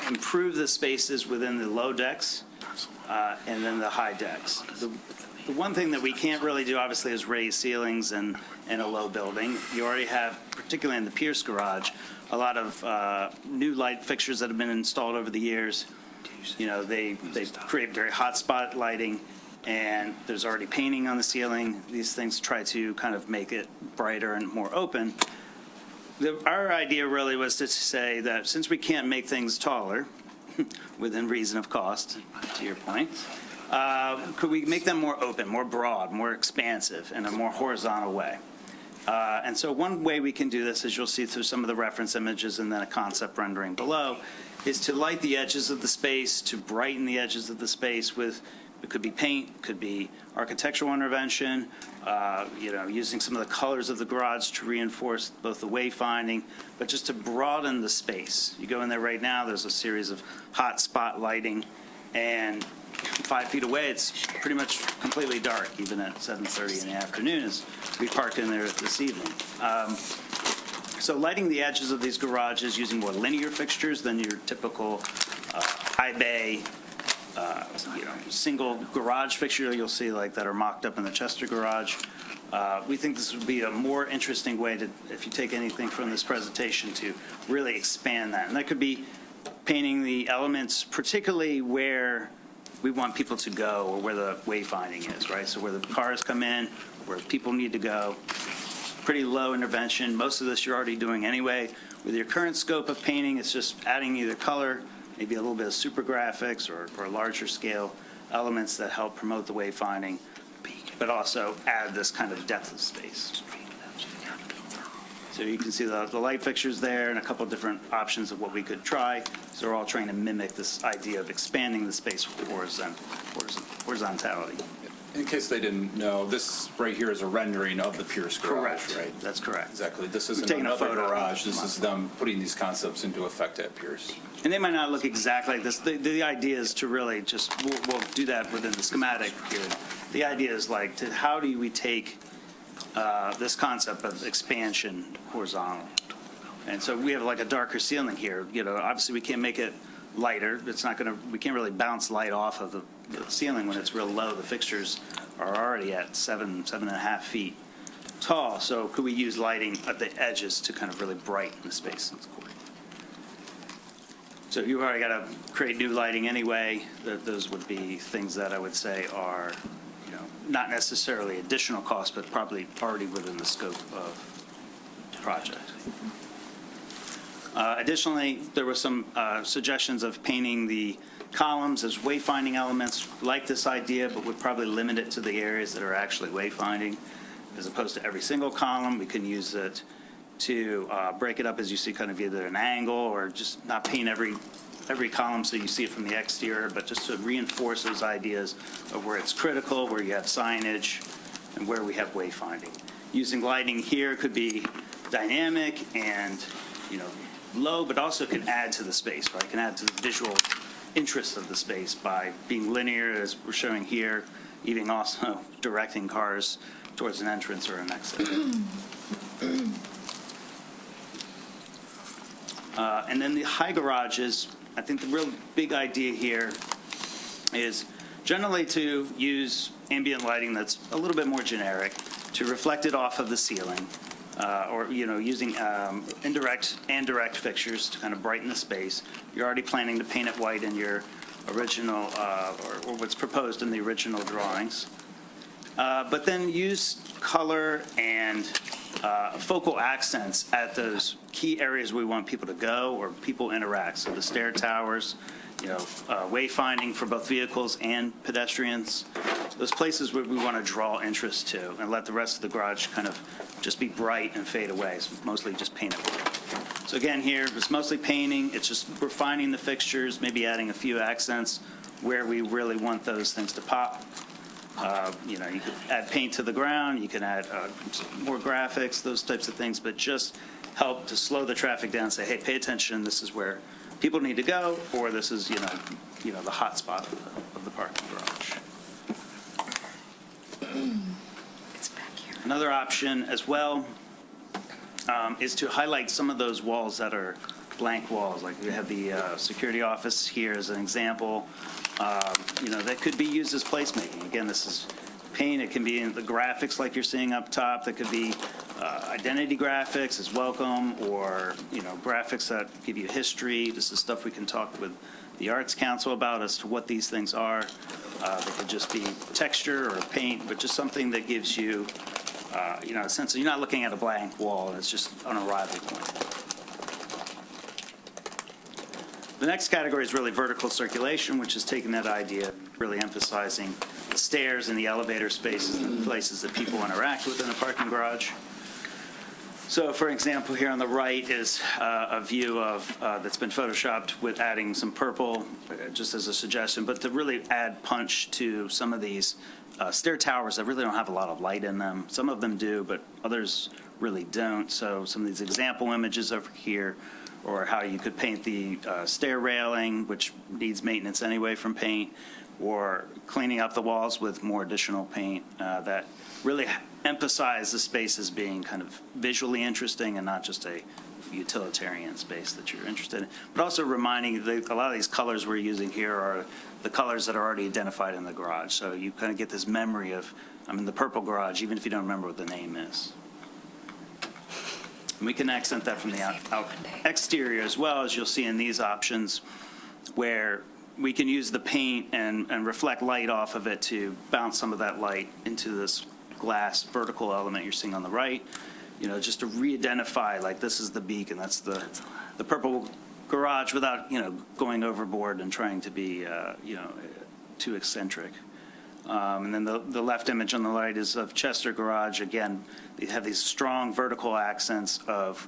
improve the spaces within the low decks and then the high decks. The one thing that we can't really do, obviously, is raise ceilings in a low building. You already have, particularly in the Pierce garage, a lot of new light fixtures that have been installed over the years. They create very hot spot lighting, and there's already painting on the ceiling. These things try to kind of make it brighter and more open. Our idea really was to say that since we can't make things taller, within reason of cost, to your point, could we make them more open, more broad, more expansive, in a more horizontal way? And so one way we can do this, as you'll see through some of the reference images and then a concept rendering below, is to light the edges of the space, to brighten the edges of the space with, it could be paint, could be architectural intervention, using some of the colors of the garage to reinforce both the wayfinding, but just to broaden the space. You go in there right now, there's a series of hot spot lighting, and 5 feet away, it's pretty much completely dark, even at 7:30 in the afternoon, as we parked in there this evening. So lighting the edges of these garages using more linear fixtures than your typical high bay, single garage fixture you'll see like that are mocked up in the Chester garage. We think this would be a more interesting way to, if you take anything from this presentation, to really expand that. And that could be painting the elements, particularly where we want people to go or where the wayfinding is, right? So where the cars come in, where people need to go. Pretty low intervention. Most of this you're already doing anyway. With your current scope of painting, it's just adding either color, maybe a little bit of super graphics or larger scale elements that help promote the wayfinding, but also add this kind of depth of space. So you can see the light fixtures there and a couple of different options of what we could try. So they're all trying to mimic this idea of expanding the space with horizontality. In case they didn't know, this right here is a rendering of the Pierce garage, Correct. right? That's correct. Exactly. This isn't Taking a another photo. garage. This is them putting these concepts into effect at Pierce. And they might not look exactly like this. The idea is to really just, we'll do that within the schematic here. The idea is like, how do we take this concept of expansion horizontal? And so we have like a darker ceiling here. Obviously we can't make it lighter. We can't really bounce light off of the ceiling when it's real low. The fixtures are already at 7.5 feet. tall, so could we use lighting at the edges to kind of really brighten the space in the court? So if you already got to create new lighting anyway, those would be things that I would say are, not necessarily additional costs, but probably already within the scope of the project. Additionally, there were some suggestions of painting the columns as wayfinding elements, like this idea, but would probably limit it to the areas that are actually wayfinding, as opposed to every single column. We can use it to break it up, as you see, kind of either an angle or just not paint every column so you see it from the exterior, but just to reinforce those ideas of where it's critical, where you have signage, and where we have wayfinding. Using lighting here could be dynamic and, low, but also can add to the space, right? Can add to the visual interest of the space by being linear, as we're showing here, even also directing cars towards an entrance or an exit. And then the high garages, I think the real big idea here is generally to use ambient lighting that's a little bit more generic, to reflect it off of the ceiling, or using indirect and direct fixtures to kind of brighten the space. You're already planning to paint it white in your original, or what's proposed in the original drawings. But then use color and focal accents at those key areas we want people to go or people interact. So the stair towers, wayfinding for both vehicles and pedestrians, those places where we want to draw interest to, and let the rest of the garage kind of just be bright and fade away. It's mostly just painted white. So again, here, it's mostly painting. It's just refining the fixtures, maybe adding a few accents where we really want those things to pop. You could add paint to the ground, you can add more graphics, those types of things, but just help to slow the traffic down, say, hey, pay attention, this is where people need to go, or this is, the hot spot of the parking garage. It's back here. Another option as well is to highlight some of those walls that are blank walls, like we have the security office here as an example. That could be used as placemaking. Again, this is paint. It can be in the graphics like you're seeing up top. That could be identity graphics as welcome, or graphics that give you history. This is stuff we can talk with the Arts Council about as to what these things are. They could just be texture or paint, but just something that gives you, a sense of you're not looking at a blank wall. It's just an arrival point. The next category is really vertical circulation, which is taking that idea, really emphasizing the stairs and the elevator spaces and the places that people interact with in a parking garage. So, for example, here on the right is a view of that's been photoshopped with adding some purple, just as a suggestion, but to really add punch to some of these stair towers that really don't have a lot of light in them. Some of them do, but others really don't. So some of these example images over here, or how you could paint the stair railing, which needs maintenance anyway from paint, or cleaning up the walls with more additional paint that really emphasize the space as being kind of visually interesting and not just a utilitarian space that you're interested in. But also reminding a lot of these colors we're using here are the colors that are already identified in the garage. So you kind of get this memory of, I'm in the purple garage, even if you don't remember what the name is. And we can accent that from the exterior as well, as you'll see in these options, where we can use the paint and reflect light off of it to bounce some of that light into this glass vertical element you're seeing on the right, just to re-identify, like, this is the beacon, that's the purple garage, without, going overboard and trying to be, too eccentric. And then the left image on the right is of Chester Garage. Again, they have these strong vertical accents of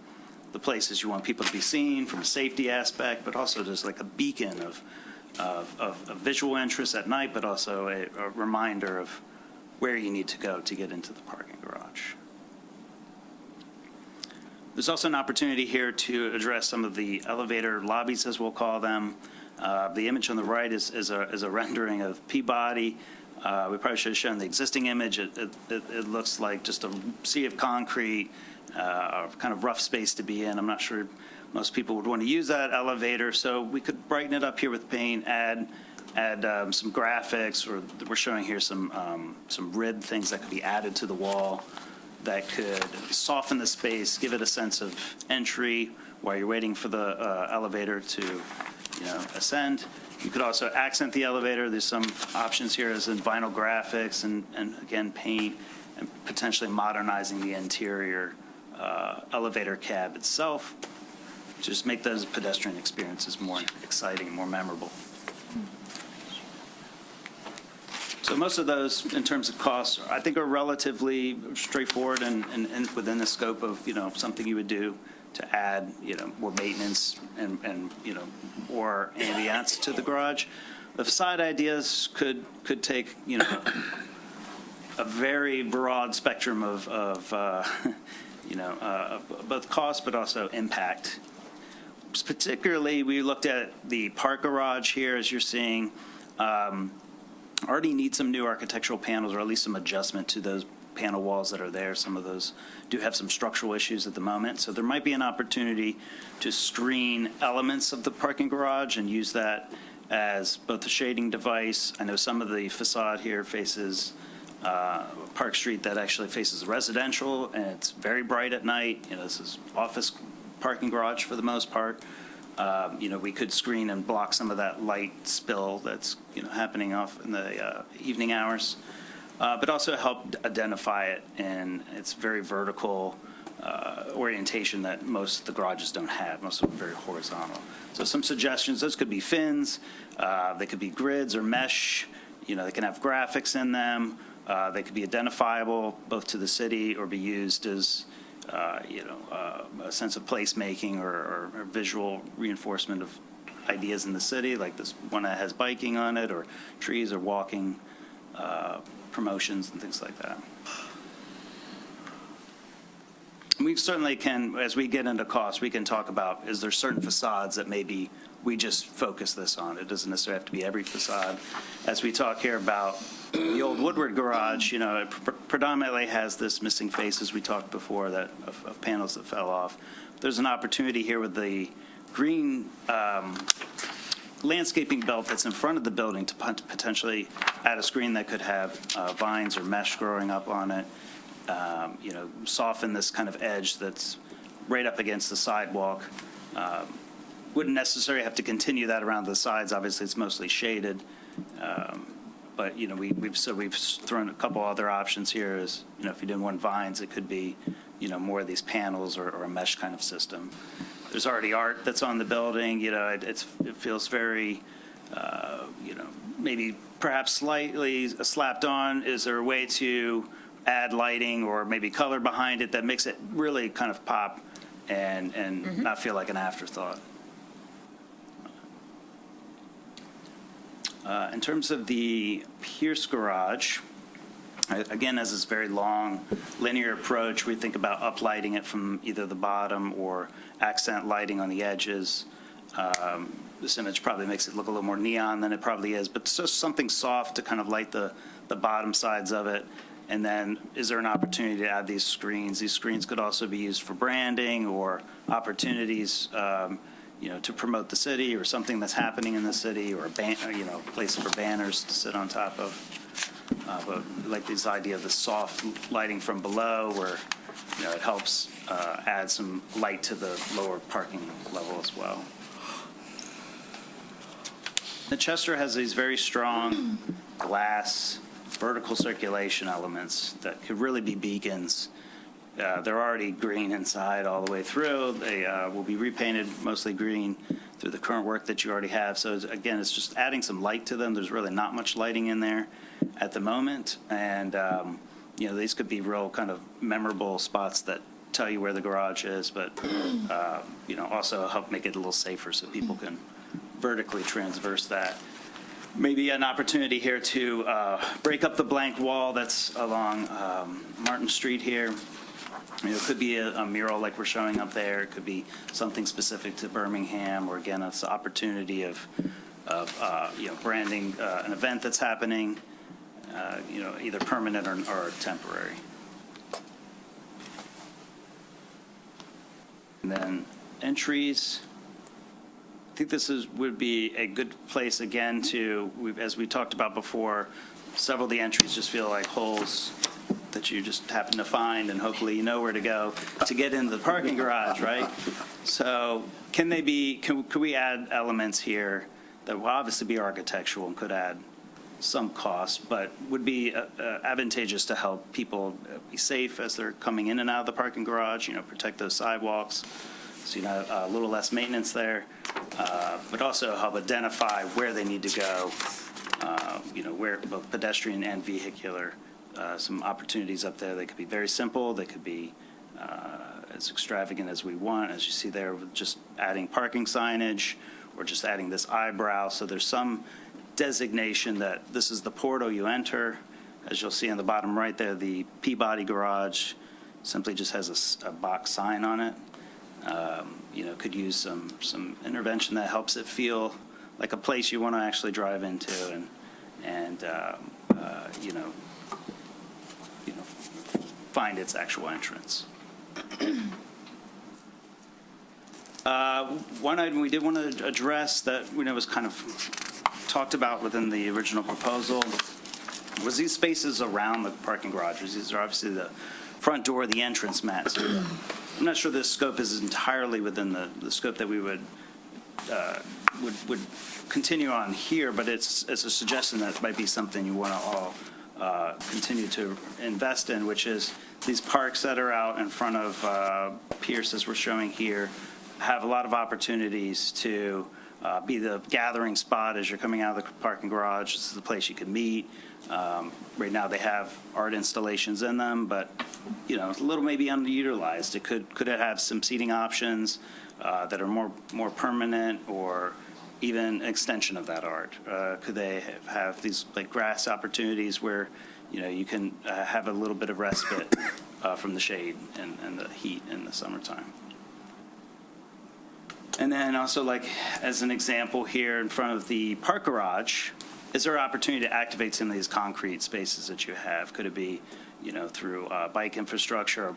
the places you want people to be seen from a safety aspect, but also just like a beacon of visual interest at night, but also a reminder of where you need to go to get into the parking garage. There's also an opportunity here to address some of the elevator lobbies, as we'll call them. The image on the right is a rendering of Peabody. We probably should have shown the existing image. It looks like just a sea of concrete, kind of rough space to be in. I'm not sure most people would want to use that elevator, so we could brighten it up here with paint, add some graphics, or we're showing here some rib things that could be added to the wall that could soften the space, give it a sense of entry while you're waiting for the elevator to, ascend. You could also accent the elevator. There's some options here as in vinyl graphics and again, paint, and potentially modernizing the interior elevator cab itself. Just make those pedestrian experiences more exciting, more memorable. So most of those, in terms of costs, I think are relatively straightforward and within the scope of, something you would do to add, more maintenance and more ambiance to the garage. The facade ideas could take, a very broad spectrum of both cost but also impact. Particularly, we looked at the park garage here, as you're seeing. Already need some new architectural panels, or at least some adjustment to those panel walls that are there. Some of those do have some structural issues at the moment. So there might be an opportunity to screen elements of the parking garage and use that as both a shading device. I know some of the facade here faces Park Street that actually faces residential, and it's very bright at night. This is office parking garage for the most part. We could screen and block some of that light spill that's, happening off in the evening hours, but also help identify it in its very vertical orientation that most of the garages don't have. Most of them are very horizontal. So some suggestions, those could be fins, they could be grids or mesh, they can have graphics in them, they could be identifiable both to the city or be used as a sense of placemaking or visual reinforcement of ideas in the city, like this one that has biking on it, or trees or walking promotions and things like that. We certainly can, as we get into cost, we can talk about, is there certain facades that maybe we just focus this on? It doesn't necessarily have to be every facade. As we talk here about the old Woodward garage, it predominantly has this missing face, as we talked before, that of panels that fell off. There's an opportunity here with the green landscaping belt that's in front of the building to potentially add a screen that could have vines or mesh growing up on it. Soften this kind of edge that's right up against the sidewalk. Wouldn't necessarily have to continue that around the sides. Obviously, it's mostly shaded. But, we've thrown a couple other options here is, if you didn't want vines, it could be, more of these panels or a mesh kind of system. There's already art that's on the building. It feels very, maybe perhaps slightly slapped on. Is there a way to add lighting or maybe color behind it that makes it really kind of pop and not feel like an afterthought? In terms of the Pierce garage, again, as this very long linear approach, we think about uplighting it from either the bottom or accent lighting on the edges. This image probably makes it look a little more neon than it probably is, but just something soft to kind of light the bottom sides of it. And then is there an opportunity to add these screens? These screens could also be used for branding or opportunities to promote the city or something that's happening in the city, or a place for banners to sit on top of. But like this idea of the soft lighting from below, where it helps add some light to the lower parking level as well. The Chester has these very strong glass vertical circulation elements that could really be beacons. They're already green inside all the way through. They will be repainted mostly green through the current work that you already have. So again, it's just adding some light to them. There's really not much lighting in there at the moment. And, these could be real kind of memorable spots that tell you where the garage is, but, also help make it a little safer so people can vertically transverse that. Maybe an opportunity here to break up the blank wall that's along Martin Street here. It could be a mural like we're showing up there. It could be something specific to Birmingham, or again, it's the opportunity of branding an event that's happening, either permanent or temporary. And then entries. I think this would be a good place again to, as we talked about before, several of the entries just feel like holes that you just happen to find, and hopefully you know where to go to get into the parking garage, right? So could we add elements here that will obviously be architectural and could add some cost, but would be advantageous to help people be safe as they're coming in and out of the parking garage, protect those sidewalks, so a little less maintenance there, but also help identify where they need to go, where both pedestrian and vehicular, some opportunities up there. They could be very simple, they could be as extravagant as we want, as you see there, with just adding parking signage or just adding this eyebrow, so there's some designation that this is the portal you enter. As you'll see on the bottom right there, the Peabody Garage simply just has a box sign on it. Could use some intervention that helps it feel like a place you want to actually drive into and find its actual entrance. One item we did want to address that was kind of talked about within the original proposal was these spaces around the parking garages. These are obviously the front door, the entrance mats. I'm not sure this scope is entirely within the scope that we would continue on here, but it's a suggestion that might be something you want to all continue to invest in, which is these parks that are out in front of Pierce, as we're showing here, have a lot of opportunities to be the gathering spot as you're coming out of the parking garage. This is the place you can meet. Right now they have art installations in them, but it's a little maybe underutilized. Could it have some seating options that are more permanent, or even extension of that art? Could they have these like grass opportunities where you can have a little bit of respite from the shade and the heat in the summertime? And then also, like, as an example here in front of the park garage, is there an opportunity to activate some of these concrete spaces that you have? Could it be, through bike infrastructure,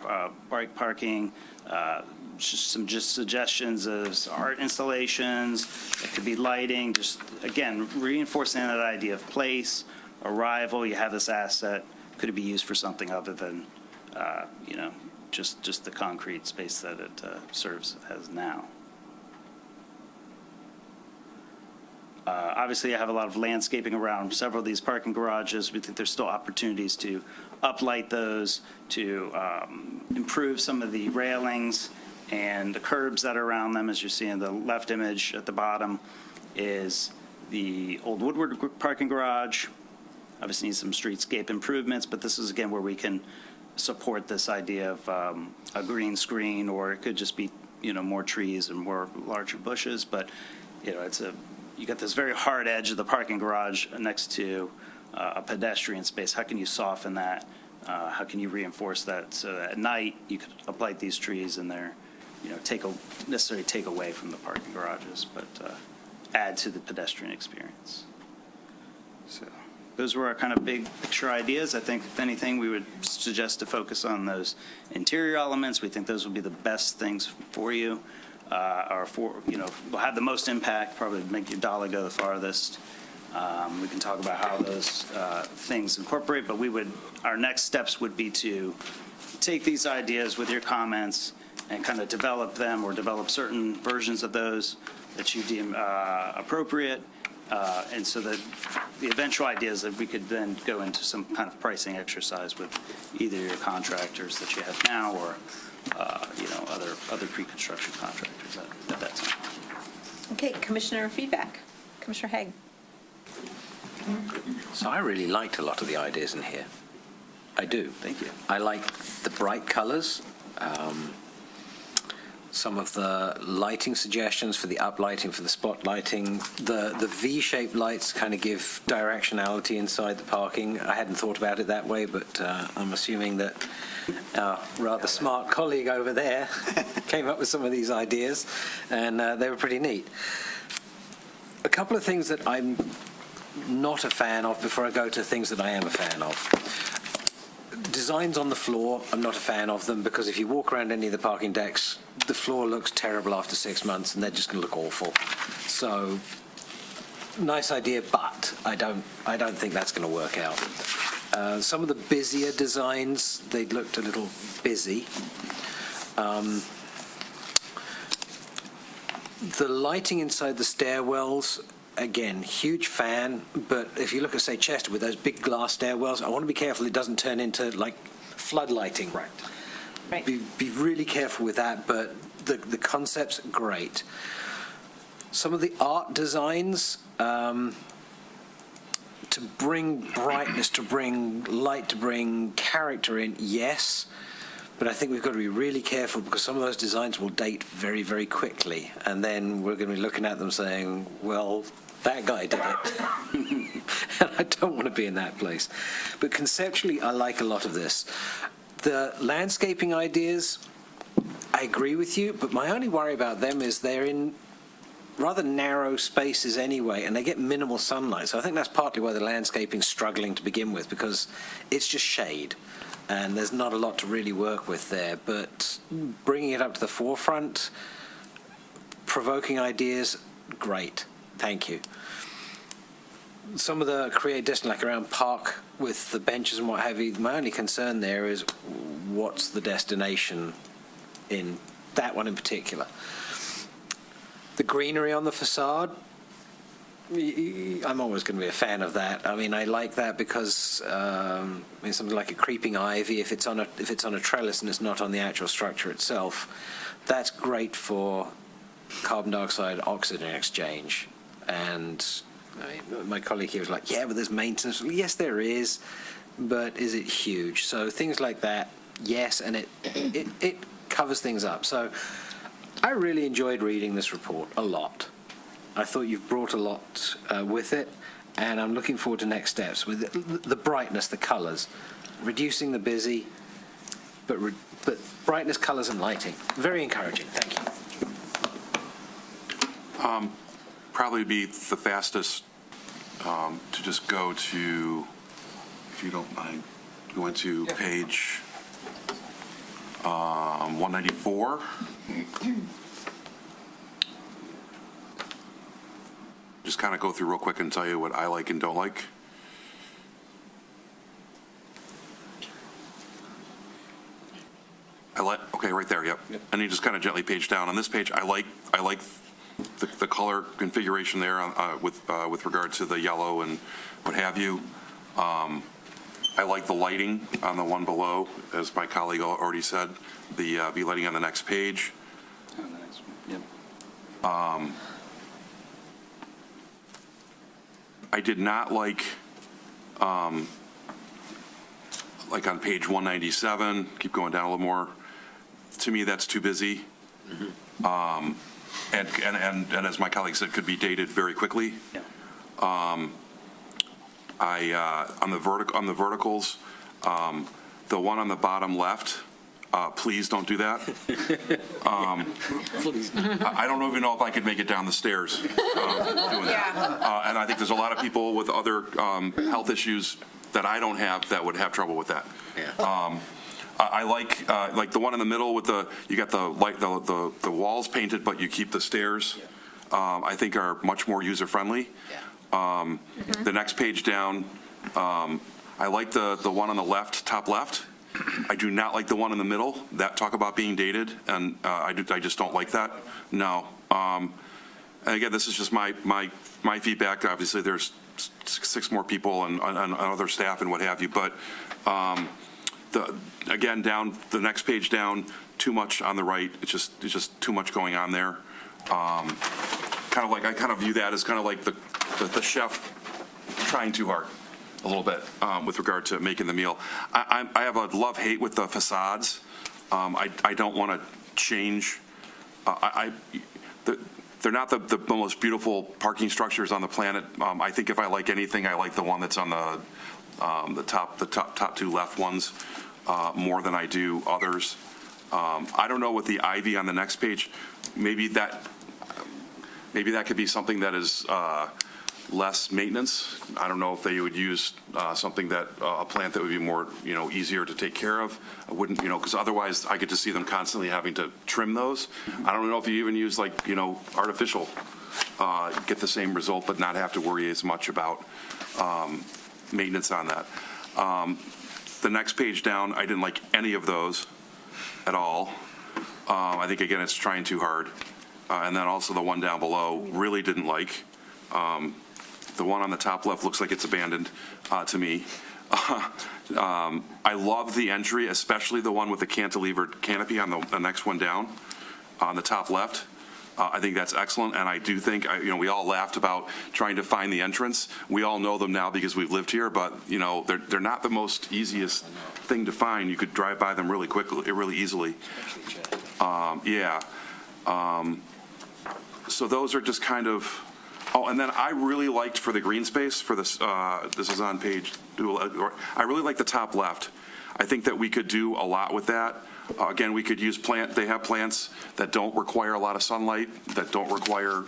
bike parking, just suggestions of art installations? It could be lighting, just, again, reinforcing that idea of place, arrival. You have this asset. Could it be used for something other than, just the concrete space that it serves as now? Obviously, I have a lot of landscaping around several of these parking garages. We think there's still opportunities to uplight those, to improve some of the railings and the curbs that are around them. As you see in the left image at the bottom is the old Woodward parking garage. Obviously needs some streetscape improvements, but this is, again, where we can support this idea of a green screen, or it could just be, more trees and more larger bushes. But, you got this very hard edge of the parking garage next to a pedestrian space. How can you soften that? How can you reinforce that so that at night you could uplight these trees and they're, necessarily take away from the parking garages, but add to the pedestrian experience. So those were our kind of big picture ideas. I think, if anything, we would suggest to focus on those interior elements. We think those will be the best things for you. Will have the most impact, probably make your dollar go the farthest. We can talk about how those things incorporate, but our next steps would be to take these ideas with your comments and kind of develop them, or develop certain versions of those that you deem appropriate, and so that the eventual idea is that we could then go into some kind of pricing exercise with either your contractors that you have now, or other pre-construction contractors at that time. Okay, Commissioner feedback. Commissioner Haig. So I really liked a lot of the ideas in here. I do. Thank you. I like the bright colors. Some of the lighting suggestions for the uplighting, for the spot lighting. The V-shaped lights kind of give directionality inside the parking. I hadn't thought about it that way, but I'm assuming that our rather smart colleague over there came up with some of these ideas, and they were pretty neat. A couple of things that I'm not a fan of before I go to things that I am a fan of. Designs on the floor, I'm not a fan of them, because if you walk around any of the parking decks, the floor looks terrible after 6 months, and they're just going to look awful. So, nice idea, but I don't think that's going to work out. Some of the busier designs, they looked a little busy. The lighting inside the stairwells, again, huge fan, but if you look at, say, Chester with those big glass stairwells, I want to be careful it doesn't turn into, like, flood lighting. Right. Be really careful with that, but the concept's great. Some of the art designs, to bring brightness, to bring light, to bring character in, yes. But I think we've got to be really careful because some of those designs will date very, very quickly. And then we're going to be looking at them saying, well, that guy did it. And I don't want to be in that place. But conceptually, I like a lot of this. The landscaping ideas, I agree with you, but my only worry about them is they're in rather narrow spaces anyway, and they get minimal sunlight. So I think that's partly why the landscaping's struggling to begin with, because it's just shade. And there's not a lot to really work with there. But bringing it up to the forefront, provoking ideas, great. Thank you. Some of the create distance, like around park with the benches and what have you, my only concern there is what's the destination in that one in particular. The greenery on the facade, I'm always going to be a fan of that. I mean, I like that because something like a creeping ivy, if it's on a trellis and it's not on the actual structure itself, that's great for carbon dioxide oxygen exchange. And I mean, my colleague here was like, yeah, but there's maintenance. Yes, there is, but is it huge? So things like that, yes, and it covers things up. So I really enjoyed reading this report a lot. I thought you've brought a lot with it, and I'm looking forward to next steps with the brightness, the colors, reducing the busy, but brightness, colors, and lighting. Very encouraging. Thank you. Probably be the fastest to just go to, if you don't mind, going to page 194. Just kind of go through real quick and tell you what I like and don't like. Okay, right there, yep. And you just kind of gently page down. On this page, I like the color configuration there with regard to the yellow and what have you. I like the lighting on the one below, as my colleague already said, the lighting on the next page. I did not like on page 197, keep going down a little more. To me, that's too busy. And as my colleague said, could be dated very quickly. On the verticals, the one on the bottom left, please don't do that. I don't even know if I could make it down the stairs doing that. And I think there's a lot of people with other health issues that I don't have that would have trouble with that. I like the one in the middle with you got the walls painted, but you keep the stairs. I think are much more user friendly. The next page down, I like the one on the left, top left. I do not like the one in the middle. That talk about being dated, and I just don't like that. No. And again, this is just my feedback. Obviously, there's 6 more people and other staff and what have you. But again, down the next page down, too much on the right. It's just too much going on there. I kind of view that as kind of like the chef trying too hard a little bit with regard to making the meal. I have a love-hate with the facades. I don't want to change. They're not the most beautiful parking structures on the planet. I think if I like anything, I like the one that's on the top 2 left ones more than I do others. I don't know with the ivy on the next page. Maybe that could be something that is less maintenance. I don't know if they would use something that a plant that would be more easier to take care of. I wouldn't because otherwise I get to see them constantly having to trim those. I don't know if you even use artificial, get the same result but not have to worry as much about maintenance on that. The next page down, I didn't like any of those at all. I think, again, it's trying too hard. And then also the one down below, really didn't like. The one on the top left looks like it's abandoned to me. I love the entry, especially the one with the cantilevered canopy on the next one down, on the top left. I think that's excellent, and I do think, we all laughed about trying to find the entrance. We all know them now because we've lived here, but, they're not the most easiest thing to find. You could drive by them really quickly, really easily. So those are just kind of, and then I really liked for the green space, for this, this is on page 2, I really like the top left. I think that we could do a lot with that. Again, we could use they have plants that don't require a lot of sunlight, that don't require,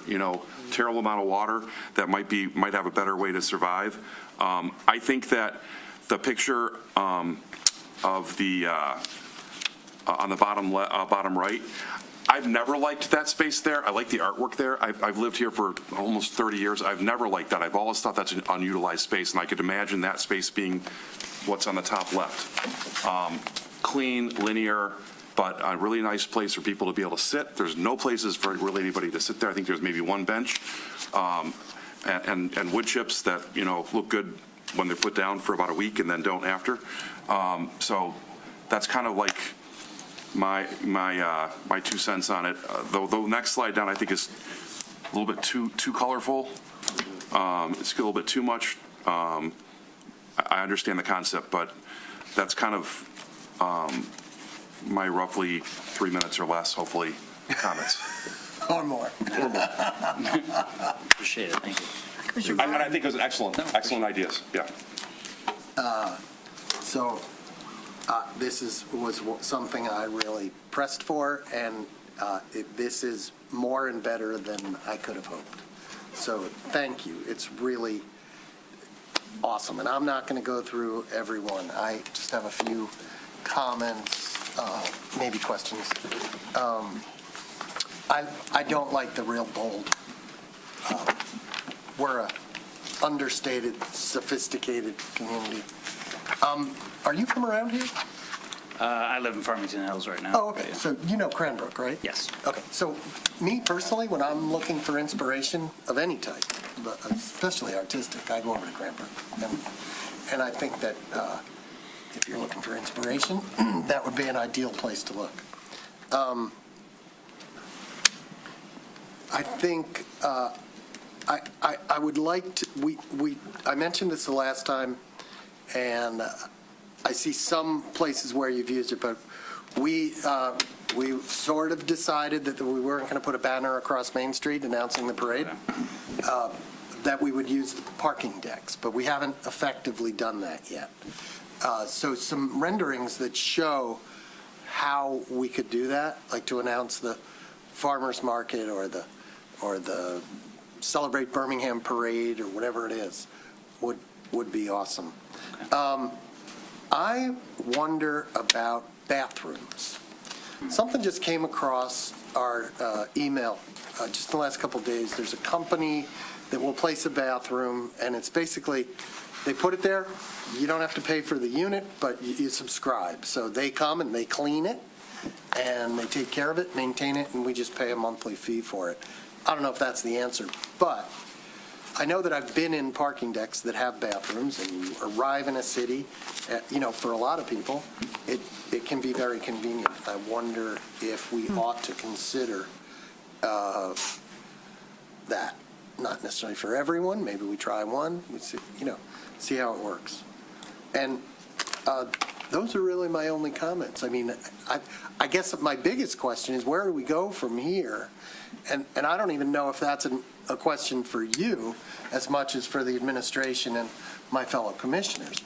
terrible amount of water, that might have a better way to survive. I think that the picture of the, on the bottom right, I've never liked that space there. I like the artwork there. I've lived here for almost 30 years. I've never liked that. I've always thought that's an unutilized space, and I could imagine that space being what's on the top left. Clean, linear, but a really nice place for people to be able to sit. There's no places for really anybody to sit there. I think there's maybe one bench, and wood chips that, look good when they're put down for about a week and then don't after. So that's kind of like my 2 cents on it. The next slide down, I think, is a little bit too colorful. It's a little bit too much. I understand the concept, but that's kind of my roughly 3 minutes or less, hopefully, comments. Or more. Appreciate it, thank you. And I think it was excellent ideas, yeah. This was something I really pressed for, and this is more and better than I could have hoped. So thank you. It's really awesome. And I'm not going to go through every one. I just have a few comments, maybe questions. I don't like the real bold. We're a understated, sophisticated community. Are you from around here? I live in Farmington Hills right now. Oh, okay. So you know Cranbrook, right? Yes. Okay. So me personally, when I'm looking for inspiration of any type, but especially artistic, I go over to Cranbrook. And I think that if you're looking for inspiration, that would be an ideal place to look. I think I would like to, I mentioned this the last time, and I see some places where you've used it, but we sort of decided that we weren't going to put a banner across Main Street announcing the parade, that we would use the parking decks, but we haven't effectively done that yet. So some renderings that show how we could do that, like to announce the farmers market or the Celebrate Birmingham parade or whatever it is, would be awesome. I wonder about bathrooms. Something just came across our email just in the last couple of days. There's a company that will place a bathroom, and it's basically, they put it there. You don't have to pay for the unit, but you subscribe. So they come and they clean it, and they take care of it, maintain it, and we just pay a monthly fee for it. I don't know if that's the answer, but I know that I've been in parking decks that have bathrooms, and you arrive in a city, for a lot of people, it can be very convenient. I wonder if we ought to consider that. Not necessarily for everyone. Maybe we try one. We see how it works. And those are really my only comments. I mean, I guess my biggest question is, where do we go from here? And I don't even know if that's a question for you as much as for the administration and my fellow commissioners.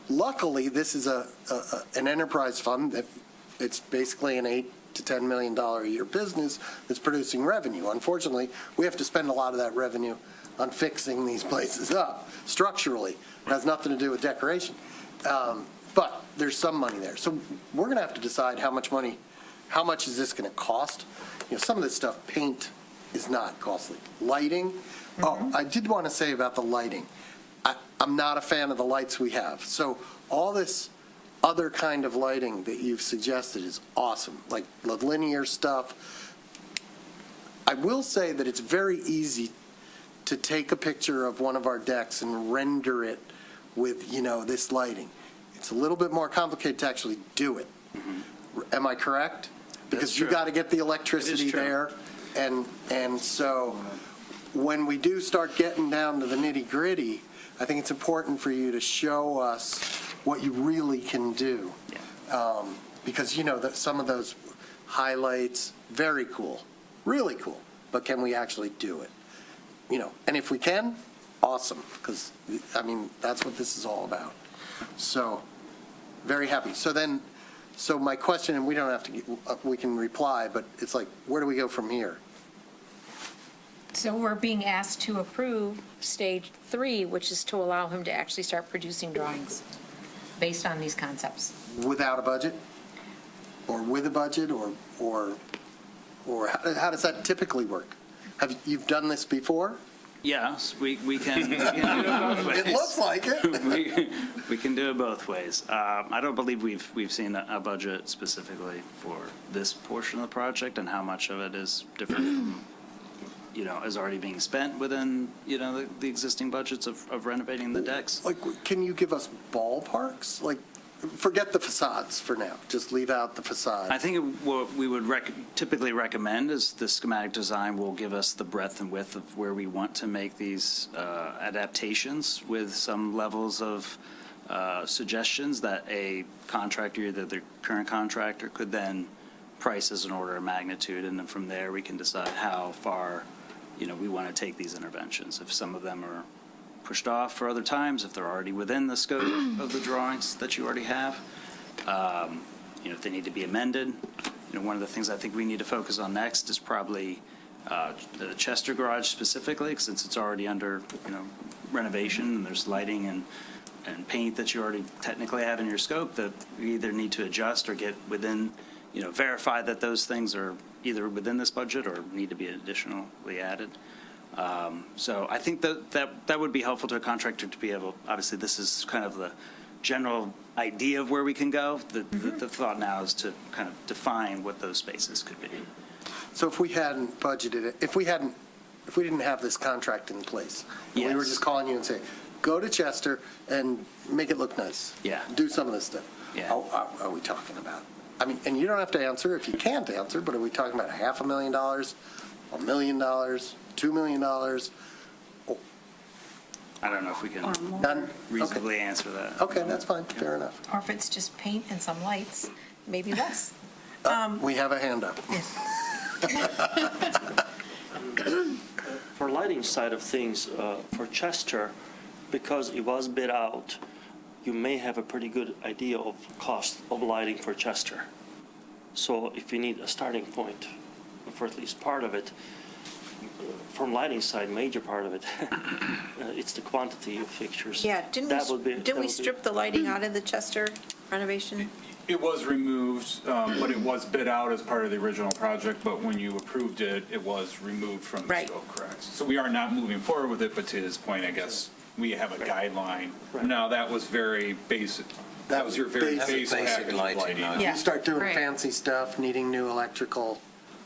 Luckily, this is an enterprise fund that it's basically an $8 to $10 million a year business that's producing revenue. Unfortunately, we have to spend a lot of that revenue on fixing these places up structurally. It has nothing to do with decoration. But there's some money there. So we're going to have to decide how much is this going to cost? Some of this stuff, paint is not costly. Lighting, I did want to say about the lighting. I'm not a fan of the lights we have. So all this other kind of lighting that you've suggested is awesome, like the linear stuff. I will say that it's very easy to take a picture of one of our decks and render it with, this lighting. It's a little bit more complicated to actually do it. Am I correct? Because you got to get the electricity there. And so when we do start getting down to the nitty-gritty, I think it's important for you to show us what you really can do. Because, that some of those highlights, very cool, really cool, but can we actually do it? And if we can, awesome, because, that's what this is all about. So, very happy. So my question, and we don't have to, we can reply, but it's like, where do we go from here? So we're being asked to approve stage 3, which is to allow him to actually start producing drawings based on these concepts. Without a budget? Or with a budget, or how does that typically work? You've done this before? Yes, we can do it both ways. It looks like it. We can do it both ways. I don't believe we've seen a budget specifically for this portion of the project and how much of it is different from, is already being spent within, the existing budgets of renovating the decks. Like, can you give us ballparks? Like, forget the facades for now. Just leave out the facade. I think what we would typically recommend is the schematic design will give us the breadth and width of where we want to make these adaptations with some levels of suggestions that a contractor, either the current contractor, could then price as an order of magnitude. And then from there, we can decide how far, we want to take these interventions. If some of them are pushed off for other times, if they're already within the scope of the drawings that you already have, if they need to be amended. One of the things I think we need to focus on next is probably the Chester garage specifically, since it's already under, renovation, and there's lighting and paint that you already technically have in your scope that we either need to adjust or get within, verify that those things are either within this budget or need to be additionally added. So I think that would be helpful to a contractor to be able, obviously this is kind of the general idea of where we can go. The thought now is to kind of define what those spaces could be. So if we hadn't budgeted it, if we didn't have this contract in place, and we were just calling you and saying, go to Chester and make it look nice. Yeah. Do some of this stuff. Yeah. How are we talking about? And you don't have to answer if you can't answer, but are we talking about $500,000, $1 million, $2 million? I don't know if we can None? reasonably answer that. Okay, that's fine. Fair enough. Or if it's just paint and some lights, maybe less. We have a hand up. For lighting side of things, for Chester, because it was bid out, you may have a pretty good idea of cost of lighting for Chester. So if you need a starting point for at least part of it, from lighting side, major part of it, it's the quantity of fixtures. Yeah, didn't we strip the lighting out of the Chester renovation? It was removed, but it was bid out as part of the original project, but when you approved it, it was removed from the scope, correct? So we are not moving forward with it, but to his point, I guess, we have a guideline. Now, that was very basic. That was your very basic package of lighting. You start doing fancy stuff, needing new electrical.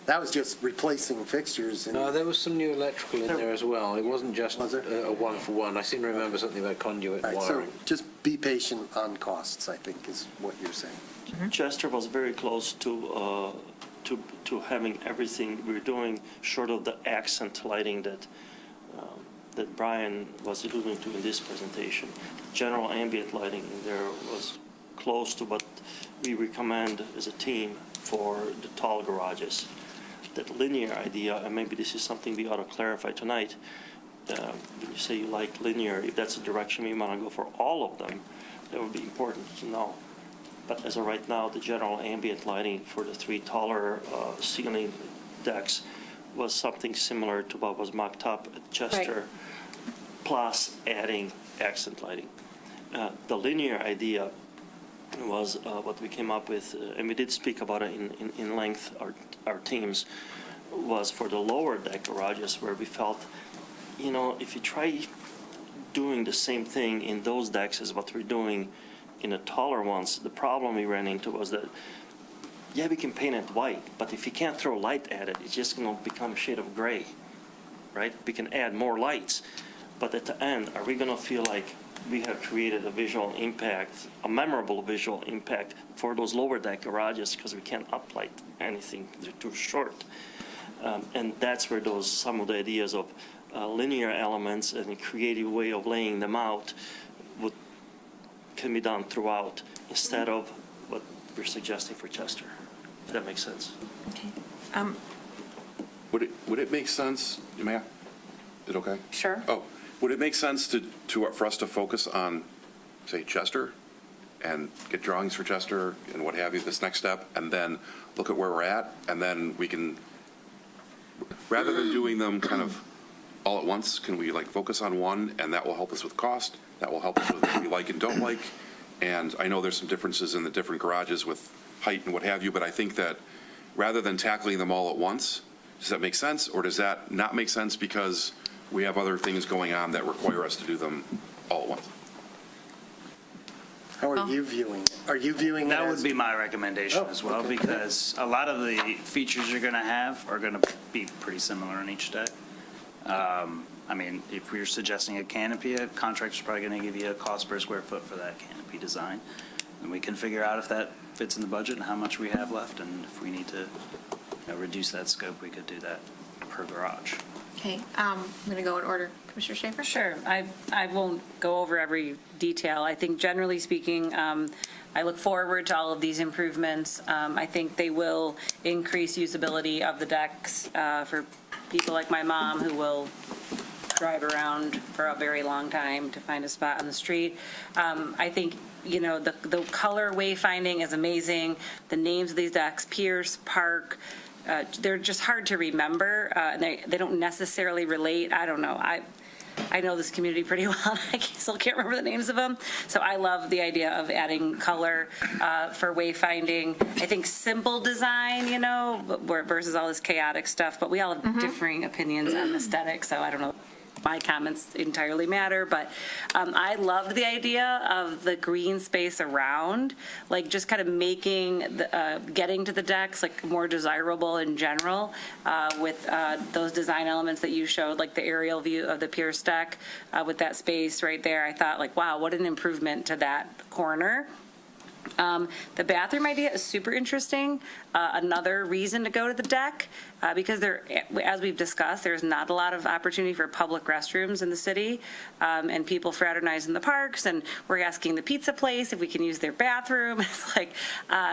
That was just replacing fixtures. No, there was some new electrical in there as well. It wasn't just a one-for-one. I seem to remember something about conduit So wiring. just be patient on costs, I think, is what you're saying. Chester was very close to having everything we're doing, short of the accent lighting that Brian was alluding to in this presentation. General ambient lighting in there was close to what we recommend as a team for the tall garages. That linear idea, and maybe this is something we ought to clarify tonight, when you say you like linear, if that's the direction we want to go for all of them, that would be important to know. But as of right now, the general ambient lighting for the 3 taller ceiling decks was something similar to what was mocked up at Chester, plus adding accent lighting. The linear idea was what we came up with, and we did speak about it in length, our teams, was for the lower deck garages where we felt, if you try doing the same thing in those decks as what we're doing in the taller ones. The problem we ran into was that, yeah, we can paint it white, but if you can't throw light at it, it's just going to become a shade of gray, right? We can add more lights, but at the end, are we going to feel like we have created a visual impact, a memorable visual impact for those lower deck garages because we can't uplight anything, they're too short. And that's where some of the ideas of linear elements and a creative way of laying them out can be done throughout instead of what we're suggesting for Chester. If that makes sense. Okay. Would it make sense, Ma'am? Is it okay? Sure. Oh, would it make sense for us to focus on, say, Chester and get drawings for Chester and what have you, this next step, and then look at where we're at, and then we can, rather than doing them kind of all at once, can we like focus on one, and that will help us with cost, that will help us with what we like and don't like, and I know there's some differences in the different garages with height and what have you, but I think that rather than tackling them all at once, does that make sense, or does that not make sense because we have other things going on that require us to do them all at once? How are you viewing it? Are you viewing it That as? would be my recommendation Oh, as well, okay. because a lot of the features you're going to have are going to be pretty similar in each deck. I mean, if we're suggesting a canopy, a contractor's probably going to give you a cost per square foot for that canopy design. And we can figure out if that fits in the budget and how much we have left, and if we need to reduce that scope, we could do that per garage. Okay, I'm going to go in order. Commissioner Schaefer? Sure. I won't go over every detail. I think generally speaking, I look forward to all of these improvements. I think they will increase usability of the decks for people like my mom who will drive around for a very long time to find a spot on the street. I think, the color wayfinding is amazing. The names of these decks, Pierce, Park, they're just hard to remember, and they don't necessarily relate. I don't know. I know this community pretty well. I still can't remember the names of them. So I love the idea of adding color for wayfinding. I think simple design, versus all this chaotic stuff. But we all have differing opinions on aesthetics, so I don't know. My comments entirely matter, but I loved the idea of the green space around, like just kind of making getting to the decks like more desirable in general with those design elements that you showed, like the aerial view of the Pierce deck with that space right there. I thought like, wow, what an improvement to that corner. The bathroom idea is super interesting. Another reason to go to the deck, because as we've discussed, there's not a lot of opportunity for public restrooms in the city, and people fraternize in the parks, and we're asking the pizza place if we can use their bathroom. It's like,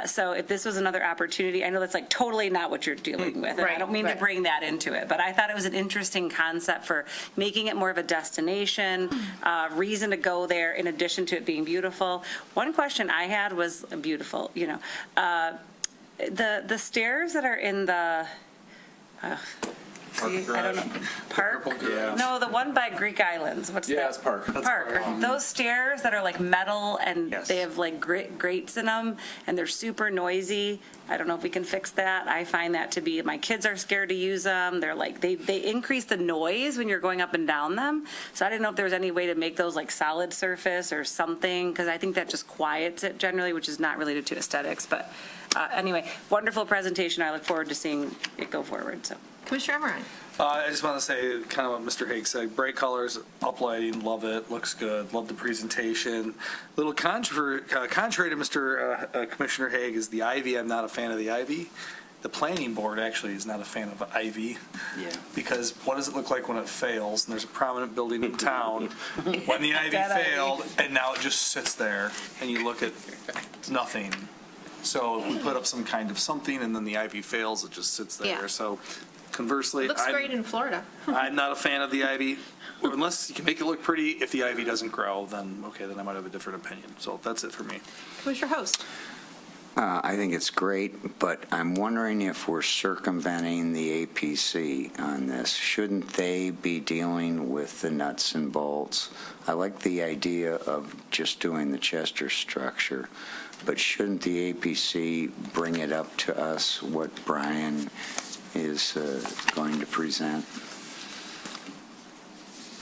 so if this was another opportunity, I know that's like totally not what you're dealing with, and I don't mean to bring that into it, but I thought it was an interesting concept for making it more of a destination, reason to go there in addition to it being beautiful. One question I had was beautiful, the stairs that are in the, I don't know, Park? Yeah. No, the one by Greek Islands, what's that? Yeah, it's Park. Park. Are those stairs that are like metal and they have like grates in them and they're super noisy. I don't know if we can fix that. I find that to be, my kids are scared to use them. They're like, they increase the noise when you're going up and down them. So I didn't know if there was any way to make those like solid surface or something, because I think that just quiets it generally, which is not related to aesthetics. But anyway, wonderful presentation. I look forward to seeing it go forward. So. Commissioner Emmerine? I just want to say kind of what Mr. Haig said, bright colors, uplighting, love it, looks good, love the presentation. Little contrary to Mr. Commissioner Haig is the ivy. I'm not a fan of the ivy. The planning board actually is not a fan of ivy. Yeah. Because what does it look like when it fails? And there's a prominent building in town when the ivy failed, and now it just sits there, and you look at nothing. So if we put up some kind of something, and then the ivy fails, it just sits there. Yeah. So conversely, Looks great in Florida. I'm not a fan of the ivy. Unless you can make it look pretty, if the ivy doesn't grow, then okay, then I might have a different opinion. So that's it for me. Commissioner Host? I think it's great, but I'm wondering if we're circumventing the APC on this. Shouldn't they be dealing with the nuts and bolts? I like the idea of just doing the Chester structure, but shouldn't the APC bring it up to us what Brian is going to present?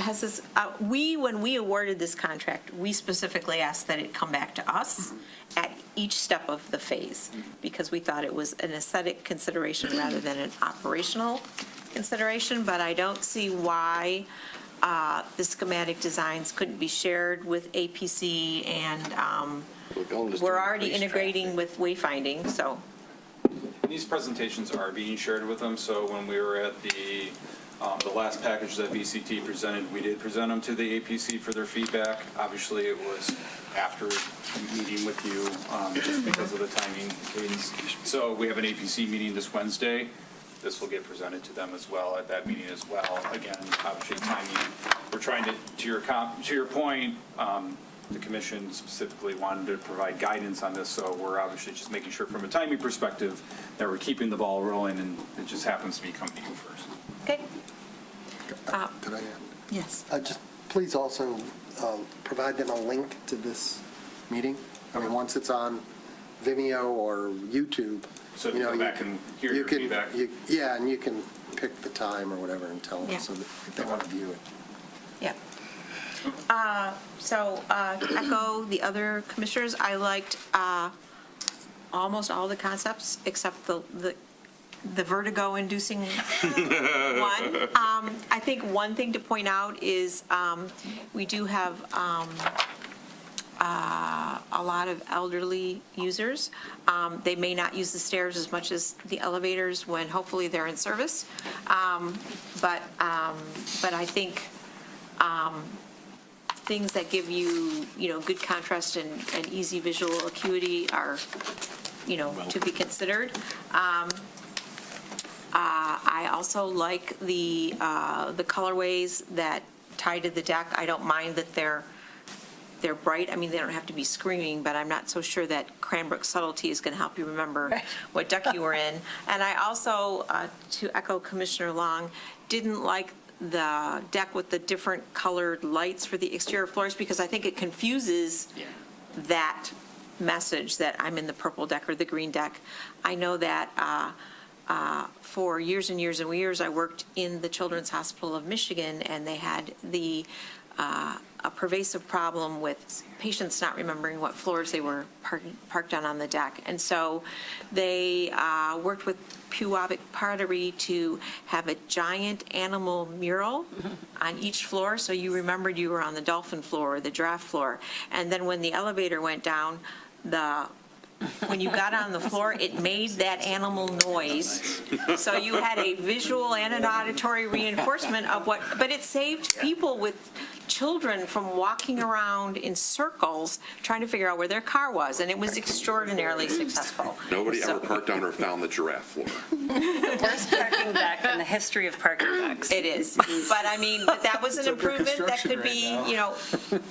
has this, when we awarded this contract, we specifically asked that it come back to us at each step of the phase, because we thought it was an aesthetic consideration rather than an operational consideration, but I don't see why the schematic designs couldn't be shared with APC, and we're already integrating with wayfinding, so. These presentations are being shared with them, so when we were at the last package that VCT presented, we did present them to the APC for their feedback. Obviously, it was after meeting with you, just because of the timing cadence. So we have an APC meeting this Wednesday. This will get presented to them as well at that meeting as well. Again, obviously timing, we're trying to your point, the commission specifically wanted to provide guidance on this, so we're obviously just making sure from a timing perspective that we're keeping the ball rolling, and it just happens to be coming to you first. Okay. Could I add? Yes. Just please also provide them a link to this meeting. I mean, once it's on Vimeo or YouTube. So you go back and hear your feedback. Yeah, and you can pick the time or whatever and tell them Yeah. so that if they want to view it. Yeah. So to echo the other commissioners, I liked almost all the concepts except the vertigo-inducing one. I think one thing to point out is we do have a lot of elderly users. They may not use the stairs as much as the elevators when hopefully they're in service. But I think things that give you, good contrast and easy visual acuity are, to be considered. I also like the colorways that tie to the deck. I don't mind that they're bright. I mean, they don't have to be screaming, but I'm not so sure that Cranbrook subtlety is going to help you remember what deck you were in. And I also, to echo Commissioner Long, didn't like the deck with the different colored lights for the exterior floors, because I think it confuses that message that I'm in the purple deck or the green deck. I know that for years and years and years, I worked in the Children's Hospital of Michigan, and they had a pervasive problem with patients not remembering what floors they were parked on the deck. And so they worked with Pewabic Pottery to have a giant animal mural on each floor, so you remembered you were on the dolphin floor or the giraffe floor. And then when the elevator went down, when you got on the floor, it made that animal noise. So you had a visual and an auditory reinforcement of but it saved people with children from walking around in circles trying to figure out where their car was, and it was extraordinarily successful. Nobody ever parked on or found the giraffe floor. The worst parking deck in the history of parking decks. It is, but I mean, that was an improvement that could be,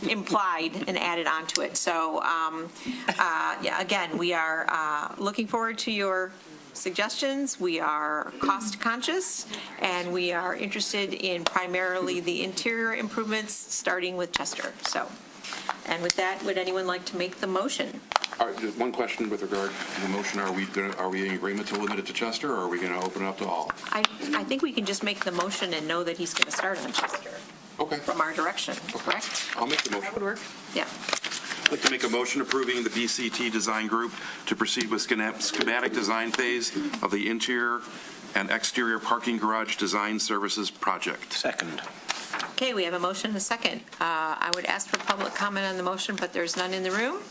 implied and added onto it. So, again, we are looking forward to your suggestions. We are cost conscious, and we are interested in primarily the interior improvements, starting with Chester. So, and with that, would anyone like to make the motion? All right, just one question with regard to the motion. Are we in agreement to limit it to Chester, or are we going to open it up to all? I think we can just make the motion and know that he's going to start on Chester. Okay. From our direction, correct? I'll make the motion. That would work. Yeah. I'd like to make a motion approving the BCT Design Group to proceed with schematic design phase of the interior and exterior parking garage design services project. Second. Okay, we have a motion and a second. I would ask for public comment on the motion, but there's none in the room.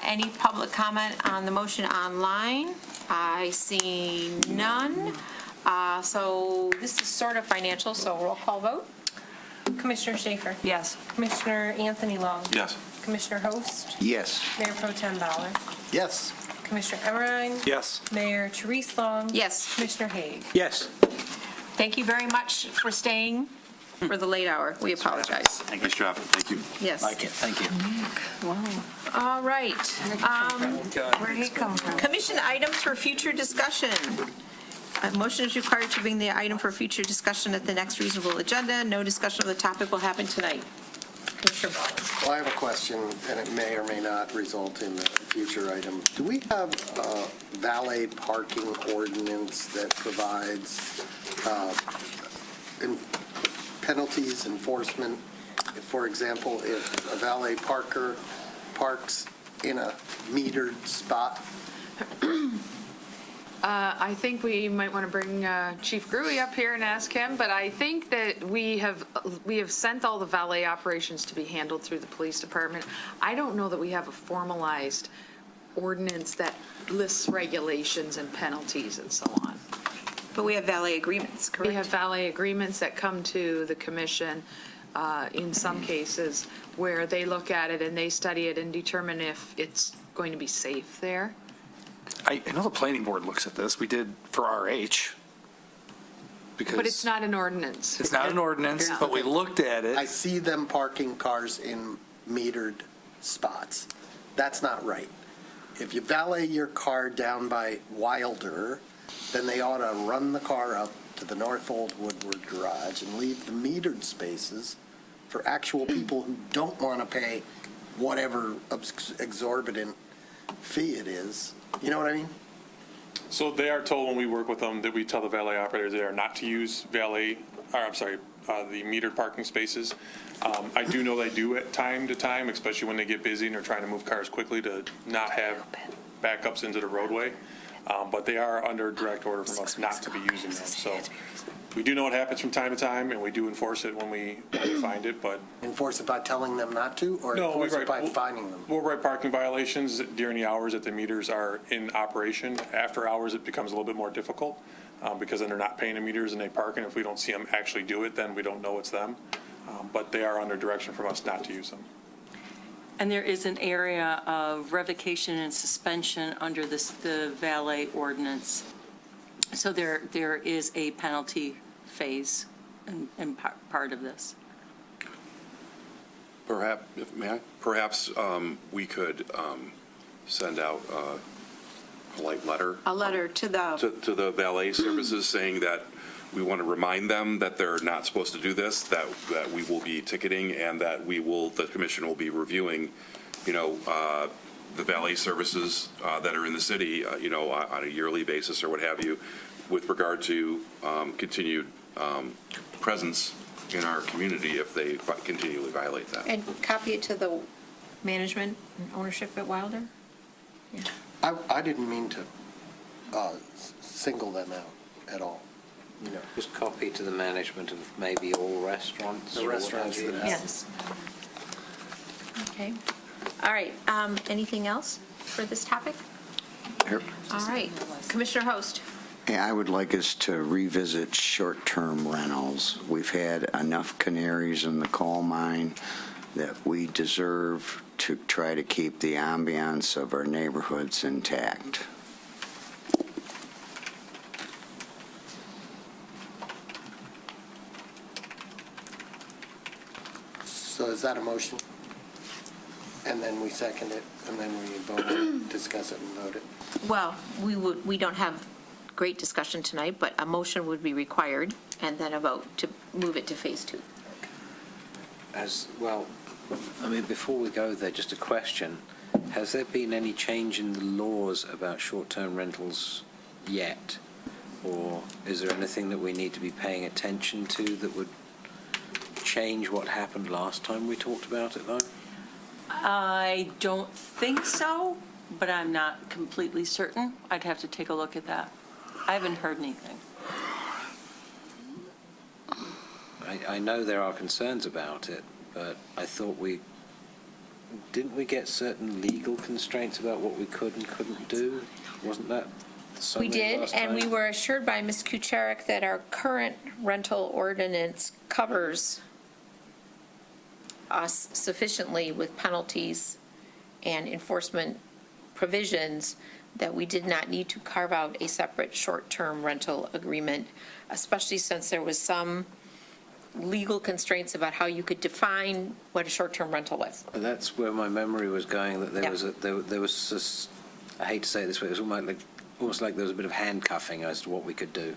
Any public comment on the motion online? I see none. So this is sort of financial, so roll call vote. Commissioner Schaefer? Yes. Commissioner Anthony Long? Yes. Commissioner Host? Yes. Mayor Pro Tem Bauer? Yes. Commissioner Emmerine? Yes. Mayor Therese Long? Yes. Commissioner Haig? Yes. Thank you very much for staying for the late hour. We apologize. Nice job. Thank you. Yes. Like it. Thank you. All right. Where did he come from? Commission items for future discussion. A motion is required to bring the item for future discussion at the next reasonable agenda. No discussion of the topic will happen tonight. Commissioner Ball. Well, I have a question, and it may or may not result in a future item. Do we have a valet parking ordinance that provides penalties, enforcement. If, for example, if a valet parker parks in a metered spot? I think we might want to bring Chief Gruey up here and ask him, but I think that we have sent all the valet operations to be handled through the police department. I don't know that we have a formalized ordinance that lists regulations and penalties and so on. But we have valet agreements, correct? We have valet agreements that come to the commission in some cases where they look at it and they study it and determine if it's going to be safe there. I know the planning board looks at this. We did for RH. Because But it's not an ordinance. It's not an ordinance, Yeah. but we looked at it. I see them parking cars in metered spots. That's not right. If you valet your car down by Wilder, then they ought to run the car up to the North Old Woodward garage and leave the metered spaces for actual people who don't want to pay whatever exorbitant fee it is. You know what I mean? So they are told when we work with them that we tell the valet operators they are not to use the metered parking spaces. I do know they do it time to time, especially when they get busy and they're trying to move cars quickly to not have backups into the roadway. But they are under direct order from us not to be using them. So we do know what happens from time to time, and we do enforce it when we find it, but. Enforce it by telling them not to, or No, enforce it by fining them? We'll write parking violations during the hours that the meters are in operation. After hours, it becomes a little bit more difficult because then they're not paying the meters and they park, and if we don't see them actually do it, then we don't know it's them. But they are under direction from us not to use them. And there is an area of revocation and suspension under the valet ordinance. So there is a penalty phase and part of this. Perhaps, may I? Perhaps we could send out a polite letter. A letter to the valet services saying that we want to remind them that they're not supposed to do this, that we will be ticketing, and that the commission will be reviewing, the valet services that are in the city, on a yearly basis or what have you, with regard to continued presence in our community if they continually violate that. And copy it to the management and ownership at Wilder? Yeah. I didn't mean to single them out at all. Just copy to the management of maybe all restaurants. The restaurants that have. Yes. Okay. All right. Anything else for this topic? Here. All right. Commissioner Host. Yeah, I would like us to revisit short-term rentals. We've had enough canaries in the coal mine that we deserve to try to keep the ambiance of our neighborhoods intact. So is that a motion? And then we second it, and then we vote it, discuss it and vote it? Well, we don't have great discussion tonight, but a motion would be required, and then a vote to move it to phase 2. As well, before we go there, just a question. Has there been any change in the laws about short-term rentals yet? Or is there anything that we need to be paying attention to that would change what happened last time we talked about it, though? I don't think so, but I'm not completely certain. I'd have to take a look at that. I haven't heard anything. I know there are concerns about it, but I thought didn't we get certain legal constraints about what we could and couldn't do? Wasn't that We did, last and we time? were assured by Ms. Kucharik that our current rental ordinance covers us sufficiently with penalties and enforcement provisions that we did not need to carve out a separate short-term rental agreement, especially since there was some legal constraints about how you could define what a short-term rental was. And that's where my memory was going, that there was this, I hate to say it this way, it was almost like there was a bit of handcuffing as to what we could do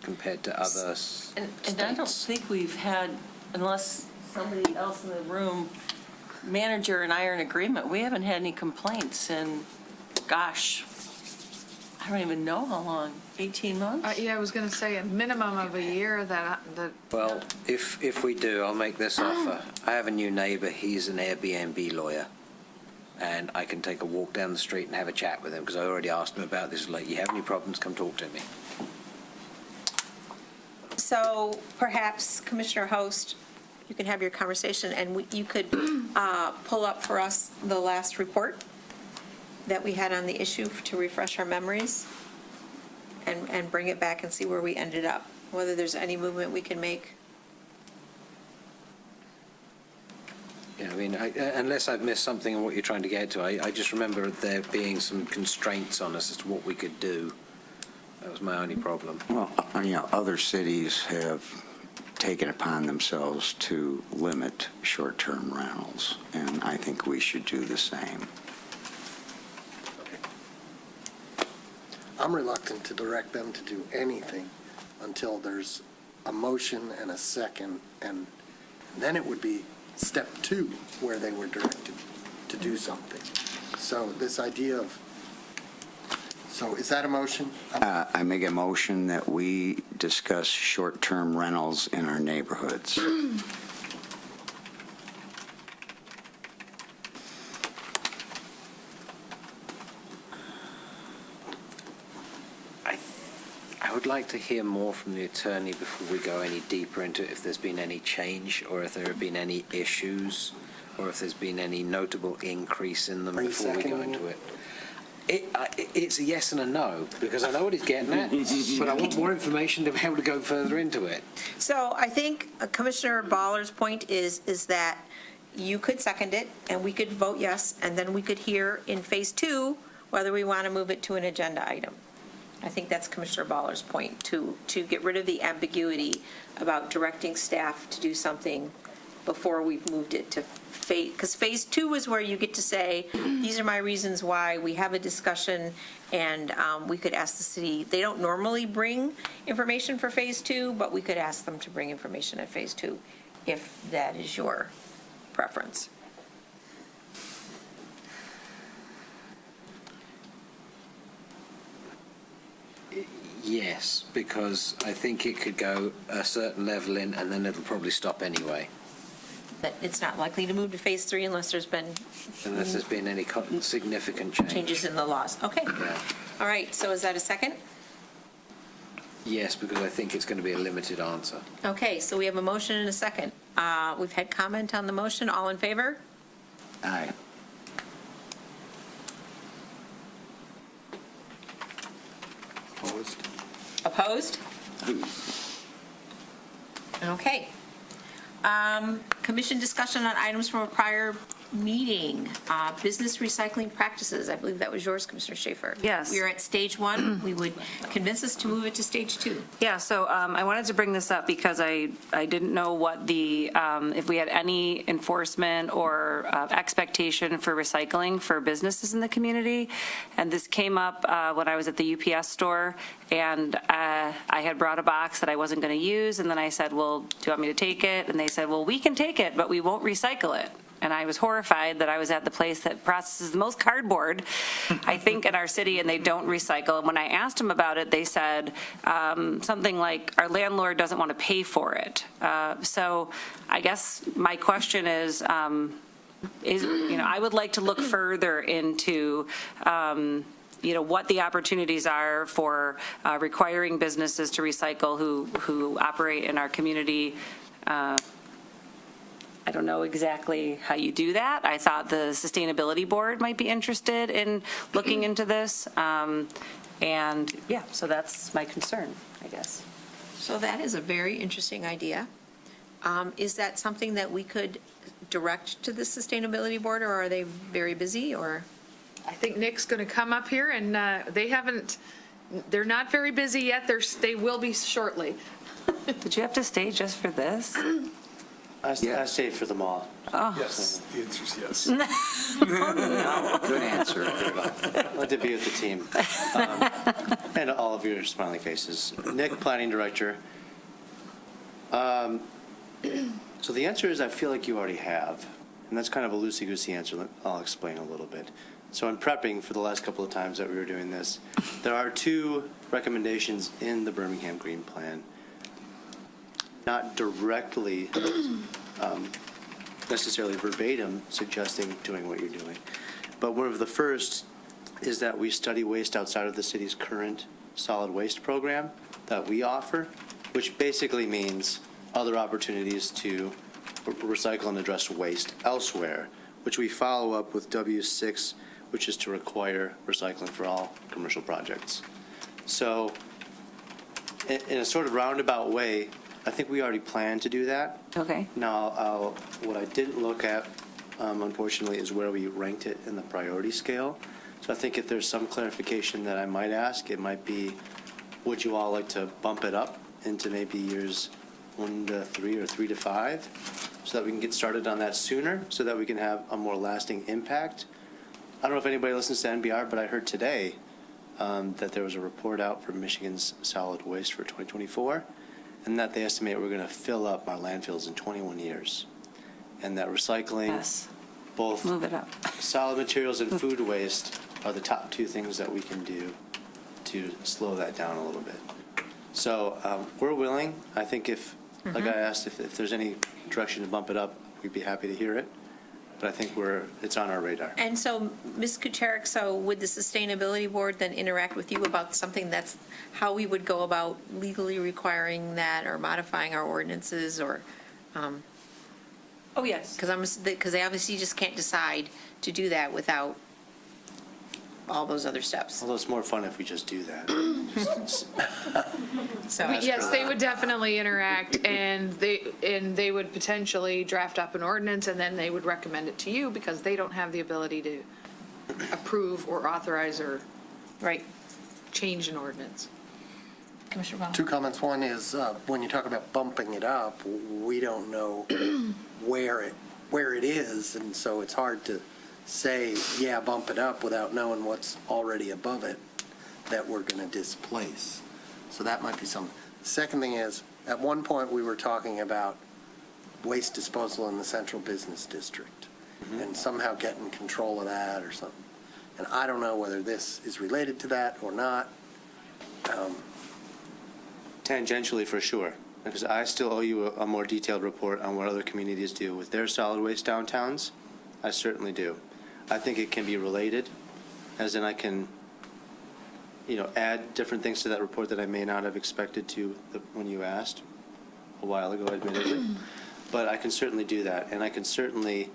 compared to other states. And I don't think we've had, unless somebody else in the room, manager and I are in agreement, we haven't had any complaints in, gosh, I don't even know how long, 18 months? Yeah, I was going to say a minimum of a year that. Well, if we do, I'll make this offer. I have a new neighbor, he's an Airbnb lawyer, and I can take a walk down the street and have a chat with him, because I already asked him about this, like, you have any problems, come talk to me. So perhaps, Commissioner Host, you can have your conversation, and you could pull up for us the last report that we had on the issue to refresh our memories, and bring it back and see where we ended up, whether there's any movement we can make. Yeah, I mean, unless I've missed something in what you're trying to get to, I just remember there being some constraints on us as to what we could do. That was my only problem. Well, other cities have taken upon themselves to limit short-term rentals, and I think we should do the same. I'm reluctant to direct them to do anything until there's a motion and a second, and then it would be step 2 where they were directed to do something. So this idea of, so is that a motion? I make a motion that we discuss short-term rentals in our neighborhoods. I would like to hear more from the attorney before we go any deeper into if there's been any change, or if there have been any issues, or if there's been any notable increase in them before we go into it. It's a yes and a no, because I know what he's getting at, but I want more information to be able to go further into it. So I think Commissioner Baller's point is that you could second it, and we could vote yes, and then we could hear in phase 2 whether we want to move it to an agenda item. I think that's Commissioner Baller's point, to get rid of the ambiguity about directing staff to do something before we've moved it to phase, because phase 2 is where you get to say, these are my reasons why, we have a discussion, and we could ask the city. They don't normally bring information for phase 2, but we could ask them to bring information at phase 2, if that is your preference. Yes, because I think it could go a certain level in, and then it'll probably stop anyway. But it's not likely to move to phase 3 unless there's been any significant change. Changes in the laws. Okay. Yeah. All right, so is that a second? Yes, because I think it's going to be a limited answer. Okay, so we have a motion and a second. We've had comment on the motion. All in favor? Aye. Opposed? Opposed? Okay. Commission discussion on items from a prior meeting, business recycling practices. I believe that was yours, Commissioner Schaefer. Yes. We are at stage 1. We would convince us to move it to stage 2. Yeah, so I wanted to bring this up because I didn't know what the, if we had any enforcement or expectation for recycling for businesses in the community. And this came up when I was at the UPS store, and I had brought a box that I wasn't going to use, and then I said, well, do you want me to take it? And they said, well, we can take it, but we won't recycle it. And I was horrified that I was at the place that processes the most cardboard, I think, in our city, and they don't recycle. And when I asked them about it, they said something like, our landlord doesn't want to pay for it. So I guess my question is, I would like to look further into what the opportunities are for requiring businesses to recycle who operate in our community. I don't know exactly how you do that. I thought the Sustainability Board might be interested in looking into this. And yeah, so that's my concern, I guess. So that is a very interesting idea. Is that something that we could direct to the Sustainability Board, or are they very busy, or? I think Nick's going to come up here, and they're not very busy yet. They will be shortly. Did you have to stay just for this? I stayed for them all. Oh. Yes, the answer is yes. Good answer. I'd like to be with the team. And all of your smiling faces. Nick, Planning Director. So the answer is I feel like you already have. And that's kind of a loosey-goosey answer. I'll explain a little bit. So in prepping for the last couple of times that we were doing this, there are 2 recommendations in the Birmingham Green Plan, not directly necessarily verbatim suggesting doing what you're doing. But one of the first is that we study waste outside of the city's current solid waste program that we offer, which basically means other opportunities to recycle and address waste elsewhere, which we follow up with W6, which is to require recycling for all commercial projects. So in a sort of roundabout way, I think we already plan to do that. Okay. Now, what I didn't look at, unfortunately, is where we ranked it in the priority scale. So I think if there's some clarification that I might ask, it might be, would you all like to bump it up into maybe years 1 to 3 or 3 to 5, so that we can get started on that sooner, so that we can have a more lasting impact? I don't know if anybody listens to NBR, but I heard today that there was a report out for Michigan's solid waste for 2024, and that they estimate we're going to fill up our landfills in 21 years, and that recycling, both Move it up. solid materials and food waste, are the top 2 things that we can do to slow that down a little bit. So we're willing. I think if, like I asked, if there's any direction to bump it up, we'd be happy to hear it. But I think it's on our radar. And so, Ms. Kucharik, so would the Sustainability Board then interact with you about something that's how we would go about legally requiring that or modifying our ordinances or? Oh, yes. Because they obviously just can't decide to do that without all those other steps. Although it's more fun if we just do that. So Yes, they would definitely interact, and they would potentially draft up an ordinance, and then they would recommend it to you, because they don't have the ability to approve or authorize or change an ordinance. Commissioner Vaughn? 2 comments. One is, when you talk about bumping it up, we don't know where it is, and so it's hard to say, yeah, bump it up without knowing what's already above it that we're going to displace. So that might be something. The second thing is, at one point, we were talking about waste disposal in the central business district and somehow getting control of that or something. And I don't know whether this is related to that or not. Tangentially, for sure, because I still owe you a more detailed report on what other communities do with their solid waste downtowns. I certainly do. I think it can be related, as in I can, add different things to that report that I may not have expected to when you asked a while ago, admittedly. But I can certainly do that, and I can certainly,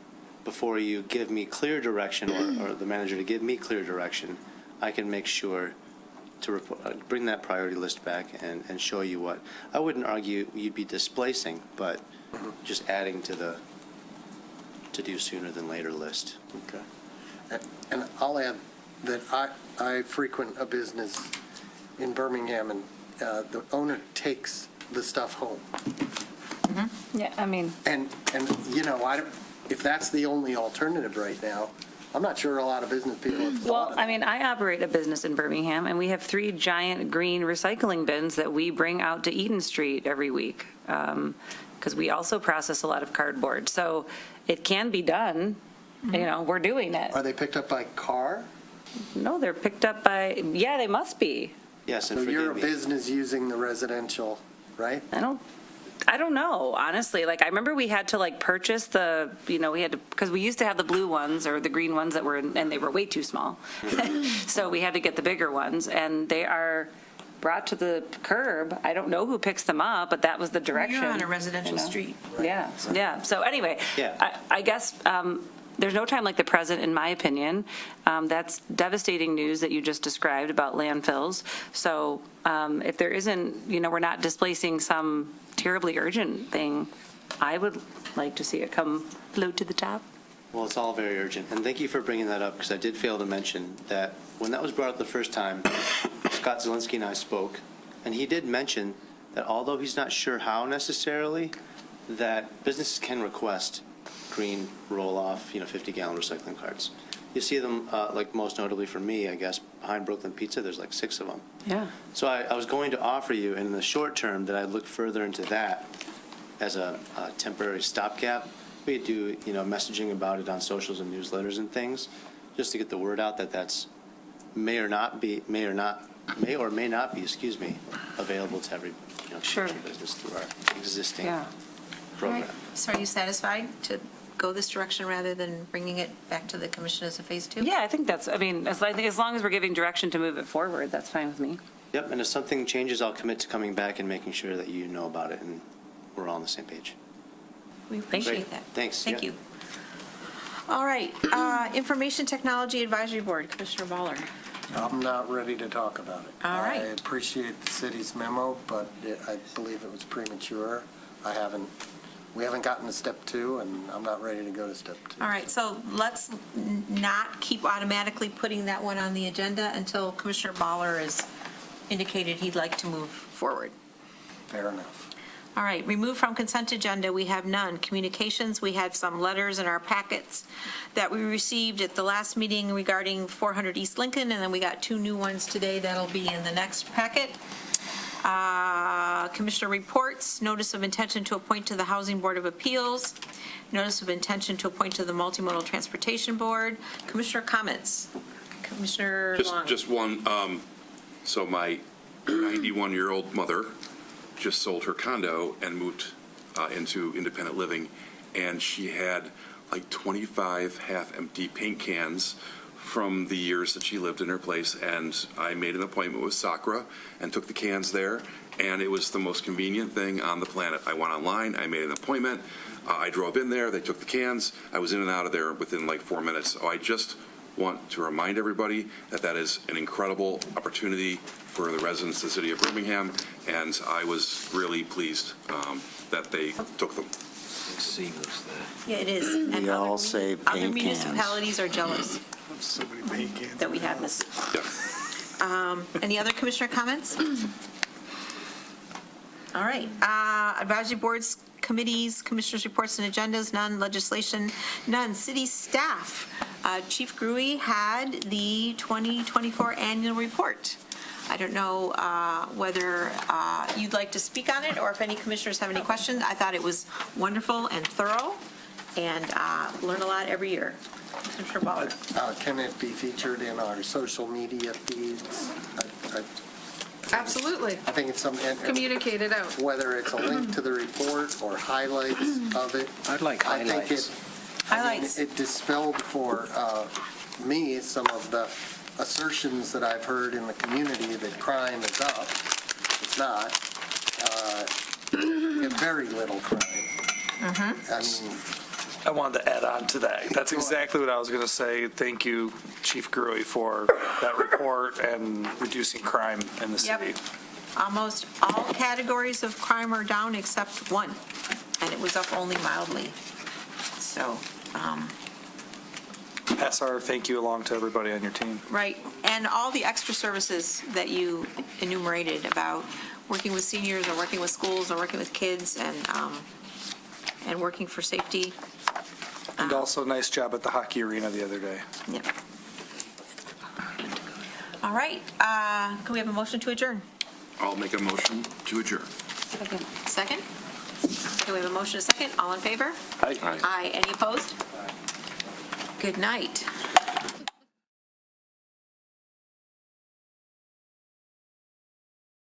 before you give me clear direction, or the manager to give me clear direction, I can make sure to bring that priority list back and show you what. I wouldn't argue you'd be displacing, but just adding to the to do sooner than later list. Okay. And I'll add that I frequent a business in Birmingham, and the owner takes the stuff home. Yeah, I mean. And if that's the only alternative right now, I'm not sure a lot of business people have thought Well, of I mean, I operate a business in Birmingham, and we have 3 giant green recycling bins that we bring out to Eden Street every week, because we also process a lot of cardboard. So it can be done. We're doing it. Are they picked up by car? No, they're picked up by, they must be. Yes, and So you're a forgive me. business using the residential, right? I don't know, honestly. I remember we had to purchase because we used to have the blue ones or the green ones and they were way too small. So we had to get the bigger ones, and they are brought to the curb. I don't know who picks them up, but that was the direction. You're on a residential street. Yeah, yeah. So anyway, I guess there's no time like the present, in my opinion. That's devastating news that you just described about landfills. So if there isn't, we're not displacing some terribly urgent thing, I would like to see it float to the top. Well, it's all very urgent, and thank you for bringing that up, because I did fail to mention that when that was brought up the first time, Scott Zelinski and I spoke, and he did mention that although he's not sure how necessarily, that businesses can request green roll-off, 50-gallon recycling carts. You see them, most notably for me, I guess, behind Brooklyn Pizza, there's 6 of them. Yeah. So I was going to offer you, in the short term, that I'd look further into that as a temporary stopgap. We could do, messaging about it on socials and newsletters and things, just to get the word out that that's may or may not be, available to every, Sure. business through our existing Yeah. program. All right. So are you satisfied to go this direction rather than bringing it back to the commission as a phase 2? Yeah, I think that's, as long as we're giving direction to move it forward, that's fine with me. Yep, and if something changes, I'll commit to coming back and making sure that you know about it and we're all on the same page. We appreciate Great. that. Thanks. Thank Yeah. you. All right, Information Technology Advisory Board, Commissioner Baller. I'm not ready to talk about it. All right. I appreciate the city's memo, but I believe it was premature. We haven't gotten to step 2, and I'm not ready to go to step 2. All right, so let's not keep automatically putting that one on the agenda until Commissioner Baller has indicated he'd like to move forward. Fair enough. All right, removed from consent agenda, we have none. Communications, we had some letters in our packets that we received at the last meeting regarding 400 East Lincoln, and then we got 2 new ones today that'll be in the next packet. Commissioner reports, notice of intention to appoint to the Housing Board of Appeals, notice of intention to appoint to the Multimodal Transportation Board. Commissioner comments. Commissioner Long. Just one, so my 91-year-old mother just sold her condo and moved into independent living, and she had like 25 half-empty paint cans from the years that she lived in her place, and I made an appointment with Sakura and took the cans there, and it was the most convenient thing on the planet. I went online, I made an appointment, I drove in there, they took the cans, I was in and out of there within like 4 minutes. So I just want to remind everybody that that is an incredible opportunity for the residents of the city of Birmingham, and I was really pleased that they took them. Seamless there. Yeah, it is. And We all say other paint cans. municipalities are jealous So many paint cans. that we have this. Any other commissioner comments? All right. Advisory boards, committees, commissioners' reports and agendas, none. Legislation, none. City staff. Chief Gruey had the 2024 annual report. I don't know whether you'd like to speak on it or if any commissioners have any questions. I thought it was wonderful and thorough and learn a lot every year. Commissioner Baller. Can it be featured in our social media feeds? Absolutely. I think it's something. Communicate it out. Whether it's a link to the report or highlights of it. I'd like highlights. Highlights. It dispelled for me some of the assertions that I've heard in the community that crime is up. It's not. Very little crime. I mean, I wanted to add on to that. That's exactly what I was going to say. Thank you, Chief Gruey, for that report and reducing crime in the city. Yep. Almost all categories of crime are down except one, and it was up only mildly. So, Pass our thank you along to everybody on your team. right. And all the extra services that you enumerated about working with seniors or working with schools or working with kids and working for safety. And also, nice job at the hockey arena the other day. Yep. All right. Can we have a motion to adjourn? I'll make a motion to adjourn. Second? Okay, we have a motion, a second. All in favor? Aye. Aye. Any opposed? Good night.